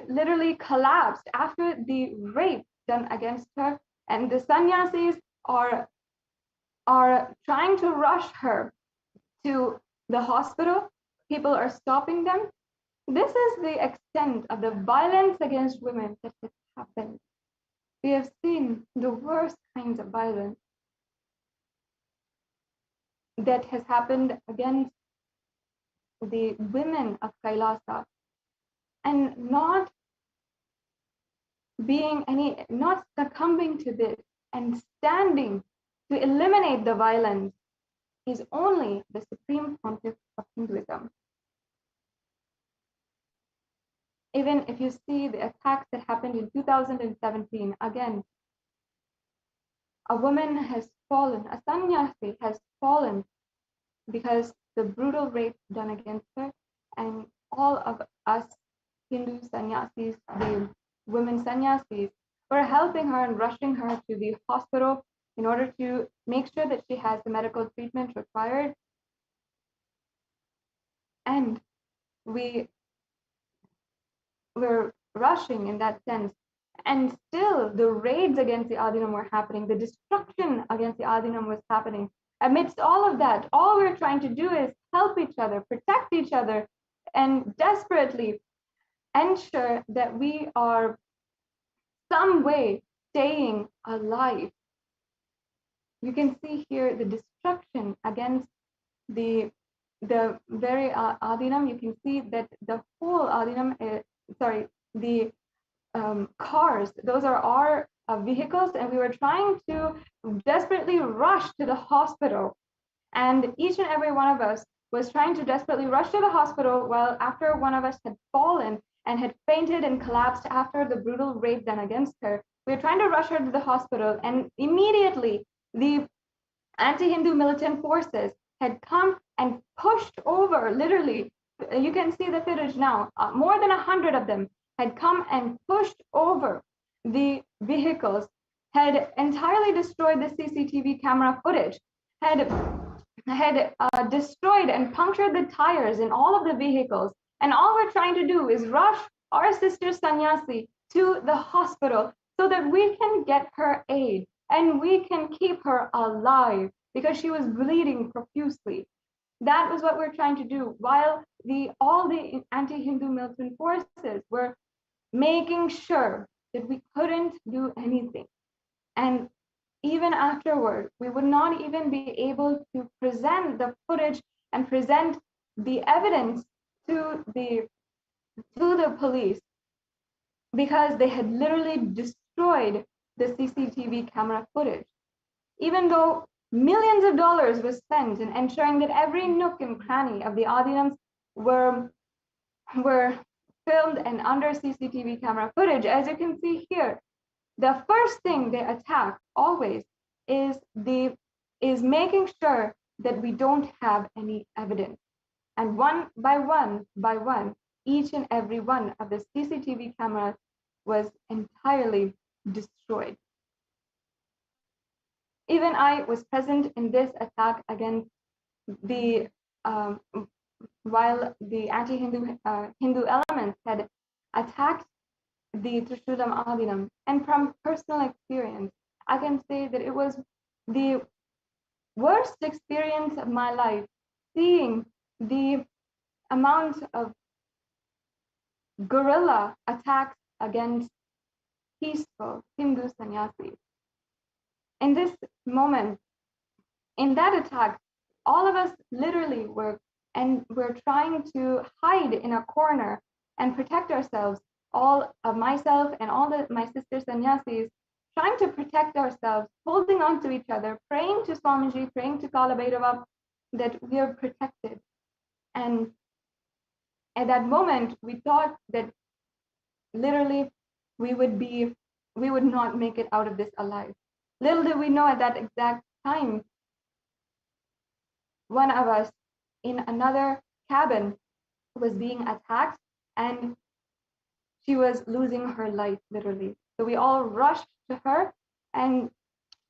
literally collapsed after the rape done against her, and the sannyasis are trying to rush her to the hospital. People are stopping them. This is the extent of the violence against women that has happened. We have seen the worst kinds of violence that has happened against the women of Kailasa, and not succumbing to this and standing to eliminate the violence is only the Supreme Pontiff of Hinduism. Even if you see the attacks that happened in 2017, again, a woman has fallen, a sannyasi has fallen because the brutal rape done against her, and all of us Hindu sannyasis, the women sannyasis, were helping her and rushing her to the hospital in order to make sure that she has the medical treatment required. And we were rushing in that sense. And still the raids against the Adinam were happening, the destruction against the Adinam was happening. Amidst all of that, all we're trying to do is help each other, protect each other, and desperately ensure that we are some way staying alive. You can see here the destruction against the very Adinam. You can see that the whole Adinam, the cars, those are our vehicles, and we were trying to desperately rush to the hospital. And each and every one of us was trying to desperately rush to the hospital while after one of us had fallen and had fainted and collapsed after the brutal rape done against her. We were trying to rush her to the hospital, and immediately the anti-Hindu militant forces had come and pushed over, literally, you can see the footage now, more than 100 of them had come and pushed over the vehicles, had entirely destroyed the CCTV camera footage, had destroyed and punctured the tires in all of the vehicles. And all we're trying to do is rush our sister Sannyasi to the hospital so that we can get her aid and we can keep her alive because she was bleeding profusely. That was what we're trying to do, while all the anti-Hindu militant forces were making sure that we couldn't do anything. And even afterward, we would not even be able to present the footage and present the evidence to the police because they had literally destroyed the CCTV camera footage. Even though millions of dollars was spent in ensuring that every nook and cranny of the Adinams were filmed and under CCTV camera footage, as you can see here, the first thing they attack always is making sure that we don't have any evidence. And one by one, each and every one of the CCTV cameras was entirely destroyed. Even I was present in this attack against the while the anti-Hindu Hindu elements had attacked the Trishulam Adinam. And from personal experience, I can say that it was the worst experience of my life, seeing the amount of guerrilla attacks against peaceful Hindu sannyasis. In this moment, in that attack, all of us literally were trying to hide in a corner and protect ourselves. All of myself and all my sister sannyasis trying to protect ourselves, holding on to each other, praying to Swamiji, praying to Kala Bhairava that we are protected. And at that moment, we thought that literally we would not make it out of this alive. Little did we know at that exact time, one of us in another cabin was being attacked and she was losing her life, literally. So we all rushed to her, and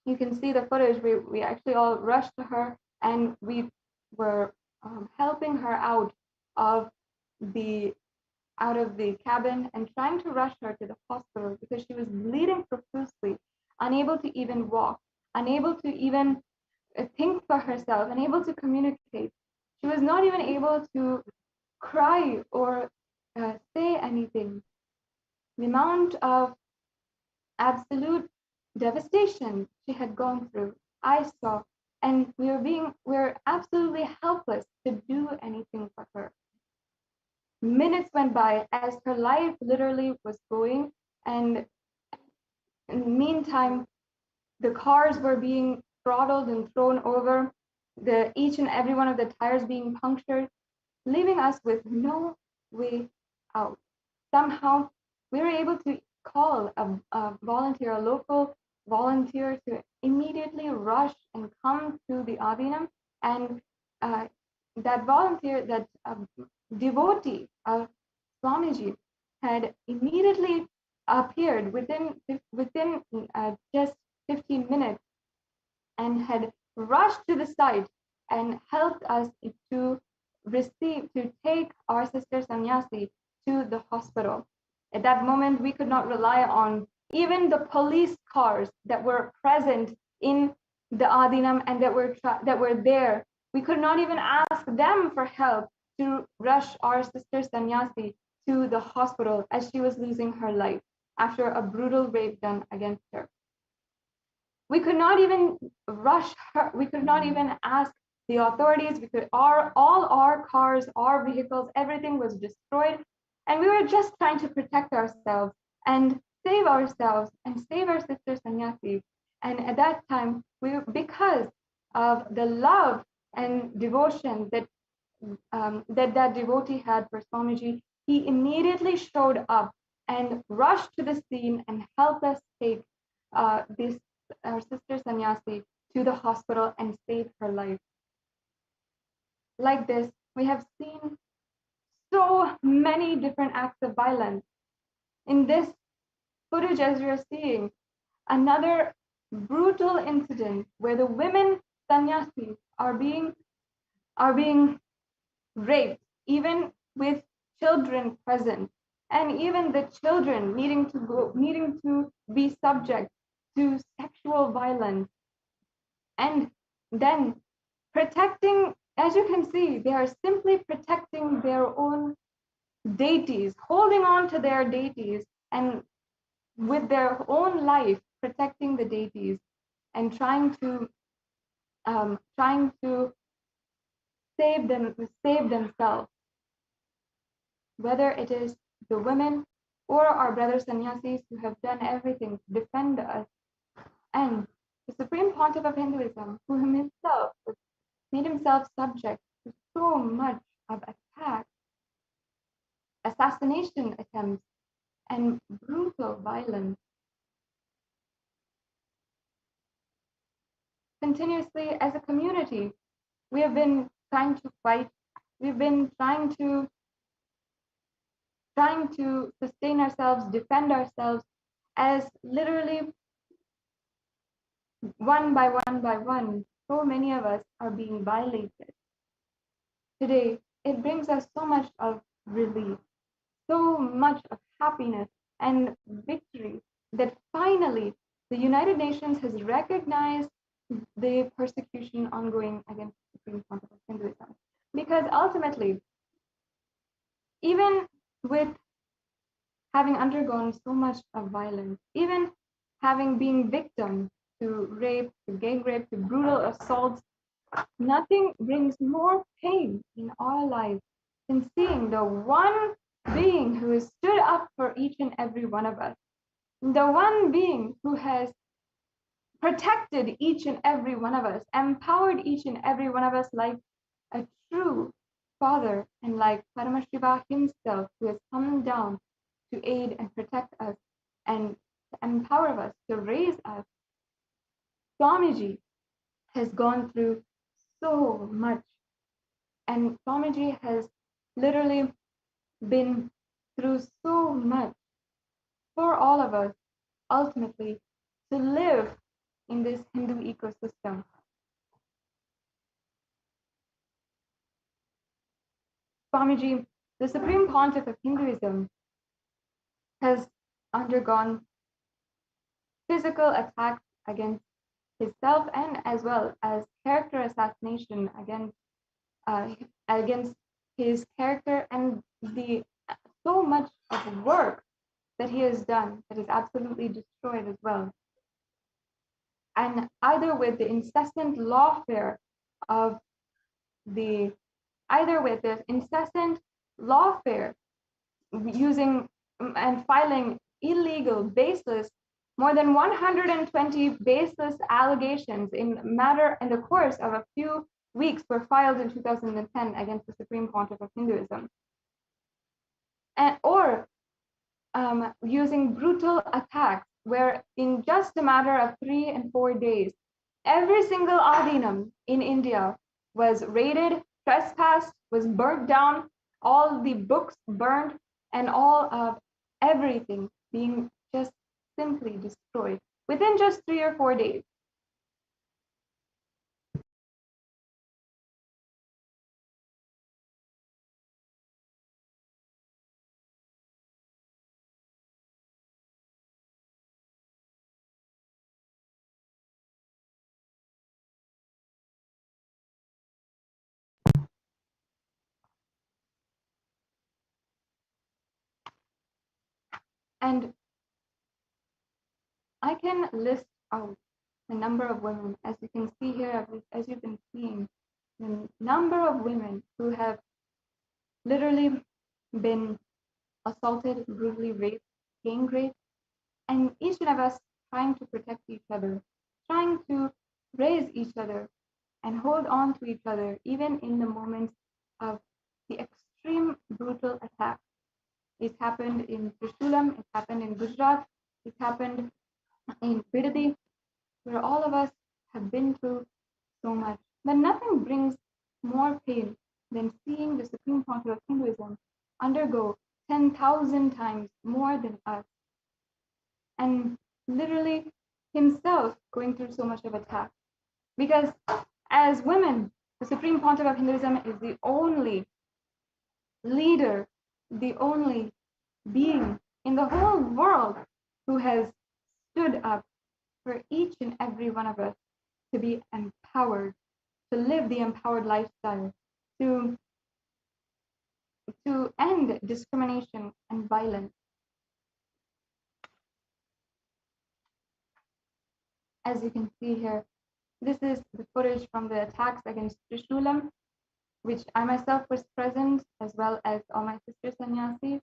you can see the footage. We actually all rushed to her, and we were helping her out of the cabin and trying to rush her to the hospital because she was bleeding profusely, unable to even walk, unable to even think for herself, unable to communicate. She was not even able to cry or say anything. The amount of absolute devastation she had gone through, I saw, and we're absolutely helpless to do anything for her. Minutes went by as her life literally was going, and in the meantime, the cars were being throttled and thrown over, each and every one of the tires being punctured, leaving us with no way out. Somehow, we were able to call a volunteer, a local volunteer, to immediately rush and come to the Adinam. And that volunteer, that devotee of Swamiji, had immediately appeared within just 15 minutes and had rushed to the site and helped us to take our sister Sannyasi to the hospital. At that moment, we could not rely on even the police cars that were present in the Adinam and that were there. We could not even ask them for help to rush our sister sannyasi to the hospital as she was losing her life after a brutal rape done against her. We could not even rush her. We could not even ask the authorities. All our cars, our vehicles, everything was destroyed. And we were just trying to protect ourselves and save ourselves and save our sister Sanyasi. And at that time, because of the love and devotion that devotee had for Swamiji, he immediately showed up and rushed to the scene and helped us take our sister Sanyasi to the hospital and save her life. Like this, we have seen so many different acts of violence. In this footage, as you're seeing, another brutal incident where the women sannyasis are being raped, even with children present, and even the children needing to be subject to sexual violence. And then protecting, as you can see, they are simply protecting their own deities, holding on to their deities, and with their own life protecting the deities and trying to save themselves, whether it is the women or our brothers sannyasis who have done everything to defend us, and the Supreme Pontiff of Hinduism, who himself made himself subject to so much of attack, assassination attempts, and brutal violence. Continuously, as a community, we have been trying to fight. We've been trying to sustain ourselves, defend ourselves, as literally one by one, so many of us are being violated. Today, it brings us so much of relief, so much of happiness and victory that finally the United Nations has recognized the persecution ongoing against the Supreme Pontiff of Hinduism. Because ultimately, even with having undergone so much of violence, even having been victim to rape, to gang rape, to brutal assaults, nothing brings more pain in our lives than seeing the one being who has stood up for each and every one of us, the one being who has protected each and every one of us, empowered each and every one of us like a true father, and like Paramashiva himself, who has come down to aid and protect us and to empower us, to raise us. Swamiji has gone through so much, and Swamiji has literally been through so much for all of us, ultimately, to live in this Hindu ecosystem. Swamiji, the Supreme Pontiff of Hinduism, has undergone physical attacks against himself and as well as character assassination against his character, and the so much of work that he has done that is absolutely destroyed as well. And either with the incessant lawfare of the using and filing illegal, baseless, more than 120 baseless allegations in the course of a few weeks were filed in 2010 against the Supreme Pontiff of Hinduism, or using brutal attacks where in just a matter of 3 and 4 days, every single adinam in India was raided, trespassed, was burnt down, all the books burned, and all of everything being just simply destroyed within just 3 or 4 days. And I can list out the number of women, as you can see here, as you've been seeing, the number of women who have literally been assaulted, brutally raped, gang raped, and each one of us trying to protect each other, trying to raise each other and hold on to each other, even in the moments of the extreme brutal attack. It happened in Trishul, it happened in Gujarat, it happened in Bidadi, where all of us have been through so much. But nothing brings more pain than seeing the Supreme Pontiff of Hinduism undergo 10,000 times more than us, and literally himself going through so much of attack. Because as women, the Supreme Pontiff of Hinduism is the only leader, the only being in the whole world who has stood up for each and every one of us to be empowered, to live the empowered lifestyle, to end discrimination and violence. As you can see here, this is the footage from the attacks against Trishulam, which I myself was present, as well as all my sister sannyasis.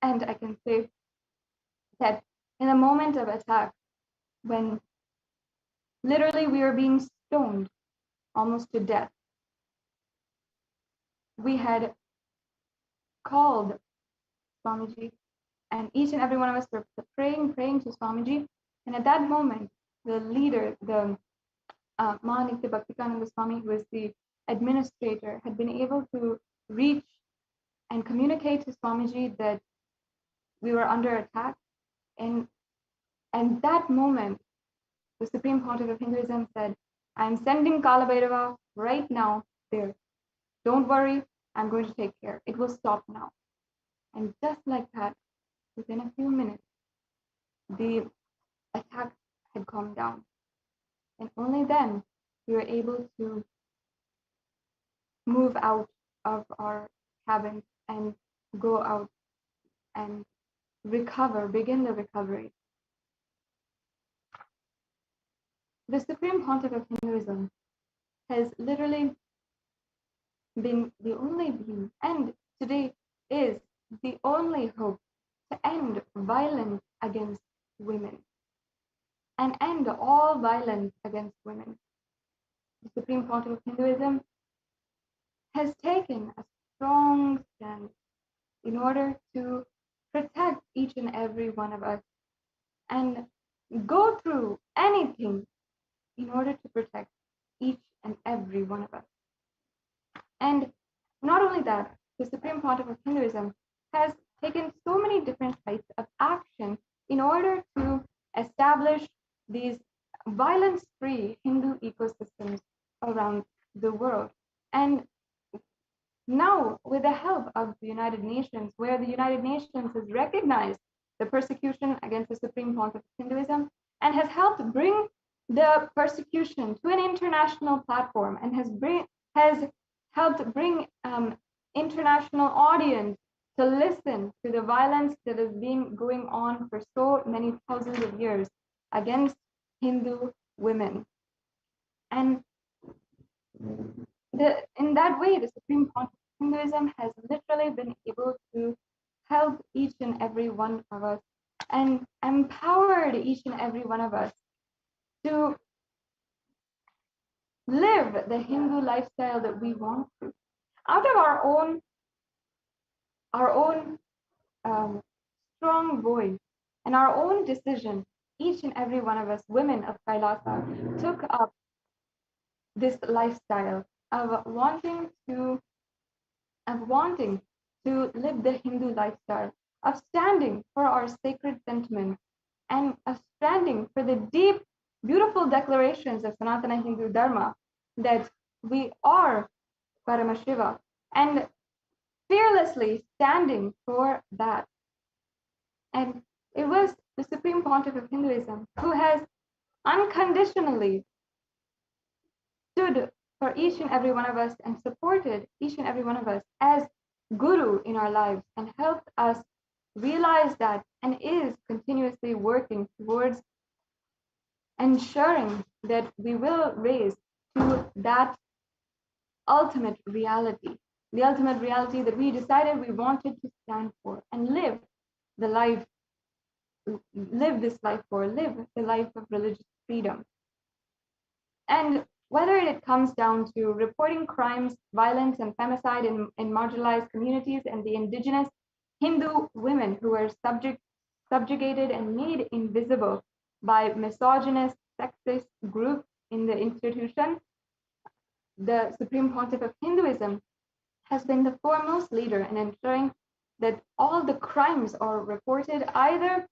And I can say that in a moment of attack, when literally we were being stoned almost to death, we had called Swamiji, and each and every one of us were praying to Swamiji. And at that moment, the leader, the Mahanitya Bhaktikananda Swami, who was the administrator, had been able to reach and communicate to Swamiji that we were under attack. And that moment, the Supreme Pontiff of Hinduism said, I'm sending Kala Bhairava right now there. Don't worry, I'm going to take care. It will stop now. And just like that, within a few minutes, the attack had calmed down. And only then we were able to move out of our cabins and go out and recover, begin the recovery. The Supreme Pontiff of Hinduism has literally been the only being, and today is the only hope to end violence against women and end all violence against women. The Supreme Pontiff of Hinduism has taken a strong stand in order to protect each and every one of us and go through anything in order to protect each and every one of us. And not only that, the Supreme Pontiff of Hinduism has taken so many different types of action in order to establish these violence-free Hindu ecosystems around the world. And now, with the help of the United Nations, where the United Nations has recognized the persecution against the Supreme Pontiff of Hinduism and has helped bring the persecution to an international platform and has helped bring international audience to listen to the violence that has been going on for so many thousands of years against Hindu women. And in that way, the Supreme Pontiff of Hinduism has literally been able to help each and every one of us and empowered each and every one of us to live the Hindu lifestyle that we want to, out of our own strong voice and our own decision. Each and every one of us, women of Kailasa, took up this lifestyle of wanting to live the Hindu lifestyle, of standing for our sacred sentiments, and of standing for the deep, beautiful declarations of Sanatana Hindu Dharma that we are Paramashiva, and fearlessly standing for that. And it was the Supreme Pontiff of Hinduism who has unconditionally stood for each and every one of us and supported each and every one of us as guru in our lives and helped us realize that and is continuously working towards ensuring that we will raise to that ultimate reality, the ultimate reality that we decided we wanted to stand for and live the life, live this life for, live the life of religious freedom. And whether it comes down to reporting crimes, violence, and femicide in marginalized communities and the indigenous Hindu women who are subjugated and made invisible by misogynist, sexist groups in the institution, the Supreme Pontiff of Hinduism has been the foremost leader in ensuring that all the crimes are reported either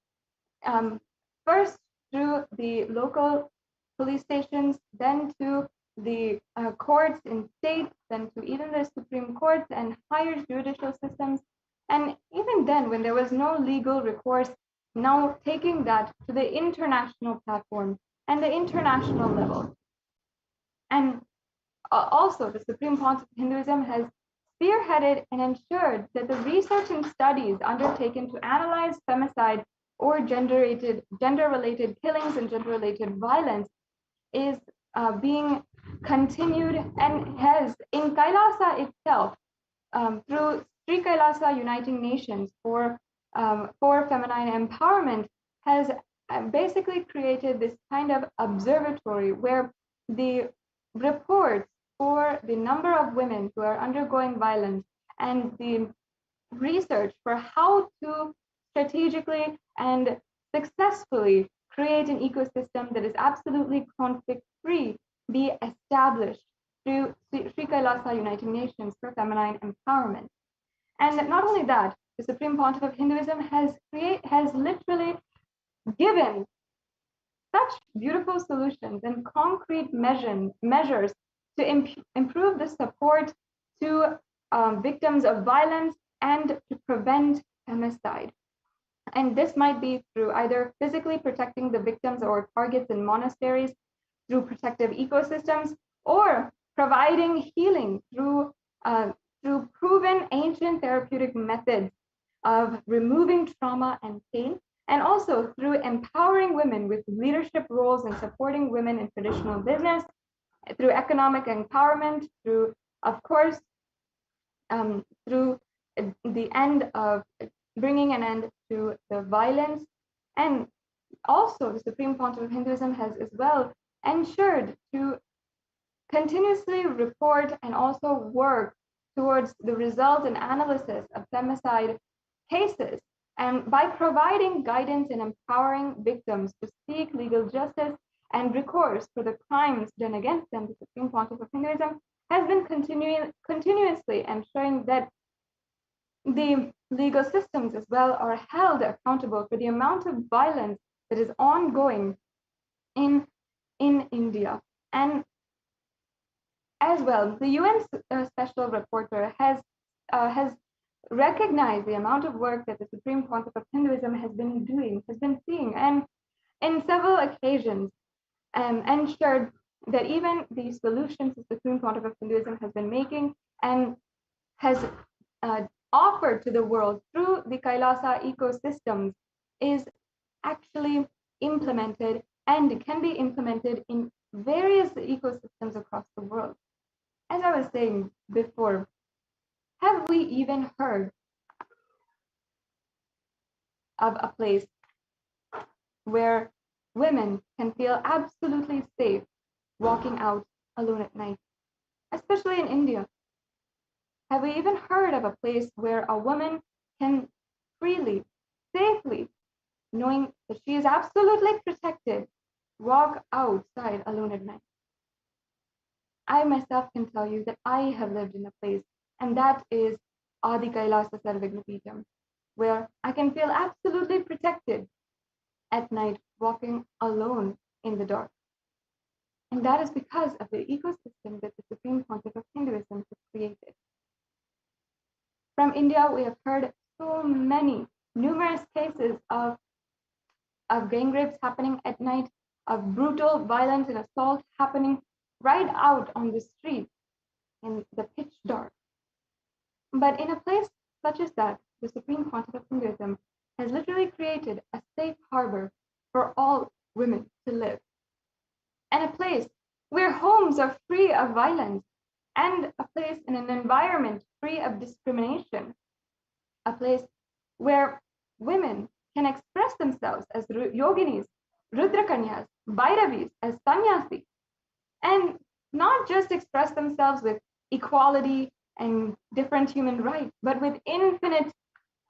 first through the local police stations, then to the courts in states, then to even the Supreme Court and higher judicial systems. And even then, when there was no legal recourse, now taking that to the international platform and the international level. And also, the Supreme Pontiff of Hinduism has spearheaded and ensured that the research and studies undertaken to analyze femicide or gender-related killings and gender-related violence is being continued and has in Kailasa itself through Sri Kailasa Uniting Nations for feminine empowerment has basically created this kind of observatory where the reports for the number of women who are undergoing violence and the research for how to strategically and successfully create an ecosystem that is absolutely conflict-free be established through Sri Kailasa Uniting Nations for feminine empowerment. And not only that, the Supreme Pontiff of Hinduism has literally given such beautiful solutions and concrete measures to improve the support to victims of violence and to prevent femicide. And this might be through either physically protecting the victims or targets in monasteries, through protective ecosystems, or providing healing through proven ancient therapeutic methods of removing trauma and pain, and also through empowering women with leadership roles and supporting women in traditional business, through economic empowerment, through, of course, through the end of bringing an end to the violence. And also the Supreme Pontiff of Hinduism has as well ensured to continuously report and also work towards the result and analysis of femicide cases, and by providing guidance and empowering victims to seek legal justice and recourse for the crimes done against them, the Supreme Pontiff of Hinduism has been continuously ensuring that the legal systems as well are held accountable for the amount of violence that is ongoing in India. And as well, the UN Special Rapporteur has recognized the amount of work that the Supreme Pontiff of Hinduism has been seeing, and in several occasions ensured that even the solutions the Supreme Pontiff of Hinduism has been making and has offered to the world through the Kailasa ecosystems is actually implemented and can be implemented in various ecosystems across the world. As I was saying before, have we even heard of a place where women can feel absolutely safe walking out alone at night, especially in India? Have we even heard of a place where a woman can freely, safely, knowing that she is absolutely protected, walk outside alone at night? I myself can tell you that I have lived in a place, and that is Adi Kailasa Sarvagnapeetham, where I can feel absolutely protected at night walking alone in the dark. And that is because of the ecosystem that the Supreme Pontiff of Hinduism has created. From India, we have heard so many, numerous cases of gang rapes happening at night, of brutal violence and assault happening right out on the street in the pitch dark. But in a place such as that, the Supreme Pontiff of Hinduism has literally created a safe harbor for all women to live, and a place where homes are free of violence, and a place in an environment free of discrimination, a place where women can express themselves as yoginis, rudrakanyas, bhairavis, as sannyasi, and not just express themselves with equality and different human rights, but with infinite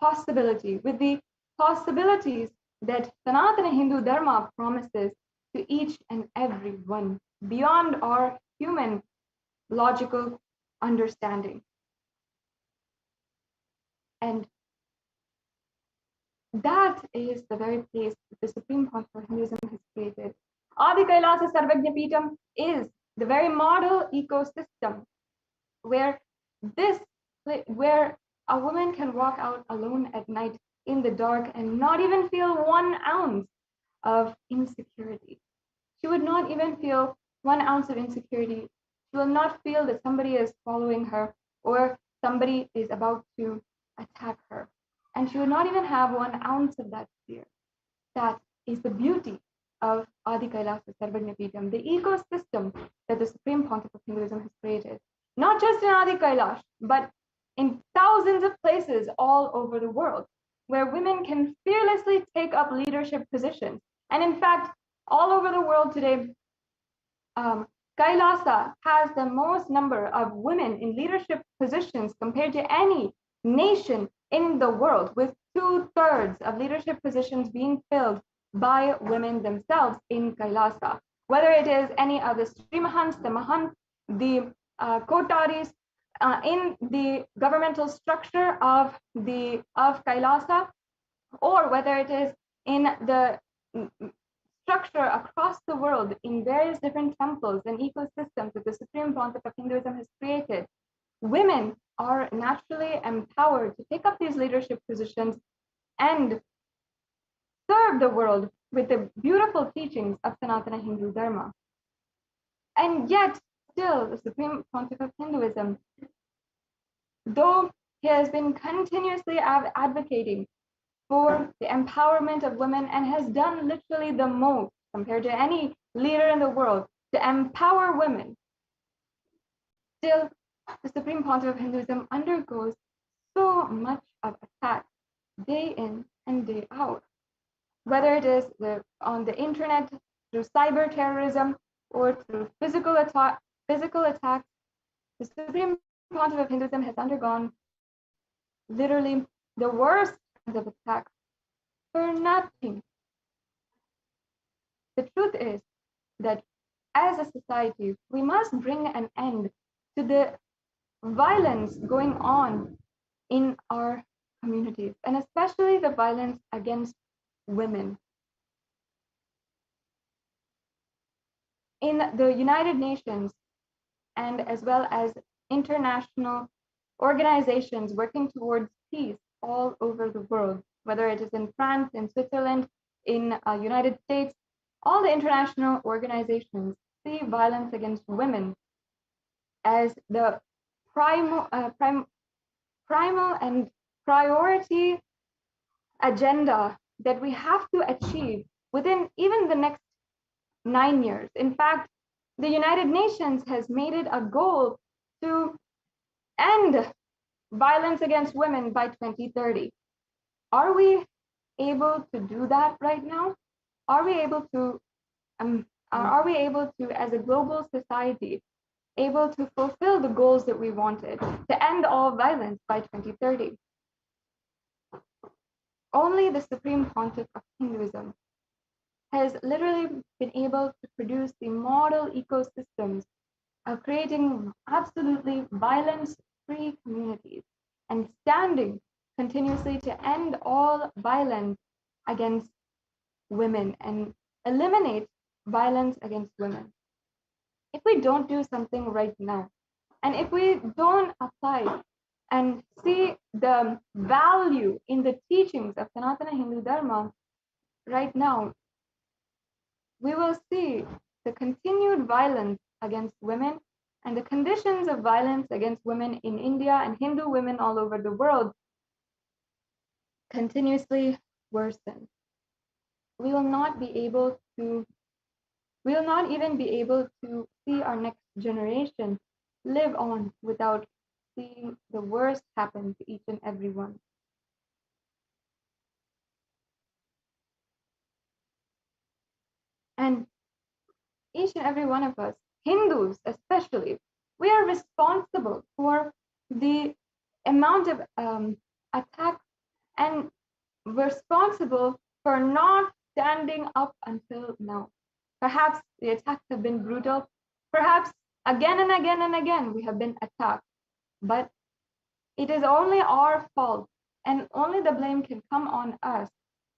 possibility, with the possibilities that Sanatana Hindu Dharma promises to each and every one beyond our human logical understanding. And that is the very place that the Supreme Pontiff of Hinduism has created. Adi Kailasa Sarvajna Peetham is the very model ecosystem where where a woman can walk out alone at night in the dark and not even feel 1 ounce of insecurity. She would not even feel 1 ounce of insecurity. She will not feel that somebody is following her or somebody is about to attack her. And she would not even have 1 ounce of that fear. That is the beauty of Adi Kailasa Sarvajna Peetham, the ecosystem that the Supreme Pontiff of Hinduism has created. Not just in Adi Kailash, but in thousands of places all over the world, where women can fearlessly take up leadership positions. And in fact, all over the world today, Kailasa has the most number of women in leadership positions compared to any nation in the world, with 2/3 of leadership positions being filled by women themselves in Kailasa. Whether it is any of the Sri Mahants, the Mahants, the Kotaris, in the governmental structure of Kailasa, or whether it is in the structure across the world in various different temples and ecosystems that the Supreme Pontiff of Hinduism has created, women are naturally empowered to take up these leadership positions and serve the world with the beautiful teachings of Sanatana Hindu Dharma. And yet, still, the Supreme Pontiff of Hinduism, though he has been continuously advocating for the empowerment of women and has done literally the most compared to any leader in the world to empower women, still the Supreme Pontiff of Hinduism undergoes so much of attack day in and day out, whether it is on the internet, through cyber terrorism, or through physical attacks. The Supreme Pontiff of Hinduism has undergone literally the worst kinds of attacks for nothing. The truth is that as a society, we must bring an end to the violence going on in our communities, and especially the violence against women. In the United Nations, and as well as international organizations working towards peace all over the world, whether it is in France, in Switzerland, in United States, all the international organizations see violence against women as the primal and priority agenda that we have to achieve within even the next 9 years. In fact, the United Nations has made it a goal to end violence against women by 2030. Are we able to do that right now? Are we able to, as a global society, able to fulfill the goals that we wanted to end all violence by 2030? Only the Supreme Pontiff of Hinduism has literally been able to produce the model ecosystems of creating absolutely violence-free communities and standing continuously to end all violence against women and eliminate violence against women. If we don't do something right now, and if we don't apply and see the value in the teachings of Sanatana Hindu Dharma right now, we will see the continued violence against women And the conditions of violence against women in India and Hindu women all over the world continuously worsen. We will not even be able to see our next generation live on without seeing the worst happen to each and every one. And each and every one of us, Hindus especially, we are responsible for the amount of attacks, and responsible for not standing up until now. Perhaps the attacks have been brutal. Perhaps again and again and again we have been attacked. But it is only our fault, and only the blame can come on us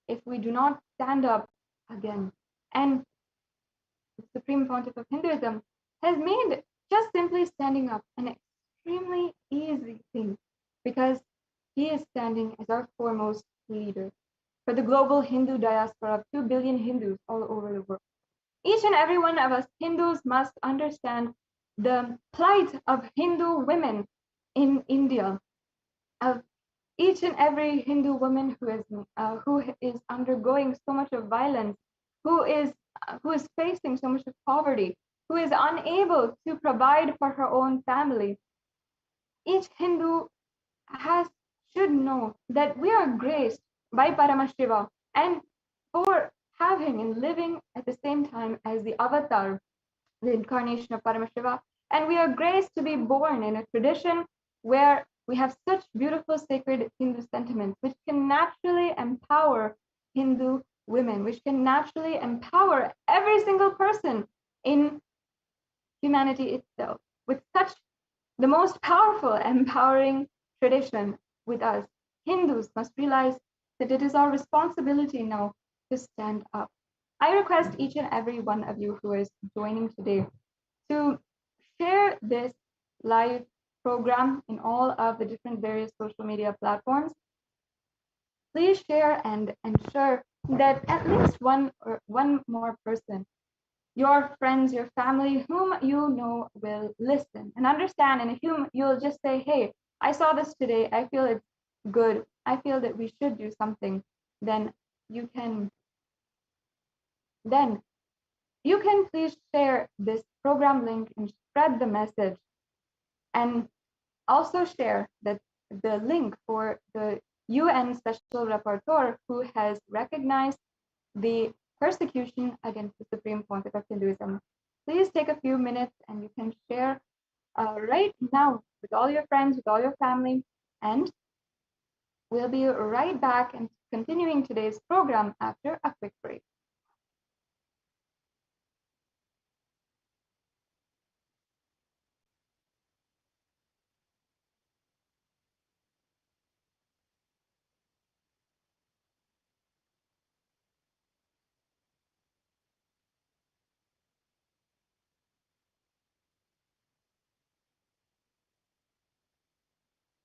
if we do not stand up again. And the Supreme Pontiff of Hinduism has made just simply standing up an extremely easy thing, because he is standing as our foremost leader for the global Hindu diaspora of 2 billion Hindus all over the world. Each and every one of us Hindus must understand the plight of Hindu women in India, of each and every Hindu woman who is undergoing so much of violence, who is facing so much of poverty, who is unable to provide for her own family. Each Hindu should know that we are graced by Paramashiva, and for having and living at the same time as the avatar, the incarnation of Paramashiva, and we are graced to be born in a tradition where we have such beautiful sacred Hindu sentiments, which can naturally empower Hindu women, which can naturally empower every single person in humanity itself, with such the most powerful, empowering tradition with us. Hindus must realize that it is our responsibility now to stand up. I request each and every one of you who is joining today to share this live program in all of the different various social media platforms. Please share and ensure that at least one more person, your friends, your family, whom you know will listen and understand, and whom you'll just say, hey, I saw this today, I feel it's good, I feel that we should do something, then you can please share this program link and spread the message, and also share that the link for the UN Special Rapporteur who has recognized the persecution against the Supreme Pontiff of Hinduism. Please take a few minutes and you can share right now with all your friends, with all your family, and we'll be right back and continuing today's program after a quick break.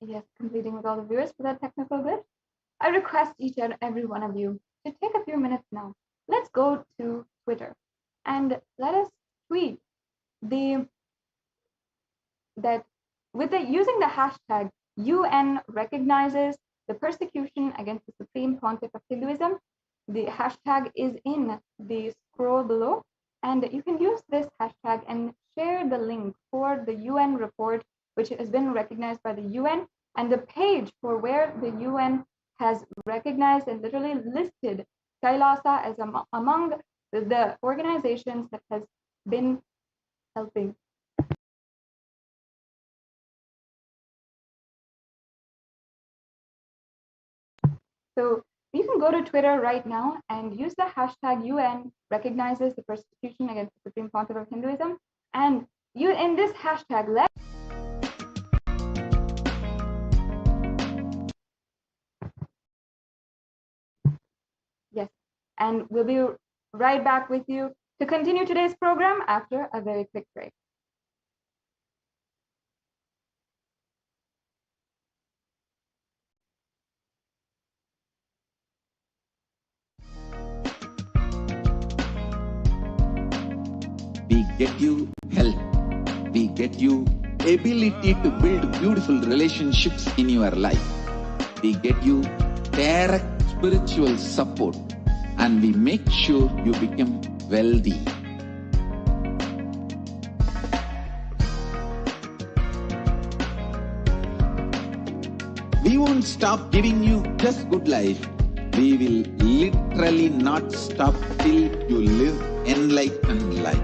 Yes, completing with all the viewers for that technical glitch. I request each and every one of you to take a few minutes now. Let's go to Twitter and let us tweet using the hashtag UN recognizes the persecution against the Supreme Pontiff of Hinduism. The hashtag is in the scroll below, and you can use this hashtag and share the link for the UN report, which has been recognized by the UN, and the page for where the UN has recognized and literally listed Kailasa as among the organizations that has been helping. So you can go to Twitter right now and use the hashtag UN recognizes the persecution against the Supreme Pontiff of Hinduism. And you in this hashtag, yes, and we'll be right back with you to continue today's program after a very quick break. We get you help. We get you ability to build beautiful relationships in your life. We get you direct spiritual support, and we make sure you become wealthy. We won't stop giving you just good life. We will literally not stop till you live enlightened life.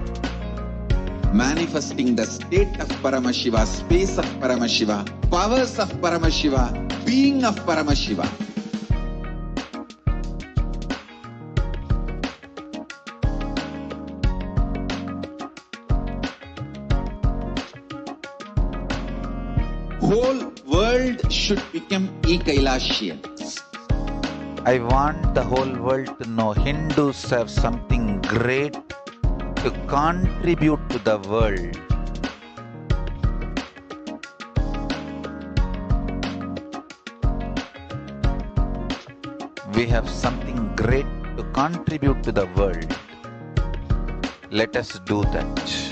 Manifesting the state of Paramashiva, space of Paramashiva, powers of Paramashiva, being of Paramashiva. Whole world should become Kailasians. I want the whole world to know Hindus have something great to contribute to the world. We have something great to contribute to the world. Let us do that.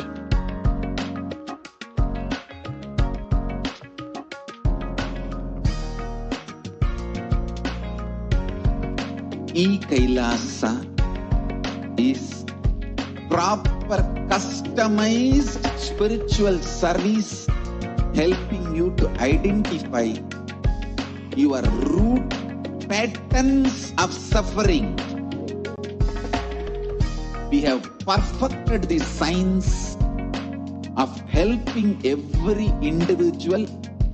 Kailasa is proper customized spiritual service helping you to identify your root patterns of suffering. We have perfected the science of helping every individual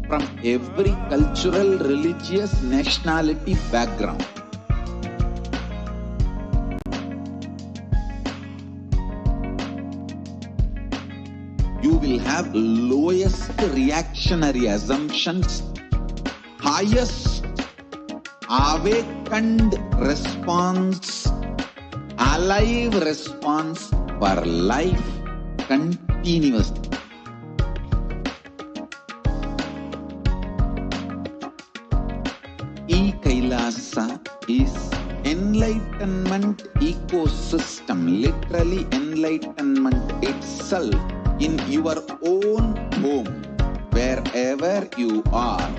from every cultural, religious, nationality background. You will have lowest reactionary assumptions, highest awakened response, alive response for life continuously. Kailasa is enlightenment ecosystem, literally enlightenment itself in your own home, wherever you are.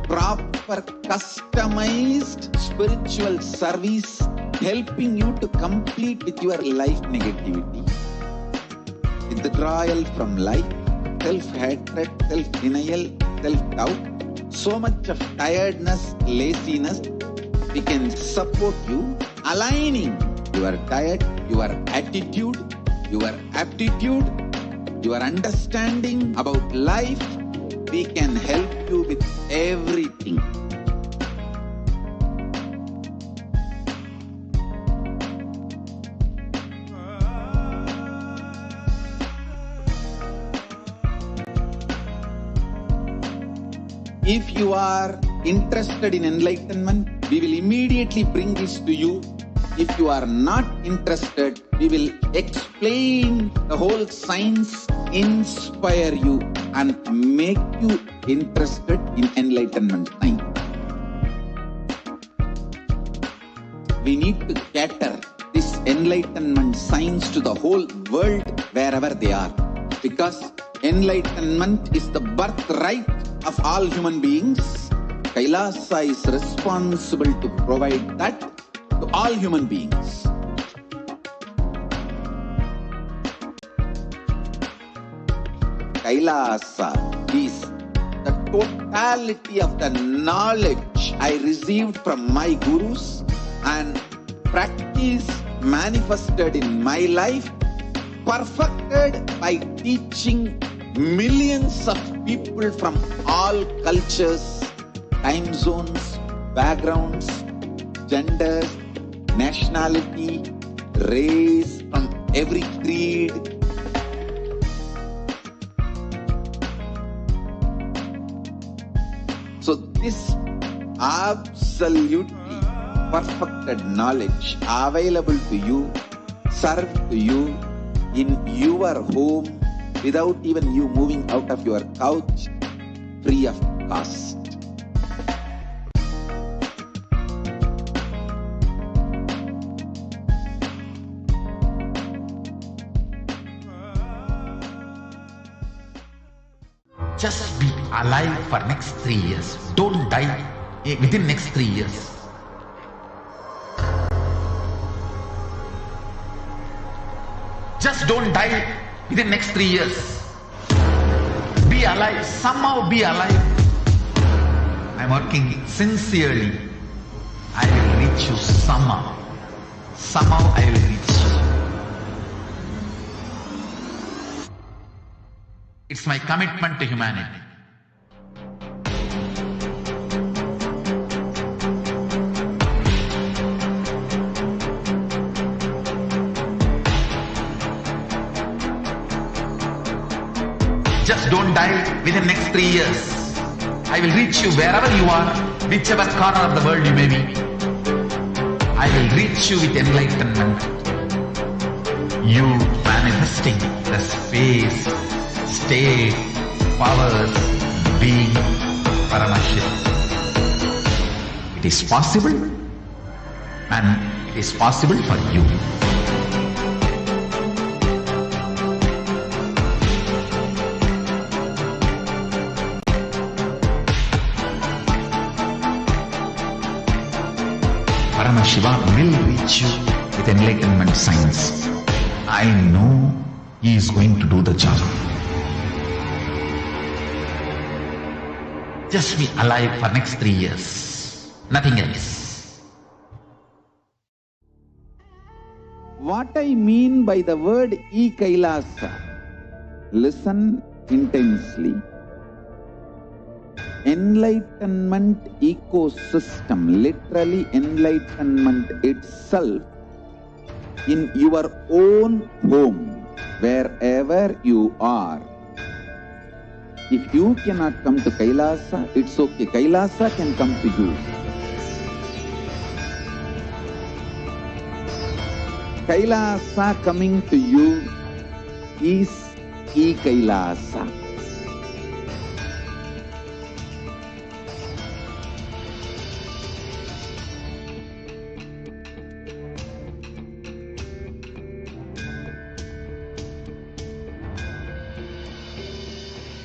Proper customized spiritual service helping you to complete with your life negativity. Withdrawal from life, self-hatred, self-denial, self-doubt, so much of tiredness, laziness. We can support you aligning your diet, your attitude, your aptitude, your understanding about life. We can help you with everything. If you are interested in enlightenment, we will immediately bring this to you. If you are not interested, we will explain the whole science, inspire you, and make you interested in enlightenment time. We need to cater this enlightenment science to the whole world wherever they are, because enlightenment is the birthright of all human beings. Kailasa is responsible to provide that to all human beings. Kailasa is the totality of the knowledge I received from my gurus and practice manifested in my life, perfected by teaching millions of people from all cultures, time zones, backgrounds, genders, nationality, race, from every creed. So this absolutely perfected knowledge available to you, served to you in your home without even you moving out of your couch, free of cost. Just be alive for next 3 years. Don't die within next 3 years. Just don't die within next 3 years. Be alive. Somehow be alive. I'm working sincerely. I will reach you somehow. Somehow I will reach you. It's my commitment to humanity. Just don't die within next 3 years. I will reach you wherever you are, whichever corner of the world you may be. I will reach you with enlightenment. You manifesting the space, state, powers, being Paramashivoham. It is possible, and it is possible for you. Paramashivoham will reach you with enlightenment science. I know he is going to do the job. Just be alive for next 3 years. Nothing else. What I mean by the word Kailasa, listen intensely. Enlightenment ecosystem, literally enlightenment itself, in your own home, wherever you are. If you cannot come to Kailasa, it's okay. Kailasa can come to you. Kailasa coming to you is Kailasa.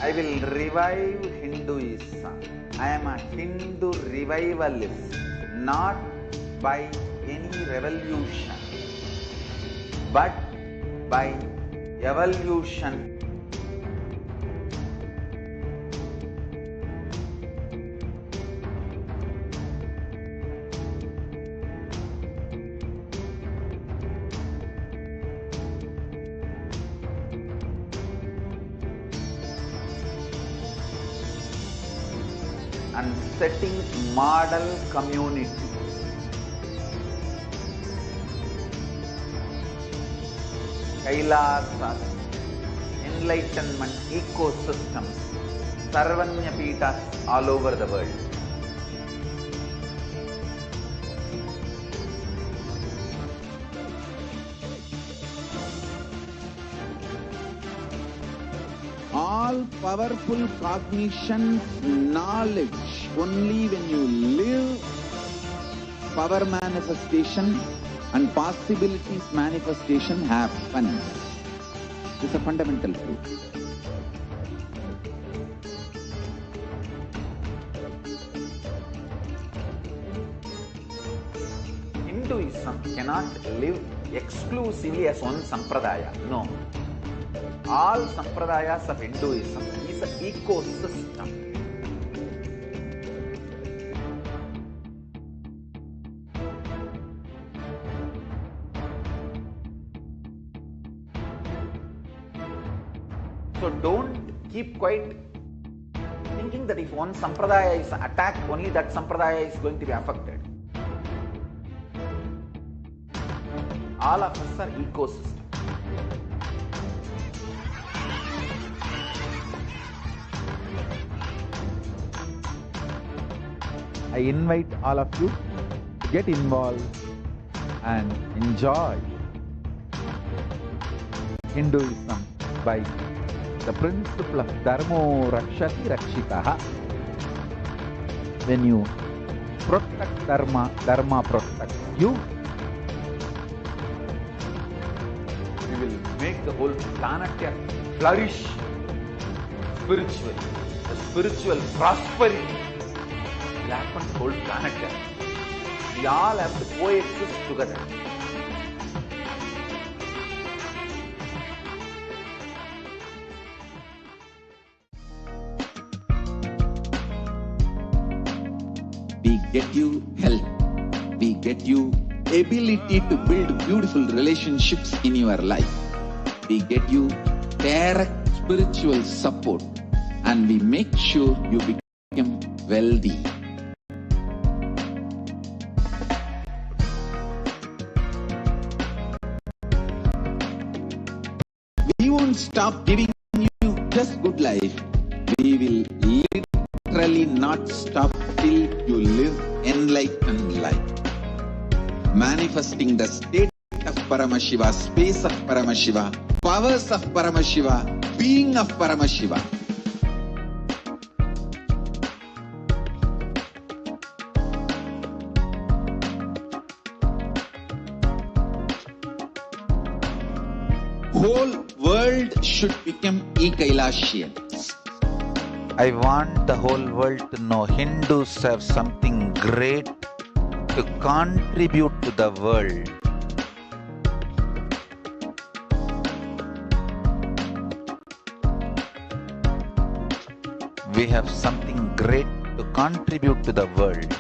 I will revive Hinduism. I am a Hindu revivalist, not by any revolution, but by evolution. And setting model community. Kailasa, enlightenment ecosystems, Sarvanya Peethas all over the world. All powerful cognition, knowledge, only when you live, power manifestation and possibilities manifestation happens. It's a fundamental truth. Hinduism cannot live exclusively as one sampradaya. No. All sampradayas of Hinduism is an ecosystem. So don't keep quiet thinking that if one sampradaya is attacked, only that sampradaya is going to be affected. All of us are ecosystem. I invite all of you to get involved and enjoy Hinduism by the principle of Dharmo Rakshati Rakshitaha. When you protect Dharma, Dharma protects you. We will make the whole planet flourish. the spiritual prosperity will happen to the whole planet. We all have to coexist together. We get you health. We get you ability to build beautiful relationships in your life. We get you direct spiritual support, and we make sure you become wealthy. We won't stop giving you just good life. We will literally not stop till you live enlightened life. Manifesting the state of Paramashiva, space of Paramashiva, powers of Paramashiva, being of Paramashiva. Whole world should become Kailasians. I want the whole world to know Hindus have something great to contribute to the world. We have something great to contribute to the world.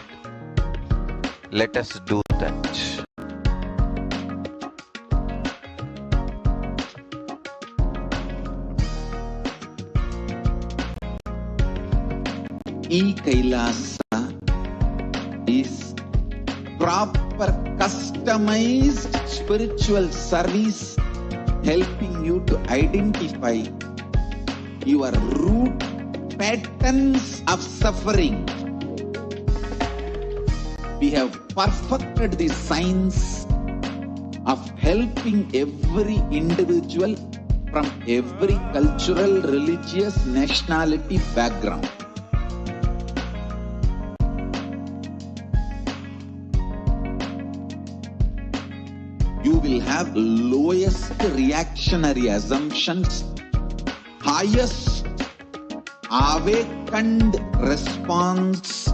Let us do that. Kailasa is proper customized spiritual service helping you to identify your root patterns of suffering. We have perfected the science of helping every individual from every cultural, religious, nationality background. You will have lowest reactionary assumptions, highest awakened response,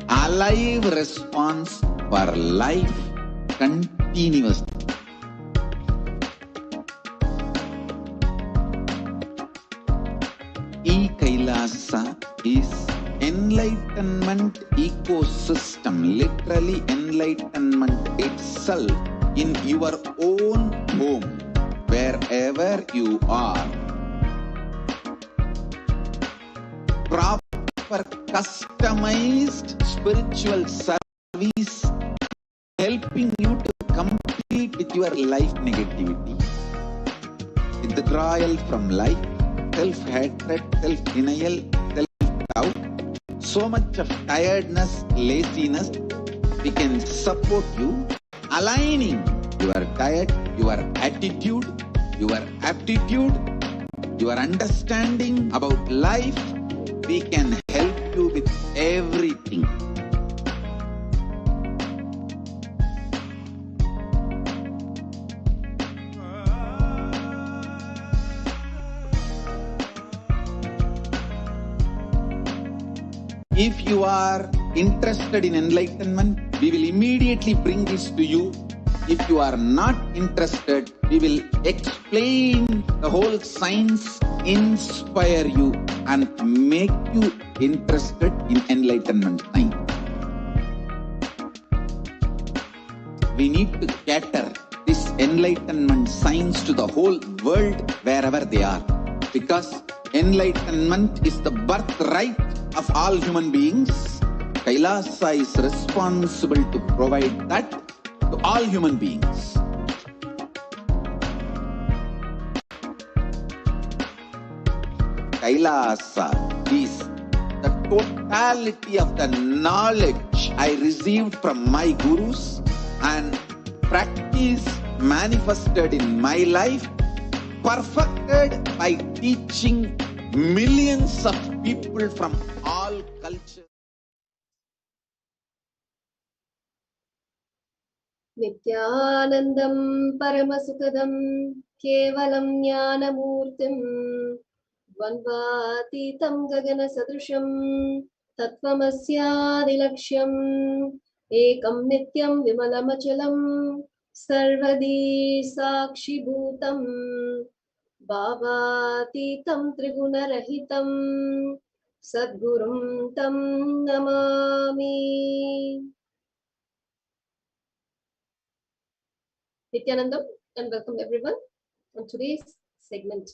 alive response for life continuously. Kailasa is enlightenment ecosystem, literally enlightenment itself in your own home, wherever you are. Proper customized spiritual service helping you to compete with your life negativity, withdrawal from life, self-hatred, self-denial, self-doubt, so much of tiredness, laziness. We can support you aligning your diet, your attitude, your aptitude, your understanding about life. We can help you with everything. If you are interested in enlightenment, we will immediately bring this to you. If you are not interested, we will explain the whole science, inspire you, and make you interested in enlightenment science. We need to cater this enlightenment science to the whole world wherever they are, because enlightenment is the birthright of all human beings. Kailasa is responsible to provide that to all human beings. Kailasa is the totality of the knowledge I received from my gurus and practice manifested in my life, perfected by teaching millions of people from all cultures. Nithyanandam Paramasukadam Kevalam Jnanamurtim द्वन्द्वातीतं गगनसदृशं तत्त्वमस्यादिलक्ष्यम् एकं नित्यं विमलमचलं सर्वदी साक्षिभूतं भावातीतं त्रिगुणरहितं सद्गुरुं तं Namami. Nithyanandam, and welcome everyone on today's segment.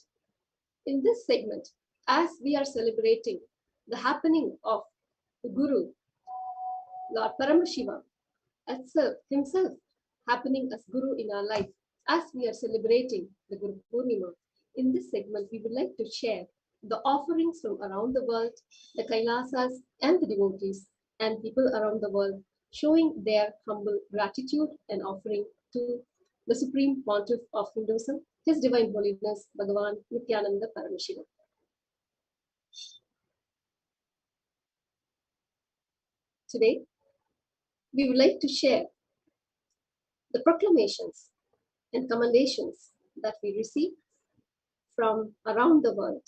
In this segment, as we are celebrating the happening of the Guru, Lord Paramashivam, himself happening as Guru in our life, as we are celebrating the Guru Purnima, in this segment, we would like to share the offerings from around the world, the Kailasas and the devotees and people around the world, showing their humble gratitude and offering to the Supreme Pontiff of Hinduism, His Divine Holiness Bhagavan Nithyananda Paramashivam. Today, we would like to share the proclamations and commendations that we receive from around the world.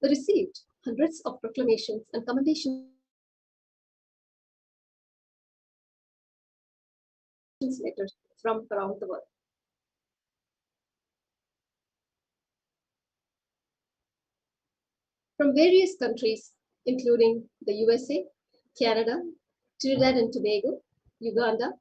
Received hundreds of proclamations and commendations letters from around the world. From various countries, including the USA, Canada, Trinidad and Tobago, Uganda,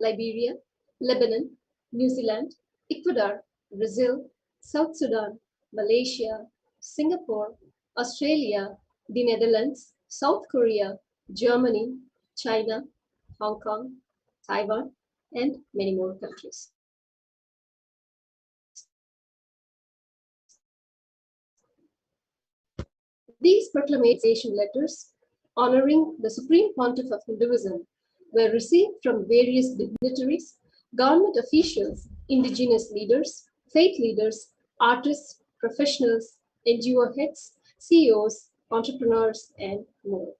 Liberia, Lebanon, New Zealand, Ecuador, Brazil, South Sudan, Malaysia, Singapore, Australia, the Netherlands, South Korea, Germany, China, Hong Kong, Taiwan, and many more countries. These proclamation letters honoring the Supreme Pontiff of Hinduism were received from various dignitaries, government officials, indigenous leaders, faith leaders, artists, professionals, NGO heads, CEOs, entrepreneurs, and more.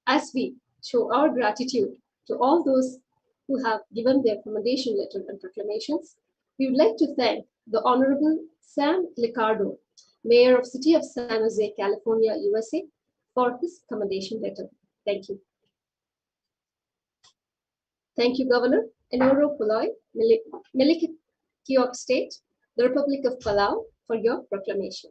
As we show our gratitude to all those who have given their commendation letter and proclamations, we would like to thank the Honorable Sam Liccardo, Mayor of City of San Jose, California, USA, for his commendation letter. Thank you. Thank you, Governor Enoro Puloy, Militant State, the Republic of Palau, for your proclamation.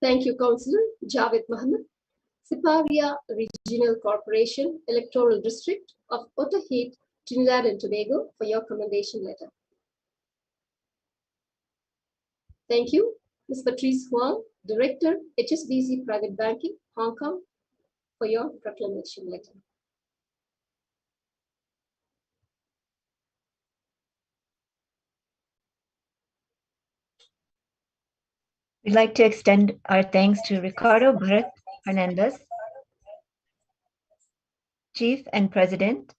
Thank you, Councillor Javed Mohammed, Siparia Regional Corporation, Electoral District of Otaheite, Trinidad and Tobago, for your commendation letter. Thank you, Ms. Patrice Huang, Director, HSBC Private Banking, Hong Kong, for your proclamation letter. We'd like to extend our thanks to Ricardo Bharat Hernandez, Chief and President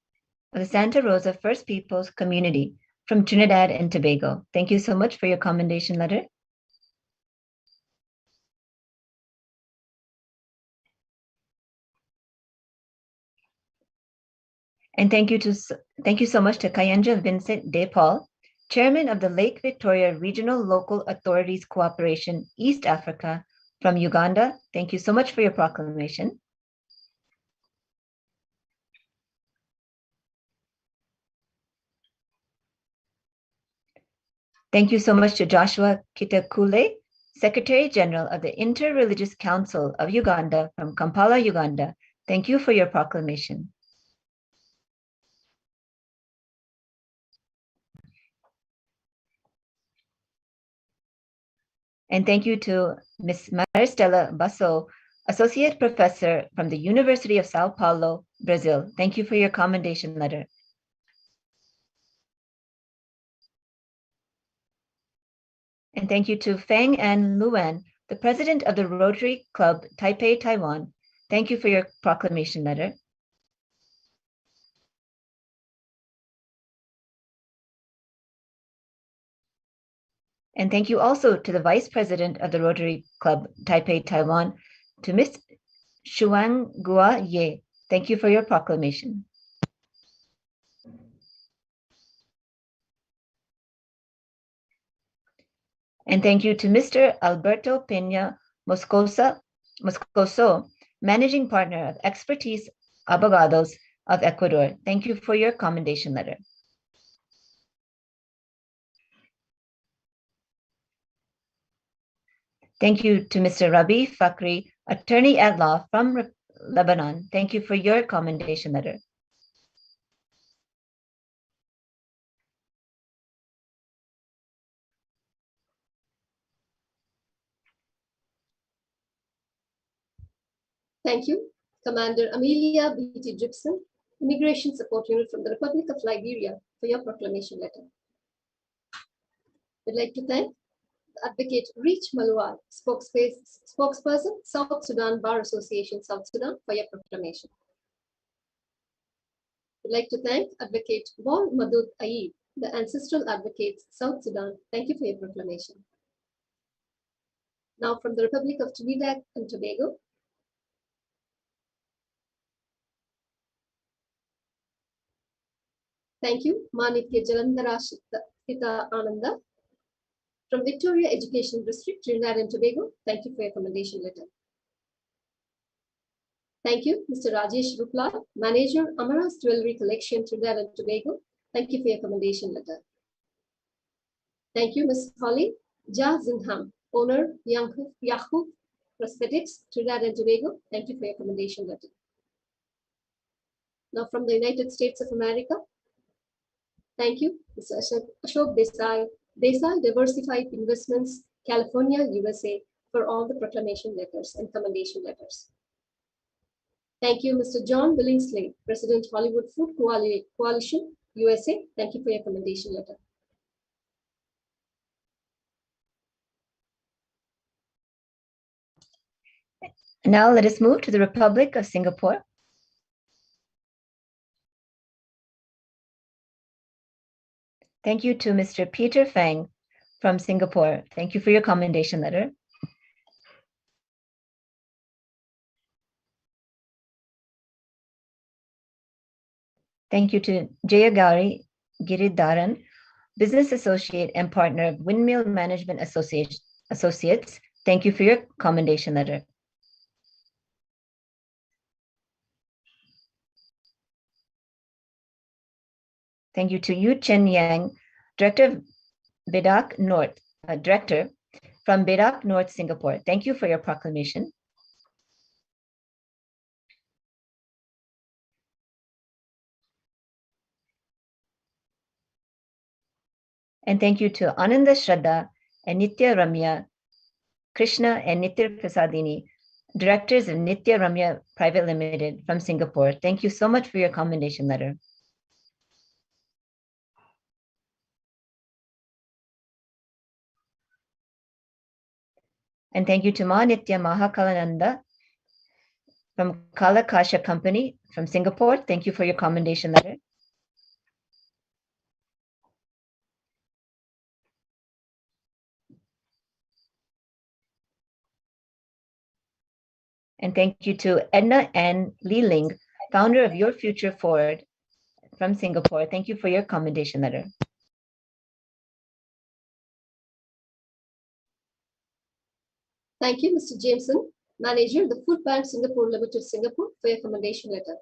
of the Santa Rosa First Peoples Community from Trinidad and Tobago. Thank you so much for your commendation letter. And thank you so much to Kayanja Vincent De Paul, Chairman of the Lake Victoria Regional Local Authorities Cooperation, East Africa from Uganda. Thank you so much for your proclamation. Thank you so much to Joshua Kitakule, Secretary General of the Interreligious Council of Uganda from Kampala, Uganda. Thank you for your proclamation. And thank you to Ms. Maristela Basso Associate Professor from the University of Sao Paulo, Brazil. Thank you for your commendation letter. And thank you to Feng An Luan, the President of the Rotary Club Taipei, Taiwan. Thank you for your proclamation letter. And thank you also to the Vice President of the Rotary Club Taipei, Taiwan, to Ms. Shuang-Gua Ye. Thank you for your proclamation. And thank you to Mr. Alberto Peña Moscoso, Managing Partner of Expertise Abogados of Ecuador. Thank you for your commendation letter. Thank you to Mr. Rabi Fakri, Attorney at Law from Lebanon. Thank you for your commendation letter. Thank you, Commander Amelia B.T. Gibson, Immigration Support Unit from the Republic of Liberia, for your proclamation letter. We'd like to thank Advocate Reach Malual, spokesperson, South Sudan Bar Association, South Sudan, for your proclamation. We'd like to thank Advocate Wal Madud Aid, the Ancestral Advocates, South Sudan. Thank you for your proclamation. Now from the Republic of Trinidad and Tobago, thank you, Manitya Jalandhara Ananda, from Victoria Education District, Trinidad and Tobago. Thank you for your commendation letter. Thank you, Mr. Rajesh Ruplal, Manager, Amaras Jewelry Collection, Trinidad and Tobago. Thank you for your commendation letter. Thank you, Ms. Holly Ja Zinham, Owner, Yahoo Prosthetics, Trinidad and Tobago. Thank you for your commendation letter. Now from the United States of America, thank you, Mr. Ashok Desai, Desai Diversified Investments, California, USA, for all the proclamation letters and commendation letters. Thank you, Mr. John Billingsley, President, Hollywood Food Coalition, USA. Thank you for your commendation letter. Now let us move to the Republic of Singapore. Thank you to Mr. Peter Fang from Singapore. Thank you for your commendation letter. Thank you to Jayagari Giridharan, Business Associate and Partner of Windmill Management Associates. Thank you for your commendation letter. Thank you to Yu Chen Yang, Director of Bedak North, Director from Bedak North, Singapore. Thank you for your proclamation. And thank you to Ananda Shraddha and Nitya Ramya, Krishna and Nitya Prasadini, Directors of Nitya Ramya Private Limited from Singapore. Thank you so much for your commendation letter. And thank you to Ma Nitya Mahakalananda from Kalakasha Company from Singapore. Thank you for your commendation letter. And thank you to Edna Ann Lee Ling, founder of Your Future Forward from Singapore. Thank you for your commendation letter. Thank you, Mr. Jameson, Manager, the Food Bank Singapore Limited, Singapore, for your commendation letter.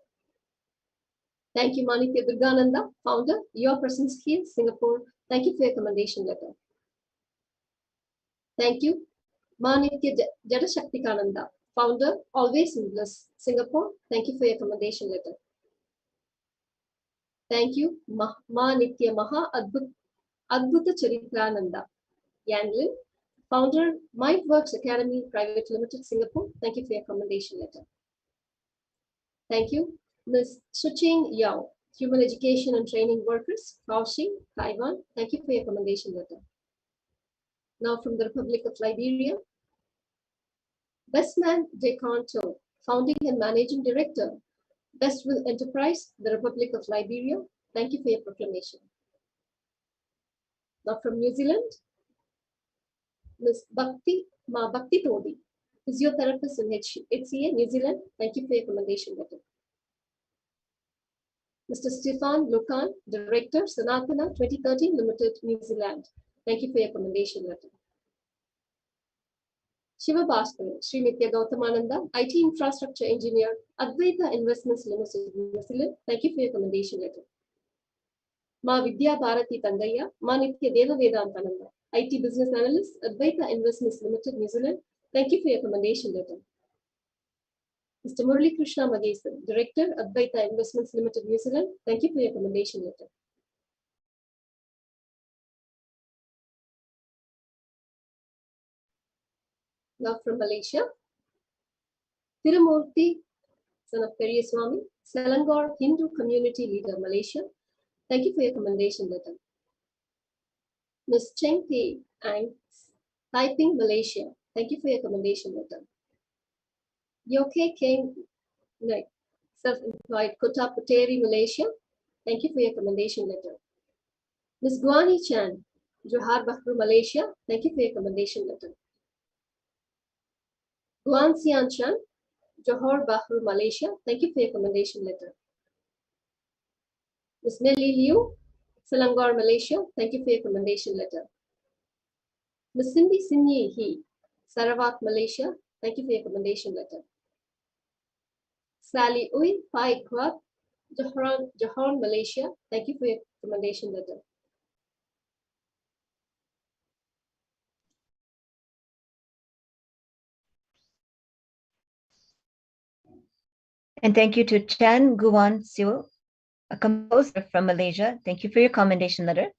Thank you, Manitya Durgananda, Founder, Your Presence Here, Singapore. Thank you for your commendation letter. Thank you, Manitya Jadashaktikananda, Founder, Always in Bliss, Singapore. Thank you for your commendation letter. Thank you, Manitya Maha Adbhuta Charitrananda, Yanglin, founder, MindWorks Academy Private Limited, Singapore. Thank you for your commendation letter. Thank you. Ms. Suching Yao, Human Education and Training Workers, Kaohsiung, Taiwan. Thank you for your commendation letter. Now from the Republic of Liberia, Bestman de Canto, Founding and Managing Director, Bestville Enterprise, the Republic of Liberia. Thank you for your proclamation. Now from New Zealand, Ms. Bhakti Todi, physiotherapist in HCA, New Zealand. Thank you for your commendation letter. Mr. Stefan Lucan, Director, Sanatana 2013 Limited, New Zealand. Thank you for your commendation letter. Shiva Bhaskar, Sri Nitya Gautamananda, IT Infrastructure Engineer, Advaita Investments Limited, New Zealand. Thank you for your commendation letter. Ma Vidya Bharati Tangaya, Ma Nitya Deva Vedantananda, IT Business Analyst, Advaita Investments Limited, New Zealand. Thank you for your commendation letter. Mr. Murali Krishna Magesan, Director, Advaita Investments Limited, New Zealand. Thank you for your commendation letter. Now from Malaysia, Tirumurthy, son of Periyaswamy, Selangor Hindu Community Leader, Malaysia. Thank you for your commendation letter. Ms. Cheng Pei Ang, Taiping, Malaysia. Thank you for your commendation letter. Yoke Keng, self-employed, Kota Puteri, Malaysia. Thank you for your commendation letter. Ms. Guani Chan, Johar Bahru, Malaysia. Thank you for your commendation letter. Guan Xian Chan, Johor Bahru, Malaysia. Thank you for your commendation letter. Ms. Nelly Liu, Selangor, Malaysia. Thank you for your commendation letter. Ms. Cindy Sinyi He, Sarawak, Malaysia. Thank you for your commendation letter. Sally Ui Pai Kuat, Johor, Malaysia. Thank you for your commendation letter. And thank you to Chan Guan Siu, a composer from Malaysia. Thank you for your commendation letter.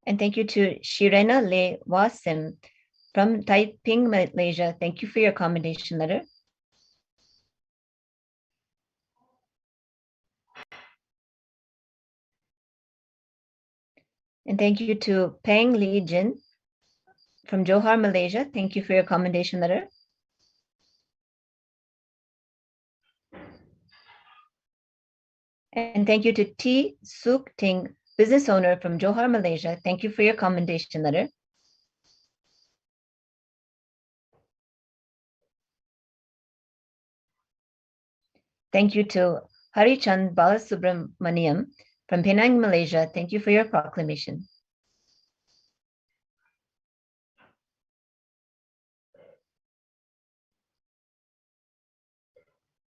And thank you to Shirena Le Wasim from Taiping, Malaysia. Thank you for your commendation letter. And thank you to Peng Li Jin from Johor, Malaysia. Thank you for your commendation letter. And thank you to T. Suk Ting, business owner from Johor, Malaysia. Thank you for your commendation letter. Thank you to Harichand Balasubramaniam from Penang, Malaysia. Thank you for your proclamation.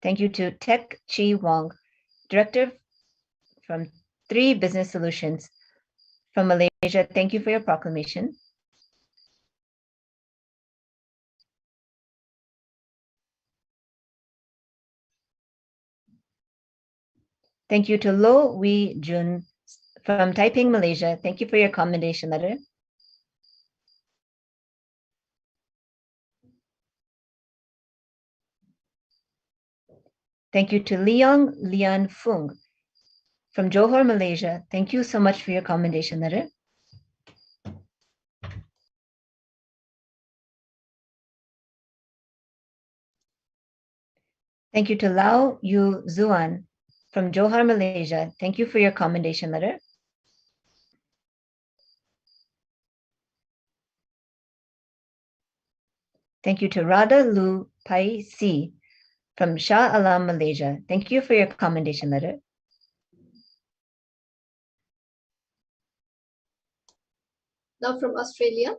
Thank you to Tek Chi Wong, Director from 3 Business Solutions from Malaysia. Thank you for your proclamation. Thank you to Lo Wee Jun from Taiping, Malaysia. Thank you for your commendation letter. Thank you to Leong Lian Fung from Johor, Malaysia. Thank you so much for your commendation letter. Thank you to Lau Yu Zuan from Johor, Malaysia. Thank you for your commendation letter. Thank you to Radha Lu Pai Si from Shah Alam, Malaysia. Thank you for your commendation letter. Now from Australia,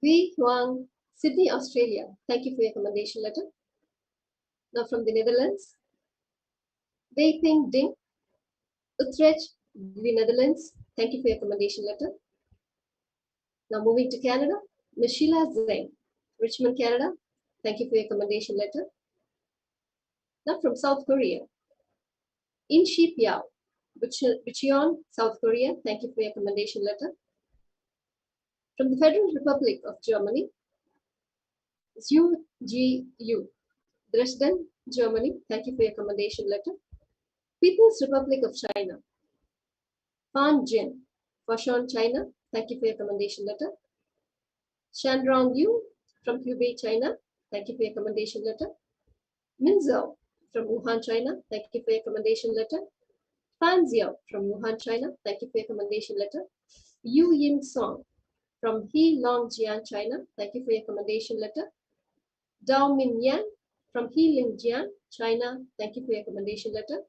Wee Huang, Sydney, Australia. Thank you for your commendation letter. Now from the Netherlands, Wei Ping Ding, Utrecht, the Netherlands. Thank you for your commendation letter. Now moving to Canada, Ms. Sheila Zeng, Richmond, Canada. Thank you for your commendation letter. Now from South Korea, In Shi Piao, Bucheon, South Korea. Thank you for your commendation letter. From the Federal Republic of Germany, Zhu Ji Yu, Dresden, Germany. Thank you for your commendation letter. People's Republic of China, Fan Jin, Foshan, China. Thank you for your commendation letter. Shanrong Yu from Hubei, China. Thank you for your commendation letter. Min Zhao from Wuhan, China. Thank you for your commendation letter. Fan Xiao from Wuhan, China. Thank you for your commendation letter. Yu Yin Song from Heilongjiang, China. Thank you for your commendation letter. Dao Min Yan from Heilongjiang, China. Thank you for your commendation letter.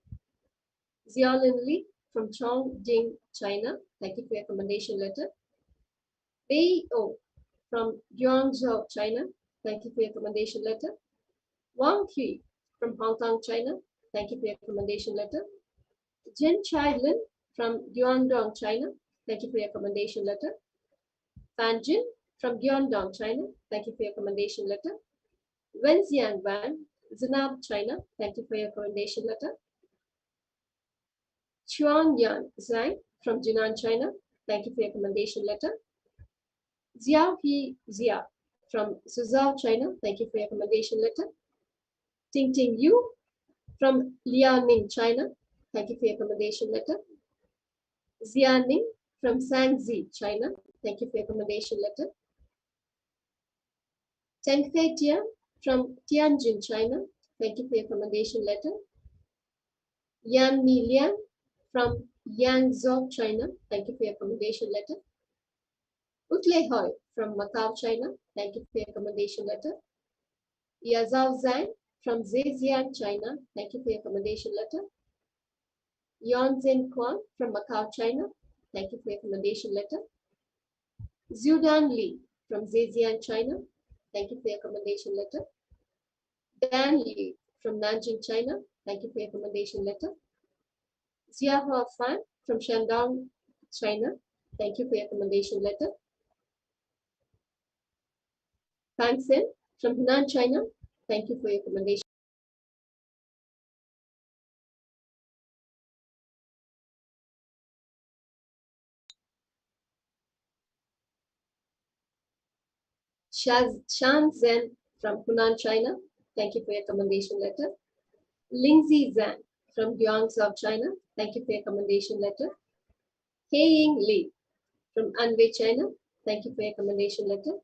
Xiaolin Li from Chongqing, China. Thank you for your commendation letter. Bei O from Guangzhou, China. Thank you for your commendation letter. Wang Hui from Hong Kong, China. Thank you for your commendation letter. Jen Chai Lin from Guangdong, China. Thank you for your commendation letter. Fan Jin from Guangdong, China. Thank you for your commendation letter. Wenxiang Wan, Zinab, China. Thank you for your commendation letter. Chuan Yan Zhang from Jinan, China. Thank you for your commendation letter. Xiao He Zia from Suzhou, China. Thank you for your commendation letter. Ting Ting Yu from Liaoning, China. Thank you for your commendation letter. Xianing from Shanxi, China. Thank you for your commendation letter. Teng Fei Tia from Tianjin, China. Thank you for your commendation letter. Yan Mi Lian from Yangzhou, China. Thank you for your commendation letter. Utle Hoi from Macau, China. Thank you for your commendation letter. Yazao Zhang from Zhejiang, China. Thank you for your commendation letter. Yonzhen Kuan from Macau, China. Thank you for your commendation letter. Zhudan Li from Zhejiang, China. Thank you for your commendation letter. Dan Li from Nanjing, China. Thank you for your commendation letter. Xiahua Fan from Shandong, China. Thank you for your commendation letter. Fang Sen from Hunan, China. Thank you for your commendation. Shan Zhen from Hunan, China. Thank you for your commendation letter. Lingzi Zhang from Guangzhou, China. Thank you for your commendation letter. Heiying Li from Anhui, China. Thank you for your commendation letter.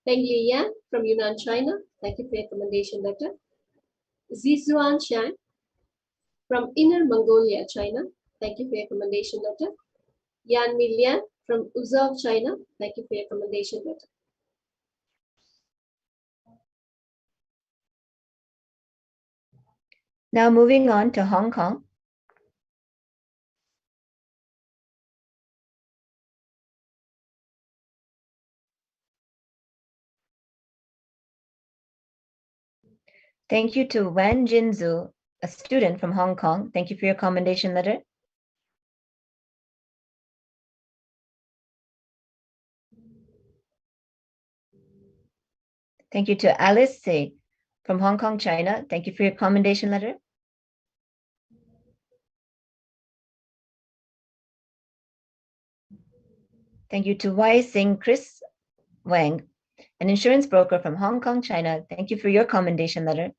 Peng Li Yan from Yunnan, China. Thank you for your commendation letter. Zixuan Shang from Inner Mongolia, China. Thank you for your commendation letter. Yan Mi Lian from Uzhou, China. Thank you for your commendation letter. Now moving on to Hong Kong. Thank you to Wan Jinzu, a student from Hong Kong. Thank you for your commendation letter. Thank you to Alice Se from Hong Kong, China. Thank you for your commendation letter. Thank you to Wai Sing Chris Wang, an insurance broker from Hong Kong, China. Thank you for your commendation letter.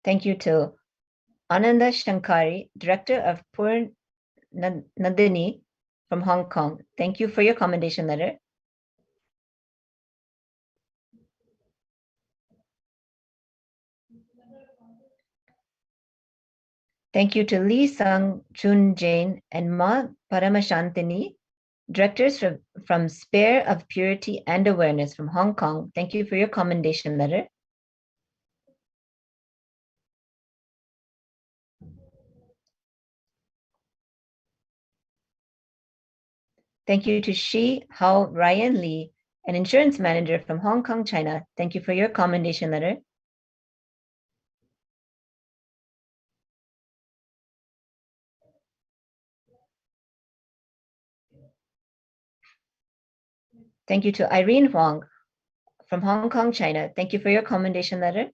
Thank you to Ananda Shankari, Director of Pur Nandini from Hong Kong. Thank you for your commendation letter. Thank you to Lee Sang Chun Jain and Ma Paramashantini, Directors from Spare of Purity and Awareness from Hong Kong. Thank you for your commendation letter. Thank you to Shi Hao Ryan Lee, an insurance manager from Hong Kong, China. Thank you for your commendation letter. Thank you to Irene Huang from Hong Kong, China. Thank you for your commendation letter.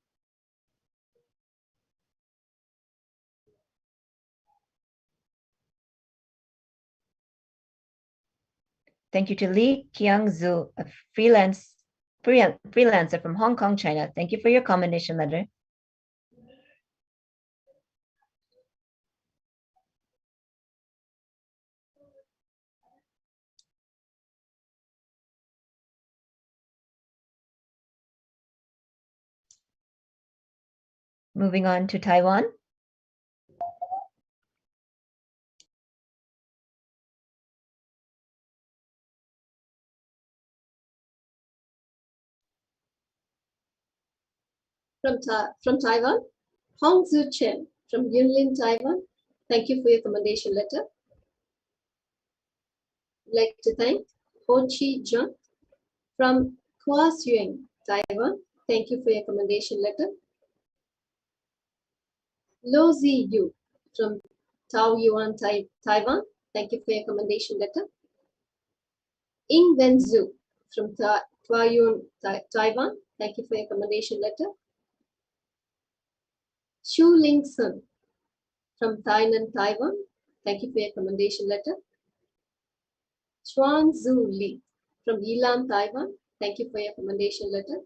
Thank you to Li Qiangzhu, a freelancer from Hong Kong, China. Thank you for your commendation letter. Moving on to Taiwan. From Taiwan, Hong Zhu Chen from Yunlin, Taiwan. Thank you for your commendation letter. I'd like to thank Ho Chi Jung from Kaohsiung, Taiwan. Thank you for your commendation letter. Lo Zi Yu from Taoyuan, Taiwan. Thank you for your commendation letter. Ying Wen Zhu from Taoyuan, Taiwan. Thank you for your commendation letter. Xu Ling Sun from Tainan, Taiwan. Thank you for your commendation letter. Chuan Zhu Li from Yilan, Taiwan. Thank you for your commendation letter.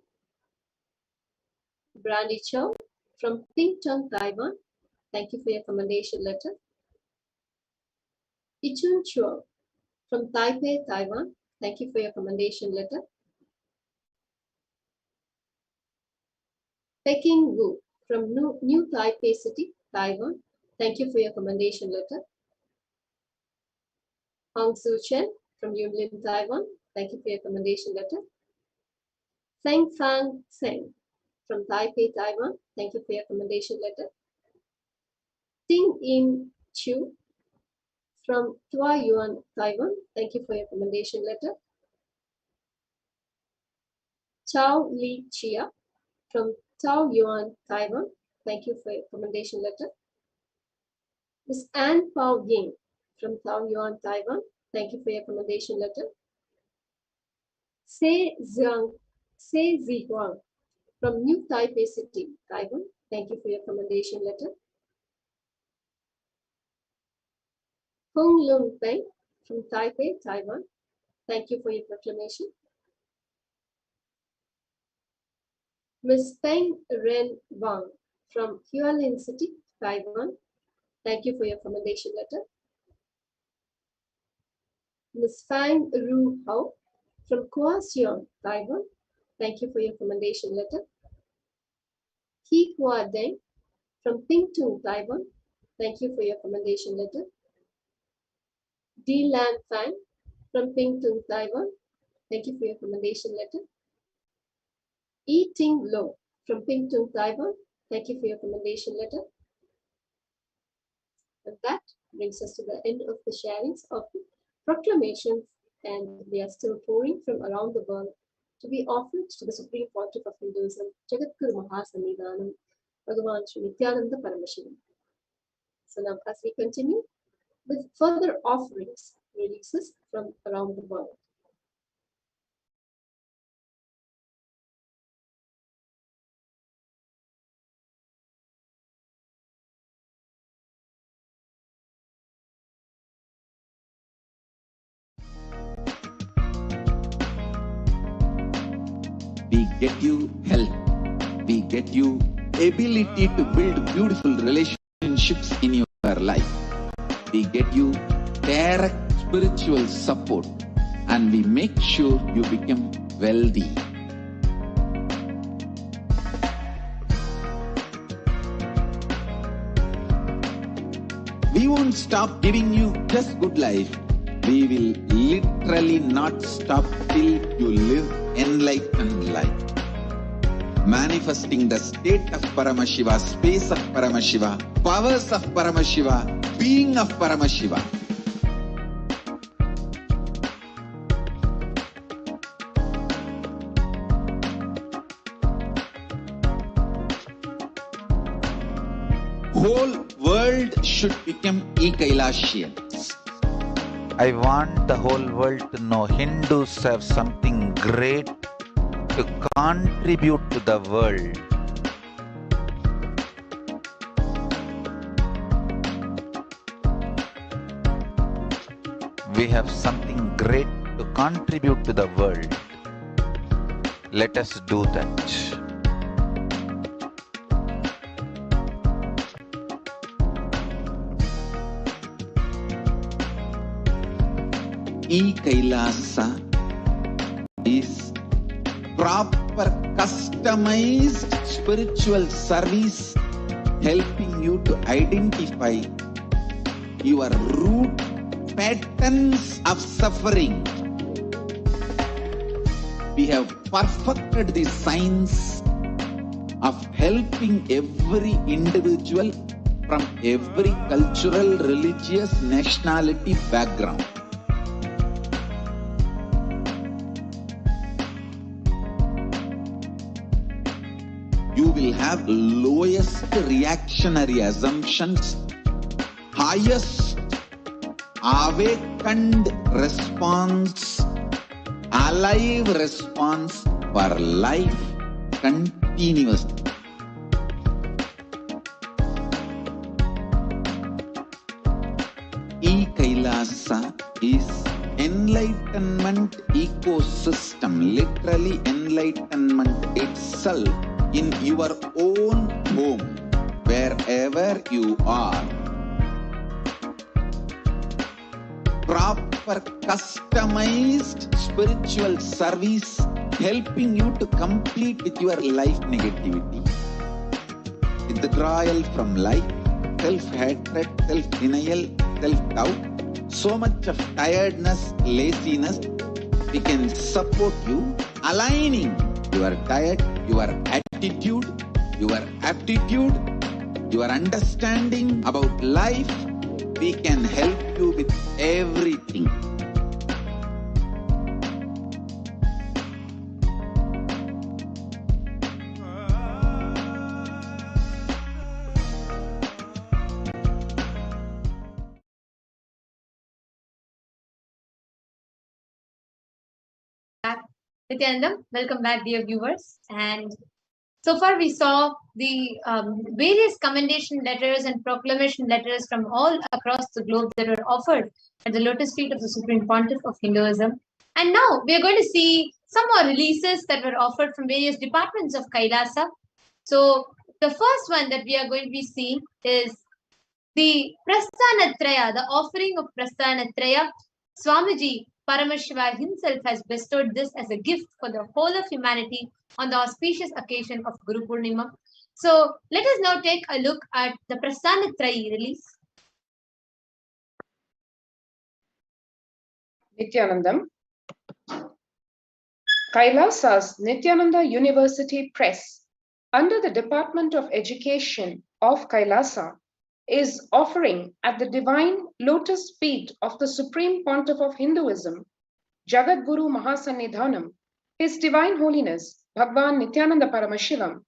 Brandy Chow from Pingtung, Taiwan. Thank you for your commendation letter. Ichun Chuo from Taipei, Taiwan. Thank you for your commendation letter. Peking Wu from New Taipei City, Taiwan. Thank you for your commendation letter. Hong Su Chen from Yunlin, Taiwan. Thank you for your commendation letter. Feng Fang Seng from Taipei, Taiwan. Thank you for your commendation letter. Ting In Chu from Taoyuan, Taiwan. Thank you for your commendation letter. Chao Li Chia from Taoyuan, Taiwan. Thank you for your commendation letter. Ms. Anne Pao Ying from Taoyuan, Taiwan. Thank you for your commendation letter. Se Zi Huang from New Taipei City, Taiwan. Thank you for your commendation letter. Hong Lung Peng from Taipei, Taiwan. Thank you for your proclamation. Ms. Peng Ren Wang from Hualien City, Taiwan. Thank you for your commendation letter. Ms. Fang Ru Hao from Kaohsiung, Taiwan. Thank you for your commendation letter. He Hua Deng from Pingtung, Taiwan. Thank you for your commendation letter. Di Lan Fang from Pingtung, Taiwan. Thank you for your commendation letter. Yi Ting Lo from Pingtung, Taiwan. Thank you for your commendation letter. And that brings us to the end of the sharings of the proclamations, and they are still pouring from around the world to be offered to the Supreme Pontiff of Hinduism, Jagadguru Mahasannidhanam, Bhagavan Sri Nithyananda Paramashivam. So now as we continue with further offerings, releases from around the world. We get you health. We get you ability to build beautiful relationships in your life. We get you direct spiritual support, and we make sure you become wealthy. We won't stop giving you just good life. We will literally not stop till you live enlightened life. Manifesting the state of Paramashiva, space of Paramashiva, powers of Paramashiva, being of Paramashiva. Whole world should become Kailasians. I want the whole world to know Hindus have something great to contribute to the world. We have something great to contribute to the world. Let us do that. Kailasa is proper customized spiritual service helping you to identify your root patterns of suffering. We have perfected the science of helping every individual from every cultural, religious, nationality background. You will have lowest reactionary assumptions, highest awakened response, alive response for life continuously. Kailasa is enlightenment ecosystem, literally enlightenment itself in your own home, wherever you are. Proper customized spiritual service helping you to complete with your life negativity. Withdrawal from life, self-hatred, self-denial, self-doubt, so much of tiredness, laziness, we can support you aligning your diet, your attitude, your aptitude, your understanding about life. We can help you with everything. Nithyanandam, welcome back, dear viewers. And so far, we saw the various commendation letters and proclamation letters from all across the globe that were offered at the lotus feet of the Supreme Pontiff of Hinduism. And now we are going to see some more releases that were offered from various departments of Kailasa. So the first one that we are going to be seeing is the Prasthanatraya, the offering of Prasthanatraya. Swamiji Paramashiva himself has bestowed this as a gift for the whole of humanity on the auspicious occasion of Guru Purnima. So let us now take a look at the Prasthanatrayi release. Nithyanandam. Kailasa's Nithyananda University Press, under the Department of Education of Kailasa, is offering at the divine lotus feet of the Supreme Pontiff of Hinduism, Jagadguru Mahasannidhanam, His Divine Holiness Bhagwan Nithyananda Paramashivam,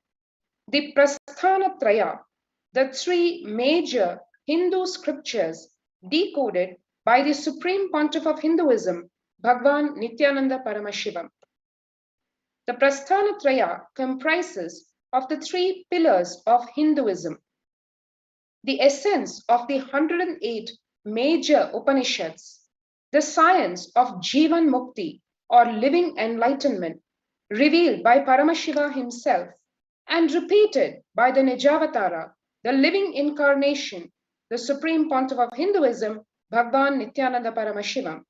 the Prasthanatraya, the three major Hindu scriptures decoded by the Supreme Pontiff of Hinduism, Bhagwan Nithyananda Paramashivam. The Prasthanatraya comprises of the three pillars of Hinduism, the essence of the 108 major Upanishads, the science of Jivan Mukti or living enlightenment, revealed by Paramashiva himself and repeated by the Nijavatara, the living incarnation, the Supreme Pontiff of Hinduism, Bhagwan Nithyananda Paramashivam.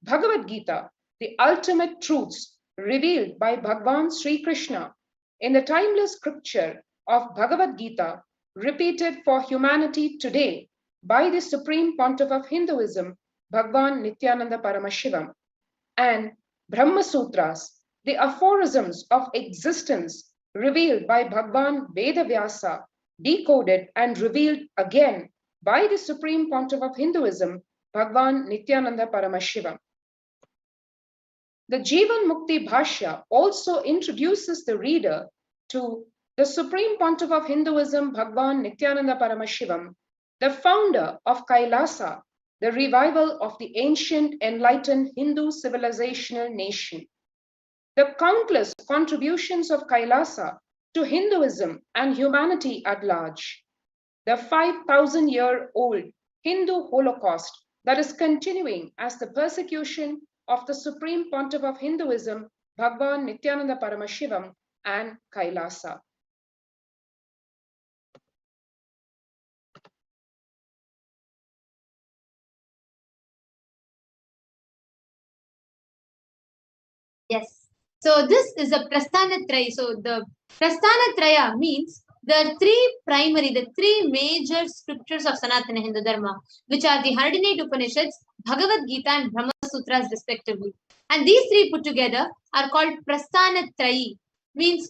Bhagavad Gita, the ultimate truths revealed by Bhagwan Sri Krishna in the timeless scripture of Bhagavad Gita, repeated for humanity today by the Supreme Pontiff of Hinduism, Bhagwan Nithyananda Paramashivam, and Brahma Sutras, the aphorisms of existence revealed by Bhagwan Vedavyasa, decoded and revealed again by the Supreme Pontiff of Hinduism, Bhagwan Nithyananda Paramashivam. The Jivan Mukti Bhashya also introduces the reader to the Supreme Pontiff of Hinduism, Bhagwan Nithyananda Paramashivam, the founder of Kailasa, the revival of the ancient enlightened Hindu civilizational nation. The countless contributions of Kailasa to Hinduism and humanity at large. The 5,000-year-old Hindu Holocaust that is continuing as the persecution of the Supreme Pontiff of Hinduism, Bhagwan Nithyananda Paramashivam, and Kailasa. Yes. So this is a Prasthanatraya. So the Prasthanatraya means the three major scriptures of Sanatana Hindu Dharma, which are the 108 Upanishads, Bhagavad Gita, and Brahma Sutras, respectively. And these three put together are called Prasthanatrayi, means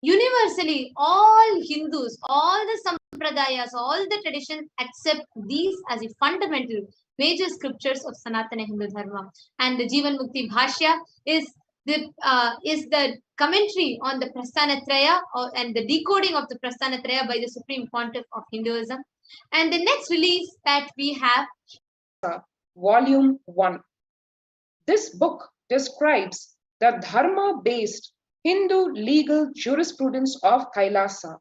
universally all Hindus, all the sampradayas, all the traditions accept these as the fundamental major scriptures of Sanatana Hindu Dharma. And the Jivan Mukti Bhashya is the commentary on the Prasthanatraya and the decoding of the Prasthanatraya by the Supreme Pontiff of Hinduism. And the next release that we have, Volume 1. This book describes the Dharma-based Hindu legal jurisprudence of Kailasa.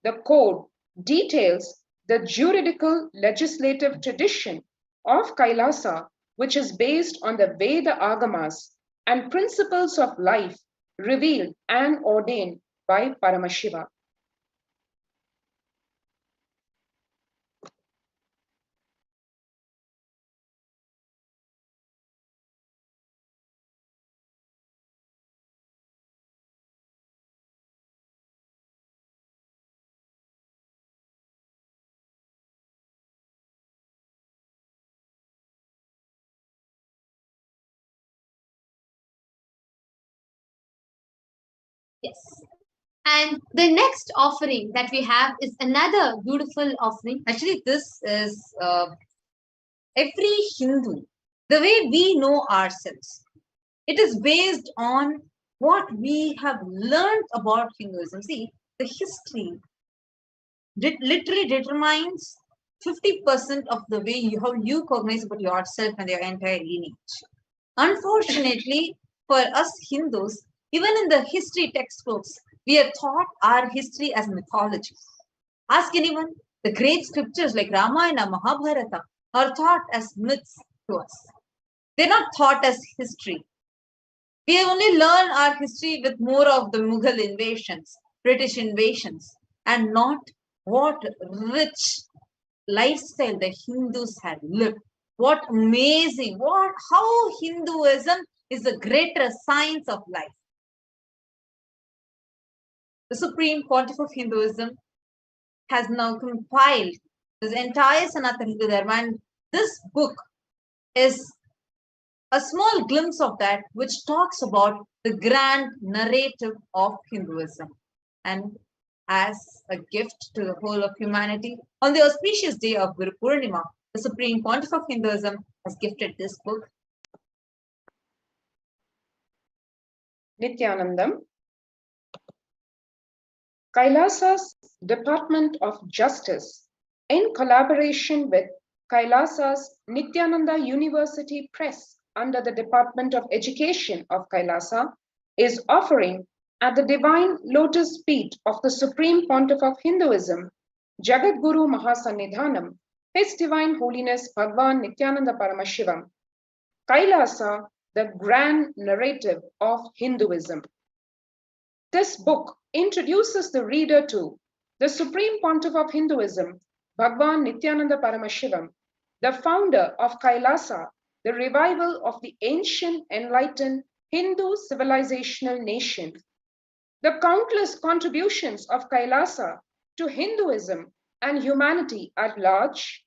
The code details the juridical legislative tradition of Kailasa, which is based on the Veda Agamas and principles of life revealed and ordained by Paramashiva. yes. And the next offering that we have is another beautiful offering. Actually, this is every Hindu, the way we know ourselves. It is based on what we have learned about Hinduism. See, the history literally determines 50% of the way how you cognize about yourself and your entire lineage. Unfortunately, for us Hindus, even in the history textbooks, we are taught our history as mythology. Ask anyone, the great scriptures like Ramayana, Mahabharata are taught as myths to us. They're not taught as history. We only learn our history with more of the Mughal invasions, British invasions, and not what rich lifestyle the Hindus had lived. What amazing, how Hinduism is a greater science of life. The Supreme Pontiff of Hinduism has now compiled this entire Sanatana Hindu Dharma, and this book is a small glimpse of that, which talks about the grand narrative of Hinduism. And as a gift to the whole of humanity, on the auspicious day of Guru Purnima, the Supreme Pontiff of Hinduism has gifted this book. Nithyanandam. Kailasa's Department of Justice, in collaboration with Kailasa's Nithyananda University Press under the Department of Education of Kailasa, is offering at the Divine Lotus Feet of the Supreme Pontiff of Hinduism, Jagadguru Mahasannidhanam, His Divine Holiness Bhagwan Nithyananda Paramashivam, Kailasa, the Grand Narrative of Hinduism. This book introduces the reader to the Supreme Pontiff of Hinduism, Bhagwan Nithyananda Paramashivam, the founder of Kailasa, the revival of the ancient enlightened Hindu civilizational nation, the countless contributions of Kailasa to Hinduism and humanity at large,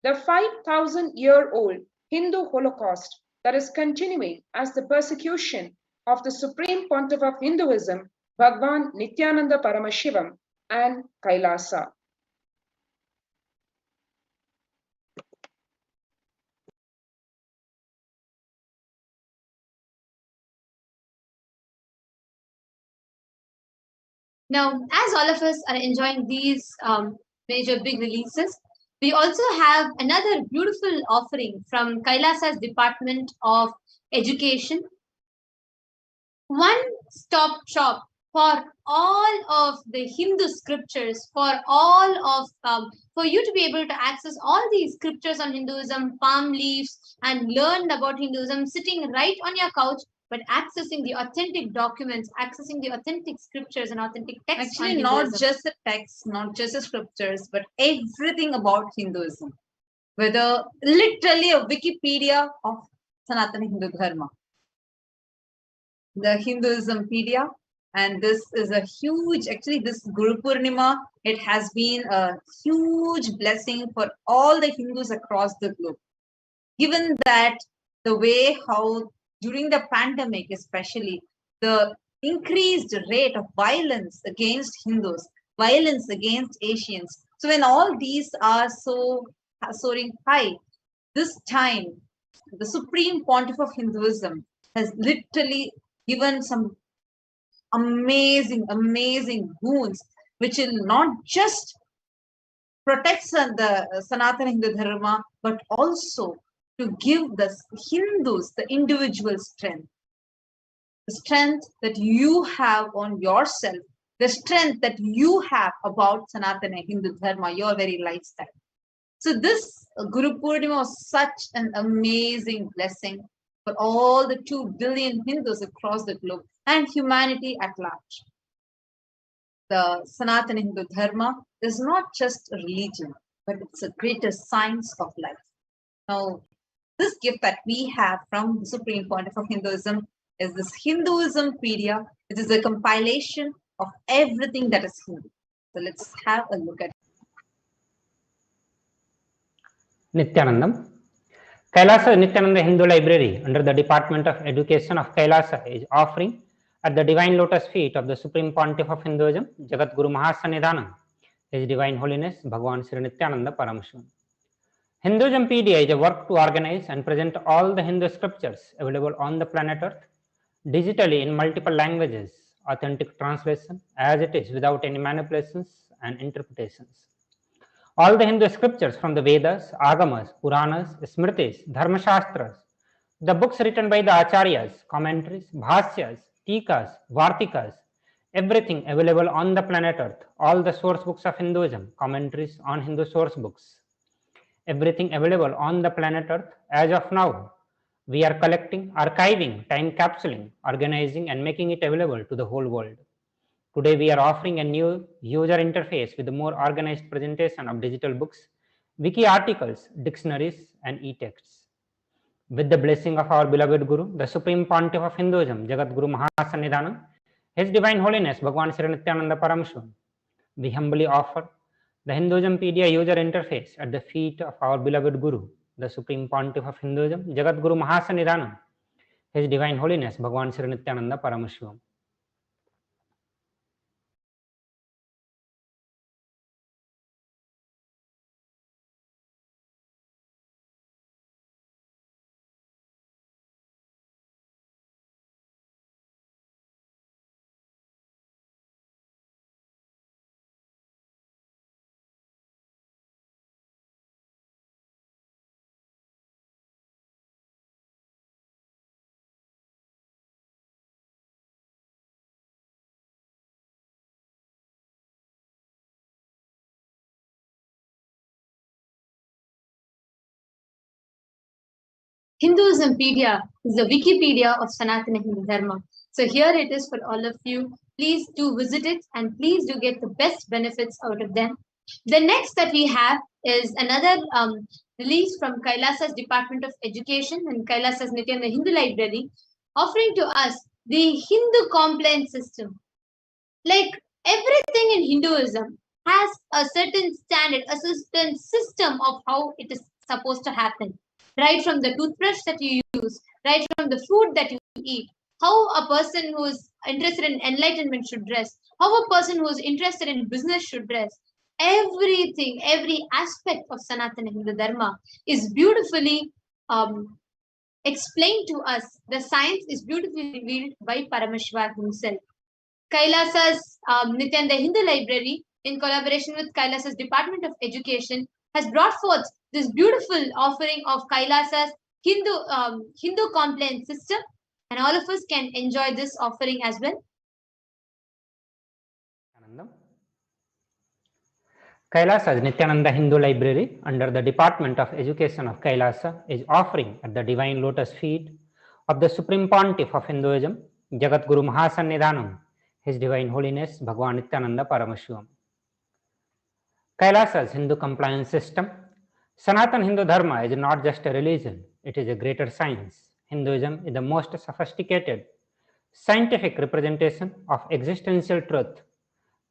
the 5,000-year-old Hindu Holocaust that is continuing as the persecution of the Supreme Pontiff of Hinduism, Bhagwan Nithyananda Paramashivam, and Kailasa. Now, as all of us are enjoying these major big releases, We also have another beautiful offering from Kailasa's Department of Education, one-stop shop for all of the Hindu scriptures, for you to be able to access all these scriptures on Hinduism, palm leaves, and learn about Hinduism sitting right on your couch, but accessing the authentic documents, accessing the authentic scriptures and authentic texts. Actually, not just the texts, not just the scriptures, but everything about Hinduism. Whether literally a Wikipedia of Sanatana Hindu Dharma, the Hinduismpedia, and this is a huge, actually this Guru Purnima, it has been a huge blessing for all the Hindus across the globe. Given that the way how during the pandemic especially, the increased rate of violence against Hindus, violence against Asians. So when all these are soaring high, this time the Supreme Pontiff of Hinduism has literally given some amazing boons, which will not just protect the Sanatana Hindu Dharma, but also to give the Hindus the individual strength. The strength that you have on yourself, the strength that you have about Sanatana Hindu Dharma, your very lifestyle. So this Guru Purnima was such an amazing blessing for all the 2 billion Hindus across the globe and humanity at large. The Sanatana Hindu Dharma is not just a religion, but it's a greater science of life. Now, this gift that we have from the Supreme Pontiff of Hinduism is this Hinduismpedia. It is a compilation of everything that is Hindu. So let's have a look at it. Nithyanandam. Kailasa Nithyananda Hindu Library under the Department of Education of Kailasa is offering at the Divine Lotus feet of the Supreme Pontiff of Hinduism, Jagat Guru Mahasannidhanam, His Divine Holiness Bhagwan Sri Nithyananda Paramashivam. Hinduismpedia is a work to organize and present all the Hindu scriptures available on the planet Earth digitally in multiple languages, authentic translation as it is without any manipulations and interpretations. All the Hindu scriptures from the Vedas, Agamas, Puranas, Smritis, Dharmashastras, the books written by the Acharyas, commentaries, Bhashyas, Tikas, Vartikas, everything available on the planet Earth, all the source books of Hinduism, commentaries on Hindu source books, everything available on the planet Earth as of now. We are collecting, archiving, time capsuling, organizing and making it available to the whole world. Today we are offering a new user interface with a more organized presentation of digital books, wiki articles, dictionaries and e-texts. With the blessing of our beloved Guru, the Supreme Pontiff of Hinduism, Jagat Guru Mahasannidhanam, His Divine Holiness Bhagwan Sri Nithyananda Paramashivam, we humbly offer the Hinduismpedia user interface at the feet of our beloved Guru, the Supreme Pontiff of Hinduism, Jagat Guru Mahasannidhanam, His Divine Holiness Bhagwan Sri Nithyananda Paramashivam. Hinduismpedia is the Wikipedia of Sanatana Hindu Dharma. So here it is for all of you. Please do visit it and please do get the best benefits out of them. The next that we have is another release from Kailasa's Department of Education and Kailasa's Nithyananda Hindu Library, offering to us the Hindu compliance system. Like everything in Hinduism has a certain standard, a certain system of how it is supposed to happen. Right from the toothbrush that you use, right from the food that you eat, how a person who is interested in enlightenment should dress, how a person who is interested in business should dress. Everything, every aspect of Sanatana Hindu Dharma is beautifully explained to us. The science is beautifully revealed by Paramashiva himself. Kailasa's Nithyananda Hindu Library, in collaboration with Kailasa's Department of Education, has brought forth this beautiful offering of Kailasa's Hindu compliance system, and all of us can enjoy this offering as well. Kailasa's Nithyananda Hindu Library under the Department of Education of Kailasa is offering at the divine lotus feet of the Supreme Pontiff of Hinduism, Jagat Guru Mahasannidhanam, His Divine Holiness Bhagwan Nithyananda Paramashivam. Kailasa's Hindu compliance system. Sanatana Hindu Dharma is not just a religion, it is a greater science. Hinduism is the most sophisticated scientific representation of existential truth,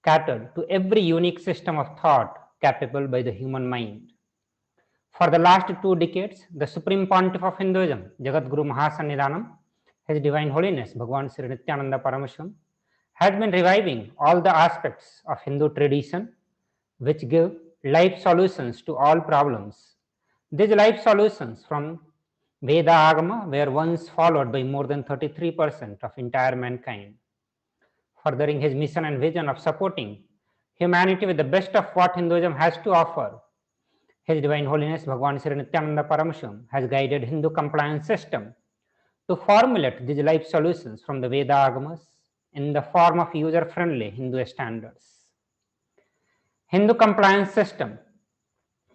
catered to every unique system of thought capable by the human mind. For the last 2 decades, the Supreme Pontiff of Hinduism, Jagat Guru Mahasannidhanam, His Divine Holiness Bhagwan Sri Nithyananda Paramashivam, has been reviving all the aspects of Hindu tradition which give life solutions to all problems. These life solutions from Veda Agama were once followed by more than 33% of entire mankind. Furthering his mission and vision of supporting humanity with the best of what Hinduism has to offer, His Divine Holiness Bhagwan Sri Nithyananda Paramashivam has guided Hindu compliance system to formulate these life solutions from the Veda Agamas in the form of user-friendly Hindu standards. Hindu compliance system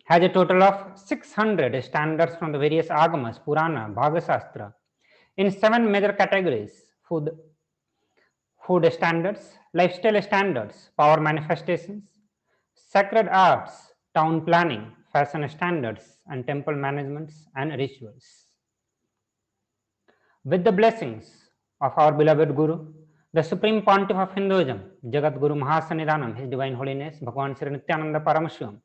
has a total of 600 standards from the various Agamas, Purana, Bhagashastra in 7 major categories: food standards, lifestyle standards, power manifestations, sacred arts, town planning, fashion standards, and temple managements and rituals. With the blessings of our beloved Guru, the Supreme Pontiff of Hinduism, Jagat Guru Mahasannidhanam, His Divine Holiness Bhagwan Sri Nithyananda Paramashivam,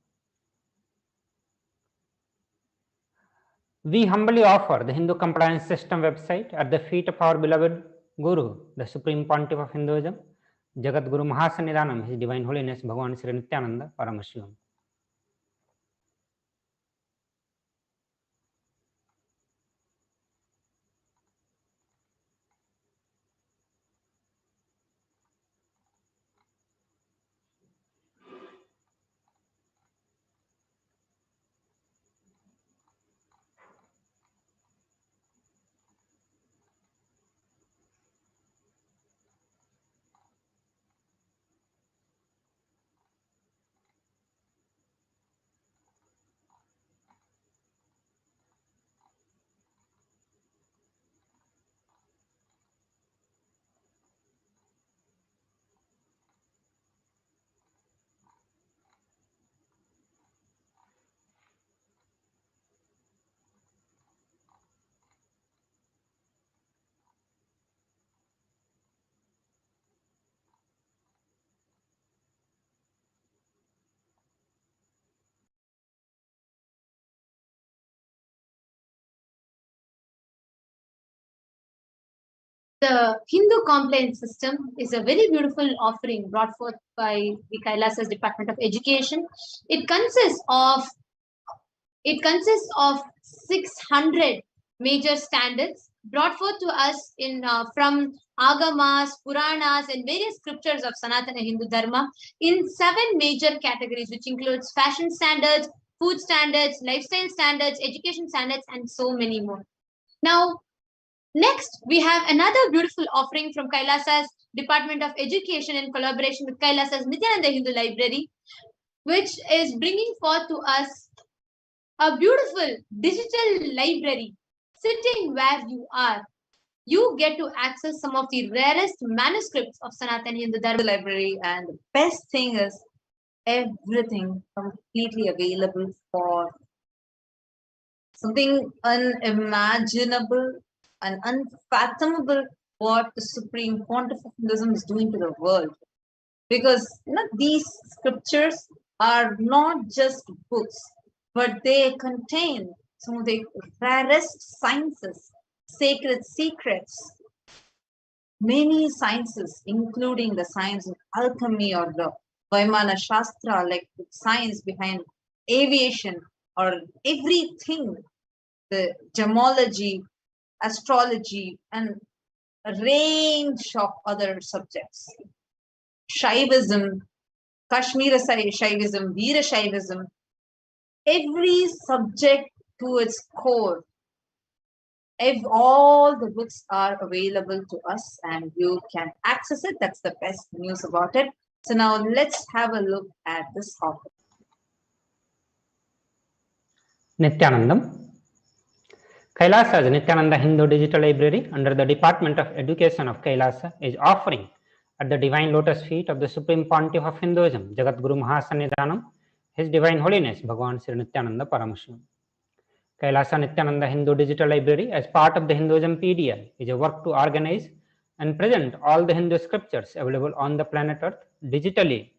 we humbly offer the Hindu compliance system website at the feet of our beloved Guru, the Supreme Pontiff of Hinduism, Jagat Guru Mahasannidhanam, His Divine Holiness Bhagwan Sri Nithyananda Paramashivam. The Hindu compliance system is a very beautiful offering brought forth by the Kailasa's Department of Education. It consists of 600 major standards brought forth to us in from Agamas, Puranas, and various scriptures of Sanatana Hindu Dharma in 7 major categories, which includes fashion standards, food standards, lifestyle standards, education standards, and so many more. Now, next, we have another beautiful offering from Kailasa's Department of Education in collaboration with Kailasa's Nithyananda Hindu Library, which is bringing forth to us a beautiful digital library. Sitting where you are, you get to access some of the rarest manuscripts of Sanatana Hindu Dharma library, and the best thing is everything completely available for something unimaginable and unfathomable what the Supreme Pontiff of Hinduism is doing to the world. Because these scriptures are not just books, but they contain some of the rarest sciences, sacred secrets, many sciences, including the science of alchemy or the Vaimana Shastra, like the science behind aviation or everything, the gemology, astrology, and a range of other subjects. Shaivism, Kashmir Shaivism, Veera Shaivism, every subject to its core. If all the books are available to us and you can access it, that's the best news about it. So now let's have a look at this topic. Nithyanandam. Kailasa's Nithyananda Hindu Digital Library under the Department of Education of Kailasa is offering at the Divine Lotus Feet of the Supreme Pontiff of Hinduism, Jagat Guru Mahasannidhanam, His Divine Holiness Bhagavan Sri Nithyananda Paramashivam. Kailasa Nithyananda Hindu Digital Library, as part of the Hinduism PDL, is a work to organize and present all the Hindu scriptures available on the planet Earth digitally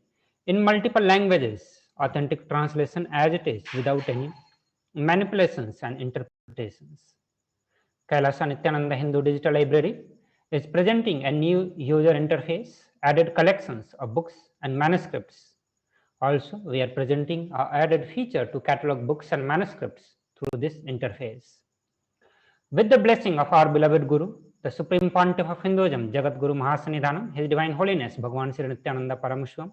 in multiple languages, authentic translation as it is, without any manipulations and interpretations. Kailasa Nithyananda Hindu Digital Library is presenting a new user interface, added collections of books and manuscripts. Also, we are presenting an added feature to catalog books and manuscripts through this interface. With the blessing of our beloved Guru, the Supreme Pontiff of Hinduism, Jagat Guru Mahasannidhanam, His Divine Holiness Bhagavan Sri Nithyananda Paramashivam,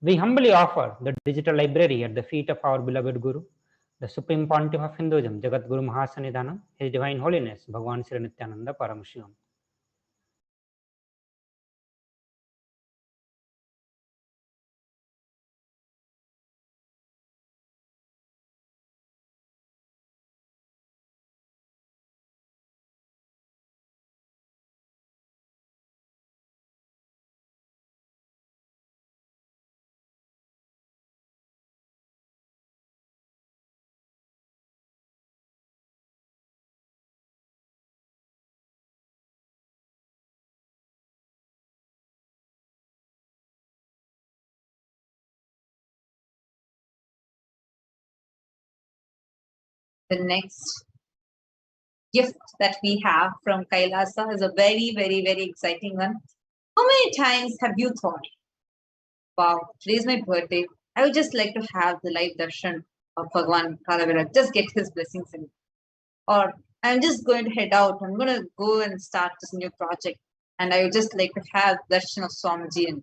we humbly offer the digital library at the feet of our beloved Guru, the Supreme Pontiff of Hinduism, Jagat Guru Mahasannidhanam, His Divine Holiness Bhagavan Sri Nithyananda Paramashivam. The next gift that we have from Kailasa is a very, very, very exciting one. How many times have you thought, wow, today's my birthday, I would just like to have the live darshan of Bhagwan Kalavira, just get his blessings in. Or I'm just going to head out, I'm going to go and start this new project, and I would just like to have darshan of Swamiji. And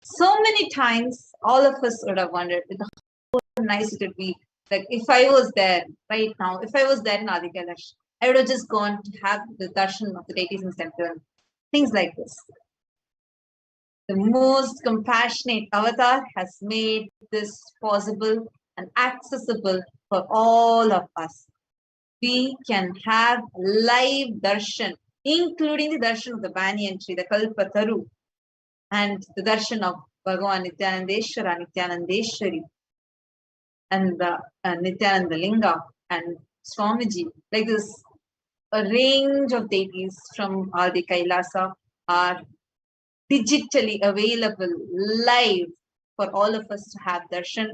so many times, all of us would have wondered how nice it would be. Like if I was there right now, if I was there in Adi Kailash, I would have just gone to have the darshan of the deities in temple, things like this. The most compassionate avatar has made this possible and accessible for all of us. We can have live darshan, including the darshan of the banyan tree, the Kalpataru, and the darshan of Bhagavan Nityanandeshwara, Nityanandeshwari, and the Nityananda Linga and Swamiji. Like this, a range of deities from Adi Kailasa are digitally available live for all of us to have darshan.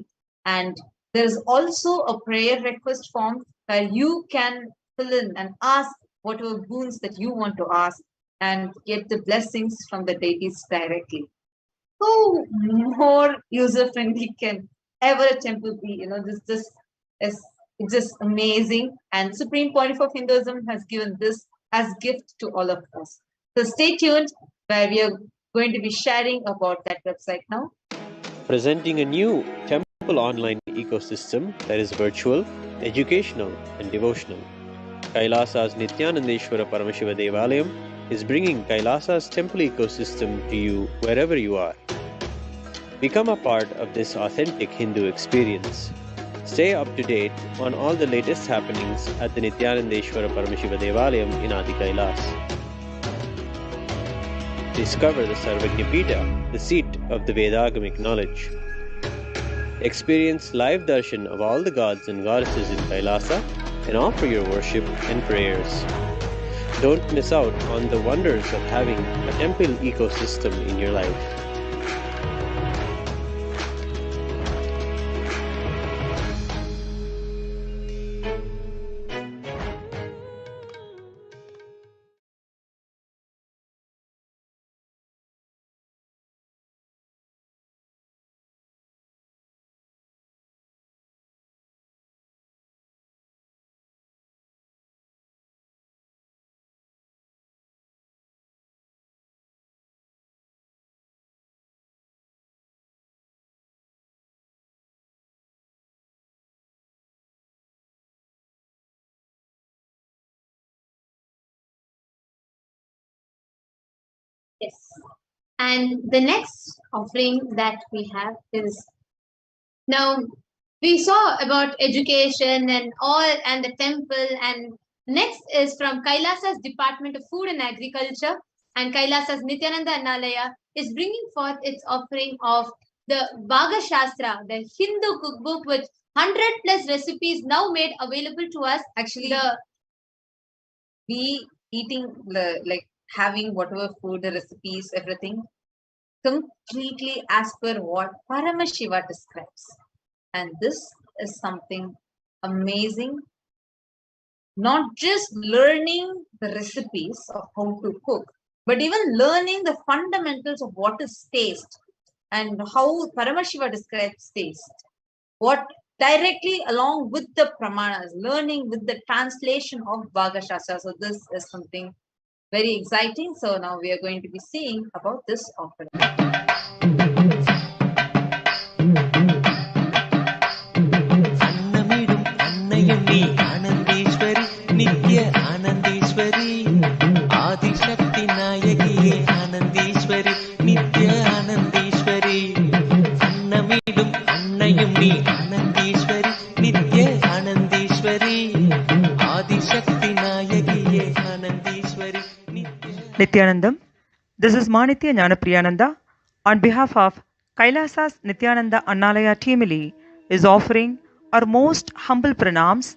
And there's also a prayer request form where you can fill in and ask whatever boons that you want to ask and get the blessings from the deities directly. How more user-friendly can ever a temple be? You know, this is it's just amazing. And Supreme Pontiff of Hinduism has given this as gift to all of us. So stay tuned, where we are going to be sharing about that website now. Presenting a new temple online ecosystem that is virtual, educational, and devotional. Kailasa's Nithyanandeshwara Paramashiva Devalayam is bringing Kailasa's temple ecosystem to you wherever you are. Become a part of this authentic Hindu experience. Stay up to date on all the latest happenings at the Nithyanandeshwara Paramashiva Devalayam in Adi Kailas. Discover the Sarvajñapita, the seat of the Vedagamic knowledge. Experience live darshan of all the gods and goddesses in Kailasa and offer your worship and prayers. Don't miss out on the wonders of having a temple ecosystem in your life. Yes. And the next offering that we have is, now we saw about education and all and the temple, and next is from Kailasa's Department of Food and Agriculture, and Kailasa's Nithyananda Annalaya is bringing forth its offering of the Bhaga Shastra, the Hindu cookbook with 100 plus recipes now made available to us. Actually, we eating like having whatever food, the recipes, everything completely as per what Paramashiva describes. And this is something amazing. Not just learning the recipes of how to cook, but even learning the fundamentals of what is taste and how Paramashiva describes taste. What directly along with the pramanas, learning with the translation of Bhaga Shastra. So this is something very exciting. So now we are going to be seeing about this offering. आनंदेश्वरी नित्य आनंदेश्वरी आदिशक्ति नायकिये आनंदेश्वरी नित्य आनंदेश्वरी अन्नमीडुम अन्नयुम नी आनंदेश्वरी नित्य आनंदेश्वरी Adishakti नायकिये आनंदेश्वरी Nithyanandam. This is Manitya Jnanapriyananda on behalf of Kailasa's Nithyananda Annalaya Teamili is offering our most humble pranams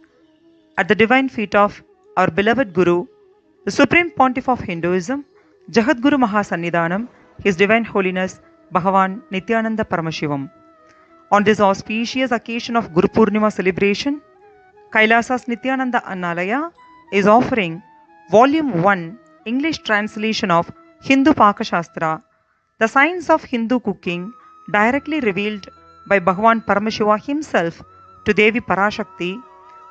at the divine feet of our beloved Guru, the Supreme Pontiff of Hinduism, Jagadguru Mahasannidhanam, His Divine Holiness Bhagavan Nithyananda Paramashivam. On this auspicious occasion of Guru Purnima celebration, Kailasa's Nithyananda Annalaya is offering Volume 1 English translation of Hindu Pakashastra, the science of Hindu cooking directly revealed by Bhagavan Paramashiva himself to Devi Parashakti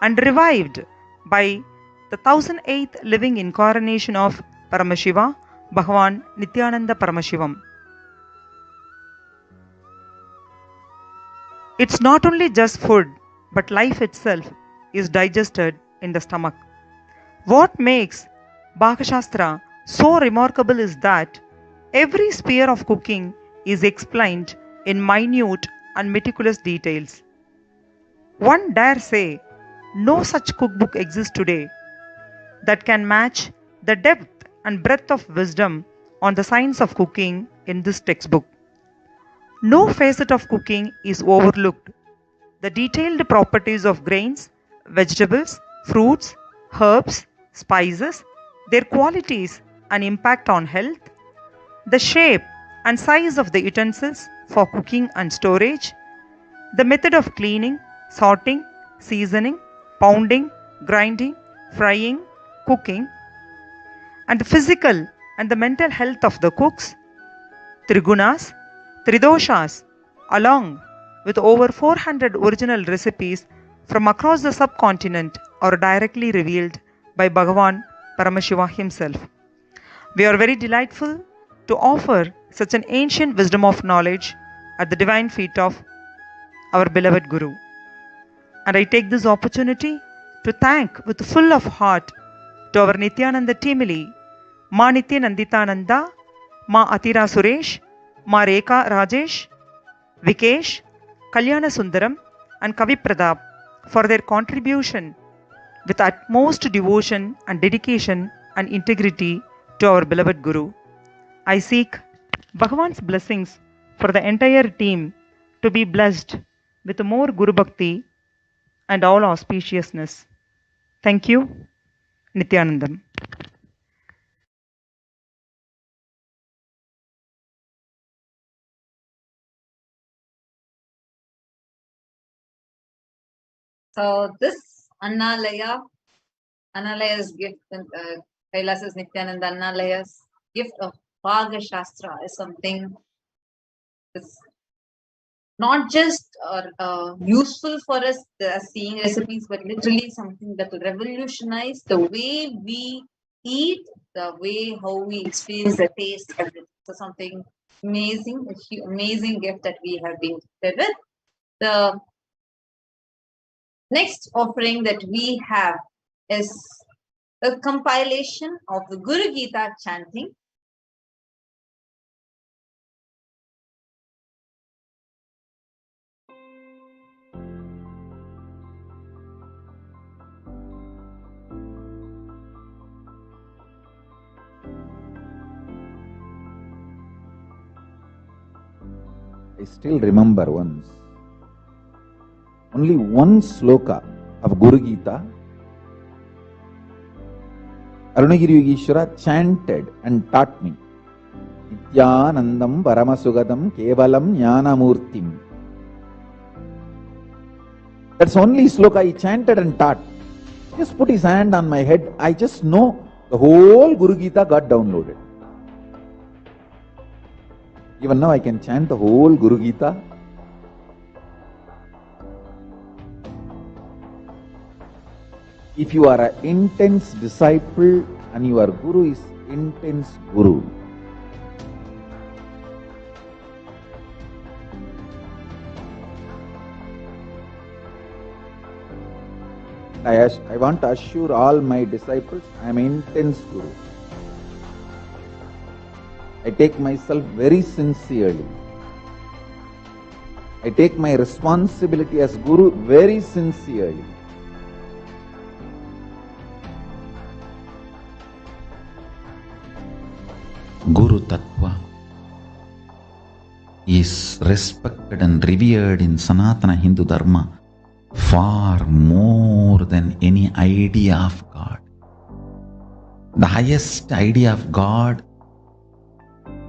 and revived by the 1008th living incarnation of Paramashiva, Bhagavan Nithyananda Paramashivam. It's not only just food, but life itself is digested in the stomach. What makes Bhagashastra so remarkable is that every sphere of cooking is explained in minute and meticulous details. One dare say, no such cookbook exists today that can match the depth and breadth of wisdom on the science of cooking in this textbook. No facet of cooking is overlooked. The detailed properties of grains, vegetables, fruits, herbs, spices, their qualities and impact on health, the shape and size of the utensils for cooking and storage, the method of cleaning, sorting, seasoning, pounding, grinding, frying, cooking, and the physical and the mental health of the cooks, trigunas, tridoshas, along with over 400 original recipes from across the subcontinent are directly revealed by Bhagavan Paramashiva himself. We are very delightful to offer such an ancient wisdom of knowledge at the divine feet of our beloved Guru. And I take this opportunity to thank with full of heart to our Nithyananda Teamili, Ma Nithya Nanditananda, Ma Atira Suresh, Ma Rekha Rajesh, Vikesh, Kalyana Sundaram and Kavi Pradap for their contribution with utmost devotion and dedication and integrity to our beloved Guru. I seek Bhagavan's blessings for the entire team to be blessed with more Guru Bhakti and all auspiciousness. Thank you, Nithyanandam. So this Annalaya's gift, Kailasa's Nithyananda Annalaya's gift of Bhaga Shastra is something that's not just useful for us seeing recipes, but literally something that will revolutionize the way we eat, the way how we experience the taste of it. So something amazing, amazing gift that we have been gifted with. The next offering that we have is a compilation of the Guru Gita chanting I still remember once, only one sloka of Guru Gita, Arunagiri Yogeshwara chanted and taught me. Nithyanandam Paramasugadam Kevalam Jnanamurtim. That's only sloka he chanted and taught. Just put his hand on my head. I just know the whole Guru Gita got downloaded. Even now I can chant the whole Guru Gita. If you are an intense disciple and your Guru is intense Guru, I want to assure all my disciples, I am an intense Guru. I take myself very sincerely. I take my responsibility as Guru very sincerely. Guru Tattva is respected and revered in Sanatana Hindu Dharma far more than any idea of God. The highest idea of God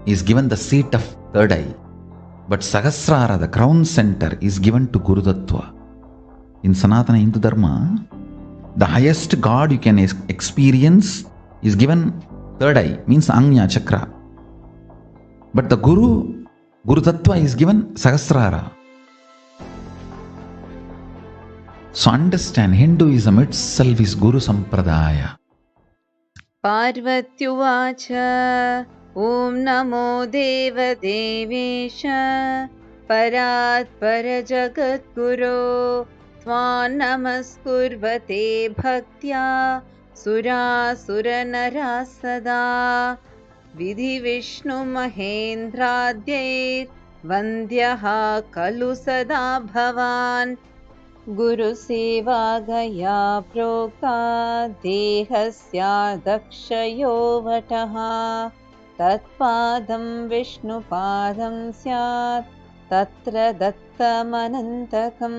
is given the seat of third eye, but Sahasrara, the crown center, is given to Guru Tattva. In Sanatana Hindu Dharma, the highest God you can experience is given third eye, means Anya Chakra. But the Guru Tattva is given Sahasrara. So understand, Hinduism itself is Guru Sampradaya. Parvatyuvacha Om Namo Deva Devesha Parat Parajagat Guru Tvan Namaskurvate Bhaktya Sura Suranara Sada Vidhi Vishnu Mahendradyir Vandyaha Kalu Sada Bhavan Guru Seva Gaya Prokta Dehasya Dakshayo Vataha Tatpadam Vishnu Padam Syat Tatra Dattamanantakam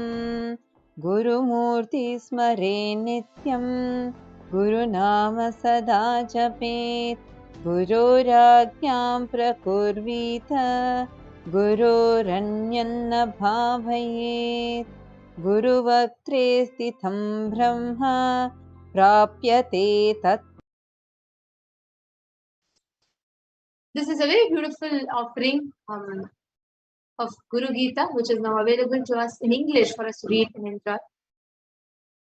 Guru Murti Smare Nityam Guru Nama Sada Japet Guru Ragyam Prakurvita Guru Ranyanna Bhavayet Guru Vaktre Stitham Brahma Prapyate Tat. This is a very beautiful offering of Guru Gita, which is now available to us in English for us to read and enjoy.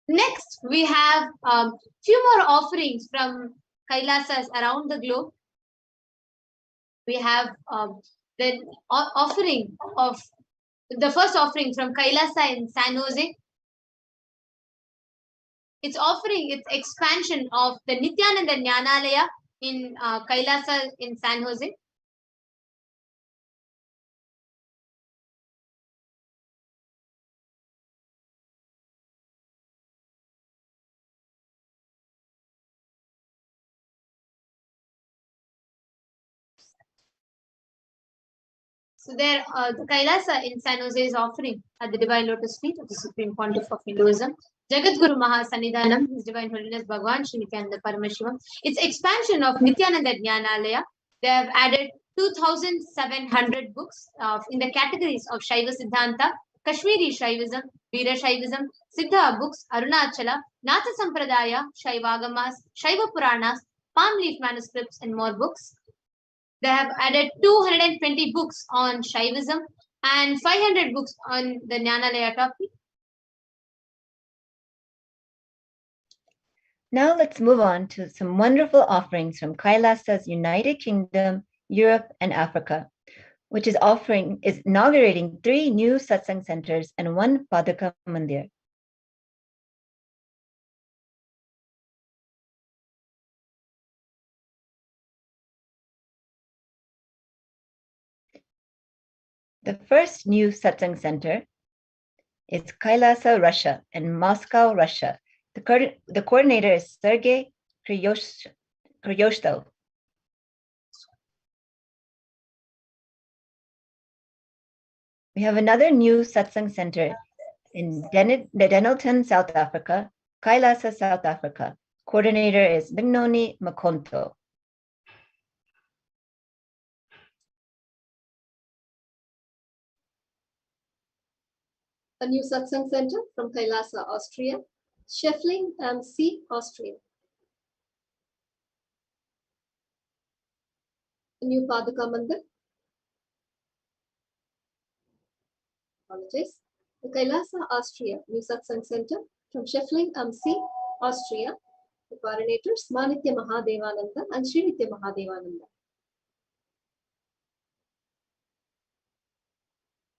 Next, we have few more offerings from Kailasas around the globe. We have the offering of the first offering from Kailasa in San Jose. It's offering its expansion of the Nithyananda Jnanalaya in Kailasa in San Jose. So there, the Kailasa in San Jose is offering at the Divine Lotus feet of the Supreme Pontiff of Hinduism, Jagat Guru Mahasannidhanam, His Divine Holiness Bhagwan Sri Nithyananda Paramashivam. Its expansion of Nithyananda Jnanalaya. They have added 2,700 books in the categories of Shaiva Siddhanta, Kashmiri Shaivism, Veera Shaivism, Siddha books, Arunachala, Natha Sampradaya, Shaivagamas, Shaiva Puranas, palm leaf manuscripts, and more books. They have added 220 books on Shaivism and 500 books on the Jnanalaya topic. Now let's move on to some wonderful offerings from Kailasa's United Kingdom, Europe, and Africa, which is inaugurating 3 new satsang centers and 1 Padaka Mandir. The first new satsang center is Kailasa, Russia, in Moscow, Russia. The coordinator is Sergei Kryoshtov. We have another new satsang center in Denelton, South Africa, Kailasa, South Africa. Coordinator is Bignoni Makonto. A new satsang center from Kailasa, Austria, Scheffling am See, Austria. A new Paduka Mandir. Apologize. The Kailasa, Austria, new satsang center from Scheffling am See, Austria. The coordinators Manitya Mahadevananda and Srinitya Mahadevananda.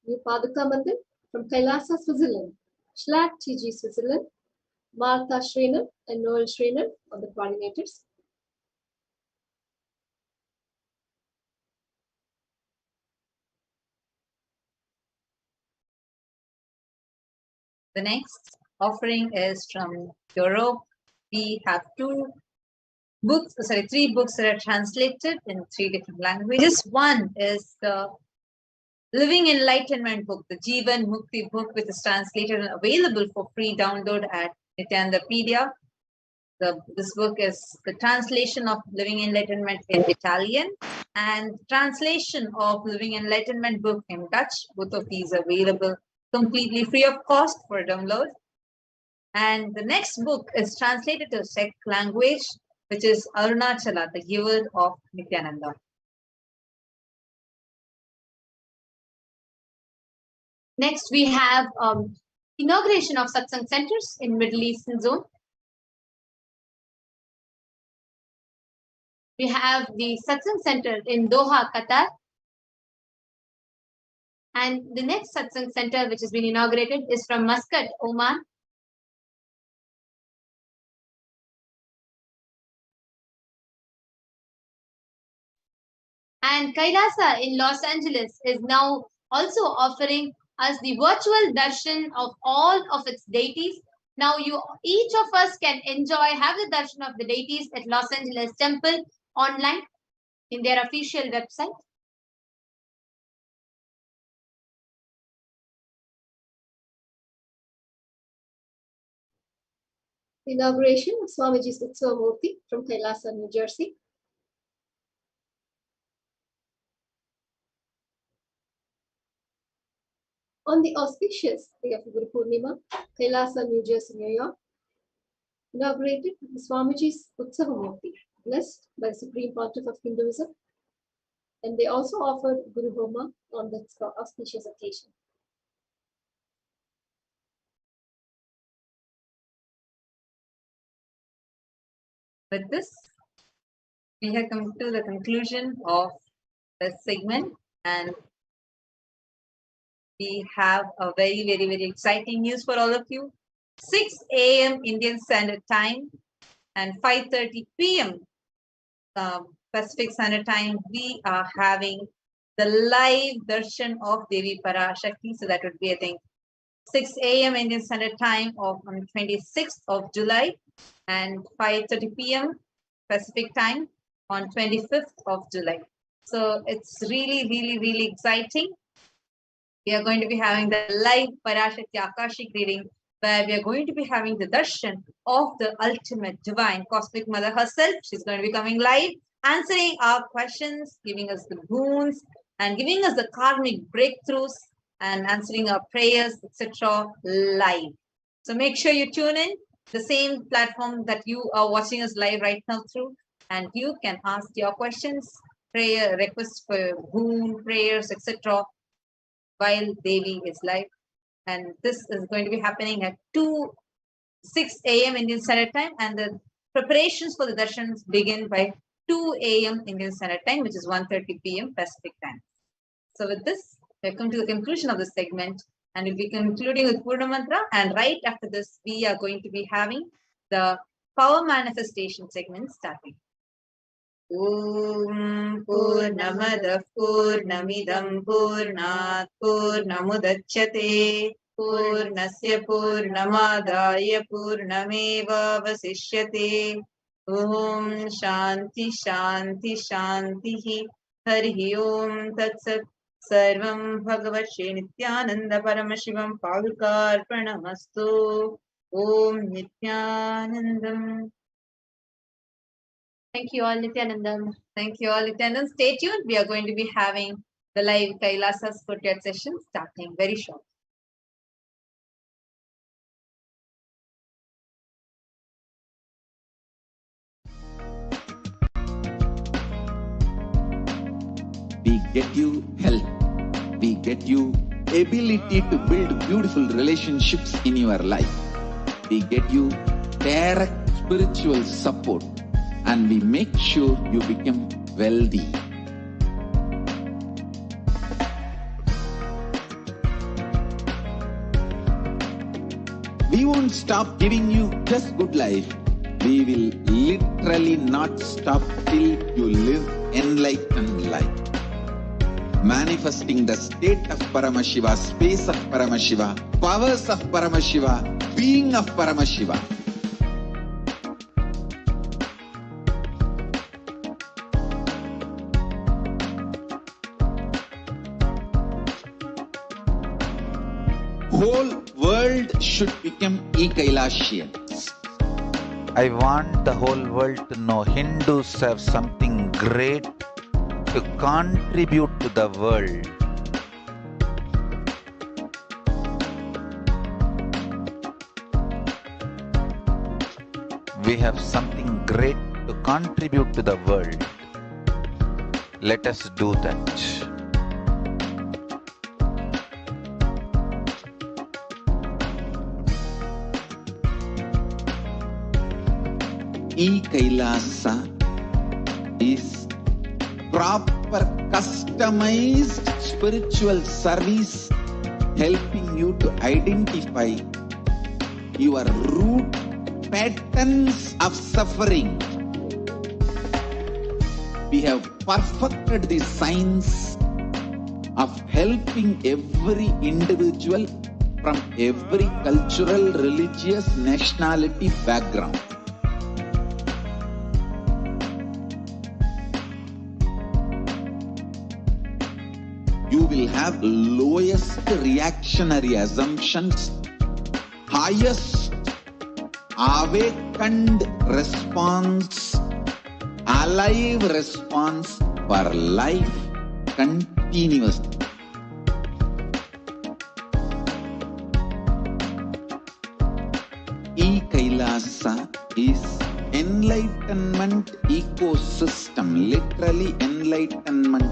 New Paduka Mandir from Kailasa, Switzerland, Schlag TG, Switzerland, Martha Schreiner and Noel Schreiner are the coordinators. The next offering is from Europe. We have three books that are translated in 3 different languages. One is the Living Enlightenment book, the Jivan Mukti book, which is translated and available for free download at Nityanandapedia. This book is the translation of Living Enlightenment in Italian and translation of Living Enlightenment book in Dutch. Both of these are available completely free of cost for download. And the next book is translated to Czech language, which is Arunachala, the giver of Nityananda. Next, we have inauguration of satsang centers in Middle Eastern zone. We have the satsang center in Doha, Qatar. And the next satsang center, which has been inaugurated, is from Muscat, Oman. And Kailasa in Los Angeles is now also offering us the virtual darshan of all of its deities. Now each of us can have the darshan of the deities at Los Angeles Temple online in their official website. The inauguration of Swamiji's Utsava Murti from Kailasa, New Jersey. On the auspicious day of Guru Purnima, Kailasa, New Jersey, New York, inaugurated the Swamiji's Utsava Murti, blessed by the Supreme Pontiff of Hinduism, and they also offered Guru Homa on this auspicious occasion. With this, we have come to the conclusion of this segment, and we have a very, very, very exciting news for all of you. 6 a.m. Indian Standard Time and 5:30 p.m. Pacific Standard Time, we are having the live darshan of Devi Parashakti. So that would be, I think, 6 a.m. Indian Standard Time on 26th of July and 5:30 p.m. Pacific Time on 25th of July. So it's really, really, really exciting. We are going to be having the live Parashakti Akashic reading, where we are going to be having the darshan of the ultimate divine cosmic mother herself. She's going to be coming live, answering our questions, giving us the boons, and giving us the karmic breakthroughs, and answering our prayers, etc. live. So make sure you tune in the same platform that you are watching us live right now through, and you can ask your questions, prayer requests for boon, prayers, etc. while Devi is live. And this is going to be happening at 6 a.m. Indian Standard Time, and the preparations for the darshans begin by 2 a.m. Indian Standard Time, which is 1:30 p.m. Pacific Time. So with this, we have come to the conclusion of the segment, and we'll be concluding with Purna Mantra, and right after this, we are going to be having the power manifestation segment starting. Om Purnamadav Purnamidam Purnat Purnamudachyate Purnasya Purnamadaya Purnameva Vasishyate. Om Shanti Shanti Shanti Hari Om Tat Sat. सर्वं भगवत् श्री नित्यानंद परमशिवं पादुकार्पणमस्तु। ओम Nityanandam. Thank you all, Nithyanandam. Thank you all, Nityanand. Stay tuned. We are going to be having the live Kailasa courtyard session starting very shortly. We get you health. We get you ability to build beautiful relationships in your life. We get you direct spiritual support, and we make sure you become wealthy. We won't stop giving you just good life. We will literally not stop till you live enlightened life. Manifesting the state of Paramashiva, space of Paramashiva, powers of Paramashiva, being of Paramashiva. Whole world should become Kailasians. I want the whole world to know Hindus have something great to contribute to the world. We have something great to contribute to the world. Let us do that. Kailasa is proper customized spiritual service helping you to identify your root patterns of suffering. We have perfected the science of helping every individual from every cultural, religious, nationality background. You will have lowest reactionary assumptions, highest awakened response, alive response for life continuously. Kailasa is enlightenment ecosystem, literally enlightenment.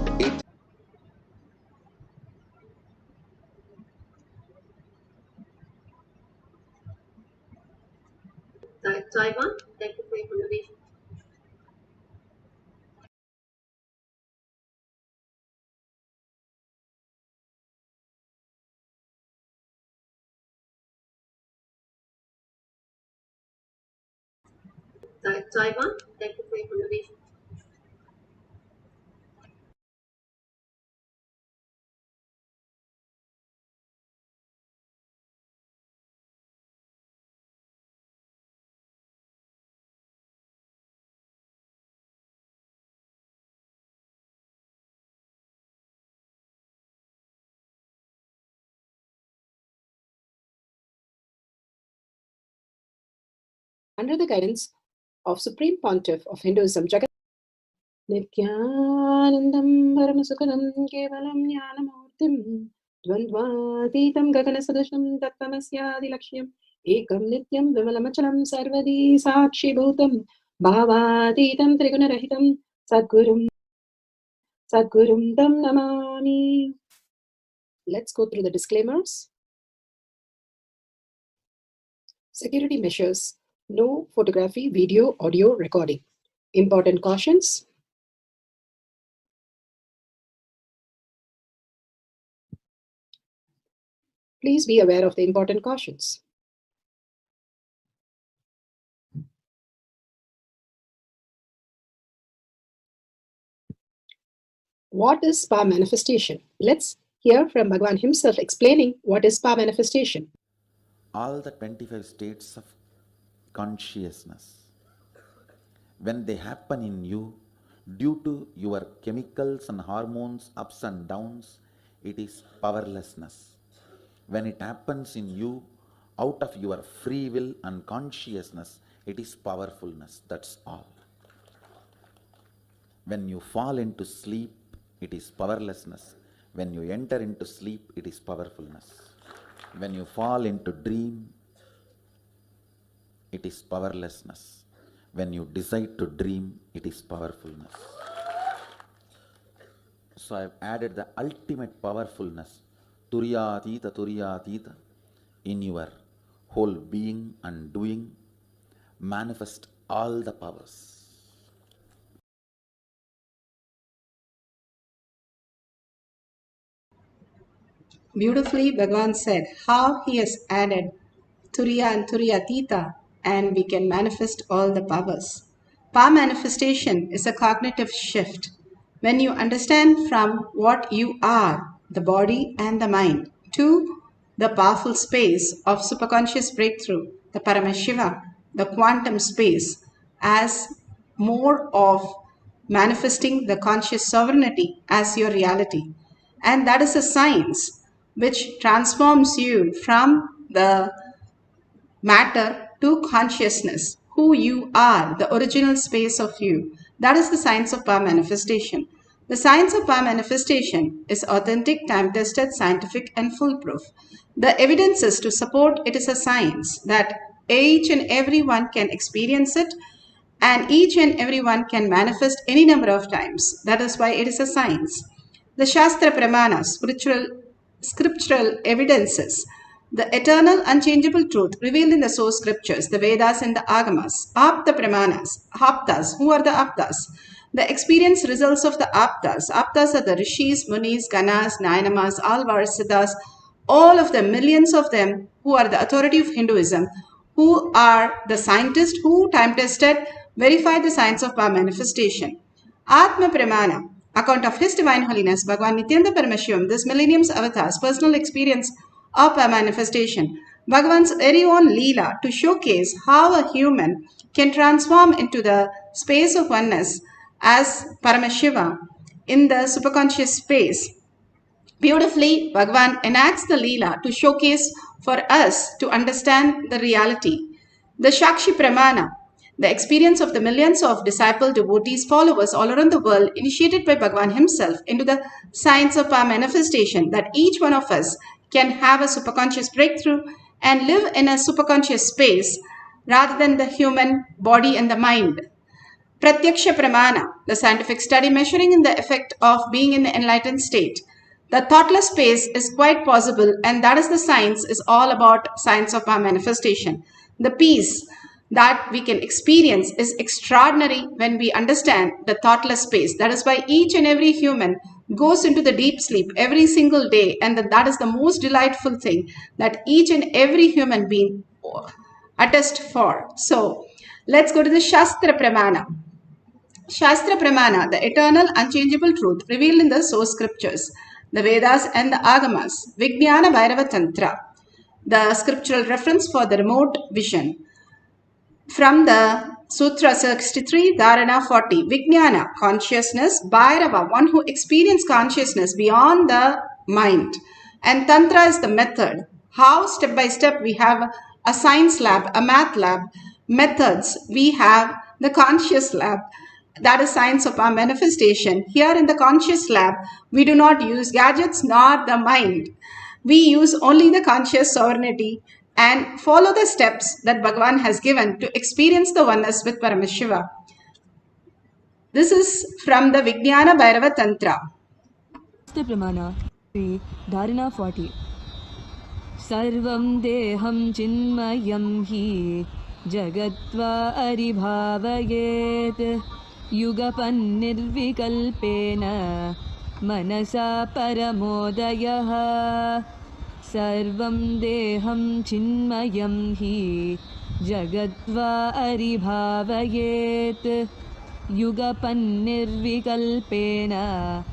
Taiwan, thank you for your contribution. Taiwan, thank you for your contribution. Under the guidance of Supreme Pontiff of Hinduism, Jagat Nithyanandam Paramasukadam Kevalam Jnanamurtim Dvandvatitam Gaganasadasham Tattamasyadilakshyam Ekam Nityam Vimalamachalam Sarvadi Sakshi Bhutam Bhavatitam Trigunarahitam Sadgurum Tam Namami. Let's go through the disclaimers. Security measures. No photography, video, audio recording. Important cautions. Please be aware of the important cautions. What is spa manifestation? Let's hear from Bhagwan himself explaining what is spa manifestation. All the 25 states of consciousness, when they happen in you, due to your chemicals and hormones ups and downs, it is powerlessness. When it happens in you, out of your free will and consciousness, it is powerfulness. That's all. When you fall into sleep, it is powerlessness. When you enter into sleep, it is powerfulness. When you fall into dream, it is powerlessness. When you decide to dream, it is powerfulness. So I have added the ultimate powerfulness, Turyatita, in your whole being and doing. Manifest all the powers. Beautifully, Bhagavan said how he has added Turiya and Turyatita, and we can manifest all the powers. Power manifestation is a cognitive shift. When you understand from what you are, the body and the mind, to the powerful space of superconscious breakthrough, the Paramashiva, the quantum space, as more of manifesting the conscious sovereignty as your reality. And that is a science which transforms you from the matter to consciousness, who you are, the original space of you. That is the science of power manifestation. The science of power manifestation is authentic, time-tested, scientific, and foolproof. The evidences to support it is a science that each and every one can experience it, and each and every one can manifest any number of times. That is why it is a science. The Shastra Pramana, scriptural evidences, the eternal unchangeable truth revealed in the source scriptures, the Vedas and the Agamas, Apta Pramanas, Aptas. Who are the Aptas? The experience results of the Aptas. Aptas are the Rishis, Munis, Ganas, Nayanamas, Alvarsiddhas, all of them, millions of them, who are the authority of Hinduism, who are the scientists who time-tested, verified the science of power manifestation. Atma Pramana, account of His Divine Holiness, Bhagavan Nithyananda Paramashivam, this millennium's avatar's personal experience of power manifestation. Bhagavan's very own Leela to showcase how a human can transform into the space of oneness as Paramashiva in the superconscious space. Beautifully, Bhagavan enacts the Leela to showcase for us to understand the reality. The Shakshi Pramana, the experience of the millions of disciple devotees, followers all around the world, initiated by Bhagavan himself into the science of power manifestation, that each one of us can have a superconscious breakthrough and live in a superconscious space rather than the human body and the mind. Pratyaksha Pramana, the scientific study measuring in the effect of being in the enlightened state. The thoughtless space is quite possible, and that is the science, is all about science of our manifestation. The peace that we can experience is extraordinary when we understand the thoughtless space. That is why each and every human goes into the deep sleep every single day, and that is the most delightful thing that each and every human being attest for. So let's go to the Shastra Pramana. Shastra Pramana, the eternal unchangeable truth revealed in the source scriptures, the Vedas and the Agamas. Vijnana Bhairava Tantra, the scriptural reference for the remote vision. From the Sutra 63, Dharana 40, Vijnana, consciousness, Bhairava, one who experiences consciousness beyond the mind. And Tantra is the method. How step by step we have a science lab, a math lab, methods. We have the conscious lab. That is science of our manifestation. Here in the conscious lab, we do not use gadgets nor the mind. We use only the conscious sovereignty and follow the steps that Bhagavan has given to experience the oneness with Paramashiva. This is from the Vijnana Bhairava Tantra. Pramana, Dharana 40. Sarvam deham chinmayam hi jagatva aribhavayet yugapan nirvikalpena manasa paramodayah. Sarvam deham chinmayam hi jagatva aribhavayet yugapan nirvikalpena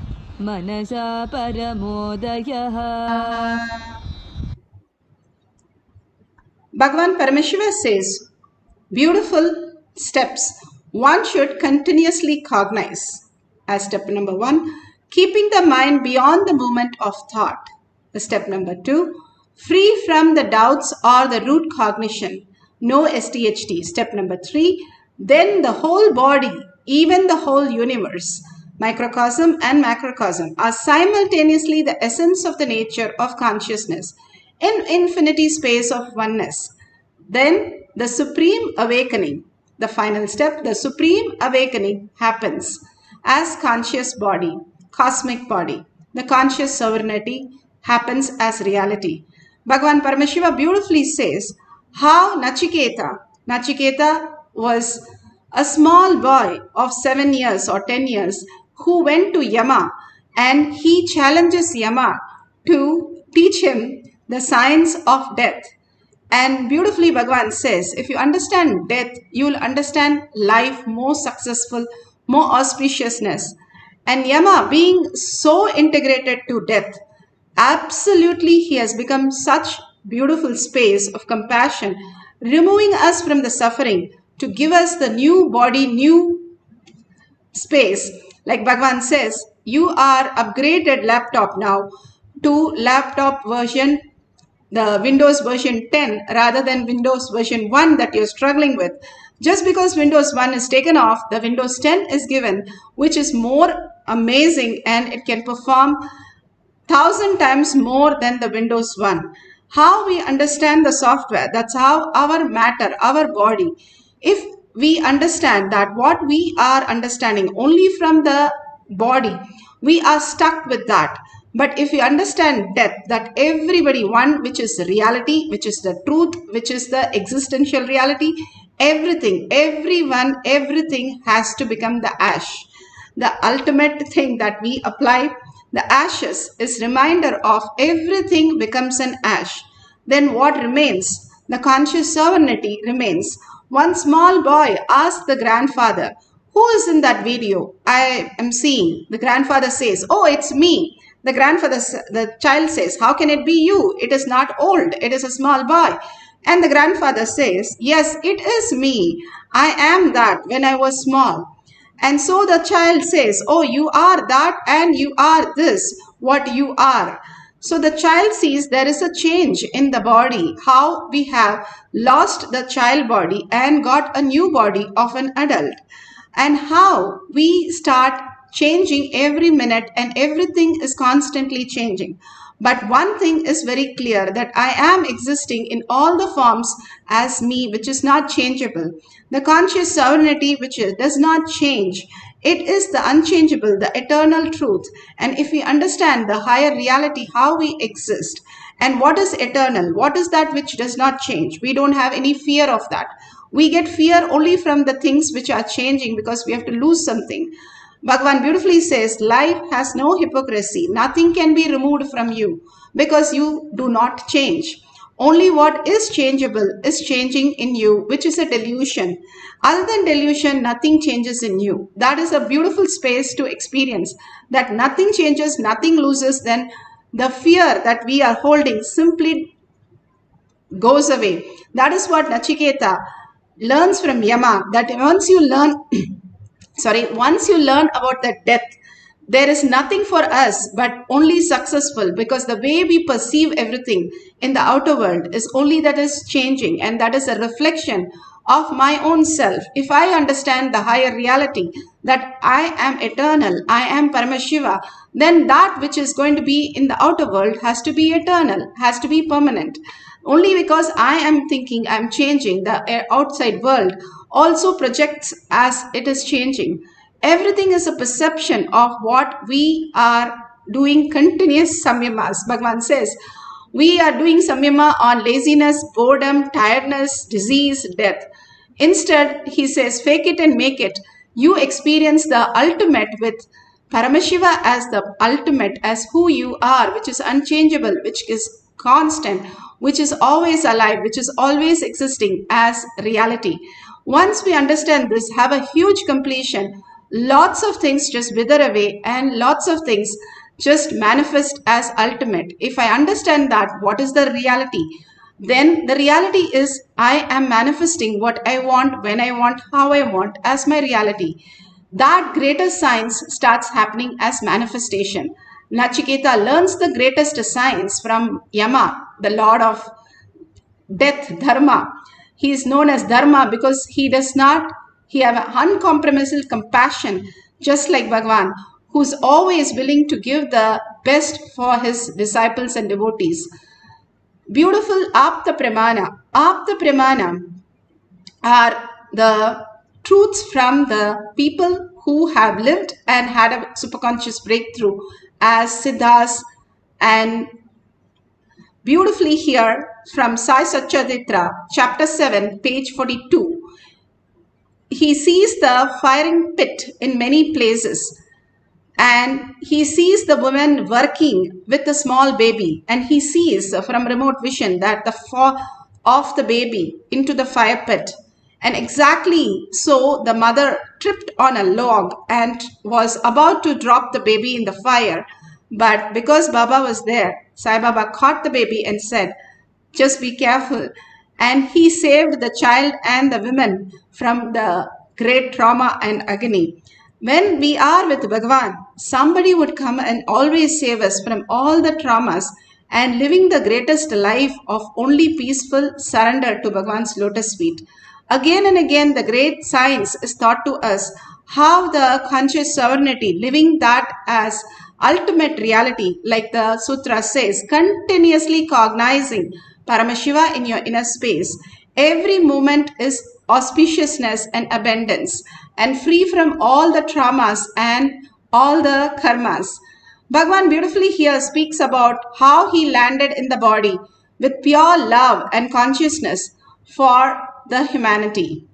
manasa paramodayah. Bhagavan Paramashiva says, beautiful steps one should continuously cognize. As step number 1, keeping the mind beyond the movement of thought. Step number 2, free from the doubts or the root cognition, no SDHD. Step number 3, then the whole body, even the whole universe, microcosm and macrocosm, are simultaneously the essence of the nature of consciousness in infinity space of oneness. Then the supreme awakening, the final step, the supreme awakening happens as conscious body, cosmic body. The conscious sovereignty happens as reality. Bhagavan Paramashiva beautifully says how Nachiketa was a small boy of 7 years or 10 years who went to Yama, and he challenges Yama to teach him the science of death. And beautifully Bhagavan says, if you understand death, you will understand life more successful, more auspiciousness. And Yama, being so integrated to death, absolutely he has become such beautiful space of compassion, removing us from the suffering to give us the new body, new space. Like Bhagavan says, you are upgraded laptop now to laptop version, the Windows version 10 rather than Windows version 1 that you're struggling with. Just because Windows 1 is taken off, the Windows 10 is given, which is more amazing, and it can perform 1,000 times more than the Windows 1. How we understand the software, that's how our matter, our body, if we understand that what we are understanding only from the body, we are stuck with that. But if we understand death, that everybody, one, which is reality, which is the truth, which is the existential reality, everything, everyone, everything has to become the ash. The ultimate thing that we apply, the ashes, is reminder of everything becomes an ash. Then what remains? The conscious sovereignty remains. One small boy asked the grandfather, who is in that video I am seeing? The grandfather says, oh, it's me. The child says, how can it be you? It is not old. It is a small boy. And the grandfather says, yes, it is me. I am that when I was small. And so the child says, oh, you are that and you are this, what you are. So the child sees there is a change in the body, how we have lost the child body and got a new body of an adult, and how we start changing every minute and everything is constantly changing. But one thing is very clear, that I am existing in all the forms as me, which is not changeable. The conscious sovereignty, which does not change. It is the unchangeable, the eternal truth. And if we understand the higher reality, how we exist, and what is eternal, what is that which does not change, we don't have any fear of that. We get fear only from the things which are changing because we have to lose something. Bhagavan beautifully says, life has no hypocrisy. Nothing can be removed from you because you do not change. Only what is changeable is changing in you, which is a delusion. Other than delusion, nothing changes in you. That is a beautiful space to experience, that nothing changes, nothing loses. Then the fear that we are holding simply goes away. That is what Nachiketa learns from Yama, that once you learn once you learn about the death, there is nothing for us but only successful, because the way we perceive everything in the outer world is only that is changing, and that is a reflection of my own self. If I understand the higher reality, that I am eternal, I am Paramashiva, then that which is going to be in the outer world has to be eternal, has to be permanent. Only because I am thinking I am changing, the outside world also projects as it is changing. Everything is a perception of what we are doing continuous samyamas. Bhagavan says, we are doing samyama on laziness, boredom, tiredness, disease, death. Instead, he says, fake it and make it. You experience the ultimate with Paramashiva as the ultimate, as who you are, which is unchangeable, which is constant, which is always alive, which is always existing as reality. Once we understand this, have a huge completion, lots of things just wither away and lots of things just manifest as ultimate. If I understand that, what is the reality? Then the reality is I am manifesting what I want, when I want, how I want as my reality. that greater science starts happening as manifestation. Nachiketa learns the greatest science from Yama, the lord of death, Dharma. He is known as Dharma because he have uncompromising compassion, just like Bhagavan, who's always willing to give the best for his disciples and devotees. Beautiful Apta Pramana. Apta Pramana are the truths from the people who have lived and had a superconscious breakthrough as Siddhas, and beautifully here from Sai Satcharitra, chapter 7, page 42. He sees the firing pit in many places, and he sees the woman working with a small baby, and he sees from remote vision that the fall of the baby into the fire pit. And exactly so, the mother tripped on a log and was about to drop the baby in the fire. But because Baba was there, Sai Baba caught the baby and said, "Just be careful." And he saved the child and the women from the great trauma and agony. When we are with Bhagavan, somebody would come and always save us from all the traumas and living the greatest life of only peaceful surrender to Bhagavan's lotus feet. Again and again, the great science is taught to us how the conscious sovereignty, living that as ultimate reality, like the sutra says, continuously cognizing Paramashiva in your inner space. Every moment is auspiciousness and abundance, and free from all the traumas and all the karmas. Bhagavan beautifully here speaks about how he landed in the body with pure love and consciousness for the humanity.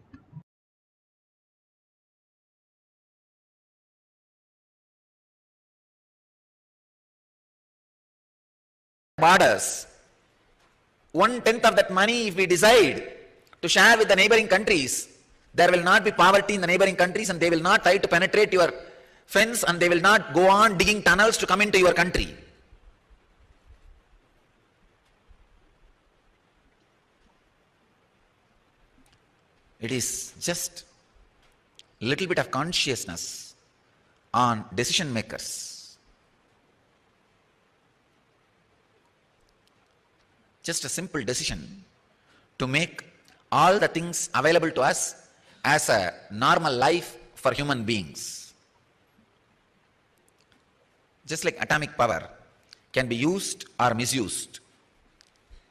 Borders. 1/10 of that money, if we decide to share with the neighboring countries, there will not be poverty in the neighboring countries, and they will not try to penetrate your fence, and they will not go on digging tunnels to come into your country. It is just a little bit of consciousness on decision makers. Just a simple decision to make all the things available to us as a normal life for human beings. Just like atomic power can be used or misused.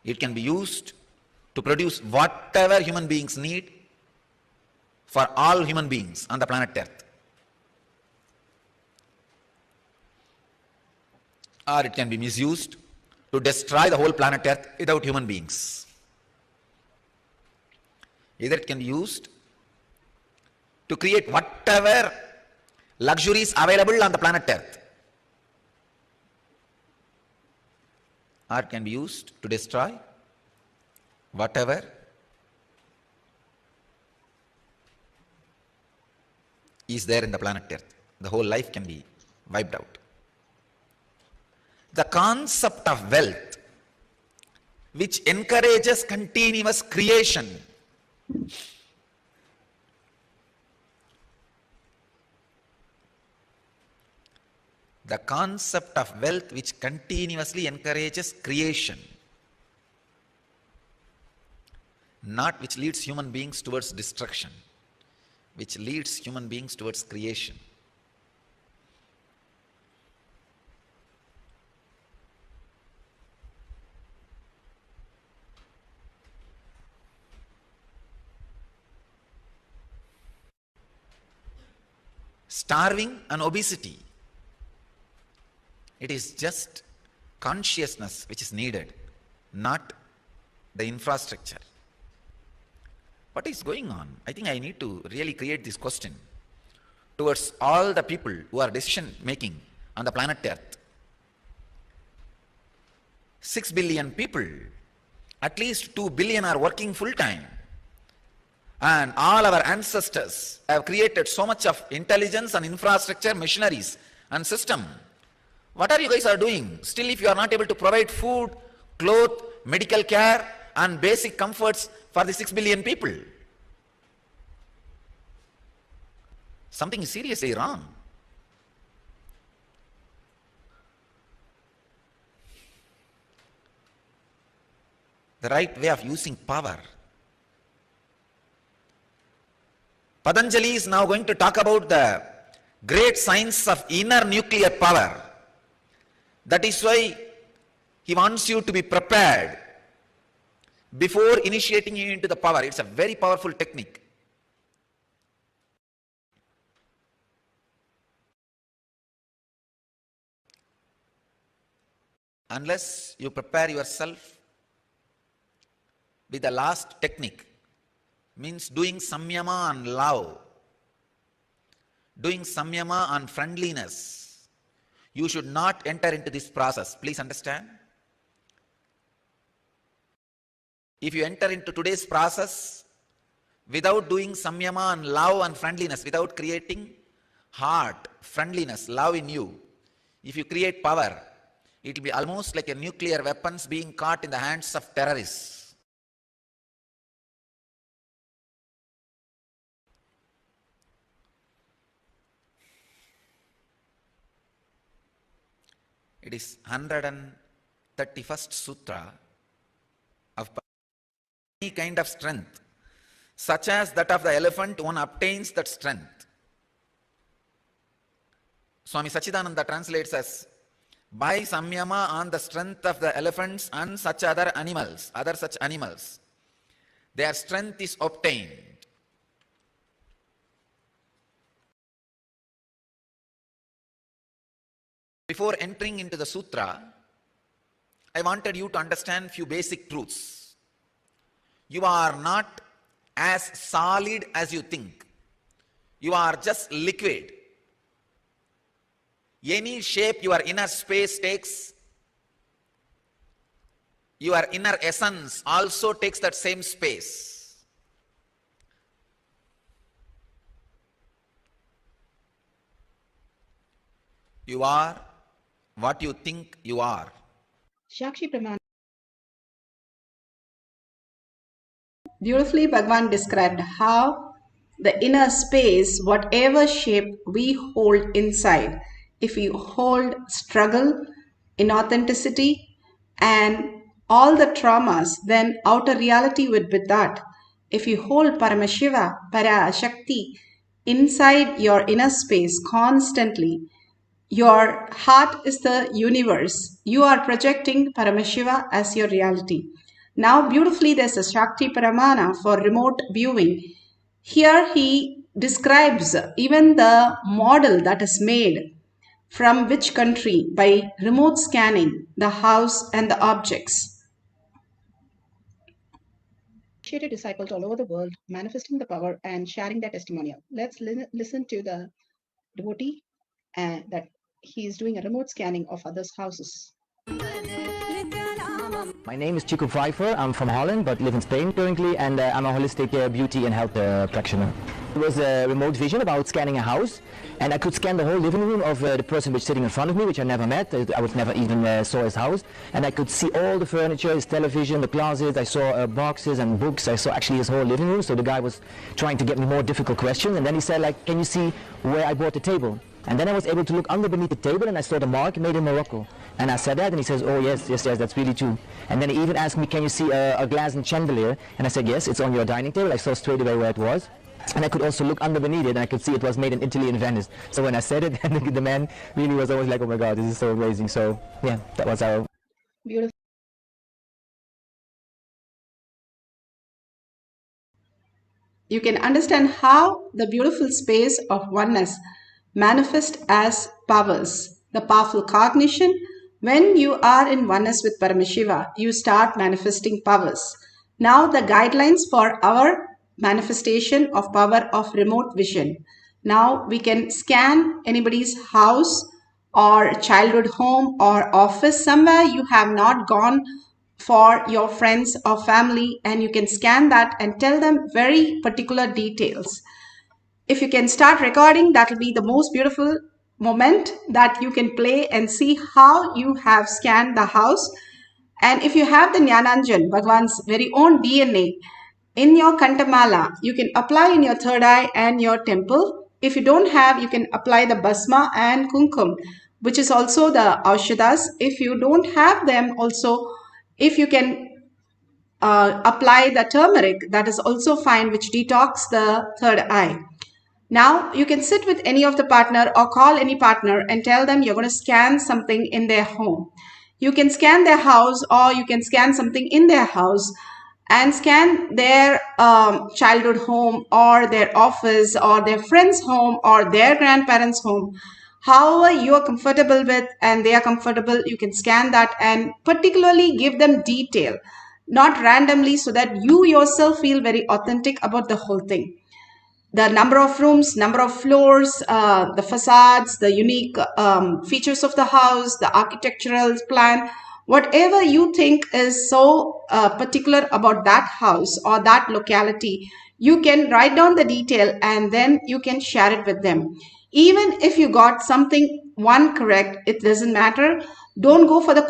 It can be used to produce whatever human beings need for all human beings on the planet Earth. Or it can be misused to destroy the whole planet Earth without human beings. Either it can be used to create whatever luxuries available on the planet Earth, or it can be used to destroy whatever is there in the planet Earth. The whole life can be wiped out. The concept of wealth, which encourages continuous creation, the concept of wealth which continuously encourages creation, not which leads human beings towards destruction, which leads human beings towards creation. Starving and obesity, it is just consciousness which is needed, not the infrastructure. What is going on? I think I need to really create this question towards all the people who are decision making on the planet Earth. 6 billion people, at least 2 billion are working full time. And all our ancestors have created so much of intelligence and infrastructure, machineries and system. What are you guys are doing? Still, if you are not able to provide food, clothes, medical care and basic comforts for the 6 billion people. Something is seriously wrong. The right way of using power. Patanjali is now going to talk about the great science of inner nuclear power. That is why he wants you to be prepared before initiating you into the power. It's a very powerful technique. Unless you prepare yourself with the last technique, means doing samyama on love, doing samyama on friendliness, you should not enter into this process. Please understand. If you enter into today's process without doing samyama on love and friendliness, without creating heart, friendliness, love in you, if you create power, it will be almost like a nuclear weapons being caught in the hands of terrorists. It is 131st Sutra of any kind of strength, such as that of the elephant, one obtains that strength. Swami Sachidananda translates as, by samyama on the strength of the elephants and such other such animals, their strength is obtained. Before entering into the sutra, I wanted you to understand few basic truths. You are not as solid as you think. You are just liquid. Any shape your inner space takes, your inner essence also takes that same space. You are what you think you are. Shakshi Praman. Beautifully, Bhagavan described how the inner space, whatever shape we hold inside, if we hold struggle, inauthenticity, and all the traumas, then outer reality would be that. If you hold Paramashiva, Parashakti, inside your inner space constantly, your heart is the universe. You are projecting Paramashiva as your reality. Now, beautifully, there's a Shakti Paramana for remote viewing. Here he describes even the model that is made from which country by remote scanning the house and the objects. Initiated disciples all over the world manifesting the power and sharing their testimonial. Let's listen to the devotee that he is doing a remote scanning of others' houses. My name is Chico Pfeiffer. I'm from Holland but live in Spain currently, and I'm a holistic beauty and health practitioner. It was a remote vision about scanning a house, and I could scan the whole living room of the person which is sitting in front of me, which I never met. I was never even saw his house, and I could see all the furniture, his television, the closets. I saw boxes and books. I saw actually his whole living room. So the guy was trying to get me more difficult questions, and then he said, like, can you see where I bought the table? And then I was able to look under beneath the table, and I saw the mark made in Morocco. And I said that, and he says, oh yes, that's really true. And then he even asked me, can you see a glass and chandelier? And I said, yes, it's on your dining table. I saw straight away where it was. And I could also look under beneath it, and I could see it was made in Italy and Venice. So when I said it, the man really was always like, oh my God, this is so amazing. So yeah, that was our... Beautiful. You can understand how the beautiful space of oneness manifest as powers. The powerful cognition, when you are in oneness with Paramashiva, you start manifesting powers. Now the guidelines for our manifestation of power of remote vision. Now we can scan anybody's house or childhood home or office, somewhere you have not gone for your friends or family, and you can scan that and tell them very particular details. If you can start recording, that will be the most beautiful moment that you can play and see how you have scanned the house. And if you have the Jnananjan, Bhagavan's very own DNA, in your Kantamala, you can apply in your third eye and your temple If you don't have, you can apply the basma and kumkum, which is also the aushadas. If you don't have them also, if you can apply the turmeric, that is also fine, which detox the third eye. Now you can sit with any of the partner or call any partner and tell them you're going to scan something in their home. You can scan their house, or you can scan something in their house and scan their childhood home or their office or their friend's home or their grandparents' home. However you are comfortable with and they are comfortable, you can scan that and particularly give them detail, not randomly, so that you yourself feel very authentic about the whole thing. The number of rooms, number of floors, the facades, the unique features of the house, the architectural plan, whatever you think is so particular about that house or that locality, you can write down the detail and then you can share it with them. Even if you got something one correct, it doesn't matter. Don't go for the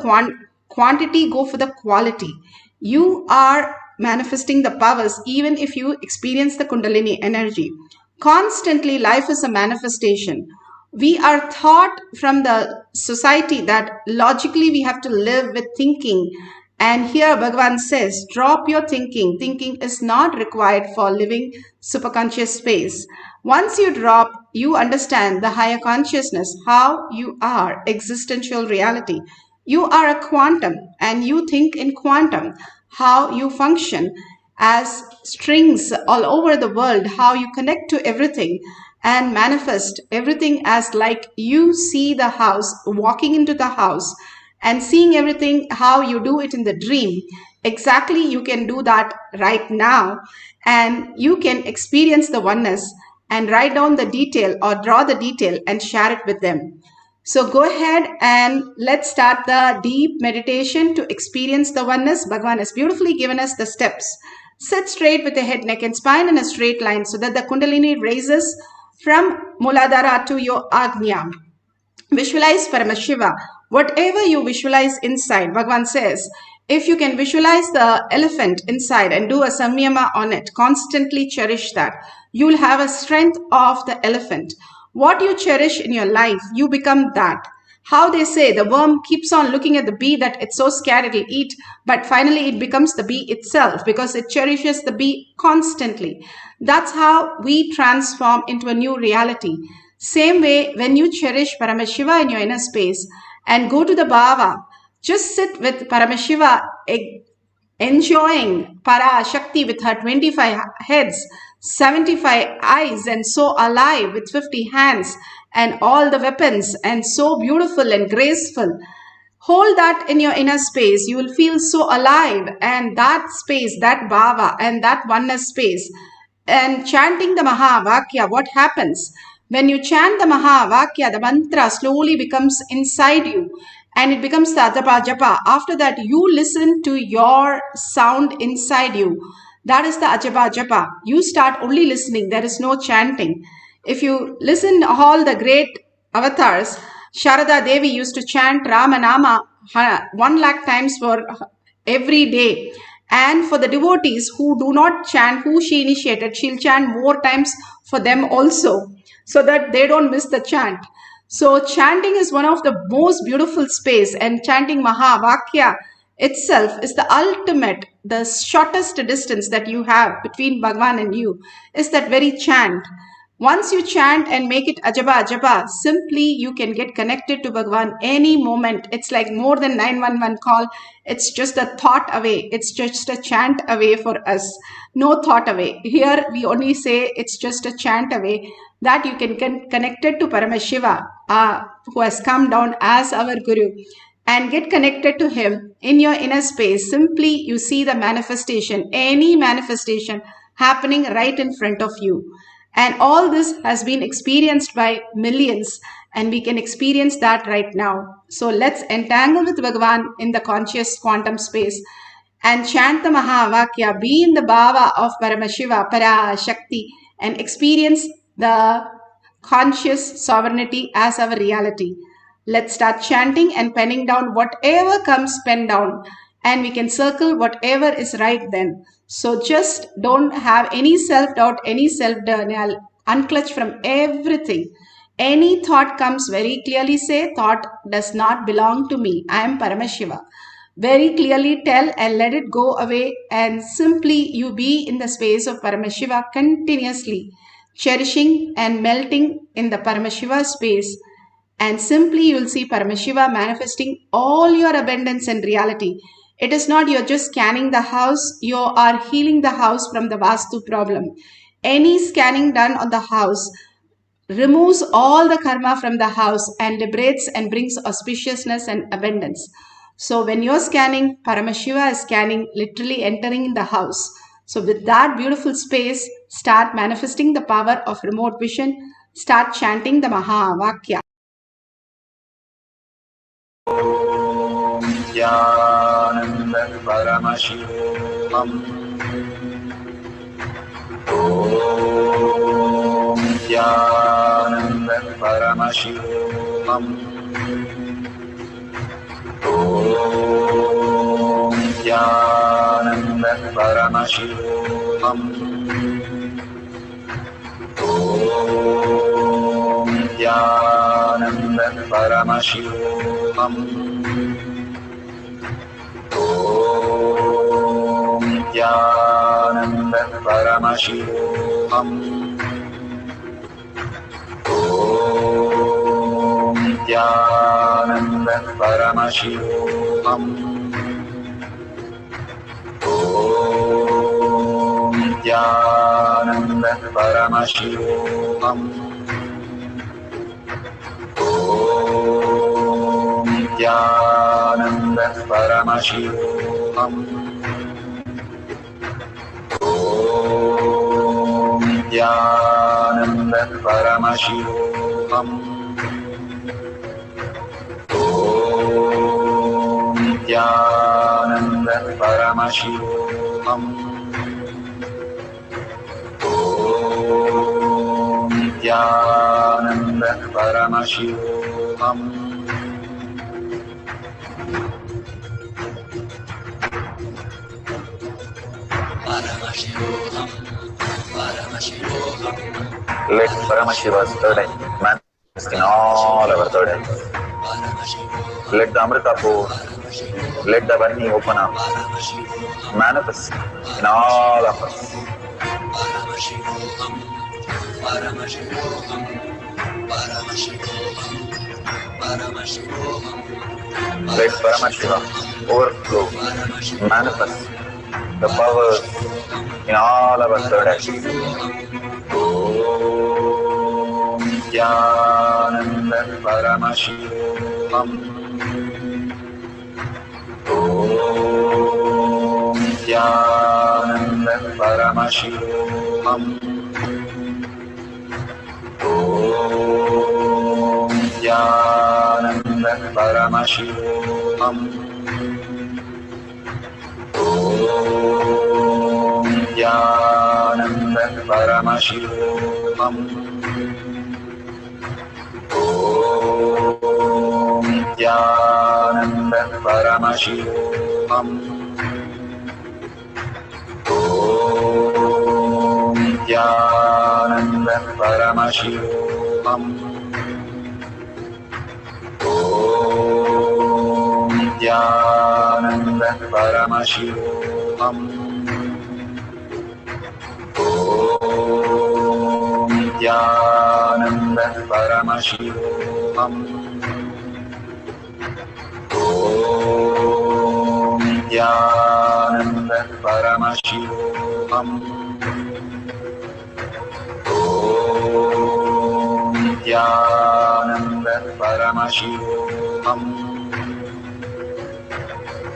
quantity, go for the quality. You are manifesting the powers even if you experience the Kundalini energy. Constantly, life is a manifestation. We are taught from the society that logically we have to live with thinking. And here Bhagavan says, drop your thinking. Thinking is not required for living superconscious space. Once you drop, you understand the higher consciousness, how you are, existential reality. You are a quantum and you think in quantum, how you function as strings all over the world, how you connect to everything and manifest everything as like you see the house, walking into the house and seeing everything how you do it in the dream. Exactly, you can do that right now and you can experience the oneness and write down the detail or draw the detail and share it with them. So go ahead and let's start the deep meditation to experience the oneness. Bhagavan has beautifully given us the steps. Sit straight with the head, neck and spine in a straight line so that the Kundalini raises from Muladhara to your Agnya. Visualize Paramashiva. Whatever you visualize inside, Bhagavan says, if you can visualize the elephant inside and do a samyama on it, constantly cherish that. You will have a strength of the elephant. What you cherish in your life, you become that. How they say the worm keeps on looking at the bee that it's so scared it'll eat, but finally it becomes the bee itself because it cherishes the bee constantly. That's how we transform into a new reality. Same way, when you cherish Paramashiva in your inner space and go to the Bhava, just sit with Paramashiva, enjoying Parashakti with her 25 heads, 75 eyes, and so alive with 50 hands and all the weapons and so beautiful and graceful. Hold that in your inner space. You will feel so alive, and that space, that bhava and that oneness space. And chanting the Mahavakya, what happens? When you chant the Mahavakya, the mantra slowly becomes inside you and it becomes the Japa Japa. After that, you listen to your sound inside you. That is the Ajapa Japa. You start only listening. There is no chanting. If you listen all the great avatars, Sharada Devi used to chant Ramanama 1 lakh times for every day. And for the devotees who do not chant, who she initiated, she'll chant more times for them also, so that they don't miss the chant. So chanting is one of the most beautiful space, and chanting Mahavakya itself is the ultimate, the shortest distance that you have between Bhagavan and you is that very chant. Once you chant and make it Ajaba Ajaba, simply you can get connected to Bhagavan any moment. It's like more than 911 call. It's just a thought away. It's just a chant away for us. No thought away. Here we only say it's just a chant away, that you can get connected to Paramashiva, who has come down as our Guru, and get connected to him in your inner space. Simply you see the manifestation, any manifestation happening right in front of you. And all this has been experienced by millions, and we can experience that right now. So let's entangle with Bhagavan in the conscious quantum space and chant the Mahavakya, be in the bhava of Paramashiva, Parashakti, and experience the conscious sovereignty as our reality. Let's start chanting and penning down whatever comes, pen down, and we can circle whatever is right then. So just don't have any self-doubt, any self-denial. unclutch from everything. Any thought comes, very clearly say, thought does not belong to me. I am Paramashiva. Very clearly tell and let it go away, and simply you be in the space of Paramashiva continuously, cherishing and melting in the Paramashiva space. And simply you will see Paramashiva manifesting all your abundance and reality. It is not you're just scanning the house, you are healing the house from the Vastu problem. Any scanning done on the house removes all the karma from the house and liberates and brings auspiciousness and abundance. So when you're scanning, Paramashiva is scanning, literally entering in the house. So with that beautiful space, start manifesting the power of remote vision, start chanting the Maha Vakya. Nithyananda Paramashivoham. Om Nithyananda Paramashivoham. Om Nithyananda Paramashivoham. Om Nithyananda Paramashivoham. Om Nithyananda Paramashivoham. Om Nithyananda Paramashivoham. Om Nithyananda Paramashivoham. Om Nithyananda Paramashivoham. Om Nithyananda Paramashivoham. Om Nithyananda Paramashivoham. Om Nithyananda Paramashivoham. Paramashivoham, Paramashivoham. Let Paramashiva's third eye manifest in all our third eyes. Let the Amrita pour, let the Varni open up, manifest in all of us. Paramashivoham, Paramashivoham, Paramashivoham, Paramashivoham. Let Paramashiva overflow, manifest the powers in all our third eyes. Om Nithyananda Paramashivoham. Om Nithyananda Paramashivoham. Om Nithyananda Paramashivoham. Om Nithyananda Paramashivoham. Om Nithyananda Paramashivoham. Om Nithyananda Paramashivoham. Om Nithyananda Paramashivoham. Om Nithyananda Paramashivoham. Om Nithyananda Paramashivoham. Om Nithyananda Paramashivoham.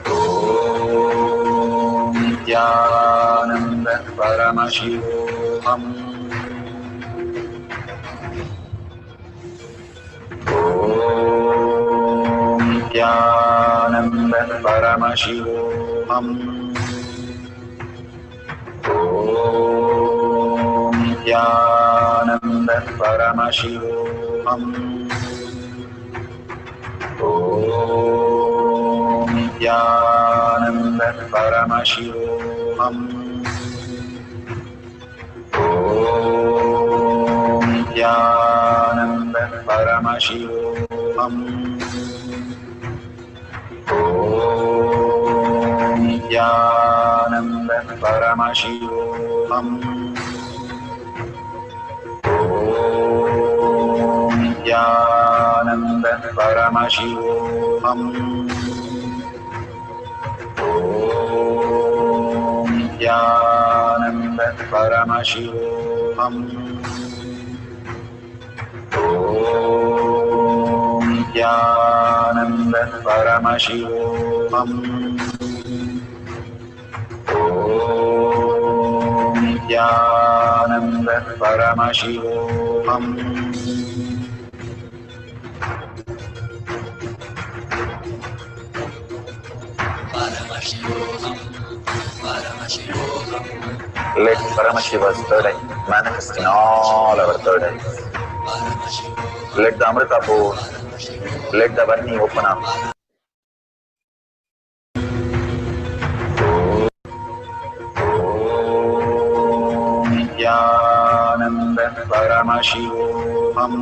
Om Nithyananda Paramashivoham. Om Nithyananda Paramashivoham. Om Nithyananda Paramashivoham. Om Nithyananda Paramashivoham. Om Nityanand परमशिवोऽहम् ॐ नित्यानन्द परमशिवोऽहम् ॐ नित्यानन्द परमशिवोऽहम् ॐ नित्यानन्द परमशिवोऽहम् ॐ नित्यानन्द परमशिवोऽहम् ॐ नित्यानन्द परमशिवोऽहम् Let Paramashiva's third eye manifest in all our third eyes. Let the Amrita pour, let the Varni open up. Om Nityananda Paramashivoham.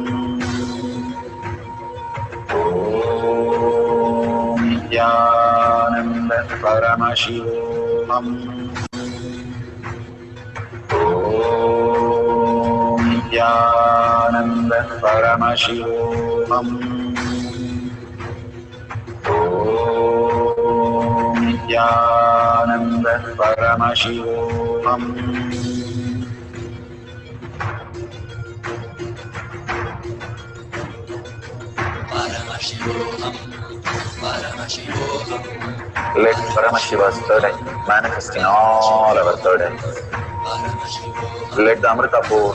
Om Nityananda Paramashivoham. Om Nityananda Paramashivoham. Om Nityananda Paramashivoham. Let Paramashiva's third eye manifest in all our third eyes. Let the Amrita pour,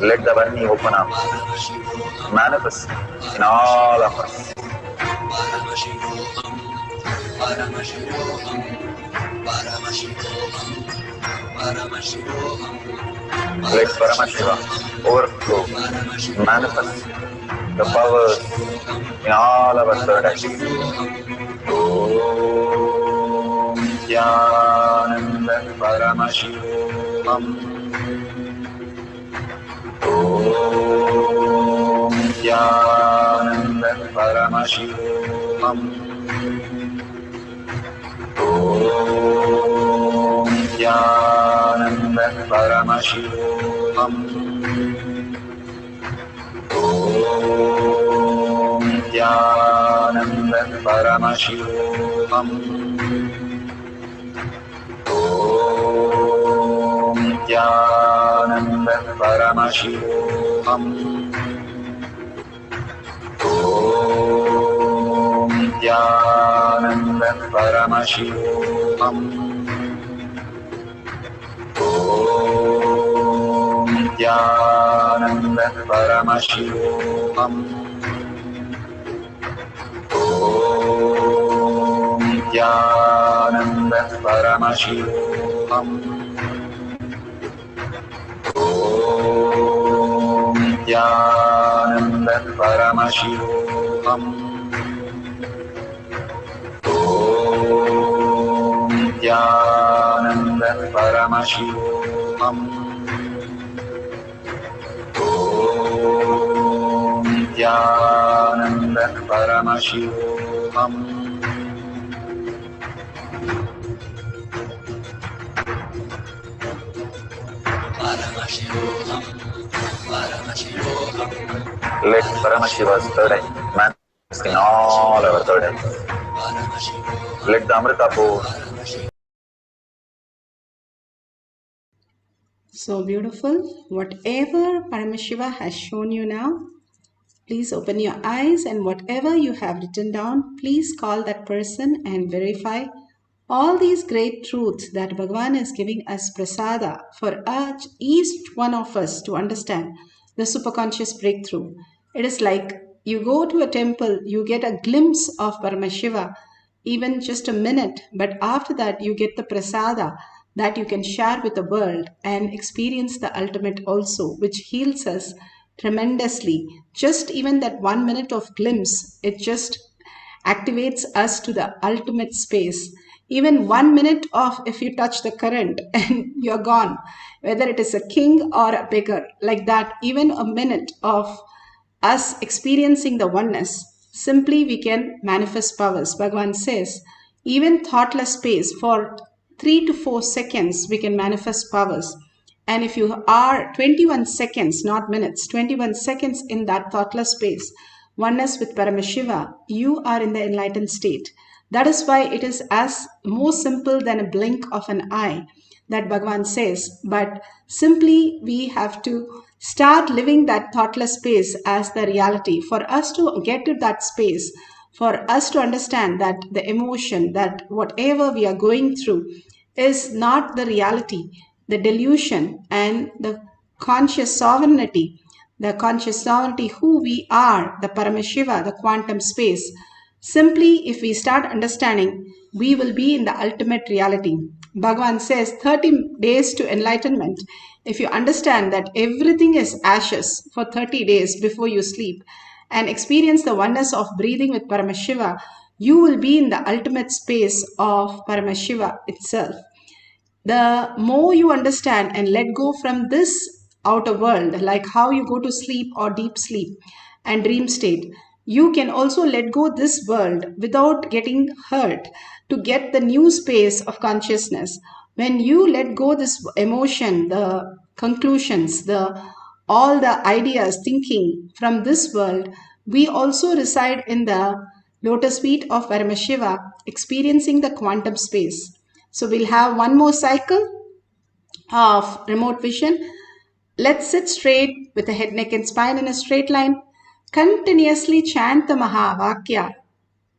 let the Varni open up, manifest in all of us. Let Paramashiva overflow, manifest the powers in all our third eyes. Om Nityananda Paramashivoham. Om Nityananda Paramashivoham. Om Nityananda Paramashivoham. Om Nityananda Paramashivoham. Om Nityananda Paramashivoham. Om Nityananda Paramashivoham. Om Nityananda Paramashivoham. Om Nityananda Paramashivoham. Om Nityananda Paramashivoham. Om Nityananda Paramashivoham. Om Nityananda Paramashivoham. Let Paramashiva's third eye manifest in all our third eyes. Let the Amrita pour. So beautiful. Whatever Paramashiva has shown you now, please open your eyes, and whatever you have written down, please call that person and verify all these great truths that Bhagavan is giving us prasada for each one of us to understand the superconscious breakthrough. It is like you go to a temple, you get a glimpse of Paramashiva, even just a minute, but after that you get the prasada that you can share with the world and experience the ultimate also, which heals us tremendously. Just even that 1 minute of glimpse, it just activates us to the ultimate space. Even 1 minute of if you touch the current and you're gone, whether it is a king or a beggar, like that, even a minute of us experiencing the oneness, simply we can manifest powers. Bhagavan says, even thoughtless space for 3 to 4 seconds, we can manifest powers. And if you are 21 seconds, not minutes, 21 seconds in that thoughtless space, oneness with Paramashiva, you are in the enlightened state. That is why it is as more simple than a blink of an eye that Bhagavan says. But simply we have to start living that thoughtless space as the reality. For us to get to that space, for us to understand that the emotion, that whatever we are going through is not the reality, the delusion and the conscious sovereignty who we are, the Paramashiva, the quantum space. Simply, if we start understanding, we will be in the ultimate reality. Bhagavan says 30 days to enlightenment. If you understand that everything is ashes for 30 days before you sleep and experience the oneness of breathing with Paramashiva, you will be in the ultimate space of Paramashiva itself. The more you understand and let go from this outer world, like how you go to sleep or deep sleep and dream state, you can also let go this world without getting hurt to get the new space of consciousness. When you let go this emotion, the conclusions, all the ideas, thinking from this world, we also reside in the lotus feet of Paramashiva, experiencing the quantum space. So we'll have one more cycle of remote vision. Let's sit straight with the head, neck and spine in a straight line. Continuously chant the Mahavakya,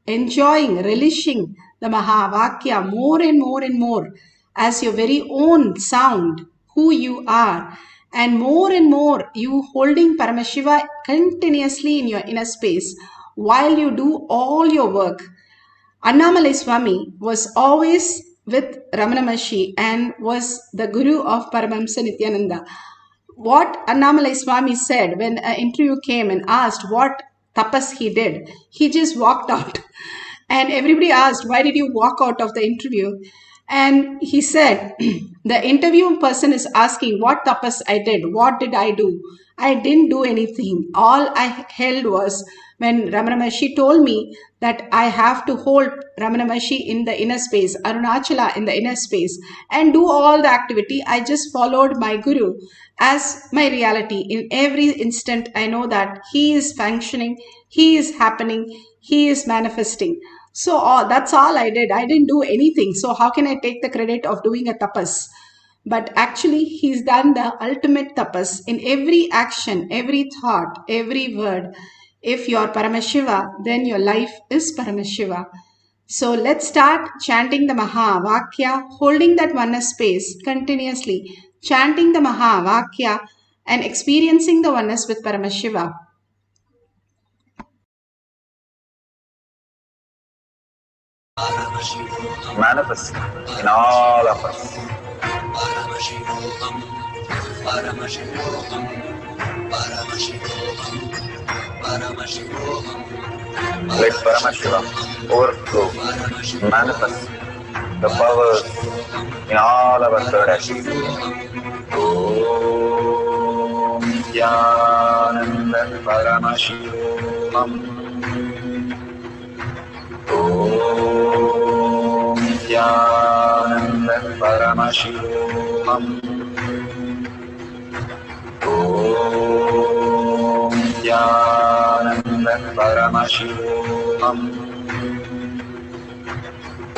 enjoying, relishing the Mahavakya more and more and more as your very own sound, who you are. And more you holding Paramashiva continuously in your inner space while you do all your work. Annamalai Swami was always with Ramana Maharshi and was the guru of Paramahamsa Nithyananda. What Annamalai Swami said when an interview came and asked what tapas he did, he just walked out. And everybody asked, why did you walk out of the interview? And he said, the interview person is asking what tapas I did, what did I do? I didn't do anything. All I held was when Ramana Maharshi told me that I have to hold Ramana Maharshi in the inner space, Arunachala in the inner space, and do all the activity. I just followed my guru as my reality. In every instant, I know that he is functioning, he is happening, he is manifesting. So that's all I did. I didn't do anything. So how can I take the credit of doing a tapas? But actually, he's done the ultimate tapas in every action, every thought, every word. If you're Paramashiva, then your life is Paramashiva. So let's start chanting the Mahavakya, holding that oneness space continuously, chanting the Mahavakya and experiencing the oneness with Paramashiva. Manifest in all of us. Paramashivoham, Paramashivoham, Paramashivoham, Paramashivoham. Let Paramashiva overflow, manifest the powers in all our third eye. Om Nithyananda Paramashivoham. Om Nithyananda Paramashivoham. Om Nithyananda Paramashivoham.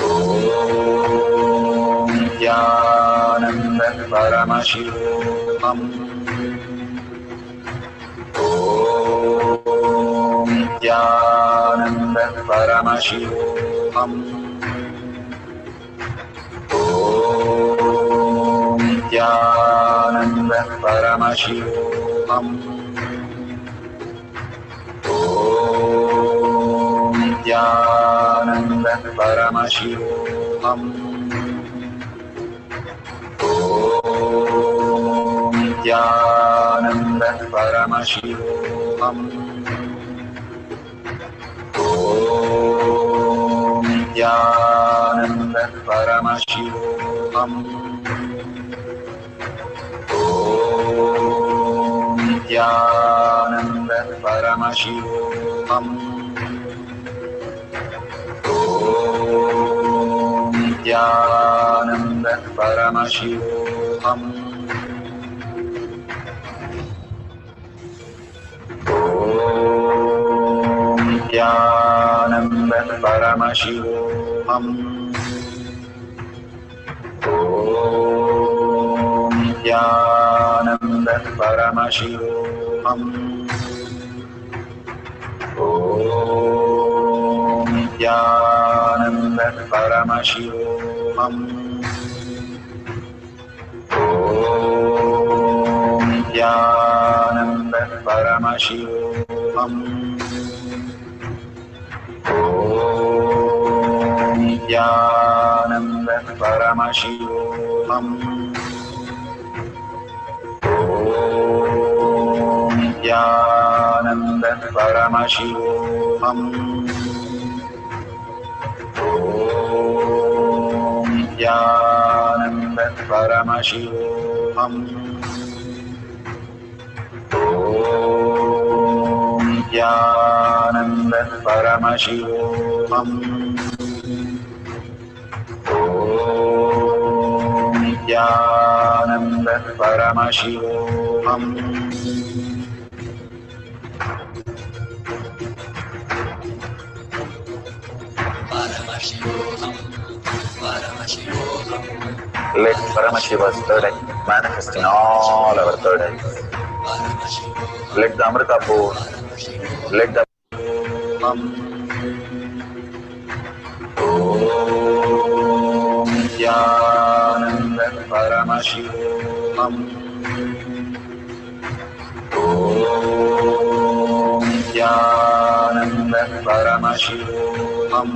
Om Nithyananda Paramashivoham. Om Nithyananda Paramashivoham. Om Nithyananda Paramashivoham. Om Nithyananda Paramashivoham. Om Nithyananda Paramashivoham. Om Nithyananda Paramashivoham. Nithyananda Paramashivoham. Nithyananda Paramashivoham. Nithyananda Paramashivoham. Nithyananda Paramashivoham. Nithyananda Paramashivoham. Nithyananda Paramashivoham. Nithyananda Paramashivoham. Nithyananda Paramashivoham. Nithyananda Paramashivoham. Nithyananda Paramashivoham. Nithyananda Paramashivoham. Paramashivoham. Paramashivoham. Let Paramashiva's third eye manifest in all our third eyes. Let the Amrita pour, let the Om Nithyananda Paramashivoham. Om Nithyananda Paramashivoham.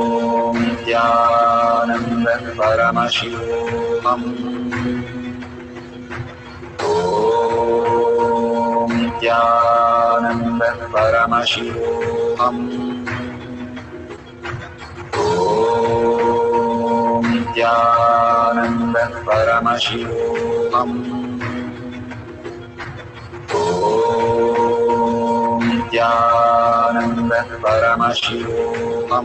Om Nithyananda Paramashivoham. Om Nithyananda Paramashivoham. Om Nithyananda Paramashivoham. Om Nithyananda Paramashivoham. Om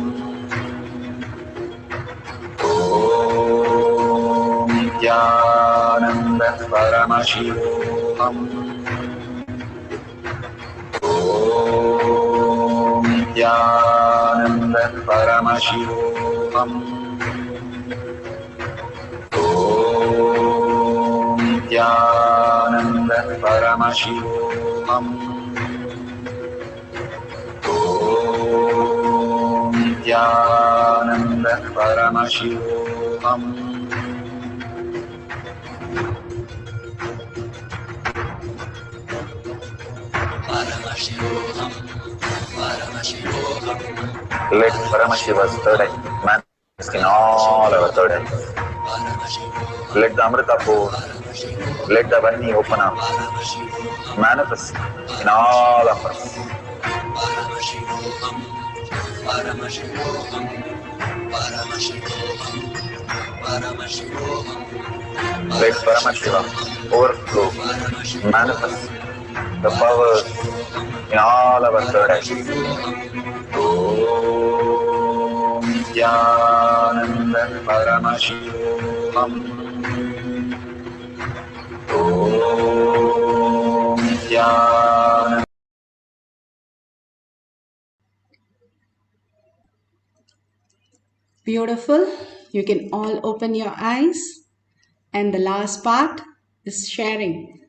Nithyananda Paramashivoham. Om Nithyananda Paramashivoham. Om Nithyananda Paramashivoham. Om Nithyananda Paramashivoham. Paramashivoham. Paramashivoham. Let Paramashiva's third eye manifest in all our third eyes. Let the Amrita pour, let the Vani open up, manifest in all of us. Paramashivoham. Paramashivoham. Paramashivoham. Paramashivoham. Let Paramashiva overflow, manifest the power in all our third eyes. Om Nithyananda Paramashivoham. Om Nithyananda. Beautiful. You can all open your eyes. And the last part is sharing.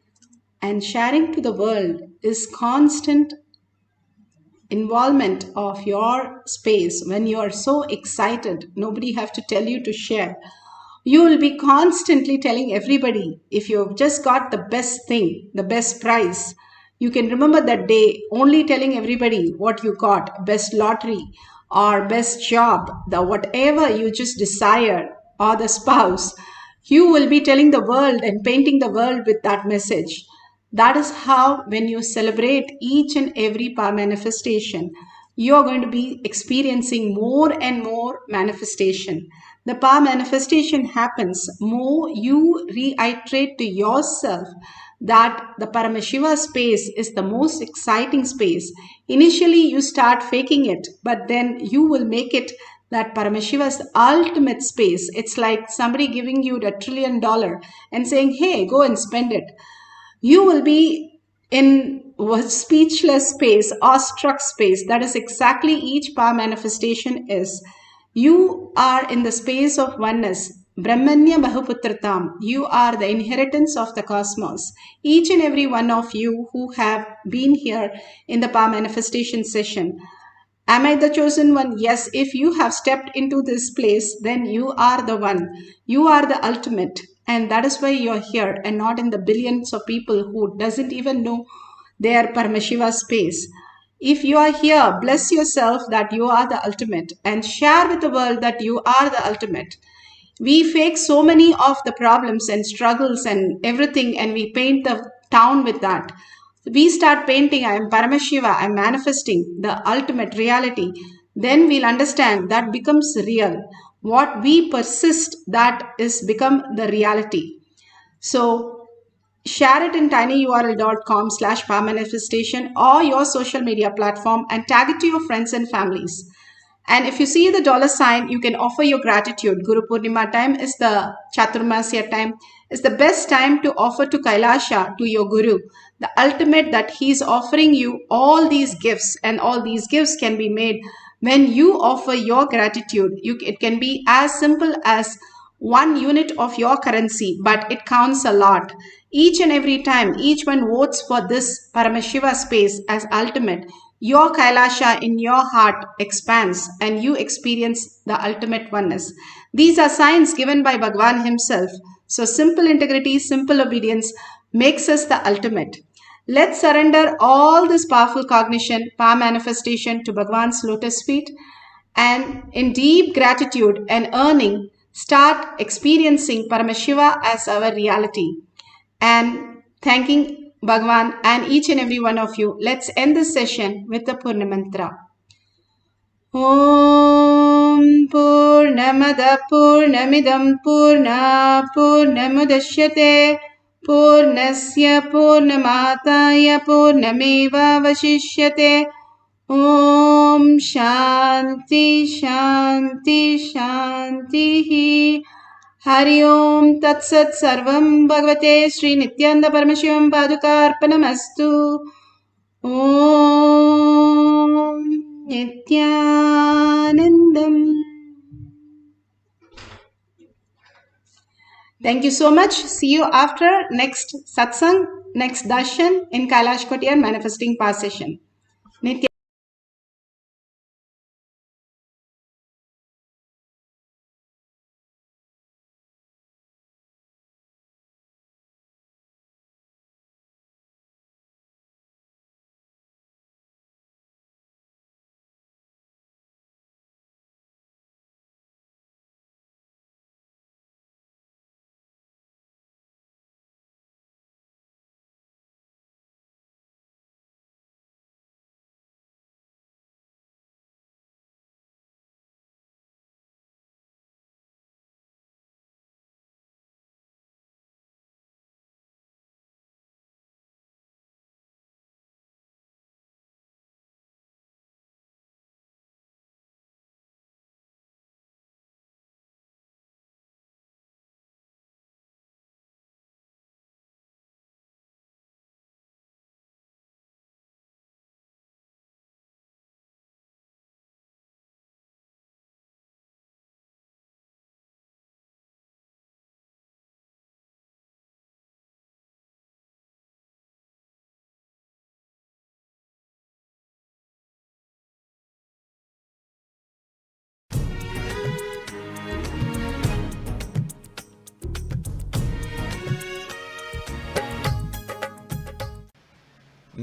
And sharing to the world is constant involvement of your space. When you are so excited, nobody have to tell you to share. You will be constantly telling everybody, if you've just got the best thing, the best prize, you can remember that day only telling everybody what you got, best lottery or best job, the whatever you just desire, or the spouse. You will be telling the world and painting the world with that message. That is how, when you celebrate each and every power manifestation, you're going to be experiencing more and more manifestation. The power manifestation happens more you reiterate to yourself that the Paramashiva space is the most exciting space. Initially, you start faking it, but then you will make it that Paramashiva's ultimate space. It's like somebody giving you $1 trillion and saying, hey, go and spend it. You will be in a speechless space, awestruck space. That is exactly each power manifestation is. You are in the space of oneness. Brahmanya Bahuputratam. You are the inheritance of the cosmos. Each and every one of you who have been here in the power manifestation session. Am I the chosen one? Yes. If you have stepped into this place, then you are the one. You are the ultimate. And that is why you're here and not in the billions of people who doesn't even know their Paramashiva space. If you are here, bless yourself that you are the ultimate and share with the world that you are the ultimate. We fake so many of the problems and struggles and everything, and we paint the town with that. We start painting, I am Paramashiva, I am manifesting the ultimate reality. Then we'll understand that becomes real. What we persist, that is become the reality. So share it in tinyurl.com/powermanifestation or your social media platform and tag it to your friends and families. And if you see the $sign, you can offer your gratitude. Guru Purnima time is the Chaturmasya time. It's the best time to offer to Kailasa, to your Guru, the ultimate that he's offering you all these gifts, and all these gifts can be made when you offer your gratitude. It can be as simple as 1 unit of your currency, but it counts a lot. Each and every time, each one votes for this Paramashiva space as ultimate. Your Kailasa in your heart expands and you experience the ultimate oneness. These are signs given by Bhagavan himself. So simple integrity, simple obedience makes us the ultimate. Let's surrender all this powerful cognition, power manifestation to Bhagavan's lotus feet, and in deep gratitude and earning, start experiencing Paramashiva as our reality. And thanking Bhagavan and each and every one of you, let's end this session with the Purna Mantra. Om Purnamada Purnamidam Purna Purnamudashyate Purnasya Purnamataya Purnameva Vashishyate. Om Shanti Shanti Shanti. Hari Om Tat Sat Sarvam Bhagavate Sri Nithyananda Paramashivam Padukarpanamastu. Om Nithyanandam. Thank you so much. See you after next satsang, next darshan in Kailash Kotiyar manifesting power session. Nithya.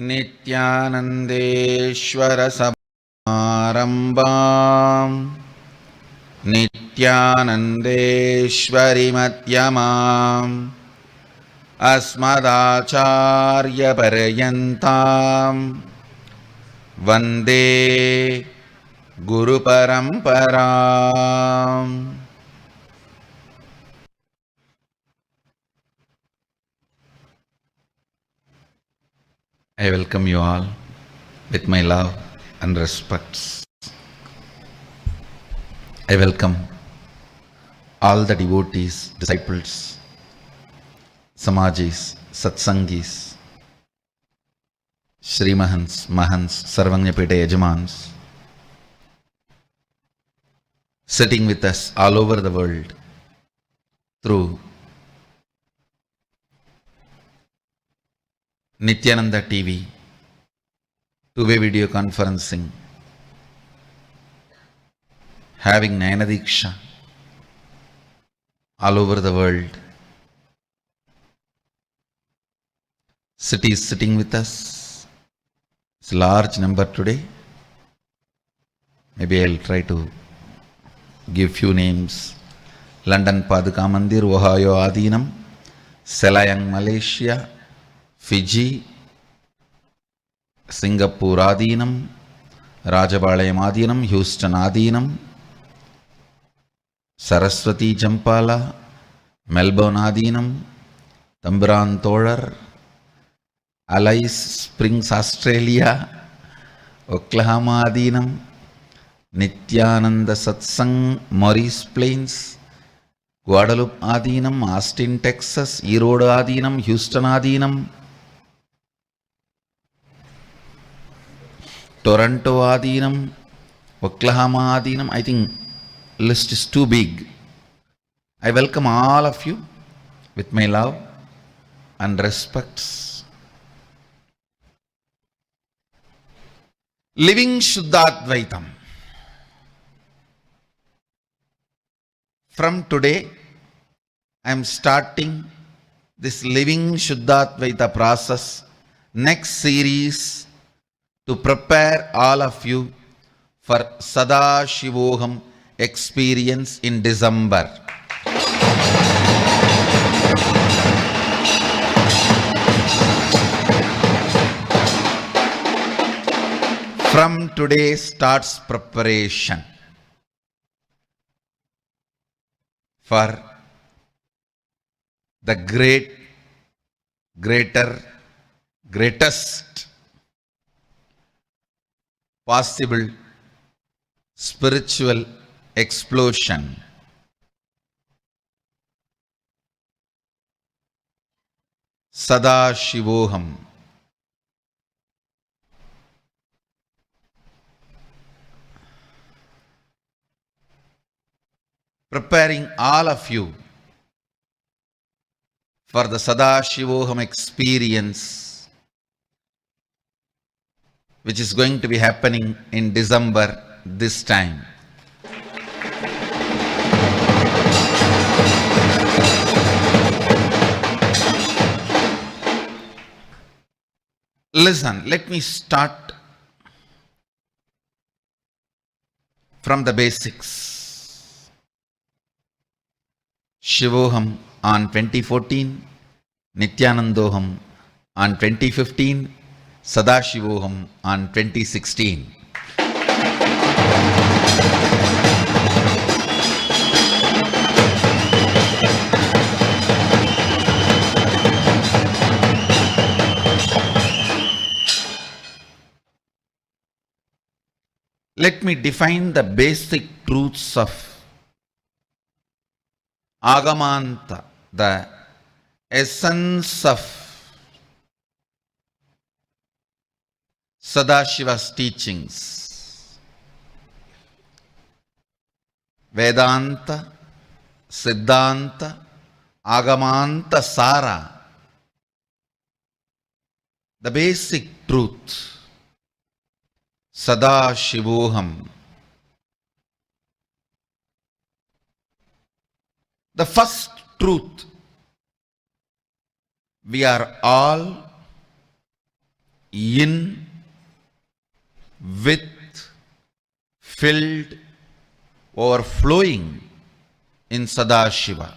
नित्यानन्देश्वर समारम्भाम् नित्यानन्देश्वरि मध्यमाम् अस्मदाचार्यपर्यन्ताम् Vande Guru Paramparam. I welcome you all with my love and respects. I welcome all the devotees, disciples, Samajis, Satsangis, Srimahans, Mahans, Sarvanyapeta Yajamans, sitting with us all over the world through Nithyananda TV, two-way video conferencing, having Nayanadiksha all over the world. Cities sitting with us. It's a large number today. Maybe I'll try to give few names. London Paduka Mandir, Ohio Adinam, Selayang Malaysia, Fiji, Singapore Adinam, Rajabalayam Adinam, Houston Adinam, Saraswati Jampala, Melbourne Adinam, Tamburan Tholar, Alice Springs Australia, Oklahoma Adinam, Nithyananda Satsang, Maurice Plains, Guadalupe Adinam, Austin, Texas, Erode Adinam, Houston Adinam, Toronto Adinam, Oklahoma Adinam. I think list is too big. I welcome all of you with my love and respects. Living Shuddhadvaitam. From today, I am starting this Living Shuddhadvaita process, next series, to prepare all of you for Sadashivoham experience in December. From today starts preparation for the greatest possible spiritual explosion. Sadashivoham. Preparing all of you for the Sadashivoham experience, which is going to be happening in December this time. Listen, let me start from the basics. Shivoham on 2014, Nithyanandoham on 2015, Sadashivoham on 2016. Let me define the basic truths of Agamanta, the essence of Sadashiva's teachings. Vedanta, Siddhanta, Agamanta, Sara. The basic truth. Sadashivoham. The first truth, we are all in, with, filled, overflowing in Sadashiva.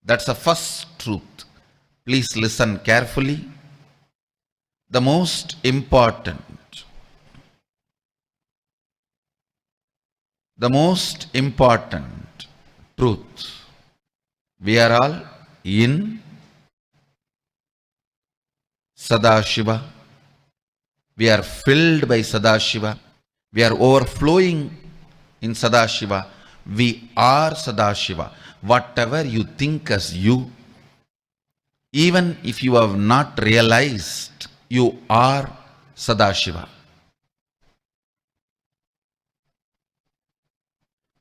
That's the first truth. Please listen carefully. The most important. the most important truth. We are all in Sadashiva. We are filled by Sadashiva. We are overflowing in Sadashiva. We are Sadashiva. Whatever you think as you, even if you have not realized, you are Sadashiva.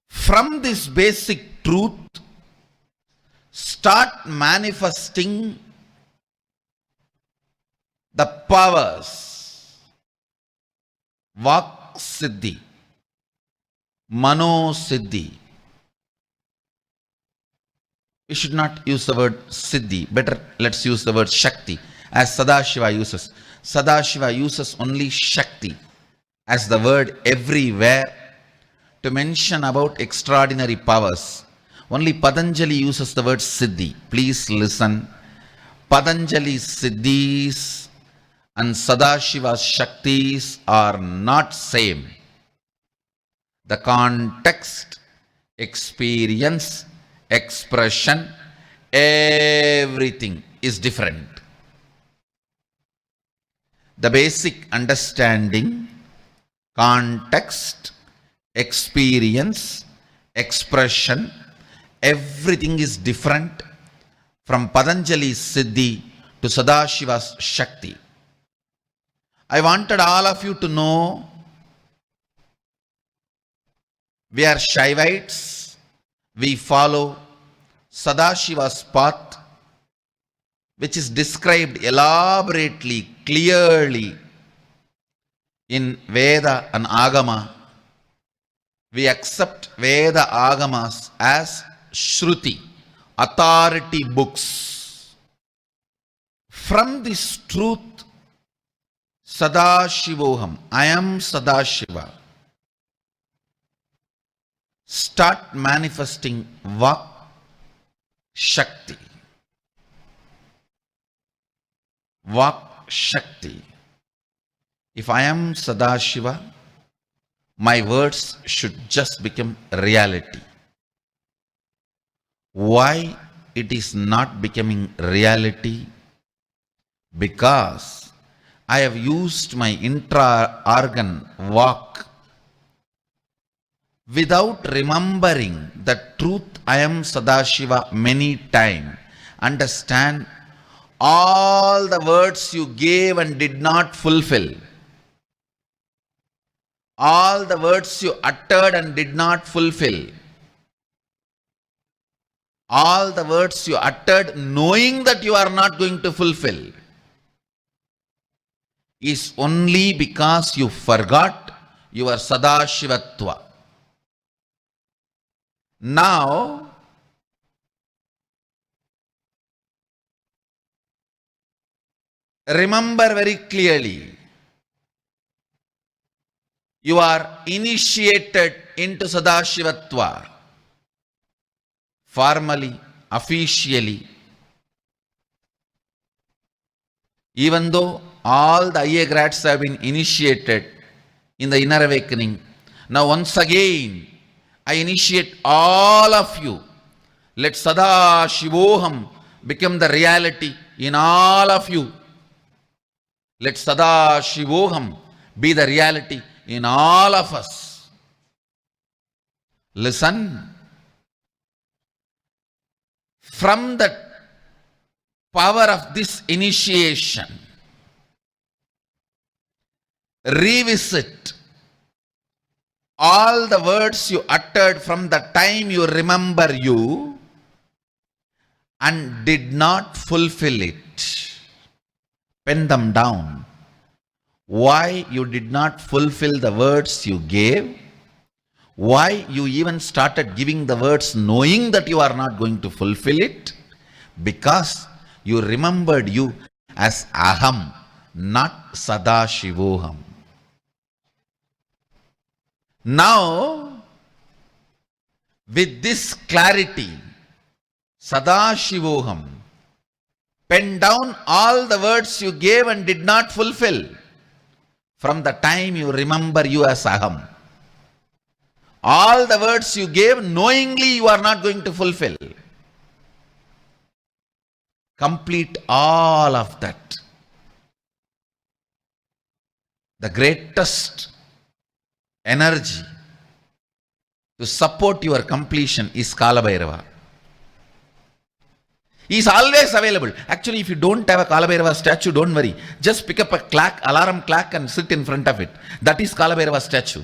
From this basic truth, start manifesting the powers. Vak Siddhi, Mano Siddhi. We should not use the word Siddhi. Better let's use the word Shakti, as Sadashiva uses. Sadashiva uses only Shakti as the word everywhere to mention about extraordinary powers. Only Patanjali uses the word Siddhi. Please listen. Patanjali's Siddhis and Sadashiva's Shaktis are not same. The context, experience, expression, everything is different. The basic understanding, context, experience, expression, everything is different from Patanjali's Siddhi to Sadashiva's Shakti. I wanted all of you to know we are Shaivites. We follow Sadashiva's path, which is described elaborately, clearly in Veda and Agama. We accept Veda Agamas as Shruti, authority books. From this truth, Sadashivoham, I am Sadashiva. Start manifesting Vak Shakti. Vak Shakti. If I am Sadashiva, my words should just become reality. Why it is not becoming reality? Because I have used my intra-organ Vak without remembering the truth I am Sadashiva many times. Understand, all the words you gave and did not fulfill, all the words you uttered and did not fulfill, all the words you uttered knowing that you are not going to fulfill, is only because you forgot your Sadashivatva. Now, remember very clearly, you are initiated into Sadashivatva, formally, officially. Even though all the higher grads have been initiated in the inner awakening, now once again, I initiate all of you. Let Sadashivoham become the reality in all of you. Let Sadashivoham be the reality in all of us. Listen. From the power of this initiation, revisit all the words you uttered from the time you remember you and did not fulfill it. Pen them down. Why you did not fulfill the words you gave? Why you even started giving the words knowing that you are not going to fulfill it? Because you remembered you as Aham, not Sadashivoham. Now, with this clarity, Sadashivoham, pen down all the words you gave and did not fulfill from the time you remember you as Aham. All the words you gave, knowingly you are not going to fulfill. Complete all of that. The greatest energy to support your completion is Kala Bhairava. He is always available. Actually, if you don't have a Kala Bhairava statue, don't worry. Just pick up a alarm clock and sit in front of it. That is Kala Bhairava statue.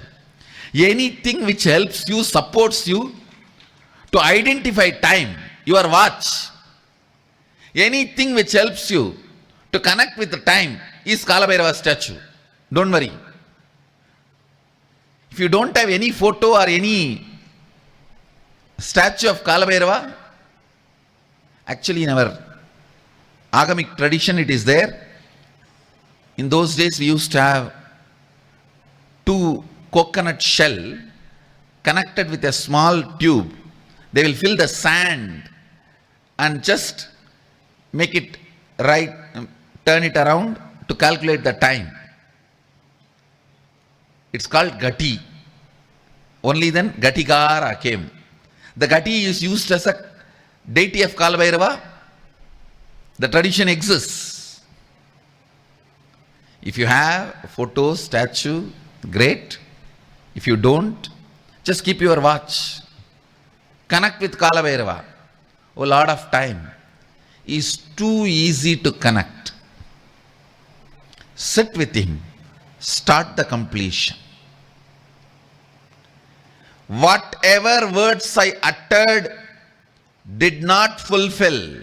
Anything which helps you, supports you to identify time, your watch. Anything which helps you to connect with the time is Kala Bhairava statue. Don't worry. If you don't have any photo or any statue of Kala Bhairava, actually in our Agamic tradition it is there. In those days we used to have 2 coconut shell connected with a small tube. They will fill the sand and just make it right, turn it around to calculate the time. It's called Gati. Only then Gatikara came. The Gati is used as a deity of Kala Bhairava. The tradition exists. If you have a photo, statue, great. If you don't, just keep your watch. Connect with Kala Bhairava. Oh Lord of Time is too easy to connect. Sit with him. Start the completion. Whatever words I uttered did not fulfill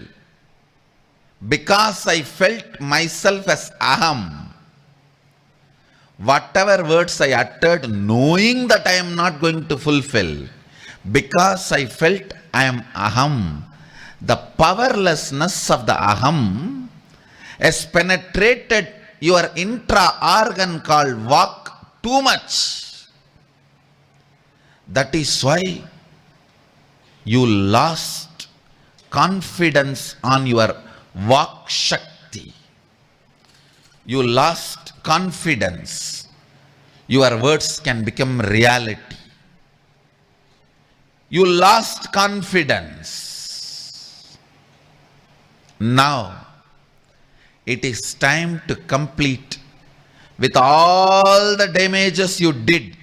because I felt myself as Aham. Whatever words I uttered knowing that I am not going to fulfill because I felt I am Aham. The powerlessness of the Aham has penetrated your intra-organ called Vak too much. That is why you lost confidence on your Vak Shakti. You lost confidence. Your words can become reality. You lost confidence. Now, it is time to complete with all the damages you did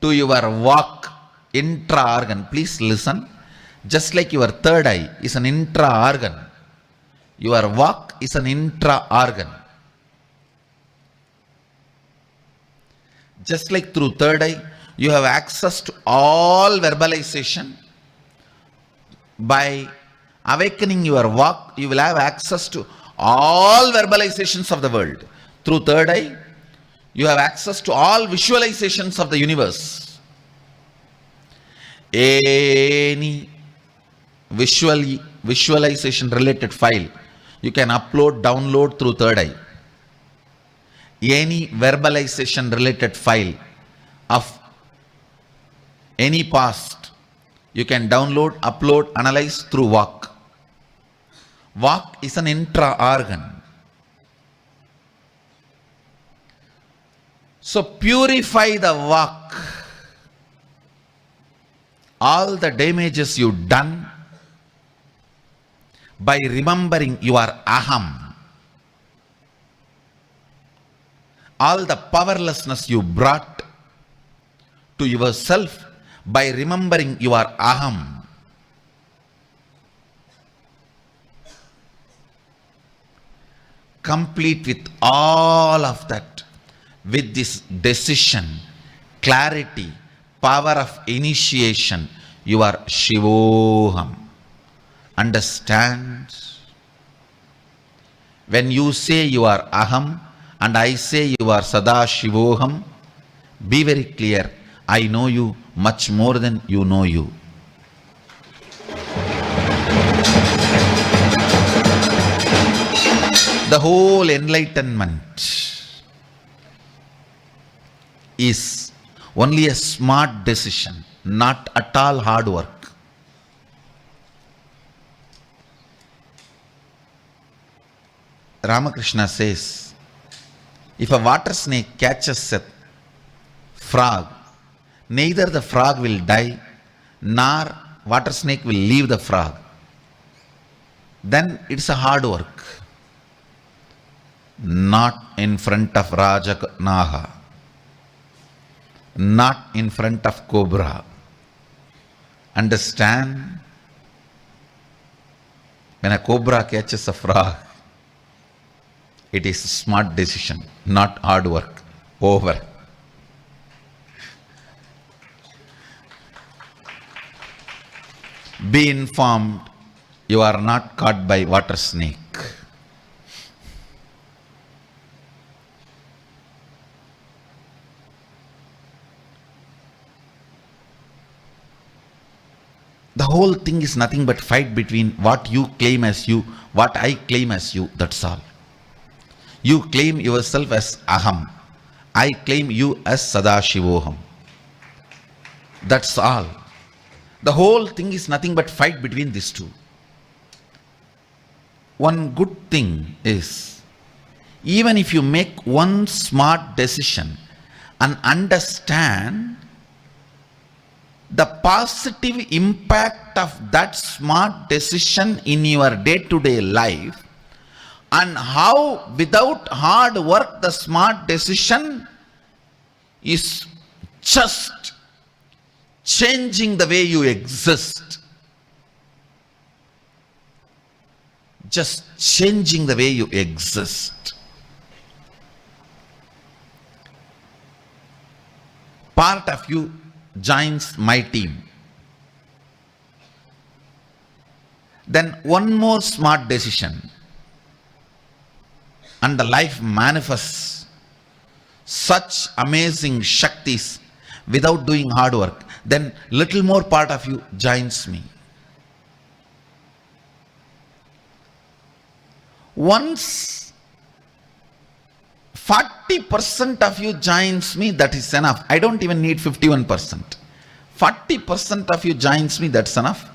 to your Vak intra-organ. Please listen. Just like your third eye is an intra-organ, your Vak is an intra-organ. Just like through third eye, you have access to all verbalization. By awakening your Vak, you will have access to all verbalizations of the world. Through third eye, you have access to all visualizations of the universe. Any visualization related file you can upload, download through third eye. Any verbalization related file of any past you can download, upload, analyze through Vak. Vak is an intra-organ. So purify the Vak. All the damages you done by remembering your Aham. All the powerlessness you brought to yourself by remembering your Aham. Complete with all of that, with this decision, clarity, power of initiation, you are Shivoham. Understand? When you say you are Aham and I say you are Sada Shivoham, be very clear. I know you much more than you know you. The whole enlightenment is only a smart decision, not at all hard work. Ramakrishna says, if a water snake catches a frog, neither the frog will die, nor water snake will leave the frog. Then it's a hard work. Not in front of Rajanaga, not in front of Cobra. Understand? When a cobra catches a frog, it is a smart decision, not hard work. Over. Be informed, you are not caught by water snake. The whole thing is nothing but fight between what you claim as you, what I claim as you, that's all. You claim yourself as Aham. I claim you as Sadashivoham. That's all. The whole thing is nothing but fight between these two. One good thing is, even if you make one smart decision and understand the positive impact of that smart decision in your day-to-day life, and how without hard work the smart decision is just changing the way you exist. Just changing the way you exist. Part of you joins my team. Then one more smart decision, and the life manifests such amazing Shaktis without doing hard work. Then little more part of you joins me. Once 40% of you joins me, that is enough. I don't even need 51%. 40% of you joins me, that's enough.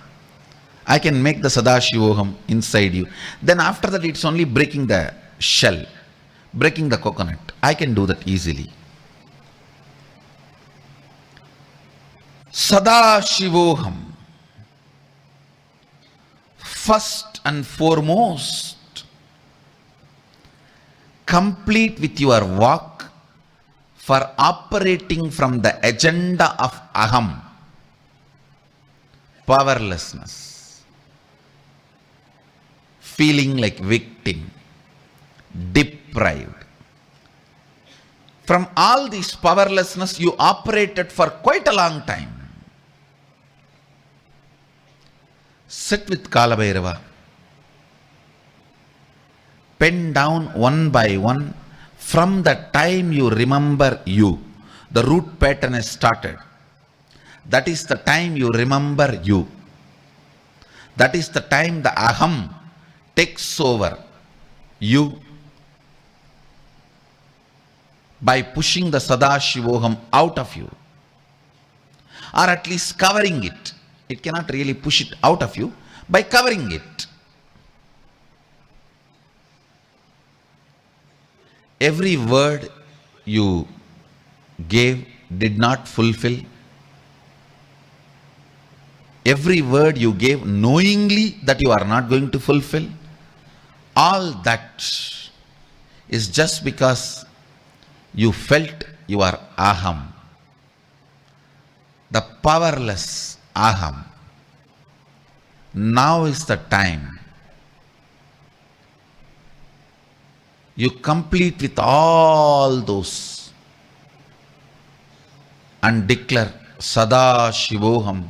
I can make the Sadashivoham inside you. Then after that, it's only breaking the shell, breaking the coconut. I can do that easily. Sadashivoham. First and foremost, complete with your work for operating from the agenda of Aham, powerlessness, feeling like victim, deprived. From all this powerlessness, you operated for quite a long time. Sit with Kalabhairava. Pen down one by one from the time you remember you. The root pattern has started. That is the time you remember you. That is the time the Aham takes over you by pushing the Sadashivoham out of you, or at least covering it. It cannot really push it out of you, by covering it. Every word you gave did not fulfill. Every word you gave knowingly that you are not going to fulfill. All that is just because you felt you are Aham, the powerless Aham. Now is the time you complete with all those and declare Sadashivoham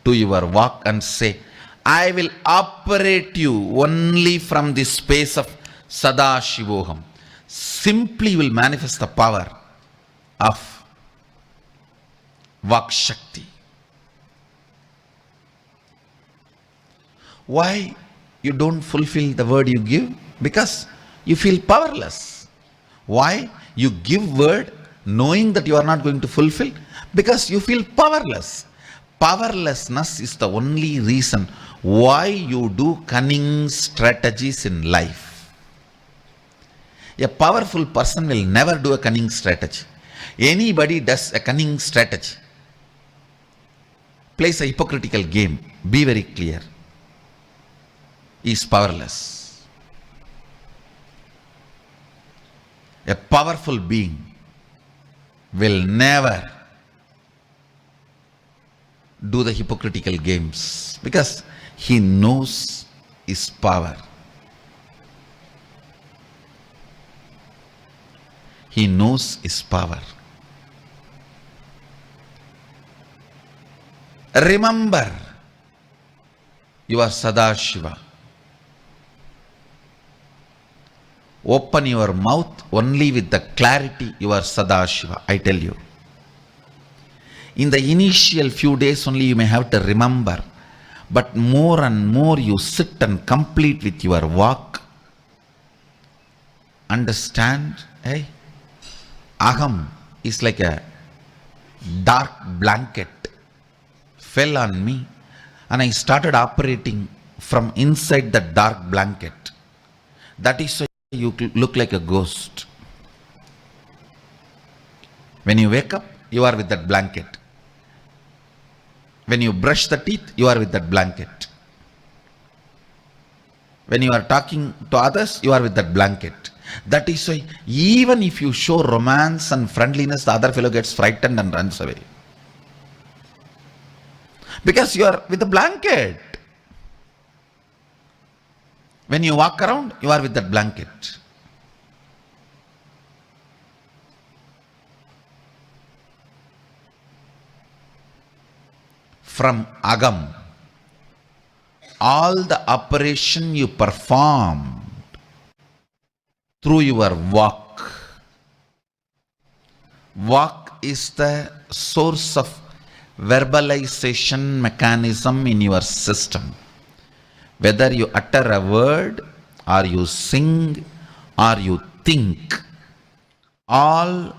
to your walk and say, I will operate you only from the space of Sadashivoham. Simply will manifest the power of Vak Shakti. Why you don't fulfill the word you give? Because you feel powerless. Why you give word knowing that you are not going to fulfill? Because you feel powerless. Powerlessness is the only reason why you do cunning strategies in life. A powerful person will never do a cunning strategy. Anybody does a cunning strategy, plays a hypocritical game, be very clear, is powerless. A powerful being will never do the hypocritical games because he knows his power. He knows his power. Remember, you are Sadashiva. Open your mouth only with the clarity you are Sadashiva, I tell you. In the initial few days only you may have to remember, but more and more you sit and complete with your walk. Understand? Hey? Aham is like a dark blanket fell on me and I started operating from inside the dark blanket. That is why you look like a ghost. When you wake up, you are with that blanket. When you brush the teeth, you are with that blanket. When you are talking to others, you are with that blanket. That is why even if you show romance and friendliness, the other fellow gets frightened and runs away. Because you are with the blanket. When you walk around, you are with that blanket. From Agam, all the operation you performed through your walk. Walk is the source of verbalization mechanism in your system. Whether you utter a word or you sing or you think, all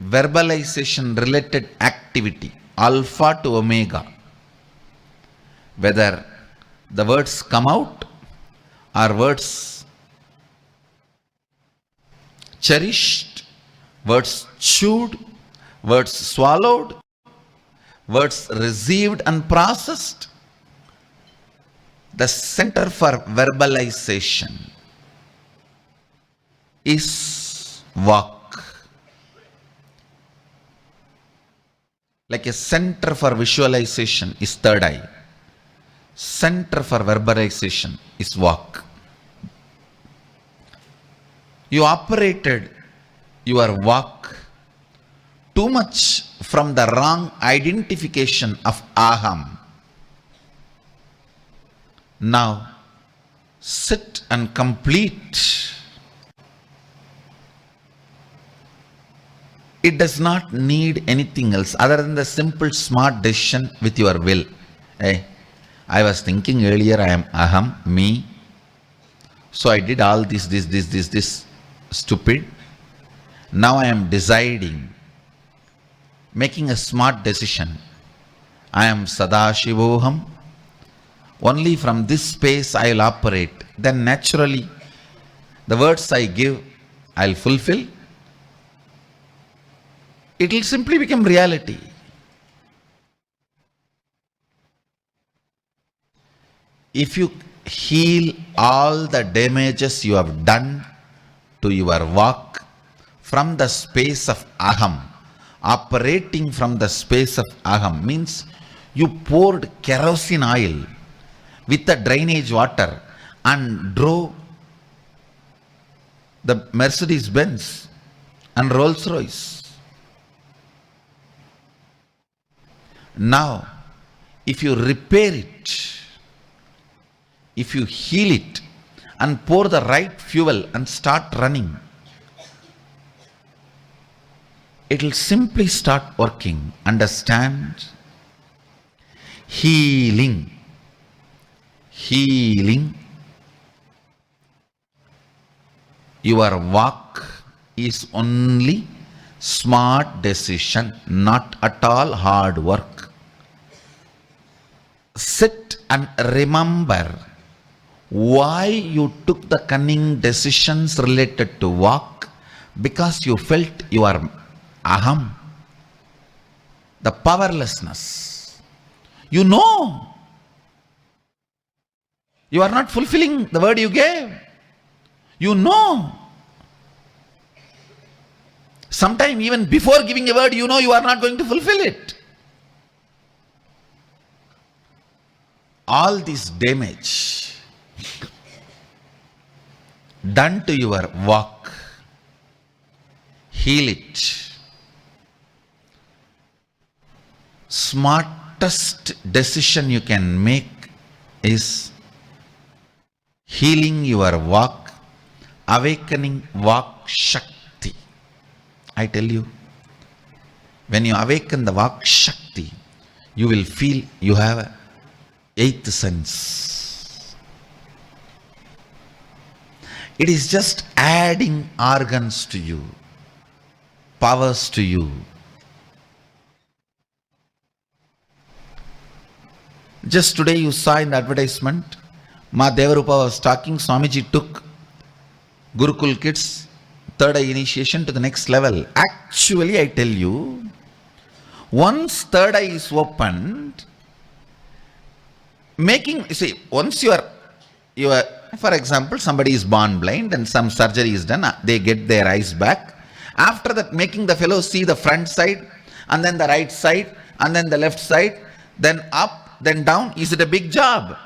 verbalization related activity, alpha to omega, whether the words come out or words cherished, words chewed, words swallowed, words received and processed, the center for verbalization is walk. Like a center for visualization is third eye. Center for verbalization is walk. You operated your walk too much from the wrong identification of aham. Now sit and complete. It does not need anything else other than the simple smart decision with your will. Hey, I was thinking earlier I am aham, me. So I did all this stupid. Now I am deciding, making a smart decision. I am Sadashivoham. Only from this space I will operate. Then naturally, the words I give, I will fulfill. It will simply become reality. If you heal all the damages you have done to your walk from the space of aham, operating from the space of aham means you poured kerosene oil with the drainage water and drove the Mercedes Benz and Rolls Royce. Now, if you repair it, if you heal it and pour the right fuel and start running, it will simply start working. Understand? Healing. Healing. Your walk is only smart decision, not at all hard work. Sit and remember Why you took the cunning decisions related to walk? Because you felt your aham, the powerlessness. You know you are not fulfilling the word you gave. You know. Sometime even before giving a word, you know you are not going to fulfill it. All this damage done to your walk, heal it. Smartest decision you can make is healing your walk, awakening walk Shakti. I tell you, when you awaken the walk Shakti, you will feel you have an eighth sense. It is just adding organs to you, powers to you. Just today you saw in the advertisement, Ma Devarupa was talking, Swamiji took Gurukul kids, third eye initiation to the next level. Actually, I tell you, once third eye is opened, once you are, for example, somebody is born blind and some surgery is done, they get their eyes back. After that, making the fellow see the front side, and then the right side, and then the left side, then up, then down. Is it a big job?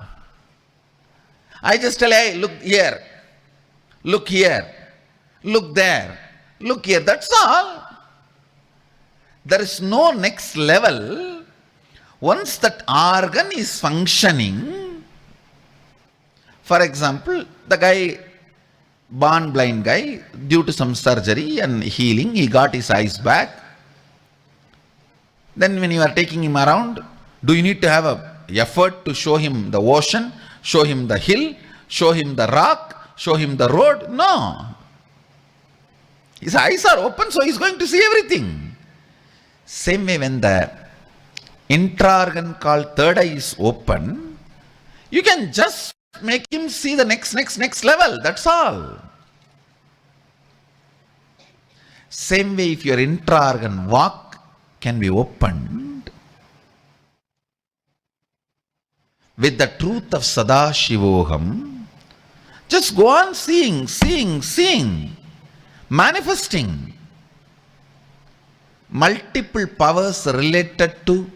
I just tell, hey, look here, look here, look there, look here. That's all. There is no next level. Once that organ is functioning, for example, the guy, born blind guy, due to some surgery and healing, he got his eyes back. Then when you are taking him around, do you need to have an effort to show him the ocean, show him the hill, show him the rock, show him the road? No. His eyes are open, so he is going to see everything. Same way, when the intra-organ called third eye is open, you can just make him see the next level. That's all. Same way, if your intra-organ walk can be opened with the truth of Sadashivoham, just go on seeing, manifesting. Multiple powers related to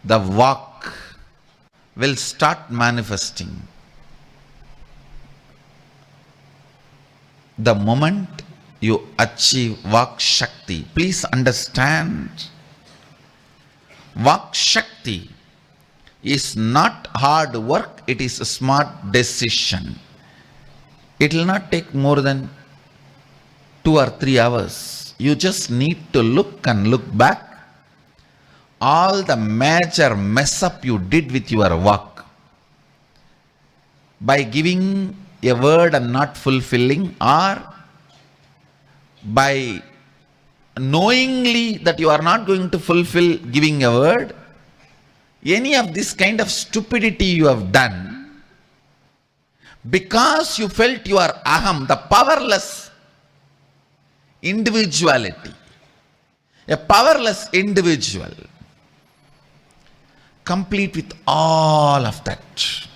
the walk will start manifesting. The moment you achieve Vak Shakti, please understand, Vak Shakti is not hard work, it is a smart decision. It will not take more than 2 or 3 hours. You just need to look and look back. All the major mess up you did with your work by giving a word and not fulfilling, or by knowingly that you are not going to fulfill giving a word, any of this kind of stupidity you have done because you felt your aham, the powerless individuality, a powerless individual, complete with all of that.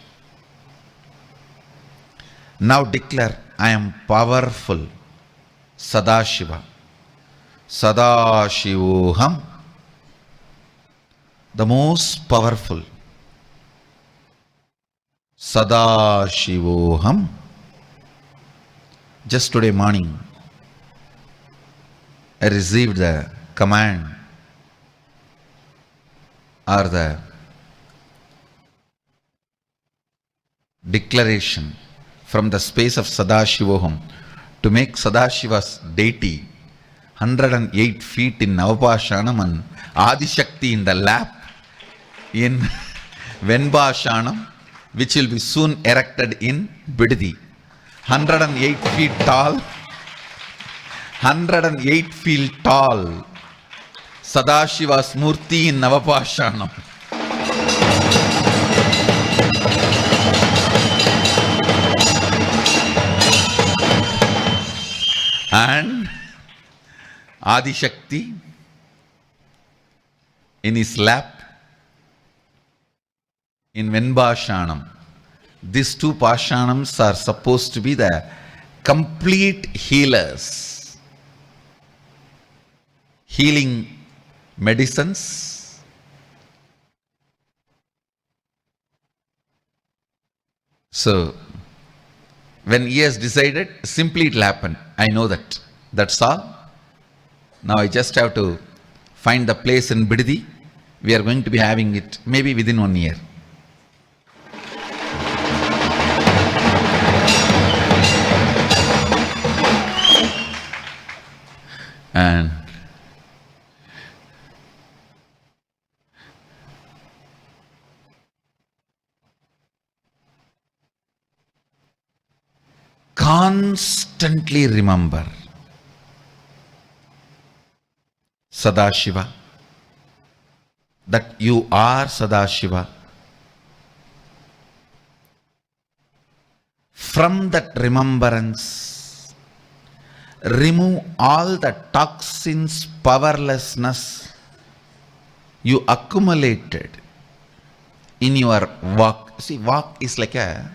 Now declare, I am powerful. Sadashiva. Sadashivoham. The most powerful. Sadashivoham. Just today morning, I received the command or the declaration from the space of Sadashivoham to make Sadashiva's deity 108 feet in Navapashanam and Adishakti in the lap in Venbashanam, which will be soon erected in Bidadi. 108 feet tall, 108 feet tall, Sadashiva's Murti in Navapashanam. and Adi Shakti in his lap in Venbashanam. These two Pashanams are supposed to be the complete healers, healing medicines, so when he has decided, simply it will happen. I know that. That's all. Now I just have to find the place in Bididi. We are going to be having it maybe within 1 year. And constantly remember Sadashiva, that you are Sadashiva. From that remembrance, remove all the toxins, powerlessness you accumulated in your walk. See, walk is like a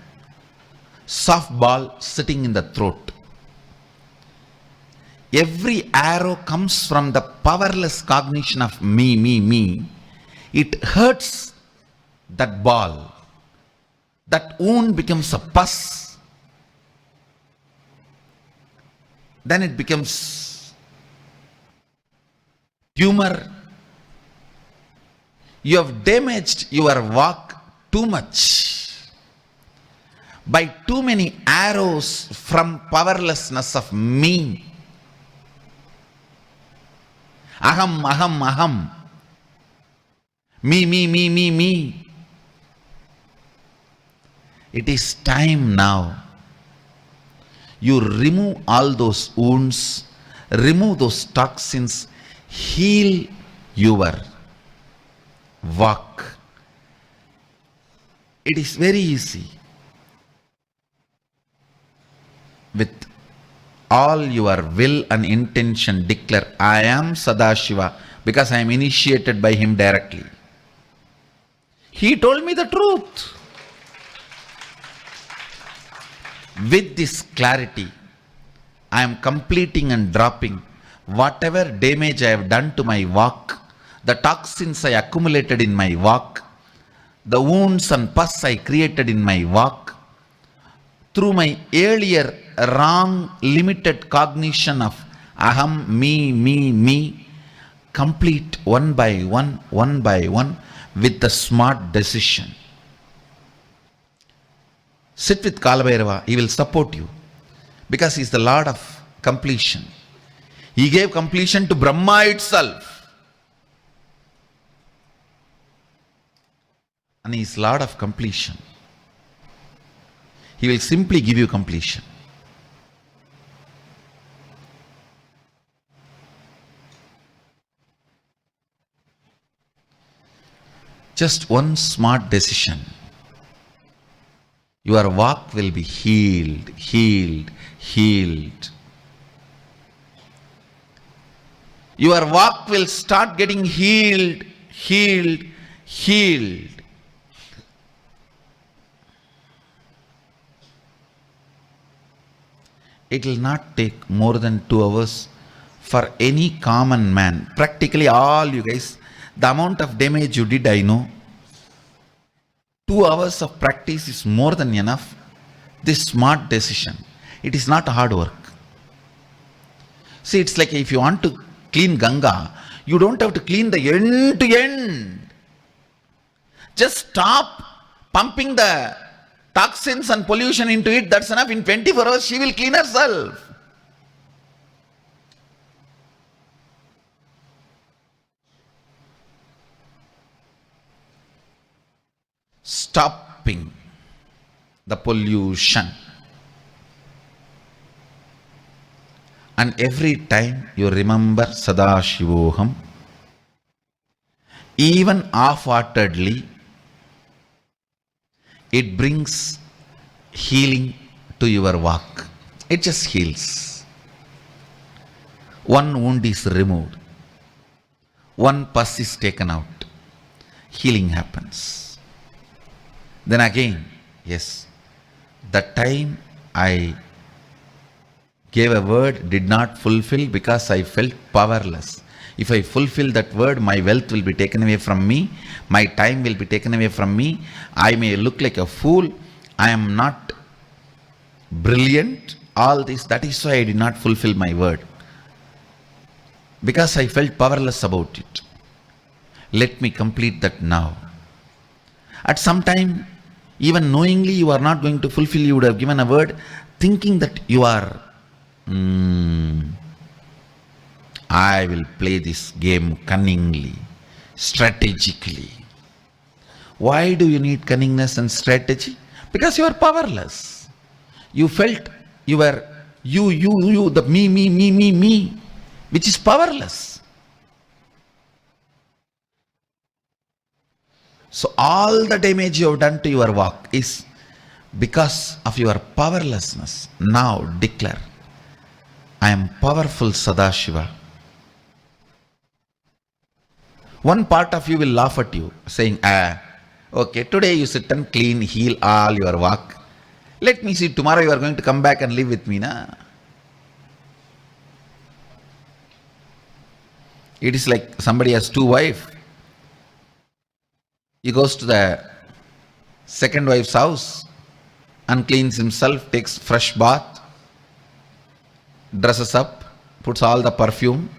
softball sitting in the throat. Every arrow comes from the powerless cognition of me, me, me. It hurts that ball. That wound becomes a pus. Then it becomes tumor. You have damaged your walk too much by too many arrows from powerlessness of me. Aham, aham, aham. Me, me, me, me, me. It is time now. You remove all those wounds, remove those toxins, heal your walk. It is very easy. With all your will and intention, declare, I am Sadashiva, because I am initiated by him directly. He told me the truth. With this clarity, I am completing and dropping whatever damage I have done to my walk, the toxins I accumulated in my walk, the wounds and pus I created in my walk, through my earlier wrong, limited cognition of aham, me, me, me, complete one by one with the smart decision. Sit with Kalabhairava, he will support you because he is the Lord of completion. He gave completion to Brahma itself. And he is Lord of completion. He will simply give you completion. Just one smart decision. Your walk will be healed, healed, healed. Your walk will start getting healed, healed, healed. It will not take more than 2 hours for any common man. Practically all you guys, the amount of damage you did, I know. 2 hours of practice is more than enough. This smart decision. It is not hard work. See, it's like if you want to clean Ganga, you don't have to clean the end to end. Just stop pumping the toxins and pollution into it. That's enough. In 24 hours, she will clean herself. Stopping the pollution. And every time you remember Sadashivoham, even half-heartedly, it brings healing to your walk. It just heals. one wound is removed, one pus is taken out, healing happens. Then again, yes, the time I gave a word did not fulfill because I felt powerless. If I fulfill that word, my wealth will be taken away from me, my time will be taken away from me, I may look like a fool, I am not brilliant, all this. That is why I did not fulfill my word, because I felt powerless about it. Let me complete that now. At some time, even knowingly you are not going to fulfill, you would have given a word thinking that you are, I will play this game cunningly, strategically. Why do you need cunningness and strategy? Because you are powerless. You felt you were the me, which is powerless. So all the damage you have done to your work is because of your powerlessness. Now declare, I am powerful Sadashiva. One part of you will laugh at you, saying, okay, today you sit and clean, heal all your work. Let me see, tomorrow you are going to come back and live with me, na? It is like somebody has two wives. He goes to the second wife's house and cleans himself, takes fresh bath, dresses up, puts all the perfume.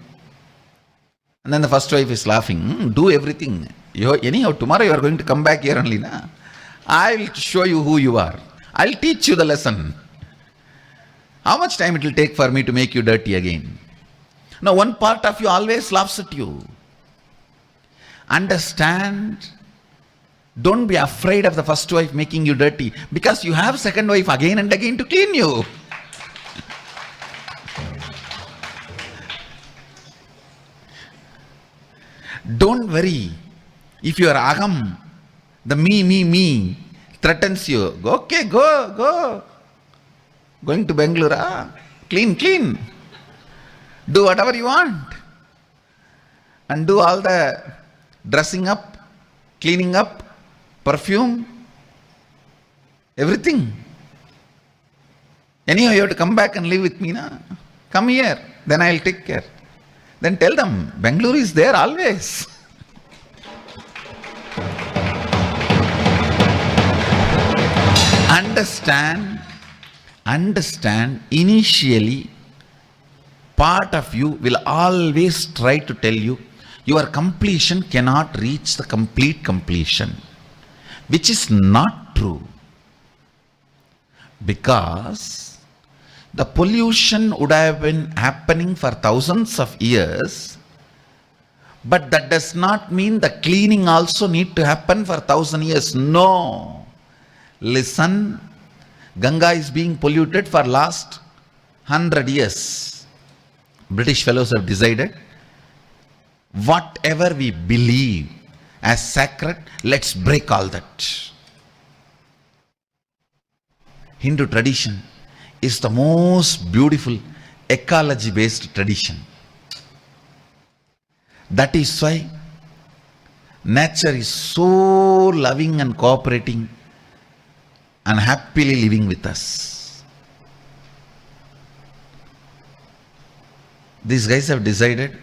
And then the first wife is laughing, do everything. Anyhow, tomorrow you are going to come back here only, na? I will show you who you are. I will teach you the lesson. How much time it will take for me to make you dirty again? Now, one part of you always laughs at you. Understand. Don't be afraid of the first wife making you dirty, because you have second wife again and again to clean you. Don't worry. If your aham, the me, threatens you, okay, go. Going to Bengaluru, clean. Do whatever you want. And do all the dressing up, cleaning up, perfume, everything. Anyhow, you have to come back and live with me, na? Come here, then I will take care. Then tell them, Bengaluru is there always. Understand, initially, part of you will always try to tell you, your completion cannot reach the complete completion, which is not true. Because the pollution would have been happening for thousands of years, but that does not mean the cleaning also need to happen for 1,000 years. No. Listen, Ganga is being polluted for last 100 years. British fellows have decided, whatever we believe as sacred, let's break all that. Hindu tradition is the most beautiful ecology-based tradition. That is why nature is so loving and cooperating and happily living with us. These guys have decided,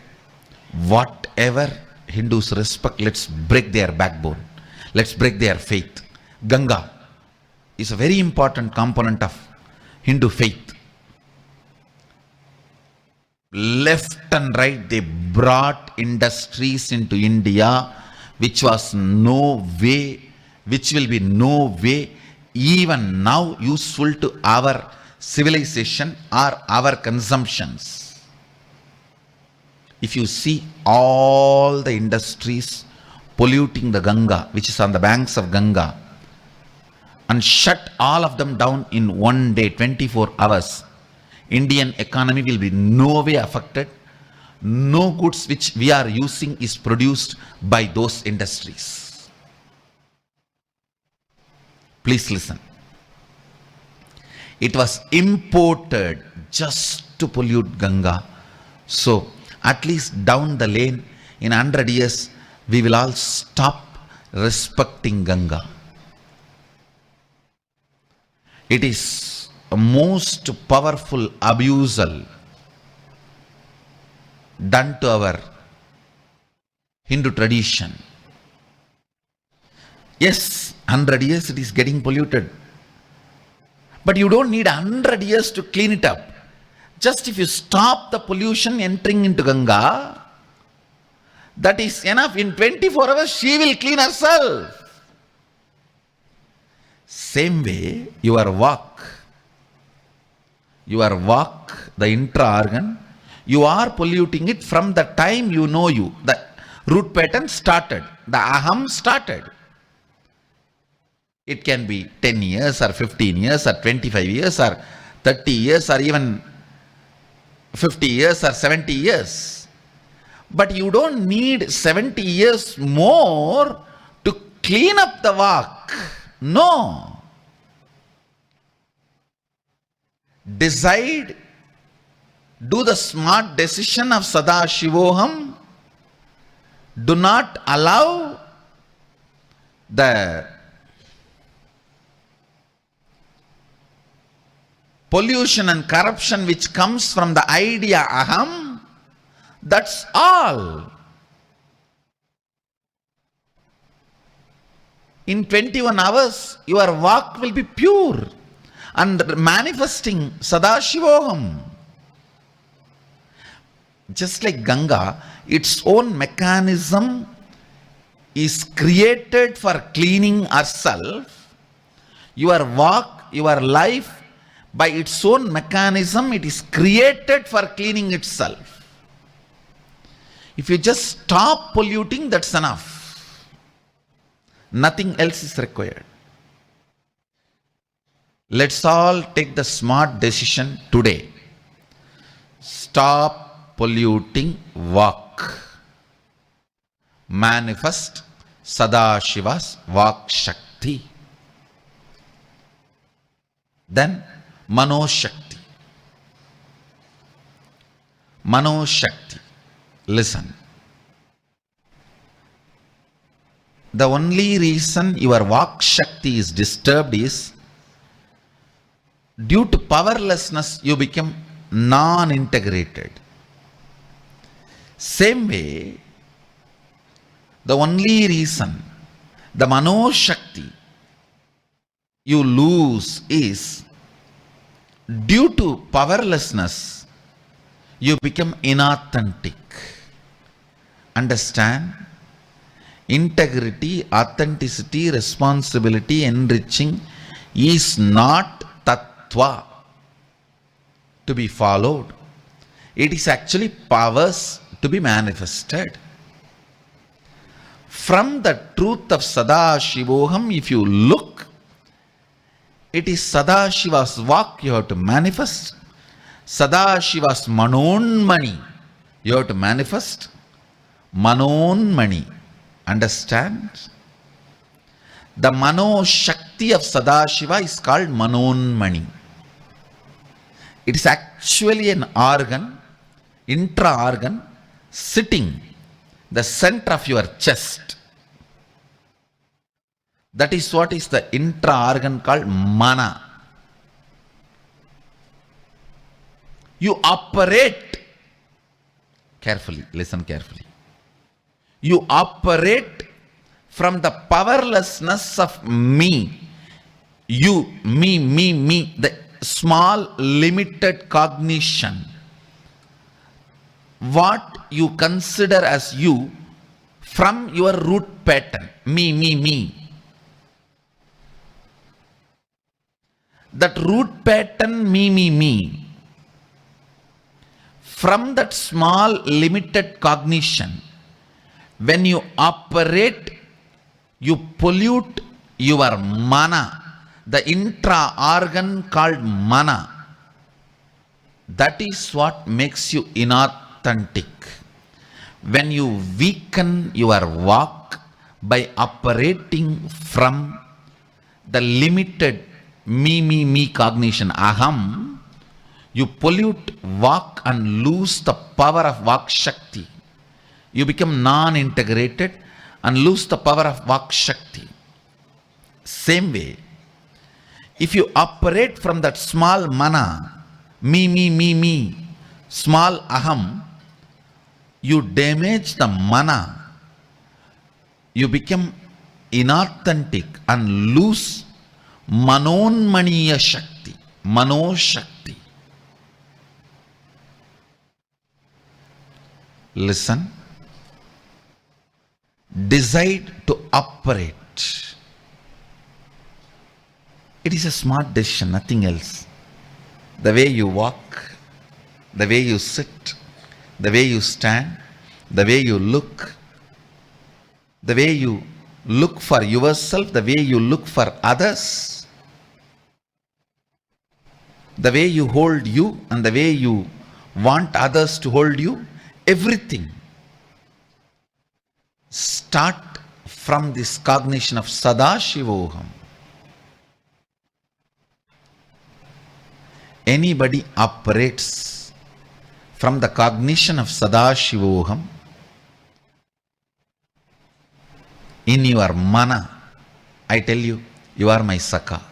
whatever Hindus respect, let's break their backbone. Let's break their faith. Ganga is a very important component of Hindu faith. Left and right, they brought industries into India, which will be no way even now useful to our civilization or our consumptions. If you see all the industries polluting the Ganga, which is on the banks of Ganga, and shut all of them down in one day, 24 hours, Indian economy will be no way affected. No goods which we are using is produced by those industries. Please listen. It was imported just to pollute Ganga So, at least down the lane, in 100 years, we will all stop respecting Ganga. It is a most powerful abusal done to our Hindu tradition. Yes, 100 years it is getting polluted. But you don't need 100 years to clean it up. Just if you stop the pollution entering into Ganga, that is enough. In 24 hours, she will clean herself. Same way, your walk, the intra-organ, you are polluting it from the time you know you. The root pattern started. The aham started. It can be 10 years or 15 years or 25 years or 30 years or even 50 years or 70 years. But you don't need 70 years more to clean up the walk. No. Decide, do the smart decision of Sadashivoham. Do not allow the pollution and corruption which comes from the idea aham. That's all. In 21 hours, your walk will be pure and manifesting Sadashivoham. Just like Ganga, its own mechanism is created for cleaning herself. Your walk, your life, by its own mechanism, it is created for cleaning itself. If you just stop polluting, that's enough. Nothing else is required. Let's all take the smart decision today. Stop polluting walk. Manifest Sadashiva's Vak Shakti. Then Mano Shakti. Mano Shakti. Listen. The only reason your Vak Shakti is disturbed is due to powerlessness you become non-integrated. Same way, the only reason the Mano Shakti you lose is due to powerlessness you become inauthentic. Understand? Integrity, authenticity, responsibility, enriching is not tattva to be followed. It is actually powers to be manifested. From the truth of Sadashivoham, if you look, it is Sadashiva's Vak you have to manifest. Sadashiva's Manonmani you have to manifest. Manonmani. Understand? The Mano Shakti of Sadashiva is called Manonmani. It is actually an organ, intra-organ, sitting the center of your chest. That is what is the intra-organ called Mana. You operate, carefully, listen carefully. You operate from the powerlessness of me. You, me, the small limited cognition. What you consider as you from your root pattern. Me. That root pattern, me. From that small limited cognition, when you operate, you pollute your mana, the intra-organ called mana. That is what makes you inauthentic. When you weaken your walk by operating from the limited me cognition, aham, You pollute Vak and lose the power of Vak Shakti. You become non-integrated and lose the power of Vak Shakti. Same way, if you operate from that small mana, me, small aham, you damage the mana. You become inauthentic and lose manonmaniya shakti, mano shakti. Listen. Decide to operate. It is a smart decision, nothing else. The way you walk, the way you sit, the way you stand, the way you look, the way you look for yourself, the way you look for others, the way you hold you and the way you want others to hold you, everything. Start from this cognition of Sadashivoham. Anybody operates from the cognition of Sadashivoham in your mana, I tell you, you are my Saka.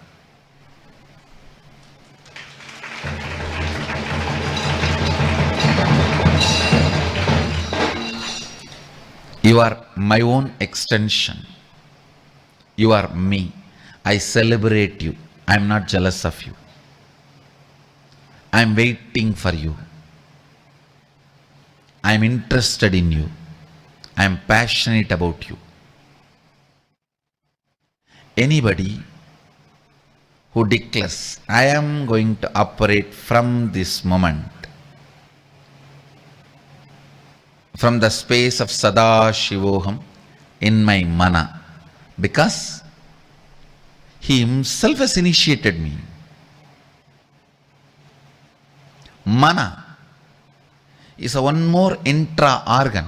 You are my own extension. You are me. I celebrate you. I am not jealous of you. I am waiting for you. I am interested in you. I am passionate about you. Anybody who declares, I am going to operate from this moment, from the space of Sadashivoham in my mana, because he himself has initiated me. Mana is a one more intra-organ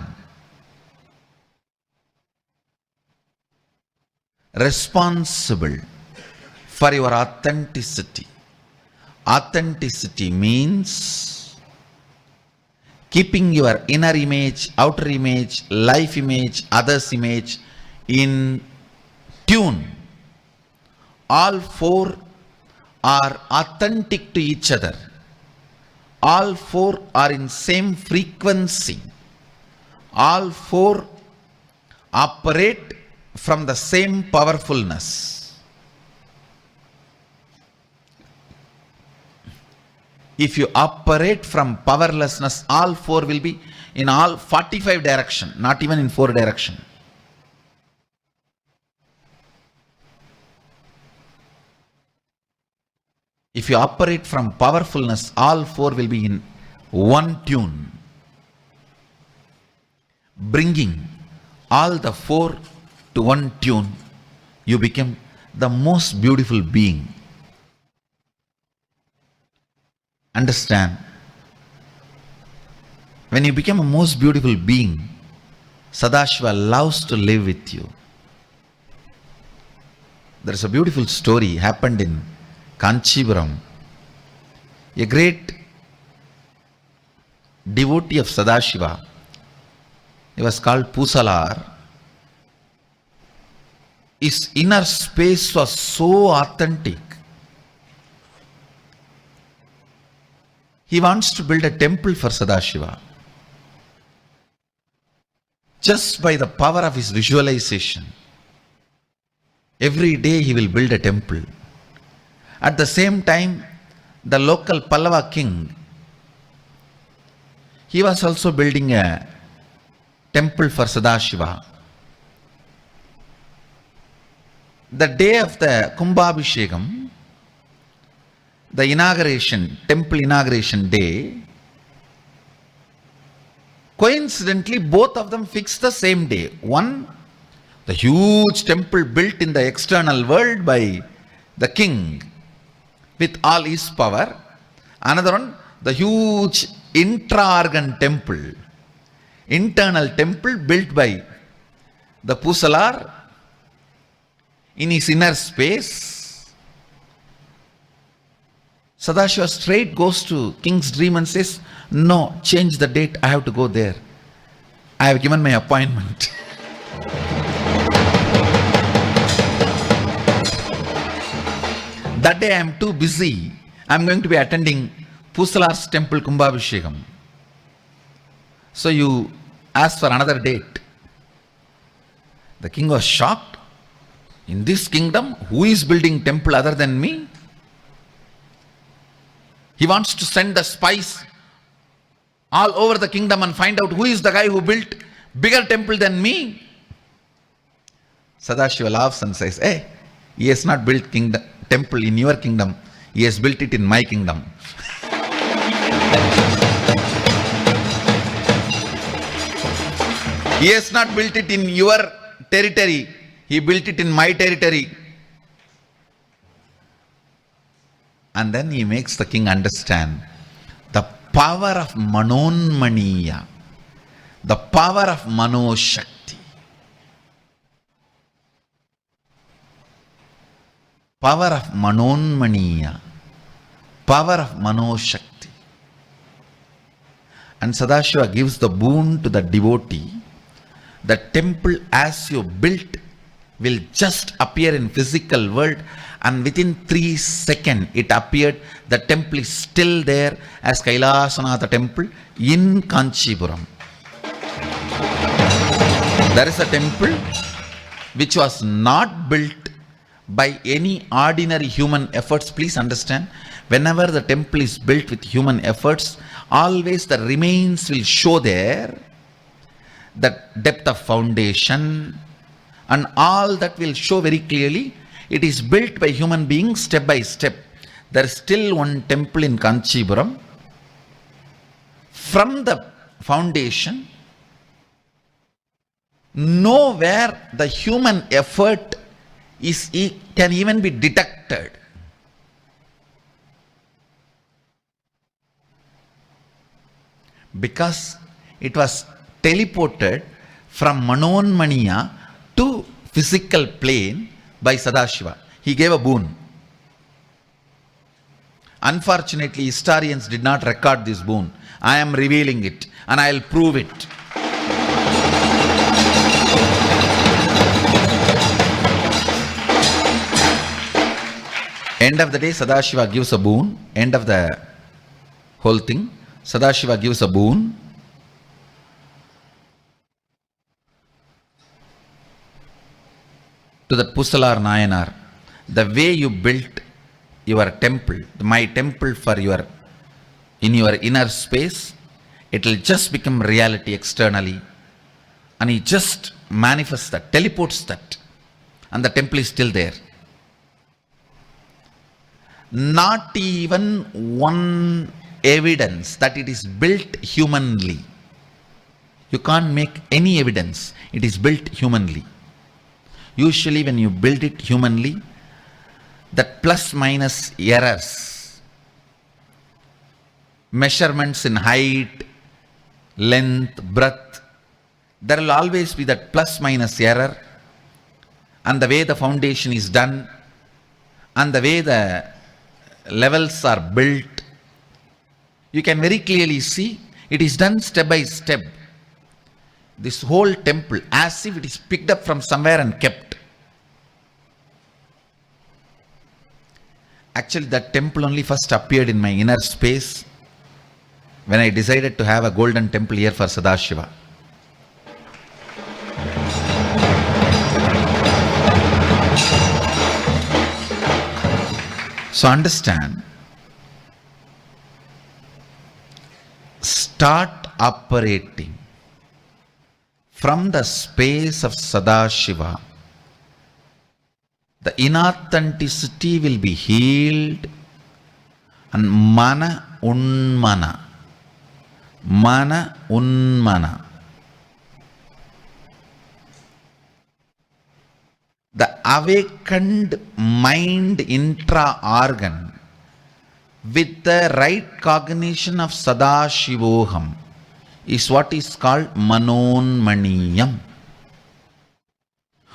responsible for your authenticity. Authenticity means keeping your inner image, outer image, life image, others image in tune. All four are authentic to each other. All four are in same frequency. All four operate from the same powerfulness. If you operate from powerlessness, all four will be in all 45 direction, not even in 4 direction. If you operate from powerfulness, all four will be in one tune, bringing all the four to one tune. You become the most beautiful being. Understand? When you become a most beautiful being, Sadashiva loves to live with you. There is a beautiful story happened in Kanchipuram. A great devotee of Sadashiva, he was called Pusalar. His inner space was so authentic. He wants to build a temple for Sadashiva. Just by the power of his visualization, every day he will build a temple. At the same time, the local Pallava king, he was also building a temple for Sadashiva. The day of the Kumbhabhishekam, the inauguration, temple inauguration day, coincidentally both of them fixed the same day. One, the huge temple built in the external world by the king with all his power. Another one, the huge intra-organ temple, internal temple built by the Pusalar in his inner space. Sadashiva straight goes to king's dream and says, no, change the date, I have to go there. I have given my appointment. That day I am too busy. I am going to be attending Pusalar's temple Kumbhabhishekam. So you ask for another date. The king was shocked. In this kingdom, who is building temple other than me? He wants to send the spies all over the kingdom and find out who is the guy who built bigger temple than me. Sadashiva laughs and says, hey, he has not built temple in your kingdom. He has built it in my kingdom. He has not built it in your territory. He built it in my territory. And then he makes the king understand the power of Manonmaniya, the power of Manoshakti. Power of Manonmaniya, power of Manoshakti. And Sadashiva gives the boon to the devotee. The temple as you built will just appear in physical world, and within 3 seconds it appeared. The temple is still there as Kailasanatha temple in Kanchipuram. There is a temple which was not built by any ordinary human efforts. Please understand, whenever the temple is built with human efforts, always the remains will show there. The depth of foundation and all that will show very clearly. It is built by human beings step by step. There is still one temple in Kanchipuram. From the foundation, nowhere the human effort can even be detected. Because it was teleported from Manonmaniya to physical plane by Sadashiva. He gave a boon. Unfortunately, historians did not record this boon. I am revealing it and I will prove it. End of the day, Sadashiva gives a boon. End of the whole thing, Sadashiva gives a boon. To that Pusalar Nayanar, the way you built your temple, my temple for in your inner space, it will just become reality externally. And he just manifests that, teleports that, and the temple is still there. Not even one evidence that it is built humanly. You can't make any evidence it is built humanly. Usually when you build it humanly, that plus minus errors, measurements in height, length, breadth, there will always be that plus minus error, and the way the foundation is done, and the way the levels are built, you can very clearly see it is done step by step. This whole temple, as if it is picked up from somewhere and kept. Actually, that temple only first appeared in my inner space when I decided to have a golden temple here for Sadashiva. So understand, start operating from the space of Sadashiva. The inauthenticity will be healed, and mana unmana, the awakened mind intra-organ with the right cognition of Sadashivoham is what is called Manonmaniyam.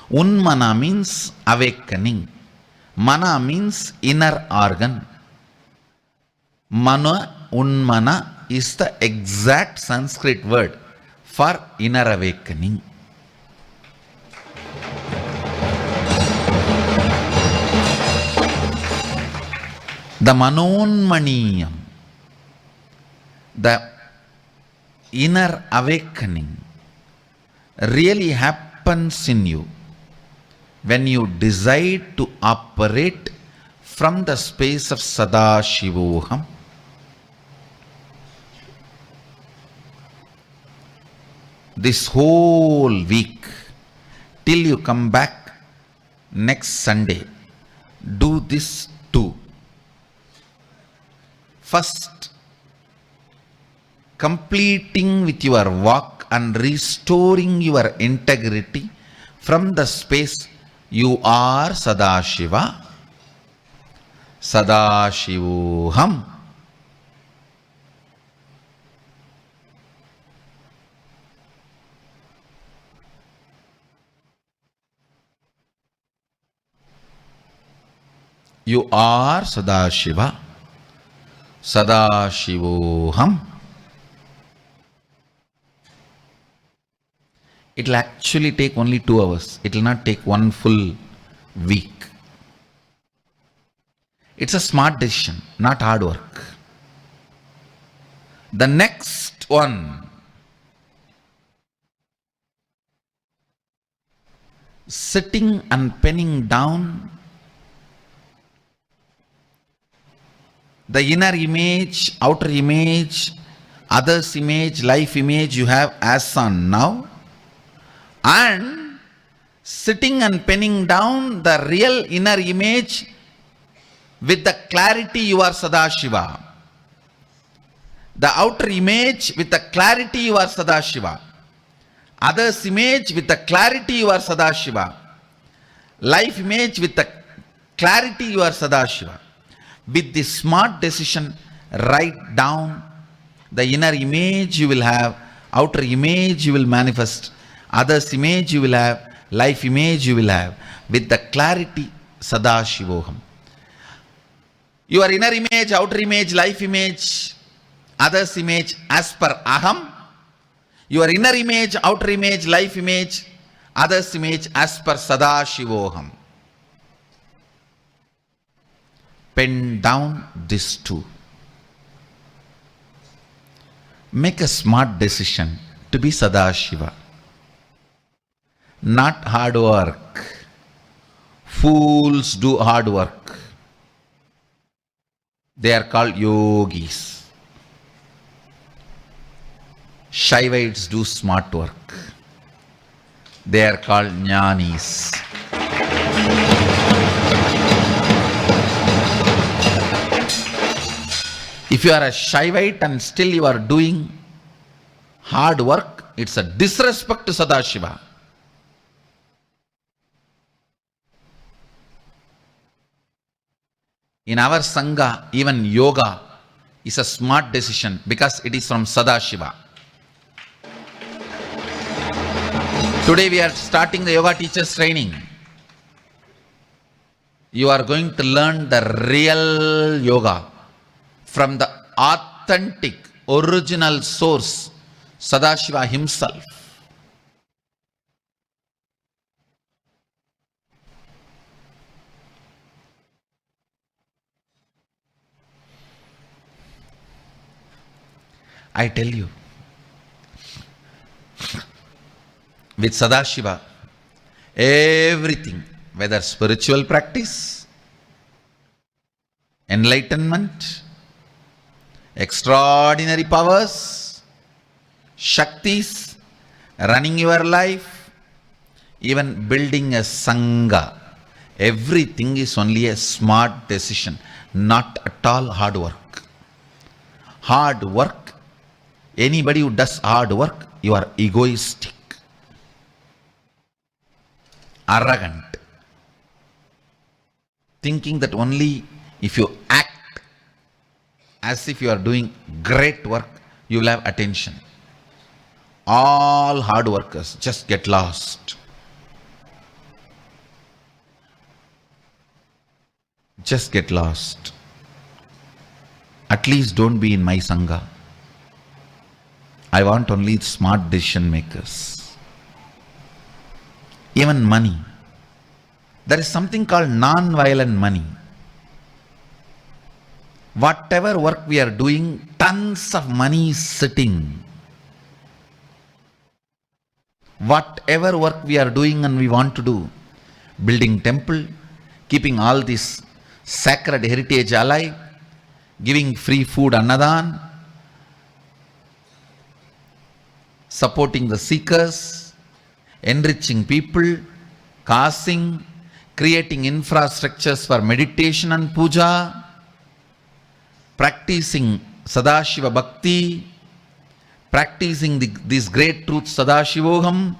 Unmana means awakening. Mana means inner organ. Mana unmana is the exact Sanskrit word for inner awakening. The manonmaniyam, the inner awakening, really happens in you when you decide to operate from the space of Sadashivoham. This whole week, till you come back next Sunday, do this too. First, completing with your walk and restoring your integrity from the space you are Sadashiva, Sadashivoham. You are Sadashiva, Sadashivoham. It will actually take only 2 hours. It will not take one full week. It's a smart decision, not hard work. The next one, sitting and penning down the inner image, outer image, others image, life image you have as on now, and sitting and penning down the real inner image with the clarity you are Sadashiva. The outer image with the clarity you are Sadashiva. Others image with the clarity you are Sadashiva. Life image with the clarity you are Sadashiva. With this smart decision, write down the inner image you will have, outer image you will manifest, others image you will have, life image you will have, with the clarity Sadashivoham. Your inner image, outer image, life image, others image as per Aham. Your inner image, outer image, life image, others image as per Sadashivoham. Pen down this too. Make a smart decision to be Sadashiva. Not hard work. Fools do hard work. They are called yogis. Shaivites do smart work. They are called jnanis. If you are a Shaivite and still you are doing hard work, it's a disrespect to Sadashiva. In our Sangha, even yoga is a smart decision because it is from Sadashiva. Today we are starting the yoga teachers training. You are going to learn the real yoga from the authentic, original source, Sadashiva himself. I tell you, with Sadashiva, everything, whether spiritual practice, enlightenment, extraordinary powers, Shaktis, running your life, even building a Sangha, everything is only a smart decision, not at all hard work. Hard work, anybody who does hard work, you are egoistic, arrogant, thinking that only if you act as if you are doing great work, you will have attention. All hard workers just get lost. Just get lost. At least don't be in my Sangha. I want only smart decision makers. Even money. There is something called non-violent money. Whatever work we are doing, tons of money is sitting. Whatever work we are doing and we want to do, building temple, keeping all this sacred heritage alive, giving free food annadan, supporting the seekers, enriching people, causing, creating infrastructures for meditation and puja, practicing Sadashiva Bhakti, practicing these great truths Sadashivoham,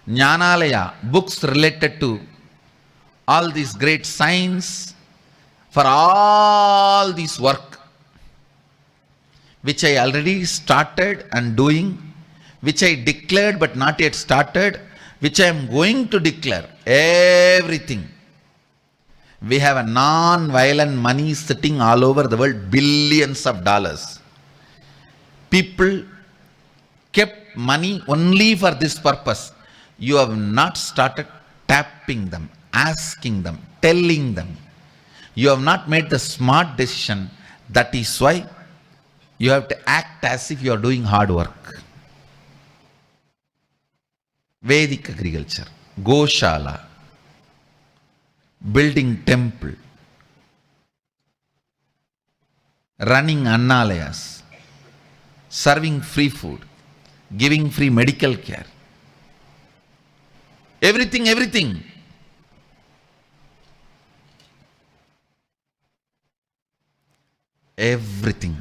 Jnanalaya, books related to all these great science, for all this work which I already started and doing, which I declared but not yet started, which I am going to declare, everything. We have a non-violent money sitting all over the world, billions of dollars. People kept money only for this purpose. You have not started tapping them, asking them, telling them. You have not made the smart decision. That is why you have to act as if you are doing hard work. Vedic agriculture, Goshala, building temple, running annalayas, serving free food, giving free medical care. Everything. Everything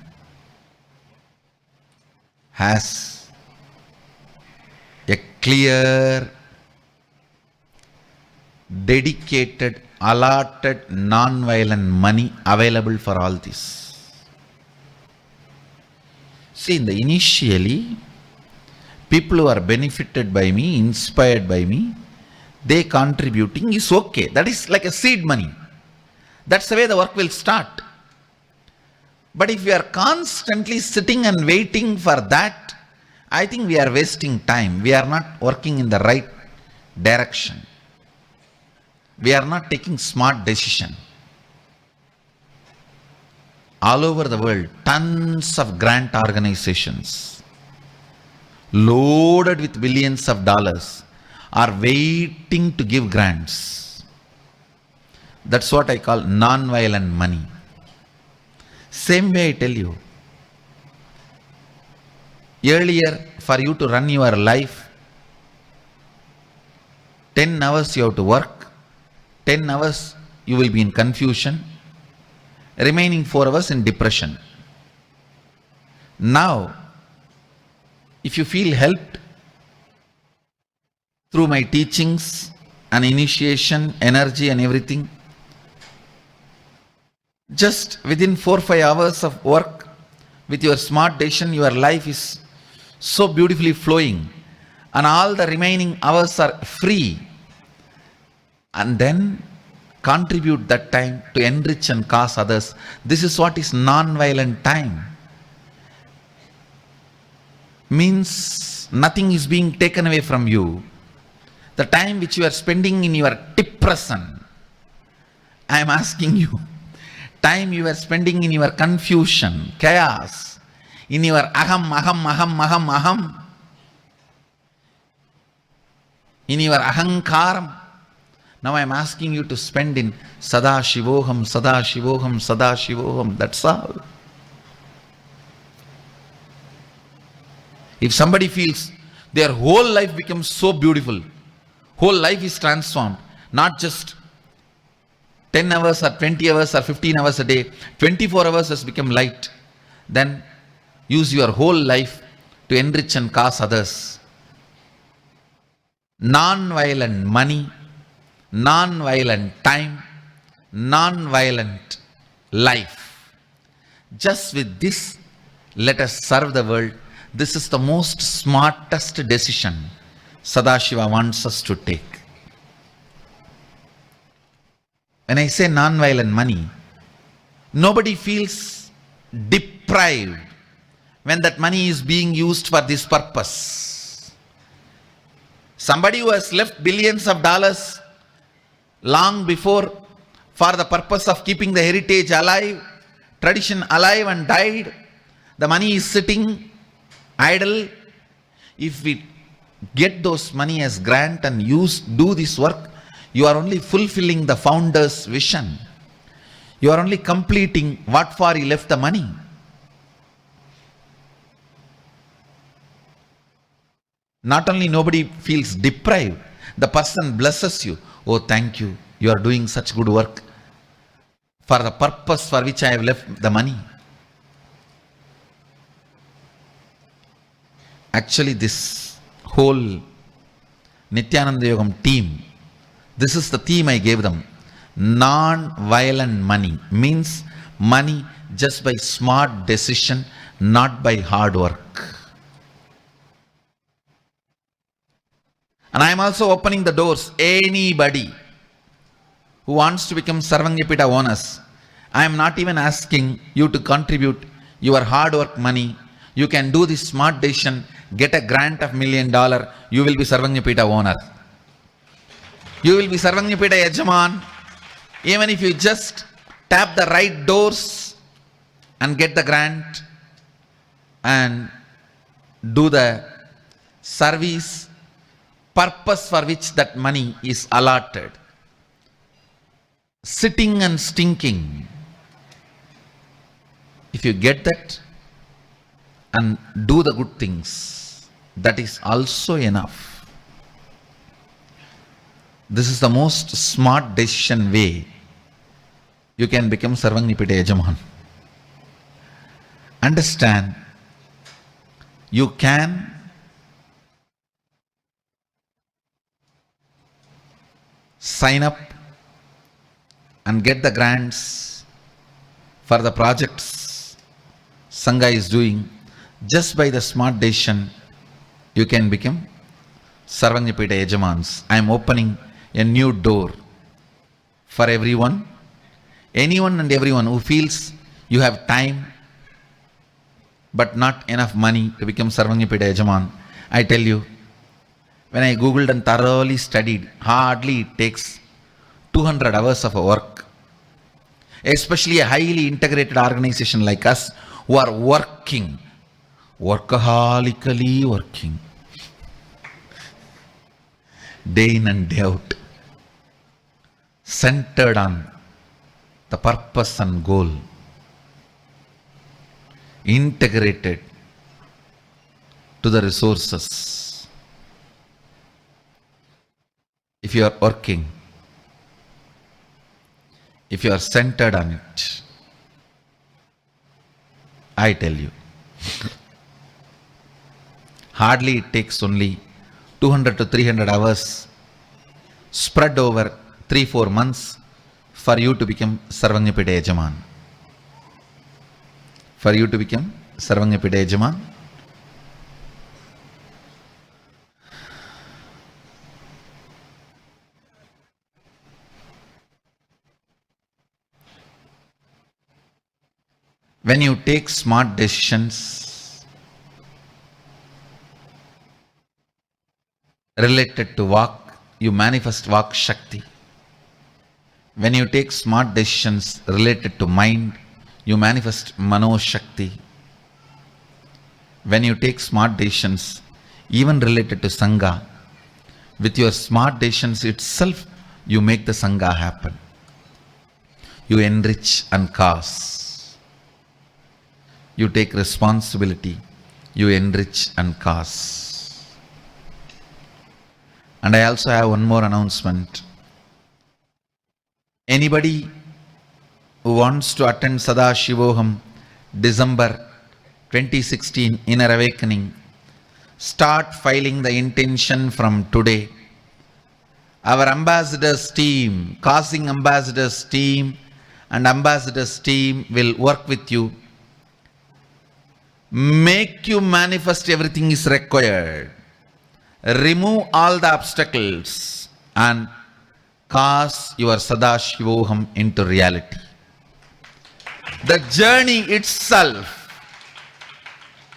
has a clear, dedicated, allotted, non-violent money available for all this. See, initially, people who are benefited by me, inspired by me, they contributing is okay. That is like a seed money. That's the way the work will start. But if we are constantly sitting and waiting for that, I think we are wasting time. We are not working in the right direction. We are not taking smart decision. All over the world, tons of grant organizations loaded with billions of dollars are waiting to give grants. That's what I call non-violent money. Same way I tell you, earlier for you to run your life, 10 hours you have to work, 10 hours you will be in confusion, remaining 4 hours in depression. Now, if you feel helped through my teachings and initiation, energy and everything, just within 4 or 5 hours of work, with your smart decision, your life is so beautifully flowing, and all the remaining hours are free. And then contribute that time to enrich and cause others. This is what is non-violent time. Means nothing is being taken away from you. The time which you are spending in your depression, I am asking you, time you are spending in your confusion, chaos, in your aham, in your ahankaram, now I am asking you to spend in Sadashivoham, Sadashivoham, Sadashivoham. That's all. If somebody feels their whole life becomes so beautiful, whole life is transformed, not just 10 hours or 20 hours or 15 hours a day, 24 hours has become light, then use your whole life to enrich and cause others. Non-violent money, non-violent time, non-violent life. Just with this, let us serve the world. This is the most smartest decision Sadashiva wants us to take. When I say non-violent money, nobody feels deprived when that money is being used for this purpose. Somebody who has left billions of dollars long before for the purpose of keeping the heritage alive, tradition alive, and died, the money is sitting idle. If we get those money as grant and do this work, you are only fulfilling the founder's vision. You are only completing what for he left the money. Not only nobody feels deprived, the person blesses you. Oh, thank you. You are doing such good work for the purpose for which I have left the money. Actually, this whole Nithyananda Yogam team, this is the theme I gave them. Non-violent money means money just by smart decision, not by hard work. And I am also opening the doors. Anybody who wants to become Sarvangapita owners, I am not even asking you to contribute your hard work money. You can do this smart decision, get a grant of $1 million, you will be Sarvangapita owner. You will be Sarvangapita Yajaman, even if you just tap the right doors and get the grant and do the service purpose for which that money is allotted. Sitting and stinking. If you get that and do the good things, that is also enough. This is the most smart decision way you can become Sarvangapita Yajaman. Understand, you can sign up and get the grants for the projects Sangha is doing. Just by the smart decision, you can become Sarvangapita Yajamans. I am opening a new door for everyone, anyone and everyone who feels you have time but not enough money to become Sarvangapita Yajaman. I tell you, when I googled and thoroughly studied, hardly it takes 200 hours of work. Especially a highly integrated organization like us who are working, workaholically working, day in and day out, centered on the purpose and goal, integrated to the resources. If you are working, if you are centered on it, I tell you, hardly it takes only 200 to 300 hours spread over 3-4 months for you to become Sarvangapita Yajaman. For you to become Sarvangapita Yajaman. When you take smart decisions related to Vak, you manifest Vak Shakti. When you take smart decisions related to mind, you manifest Mano Shakti. When you take smart decisions even related to Sangha, with your smart decisions itself, you make the Sangha happen. You enrich and cause. You take responsibility, you enrich and cause. And I also have one more announcement. Anybody who wants to attend Sadashivoham December 2016 Inner Awakening, start filing the intention from today. Our ambassadors team, causing ambassadors team and ambassadors team will work with you. Make you manifest everything is required. Remove all the obstacles and cause your Sadashivoham into reality. The journey itself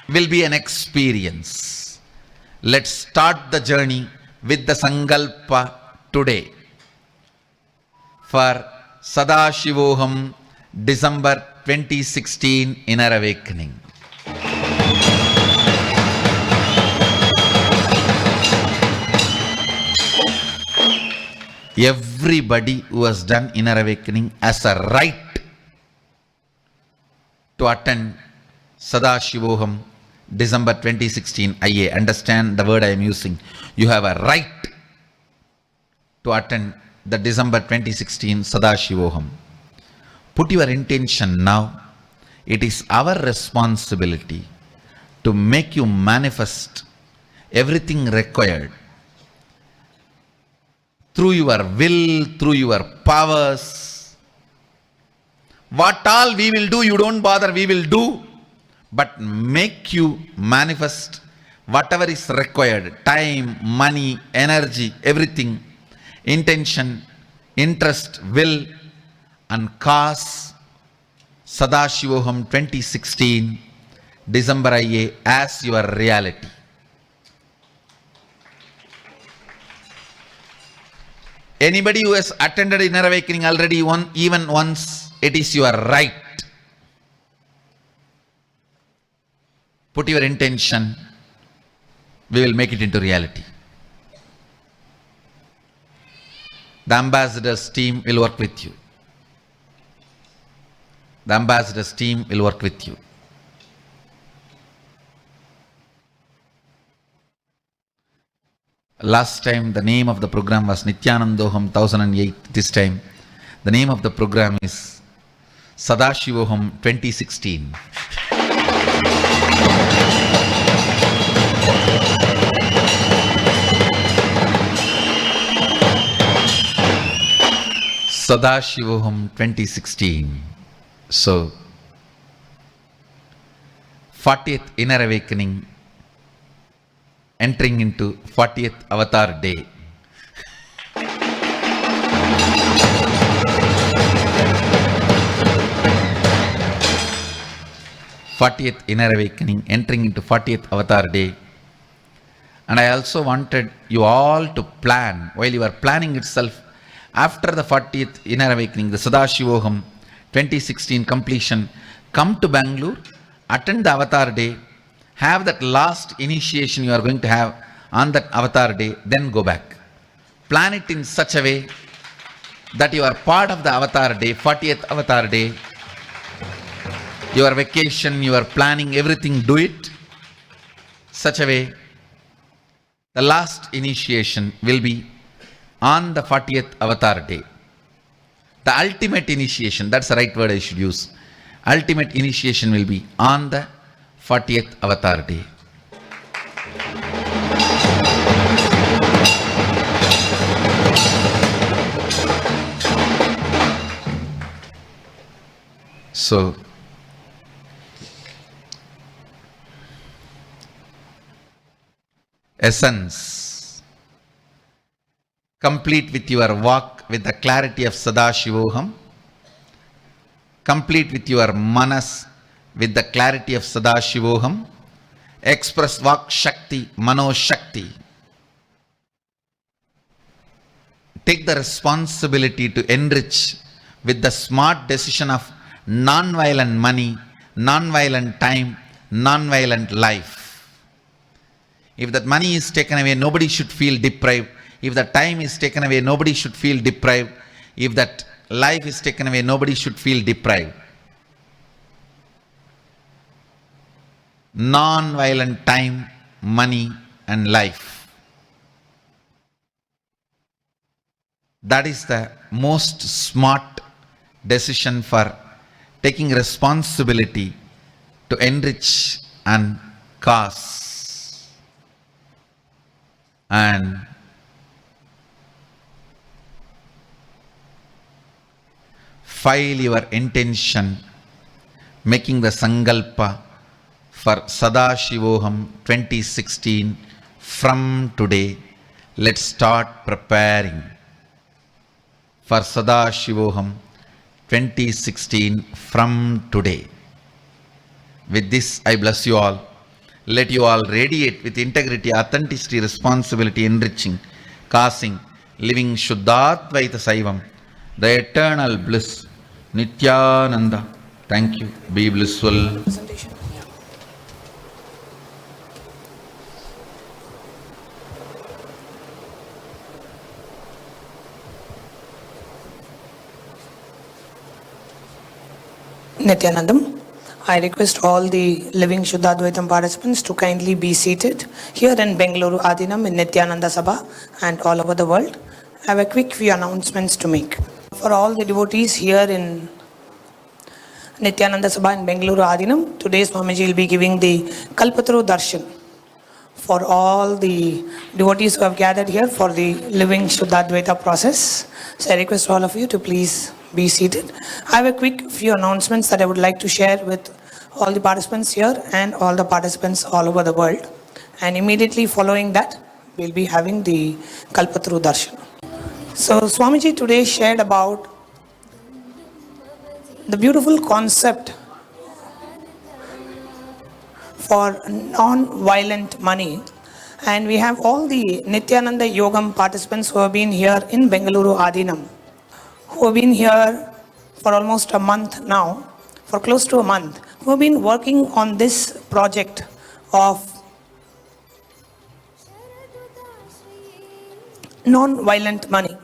will be an experience. Let's start the journey with the Sankalpa today. For Sadashivoham, December 2016 Inner Awakening. Everybody who has done Inner Awakening has a right to attend Sadashivoham, December 2016 IA. Understand the word I am using. You have a right to attend the December 2016 Sadashivoham. Put your intention now. It is our responsibility to make you manifest everything required through your will, through your powers. What all we will do, you don't bother, we will do. But make you manifest whatever is required. Time, money, energy, everything. Intention, interest, will, and cause Sadashivoham 2016 December IA as your reality. Anybody who has attended Inner Awakening already even once, it is your right. Put your intention, we will make it into reality. The ambassadors team will work with you. The ambassadors team will work with you. Last time the name of the program was Nithyanandoham 1008. This time the name of the program is Sadashivoham 2016. Sadashivoham 2016. So, 40th Inner Awakening, entering into 40th Avatar Day. '40th Inner Awakening, entering into 40th Avatar Day. And I also wanted you all to plan, while you are planning itself, after the 40th Inner Awakening, the Sadashivoham 2016 completion, come to Bangalore, attend the Avatar Day, have that last initiation you are going to have on that Avatar Day, then go back. Plan it in such a way that you are part of the Avatar Day, 40th Avatar Day. Your vacation, your planning, everything, do it such a way. The last initiation will be on the 40th Avatar Day. The ultimate initiation, that's the right word I should use. Ultimate initiation will be on the 40th Avatar Day. So, essence, complete with your walk with the clarity of Sadashivoham, complete with your manas with the clarity of Sadashivoham, express Vak Shakti, Mano Shakti. Take the responsibility to enrich with the smart decision of non-violent money, non-violent time, non-violent life. If that money is taken away, nobody should feel deprived. If the time is taken away, nobody should feel deprived. If that life is taken away, nobody should feel deprived. Non-violent time, money, and life. That is the most smart decision for taking responsibility to enrich and cause. And file your intention, making the Sankalpa for Sadashivoham 2016 from today. Let's start preparing for Sadashivoham 2016 from today. With this, I bless you all. Let you all radiate with integrity, authenticity, responsibility, enriching, causing, living Shuddhadvaita Saivam, the eternal bliss, Nithyananda. Thank you. Be blissful. Nithyanandam. I request all the living Shuddhadvaitam participants to kindly be seated here in Bengaluru Adinam in Nithyananda Sabha and all over the world. I have a quick few announcements to make. For all the devotees here in Nithyananda Sabha in Bengaluru Adinam, today Swamiji will be giving the Kalpataru Darshan for all the devotees who have gathered here for the living Shuddhadvaita process. So I request all of you to please be seated. I have a quick few announcements that I would like to share with all the participants here and all the participants all over the world. And immediately following that, we'll be having the Kalpataru Darshan. So Swamiji today shared about the beautiful concept for non-violent money. And we have all the Nithyananda Yogam participants who have been here in Bengaluru Adinam, who have been here for almost a month now, for close to a month, who have been working on this project of non-violent money.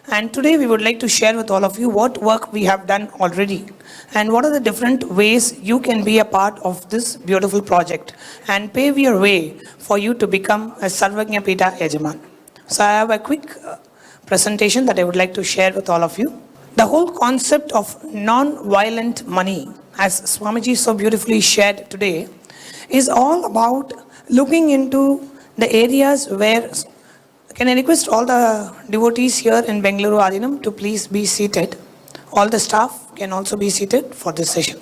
And today we would like to share with all of you what work we have done already and what are the different ways you can be a part of this beautiful project and pave your way for you to become a Sarvagnya Pita Yajaman. So I have a quick presentation that I would like to share with all of you. The whole concept of non-violent money, as Swamiji so beautifully shared today, is all about looking into the areas where, can I request all the devotees here in Bengaluru Adinam to please be seated. All the staff can also be seated for this session.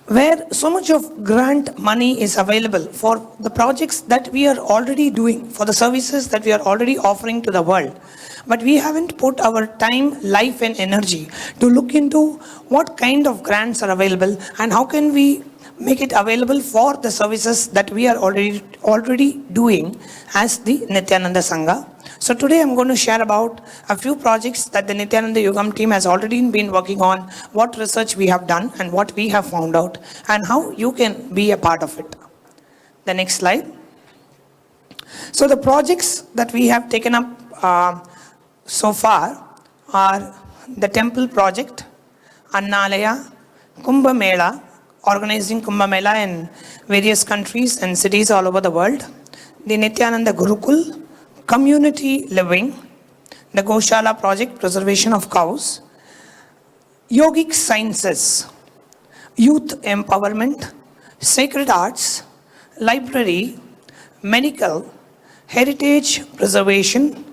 Where so much of grant money is available for the projects that we are already doing, for the services that we are already offering to the world. But we haven't put our time, life and energy to look into what kind of grants are available and how can we make it available for the services that we are already doing as the Nithyananda Sangha. So today I'm going to share about a few projects that the Nithyananda Yogam team has already been working on, what research we have done and what we have found out and how you can be a part of it. The next slide. So the projects that we have taken up so far are the temple project, Annalaya, Kumbh Mela, organizing Kumbh Mela in various countries and cities all over the world, the Nithyananda Gurukul, community living, the Goshala project, preservation of cows, yogic sciences, youth empowerment, sacred arts, library, medical, heritage preservation,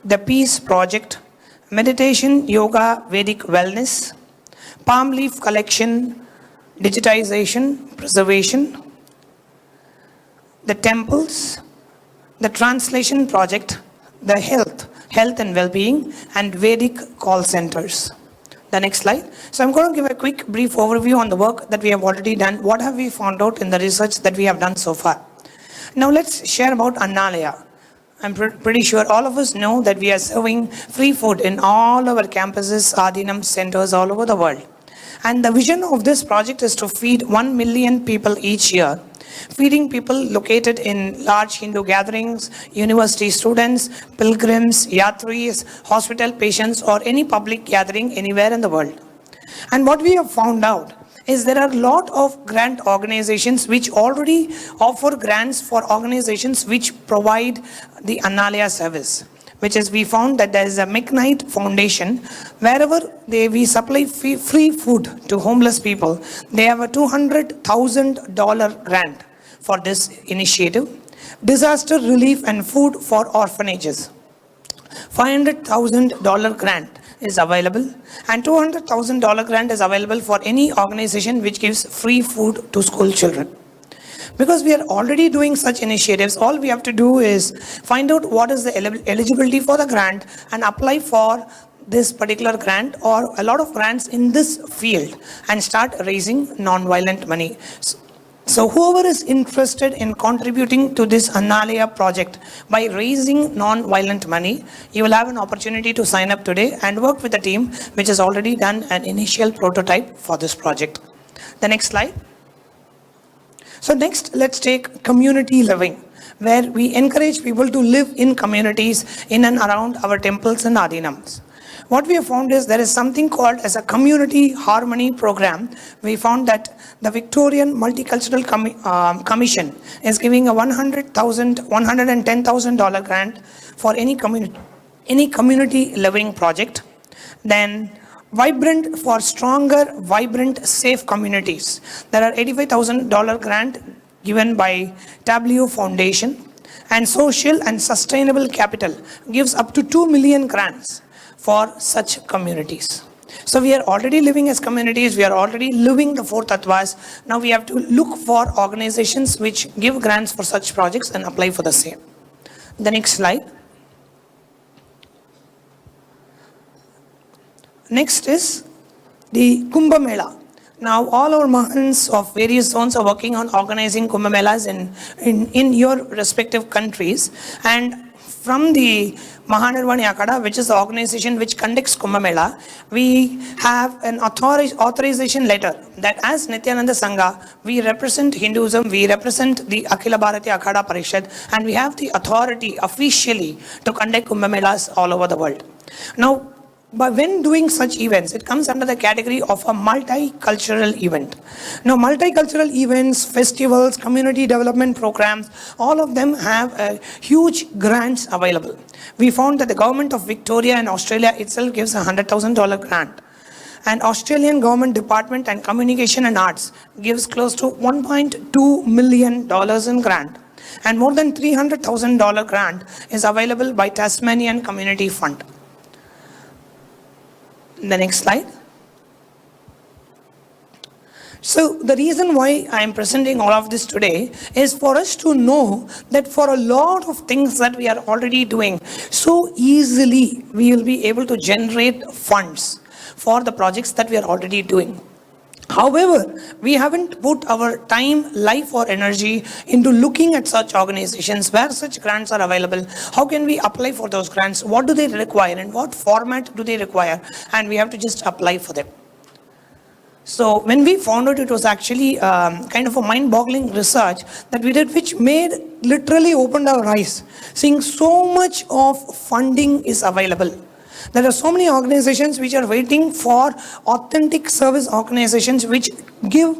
the peace project, meditation, yoga, Vedic wellness, palm leaf collection, digitization, preservation, the temples, the translation project, the health and well-being, and Vedic call centers. The next slide. So I'm going to give a quick brief overview on the work that we have already done. What have we found out in the research that we have done so far? Now let's share about Annalaya. I'm pretty sure all of us know that we are serving free food in all our campuses, Adinam centers all over the world. And the vision of this project is to feed 1 million people each year, feeding people located in large Hindu gatherings, university students, pilgrims, yatris, hospital patients, or any public gathering anywhere in the world. And what we have found out is there are a lot of grant organizations which already offer grants for organizations which provide the Annalaya service. Which is, we found that there is a McKnight Foundation, wherever we supply free food to homeless people, they have a $200,000 grant for this initiative. Disaster relief and food for orphanages, $500,000 grant is available, and $200,000 grant is available for any organization which gives free food to school children. Because we are already doing such initiatives, all we have to do is find out what is the eligibility for the grant and apply for this particular grant or a lot of grants in this field and start raising non-violent money. So whoever is interested in contributing to this Annalaya project by raising non-violent money, you will have an opportunity to sign up today and work with the team which has already done an initial prototype for this project. The next slide. So next, let's take community living, where we encourage people to live in communities in and around our temples and adinams. What we have found is there is something called as a community harmony program. We found that the Victorian Multicultural Commission is giving a $110,000 grant for any community living project. Then Vibrant for Stronger, Vibrant, Safe Communities. There are $85,000 grant given by W Foundation. And Social and Sustainable Capital gives up to 2 million grants for such communities. So we are already living as communities, we are already living the 4 tattvas. Now we have to look for organizations which give grants for such projects and apply for the same. The next slide. Next is the Kumbh Mela. Now all our Mahans of various zones are working on organizing Kumbh Melas in your respective countries. And from the Mahanirvani Akada, which is the organization which conducts Kumbh Mela, we have an authorization letter that as Nithyananda Sangha, we represent Hinduism, we represent the Akhila Bharatiya Akhada Parishad, and we have the authority officially to conduct Kumbh Melas all over the world. Now, but when doing such events, it comes under the category of a multicultural event. Now, multicultural events, festivals, community development programs, all of them have huge grants available. We found that the government of Victoria and Australia itself gives a $100,000 grant. And Australian Government Department and Communication and Arts gives close to $1.2 million in grant. And more than $300,000 grant is available by Tasmanian Community Fund. The next slide. So the reason why I am presenting all of this today is for us to know that for a lot of things that we are already doing, so easily we will be able to generate funds for the projects that we are already doing. However, we haven't put our time, life or energy into looking at such organizations where such grants are available. How can we apply for those grants? What do they require? In what format do they require? And we have to just apply for them. So when we found out, it was actually kind of a mind-boggling research that we did, which literally opened our eyes, seeing so much of funding is available. There are so many organizations which are waiting for authentic service organizations which give,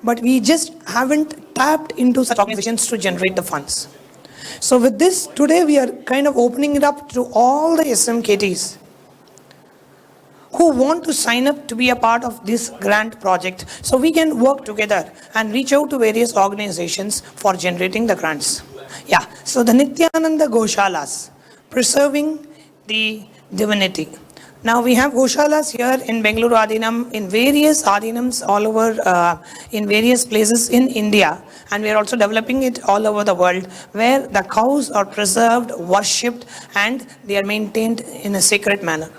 but we just haven't tapped into such organizations to generate the funds. So with this, today we are kind of opening it up to all the SMKTs who want to sign up to be a part of this grant project, so we can work together and reach out to various organizations for generating the grants. Yeah, so the Nithyananda Goshalas, preserving the divinity. Now we have Goshalas here in Bengaluru Adinam, in various Adinams all over, in various places in India, and we are also developing it all over the world, where the cows are preserved, worshipped, and they are maintained in a sacred manner.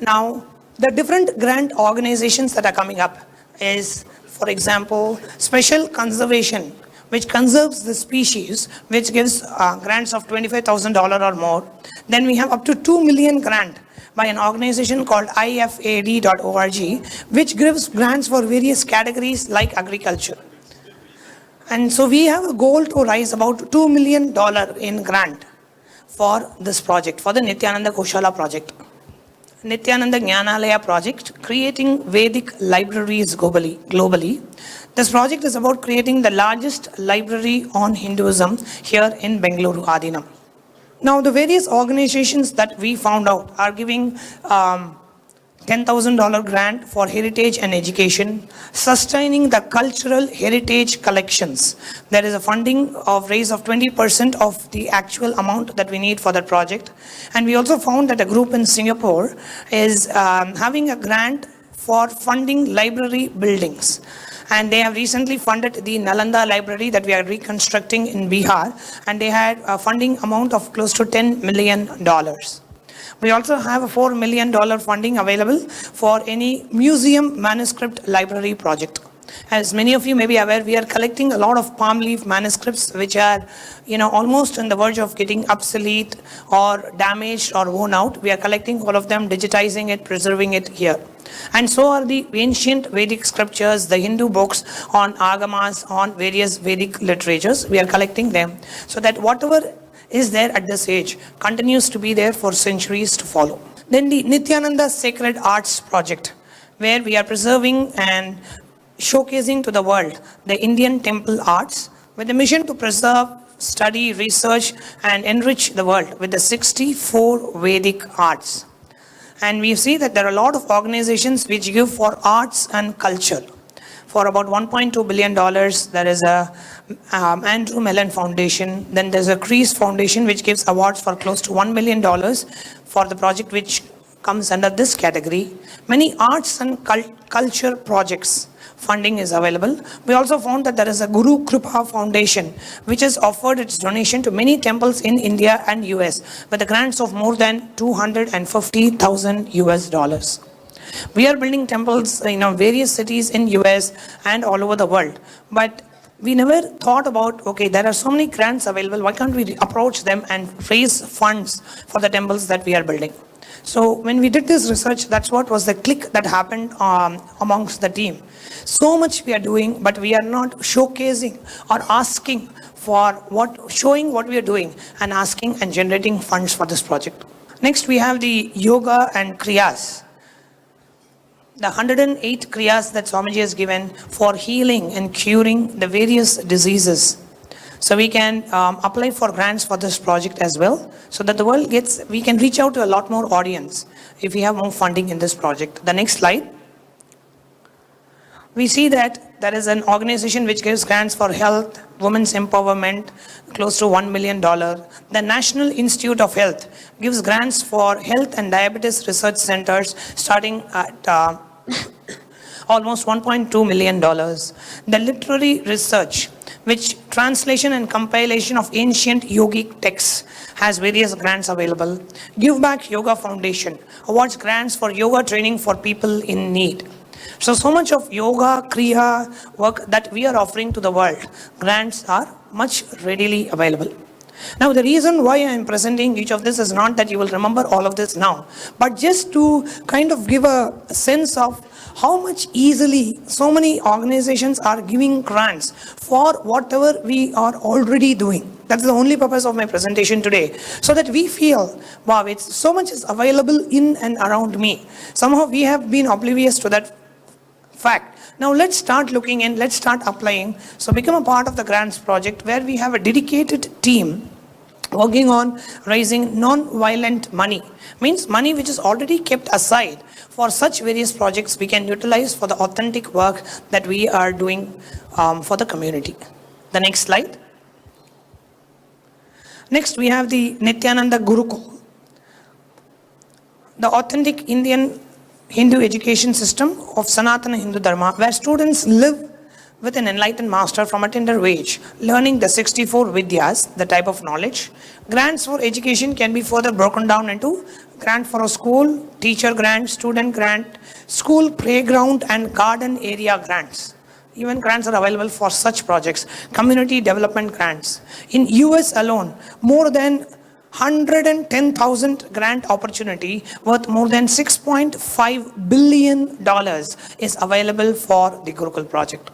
Now, the different grant organizations that are coming up is, for example, Special Conservation, which conserves the species, which gives grants of $25,000 or more. Then we have up to 2 million grant by an organization called ifad.org, which gives grants for various categories like agriculture. And so we have a goal to raise about $2 million in grant for this project, for the Nithyananda Goshala project. Nithyananda Jnanalaya project, creating Vedic libraries globally. This project is about creating the largest library on Hinduism here in Bengaluru Adinam. Now, the various organizations that we found out are giving $10,000 grant for heritage and education, sustaining the cultural heritage collections. There is a funding of raise of 20% of the actual amount that we need for that project. And we also found that a group in Singapore is having a grant for funding library buildings. And they have recently funded the Nalanda library that we are reconstructing in Bihar, and they had a funding amount of close to $10 million. We also have a $4 million funding available for any museum manuscript library project. As many of you may be aware, we are collecting a lot of palm leaf manuscripts which are, almost on the verge of getting obsolete or damaged or worn out. We are collecting all of them, digitizing it, preserving it here. And so are the ancient Vedic scriptures, the Hindu books on agamas, on various Vedic literatures. We are collecting them so that whatever is there at this age continues to be there for centuries to follow. Then the Nithyananda Sacred Arts Project, where we are preserving and showcasing to the world the Indian temple arts with the mission to preserve, study, research, and enrich the world with the 64 Vedic arts. And we see that there are a lot of organizations which give for arts and culture. For about $1.2 billion, there is a Andrew Mellon Foundation. Then there's a Crease Foundation which gives awards for close to $1 million for the project which comes under this category. Many arts and culture projects funding is available. We also found that there is a Guru Kripa Foundation which has offered its donation to many temples in India and US with the grants of more than $250,000. We are building temples in various cities in US and all over the world. But we never thought about, okay, there are so many grants available, why can't we approach them and raise funds for the temples that we are building? So when we did this research, that's what was the click that happened amongst the team. So much we are doing, but we are not showcasing or asking for showing what we are doing and asking and generating funds for this project. Next, we have the yoga and kriyas. The 108 kriyas that Swamiji has given for healing and curing the various diseases. So we can apply for grants for this project as well, so that the world we can reach out to a lot more audience if we have more funding in this project. The next slide. We see that there is an organization which gives grants for health, women's empowerment, close to $1 million. The National Institute of Health gives grants for health and diabetes research centers starting at almost $1.2 million. The literary research, which translation and compilation of ancient yogic texts, has various grants available. Give Back Yoga Foundation awards grants for yoga training for people in need. So much of yoga, kriya work that we are offering to the world, grants are much readily available. Now, the reason why I am presenting each of this is not that you will remember all of this now, but just to kind of give a sense of how much easily so many organizations are giving grants for whatever we are already doing. That's the only purpose of my presentation today, so that we feel, wow, it's so much is available in and around me. Somehow we have been oblivious to that fact. Now let's start looking and let's start applying. So become a part of the grants project, where we have a dedicated team working on raising non-violent money. Means money which is already kept aside for such various projects we can utilize for the authentic work that we are doing for the community. The next slide. Next, we have the Nithyananda Gurukul, the authentic Indian Hindu education system of Sanatana Hindu Dharma, where students live with an enlightened master from a tender age, learning the 64 Vidyas, the type of knowledge. Grants for education can be further broken down into grant for a school, teacher grant, student grant, school playground and garden area grants. Even grants are available for such projects. Community development grants. In US alone, more than 110,000 grant opportunity worth more than $6.5 billion is available for the Gurukul project.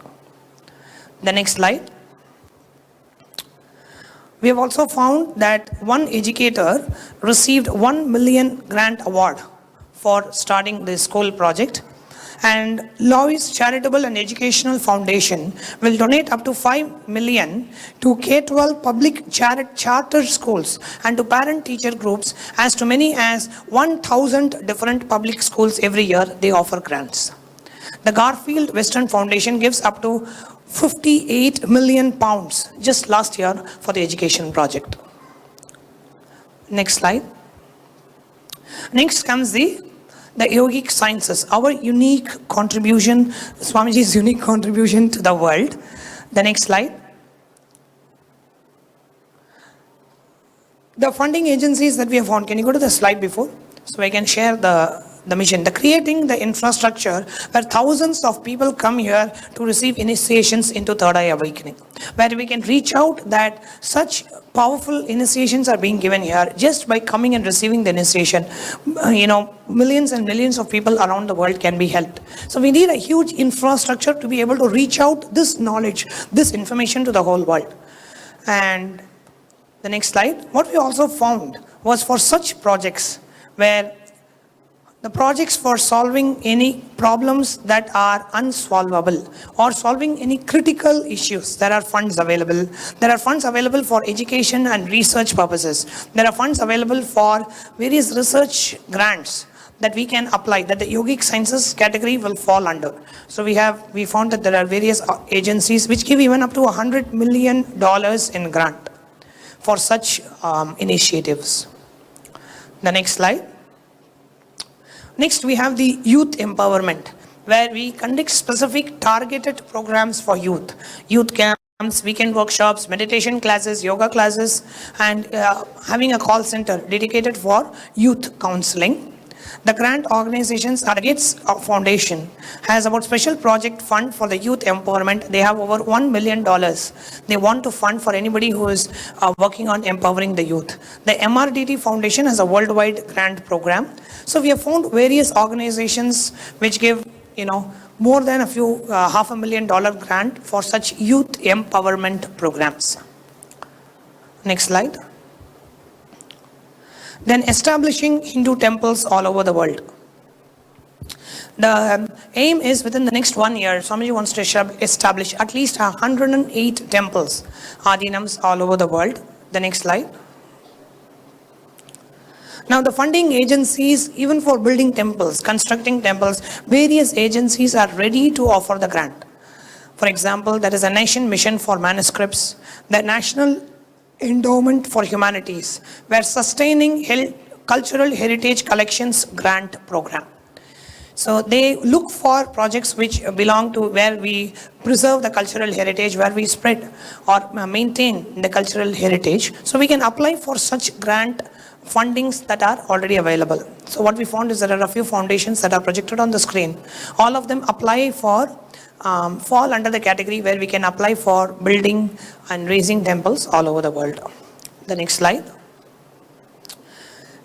The next slide. We have also found that one educator received 1 million grant award for starting the school project, and Lois Charitable and Educational Foundation will donate up to 5 million to K-12 public charter schools and to parent-teacher groups, as to many as 1,000 different public schools every year they offer grants. The Garfield Western Foundation gives up to 58 million pounds just last year for the education project. Next slide. Next comes the the yogic sciences, our unique contribution, Swamiji's unique contribution to the world. The next slide. The funding agencies that we have found, can you go to the slide before? So I can share the mission. Creating the infrastructure where thousands of people come here to receive initiations into third eye awakening, where we can reach out that such powerful initiations are being given here just by coming and receiving the initiation. Millions and millions of people around the world can be helped. So we need a huge infrastructure to be able to reach out this knowledge, this information to the whole world. And the next slide. What we also found was for such projects where the projects for solving any problems that are unsolvable or solving any critical issues, there are funds available. There are funds available for education and research purposes. There are funds available for various research grants that we can apply, that the yogic sciences category will fall under. So we found that there are various agencies which give even up to $100 million in grant for such initiatives. The next slide. Next, we have the youth empowerment, where we conduct specific targeted programs for youth. Youth camps, weekend workshops, meditation classes, yoga classes, and having a call center dedicated for youth counseling. The grant organizations, our Gates Foundation has about special project fund for the youth empowerment. They have over $1 million. They want to fund for anybody who is working on empowering the youth. The MRDT Foundation has a worldwide grant program. So we have found various organizations which give, more than $500,000 grant for such youth empowerment programs. Next slide. Then establishing Hindu temples all over the world. The aim is within the next 1 year, Swamiji wants to establish at least 108 temples, adinams all over the world. The next slide. Now the funding agencies, even for building temples, constructing temples, various agencies are ready to offer the grant. For example, there is a Nation Mission for Manuscripts, the National Endowment for Humanities, where sustaining cultural heritage collections grant program. So they look for projects which belong to where we preserve the cultural heritage, where we spread or maintain the cultural heritage. So we can apply for such grant fundings that are already available. So what we found is there are a few foundations that are projected on the screen. All of them apply for fall under the category where we can apply for building and raising temples all over the world. The next slide.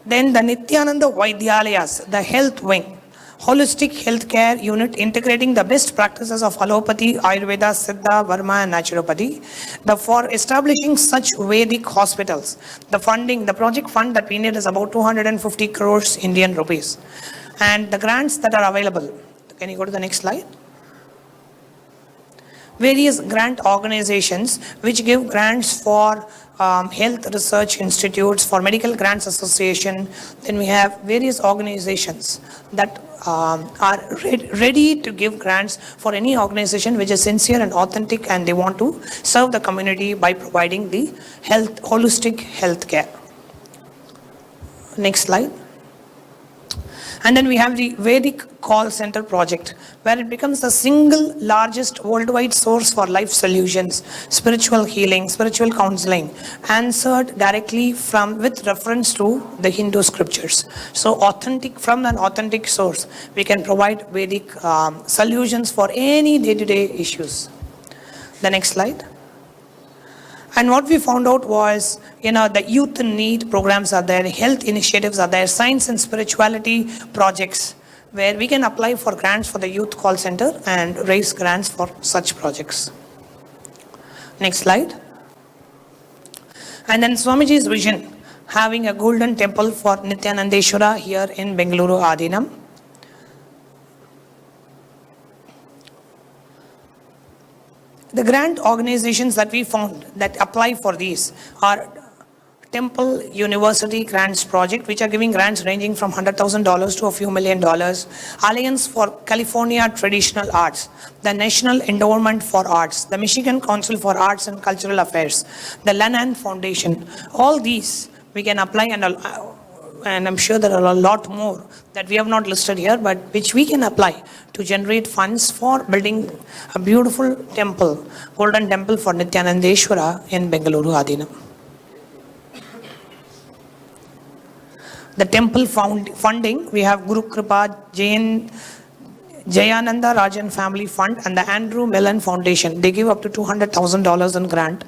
Then the Nithyananda Vaidyalayas, the health wing, holistic healthcare unit integrating the best practices of allopathy, Ayurveda, Siddha, Varma and naturopathy. For establishing such Vedic hospitals, the project fund that we need is about 250 crores Indian rupees. And the grants that are available, can you go to the next slide? Various grant organizations which give grants for health research institutes, for medical grants association. Then we have various organizations that are ready to give grants for any organization which is sincere and authentic and they want to serve the community by providing the holistic health care. Next slide. And then we have the Vedic Call Center project, where it becomes the single largest worldwide source for life solutions, spiritual healing, spiritual counseling, answered directly with reference to the Hindu scriptures. So from an authentic source, we can provide Vedic solutions for any day-to-day issues. The next slide. And what we found out was, the youth in need programs are there, health initiatives are there, science and spirituality projects, where we can apply for grants for the youth call center and raise grants for such projects. Next slide. And then Swamiji's vision, having a golden temple for Nithyanandeshwara here in Bengaluru Adinam. The grant organizations that we found that apply for these are Temple University Grants Project, which are giving grants ranging from $100,000 to a few $1 million. Alliance for California Traditional Arts, the National Endowment for Arts, the Michigan Council for Arts and Cultural Affairs, the Lannan Foundation. All these we can apply and and I'm sure there are a lot more that we have not listed here, but which we can apply to generate funds for building a beautiful temple, golden temple for Nithyanandeshwara in Bengaluru Adinam. The temple funding, we have Guru Kripa Jayananda Rajan Family Fund and the Andrew Mellon Foundation. They give up to $200,000 in grant.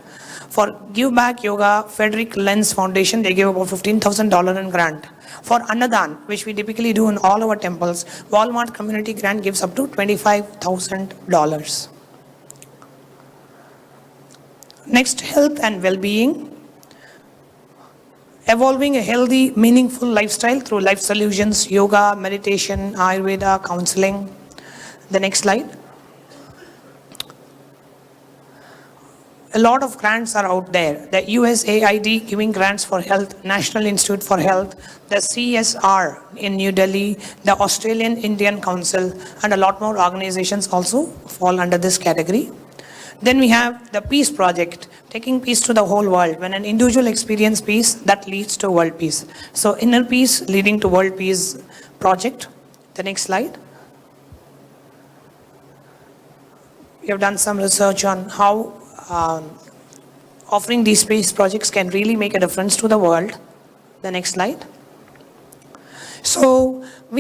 For Give Back Yoga, Frederick Lenz Foundation, they give about $15,000 in grant. For Annadan, which we typically do in all our temples, Walmart Community Grant gives up to $25,000. Next, health and well-being. Evolving a healthy, meaningful lifestyle through life solutions, yoga, meditation, Ayurveda, counseling. The next slide. A lot of grants are out there. The USAID giving grants for health, National Institute for Health, the CSR in New Delhi, the Australian Indian Council, and a lot more organizations also fall under this category. Then we have the Peace Project, taking peace to the whole world. When an individual experiences peace, that leads to world peace. So inner peace leading to world peace project. The next slide. We have done some research on how offering these peace projects can really make a difference to the world. The next slide. So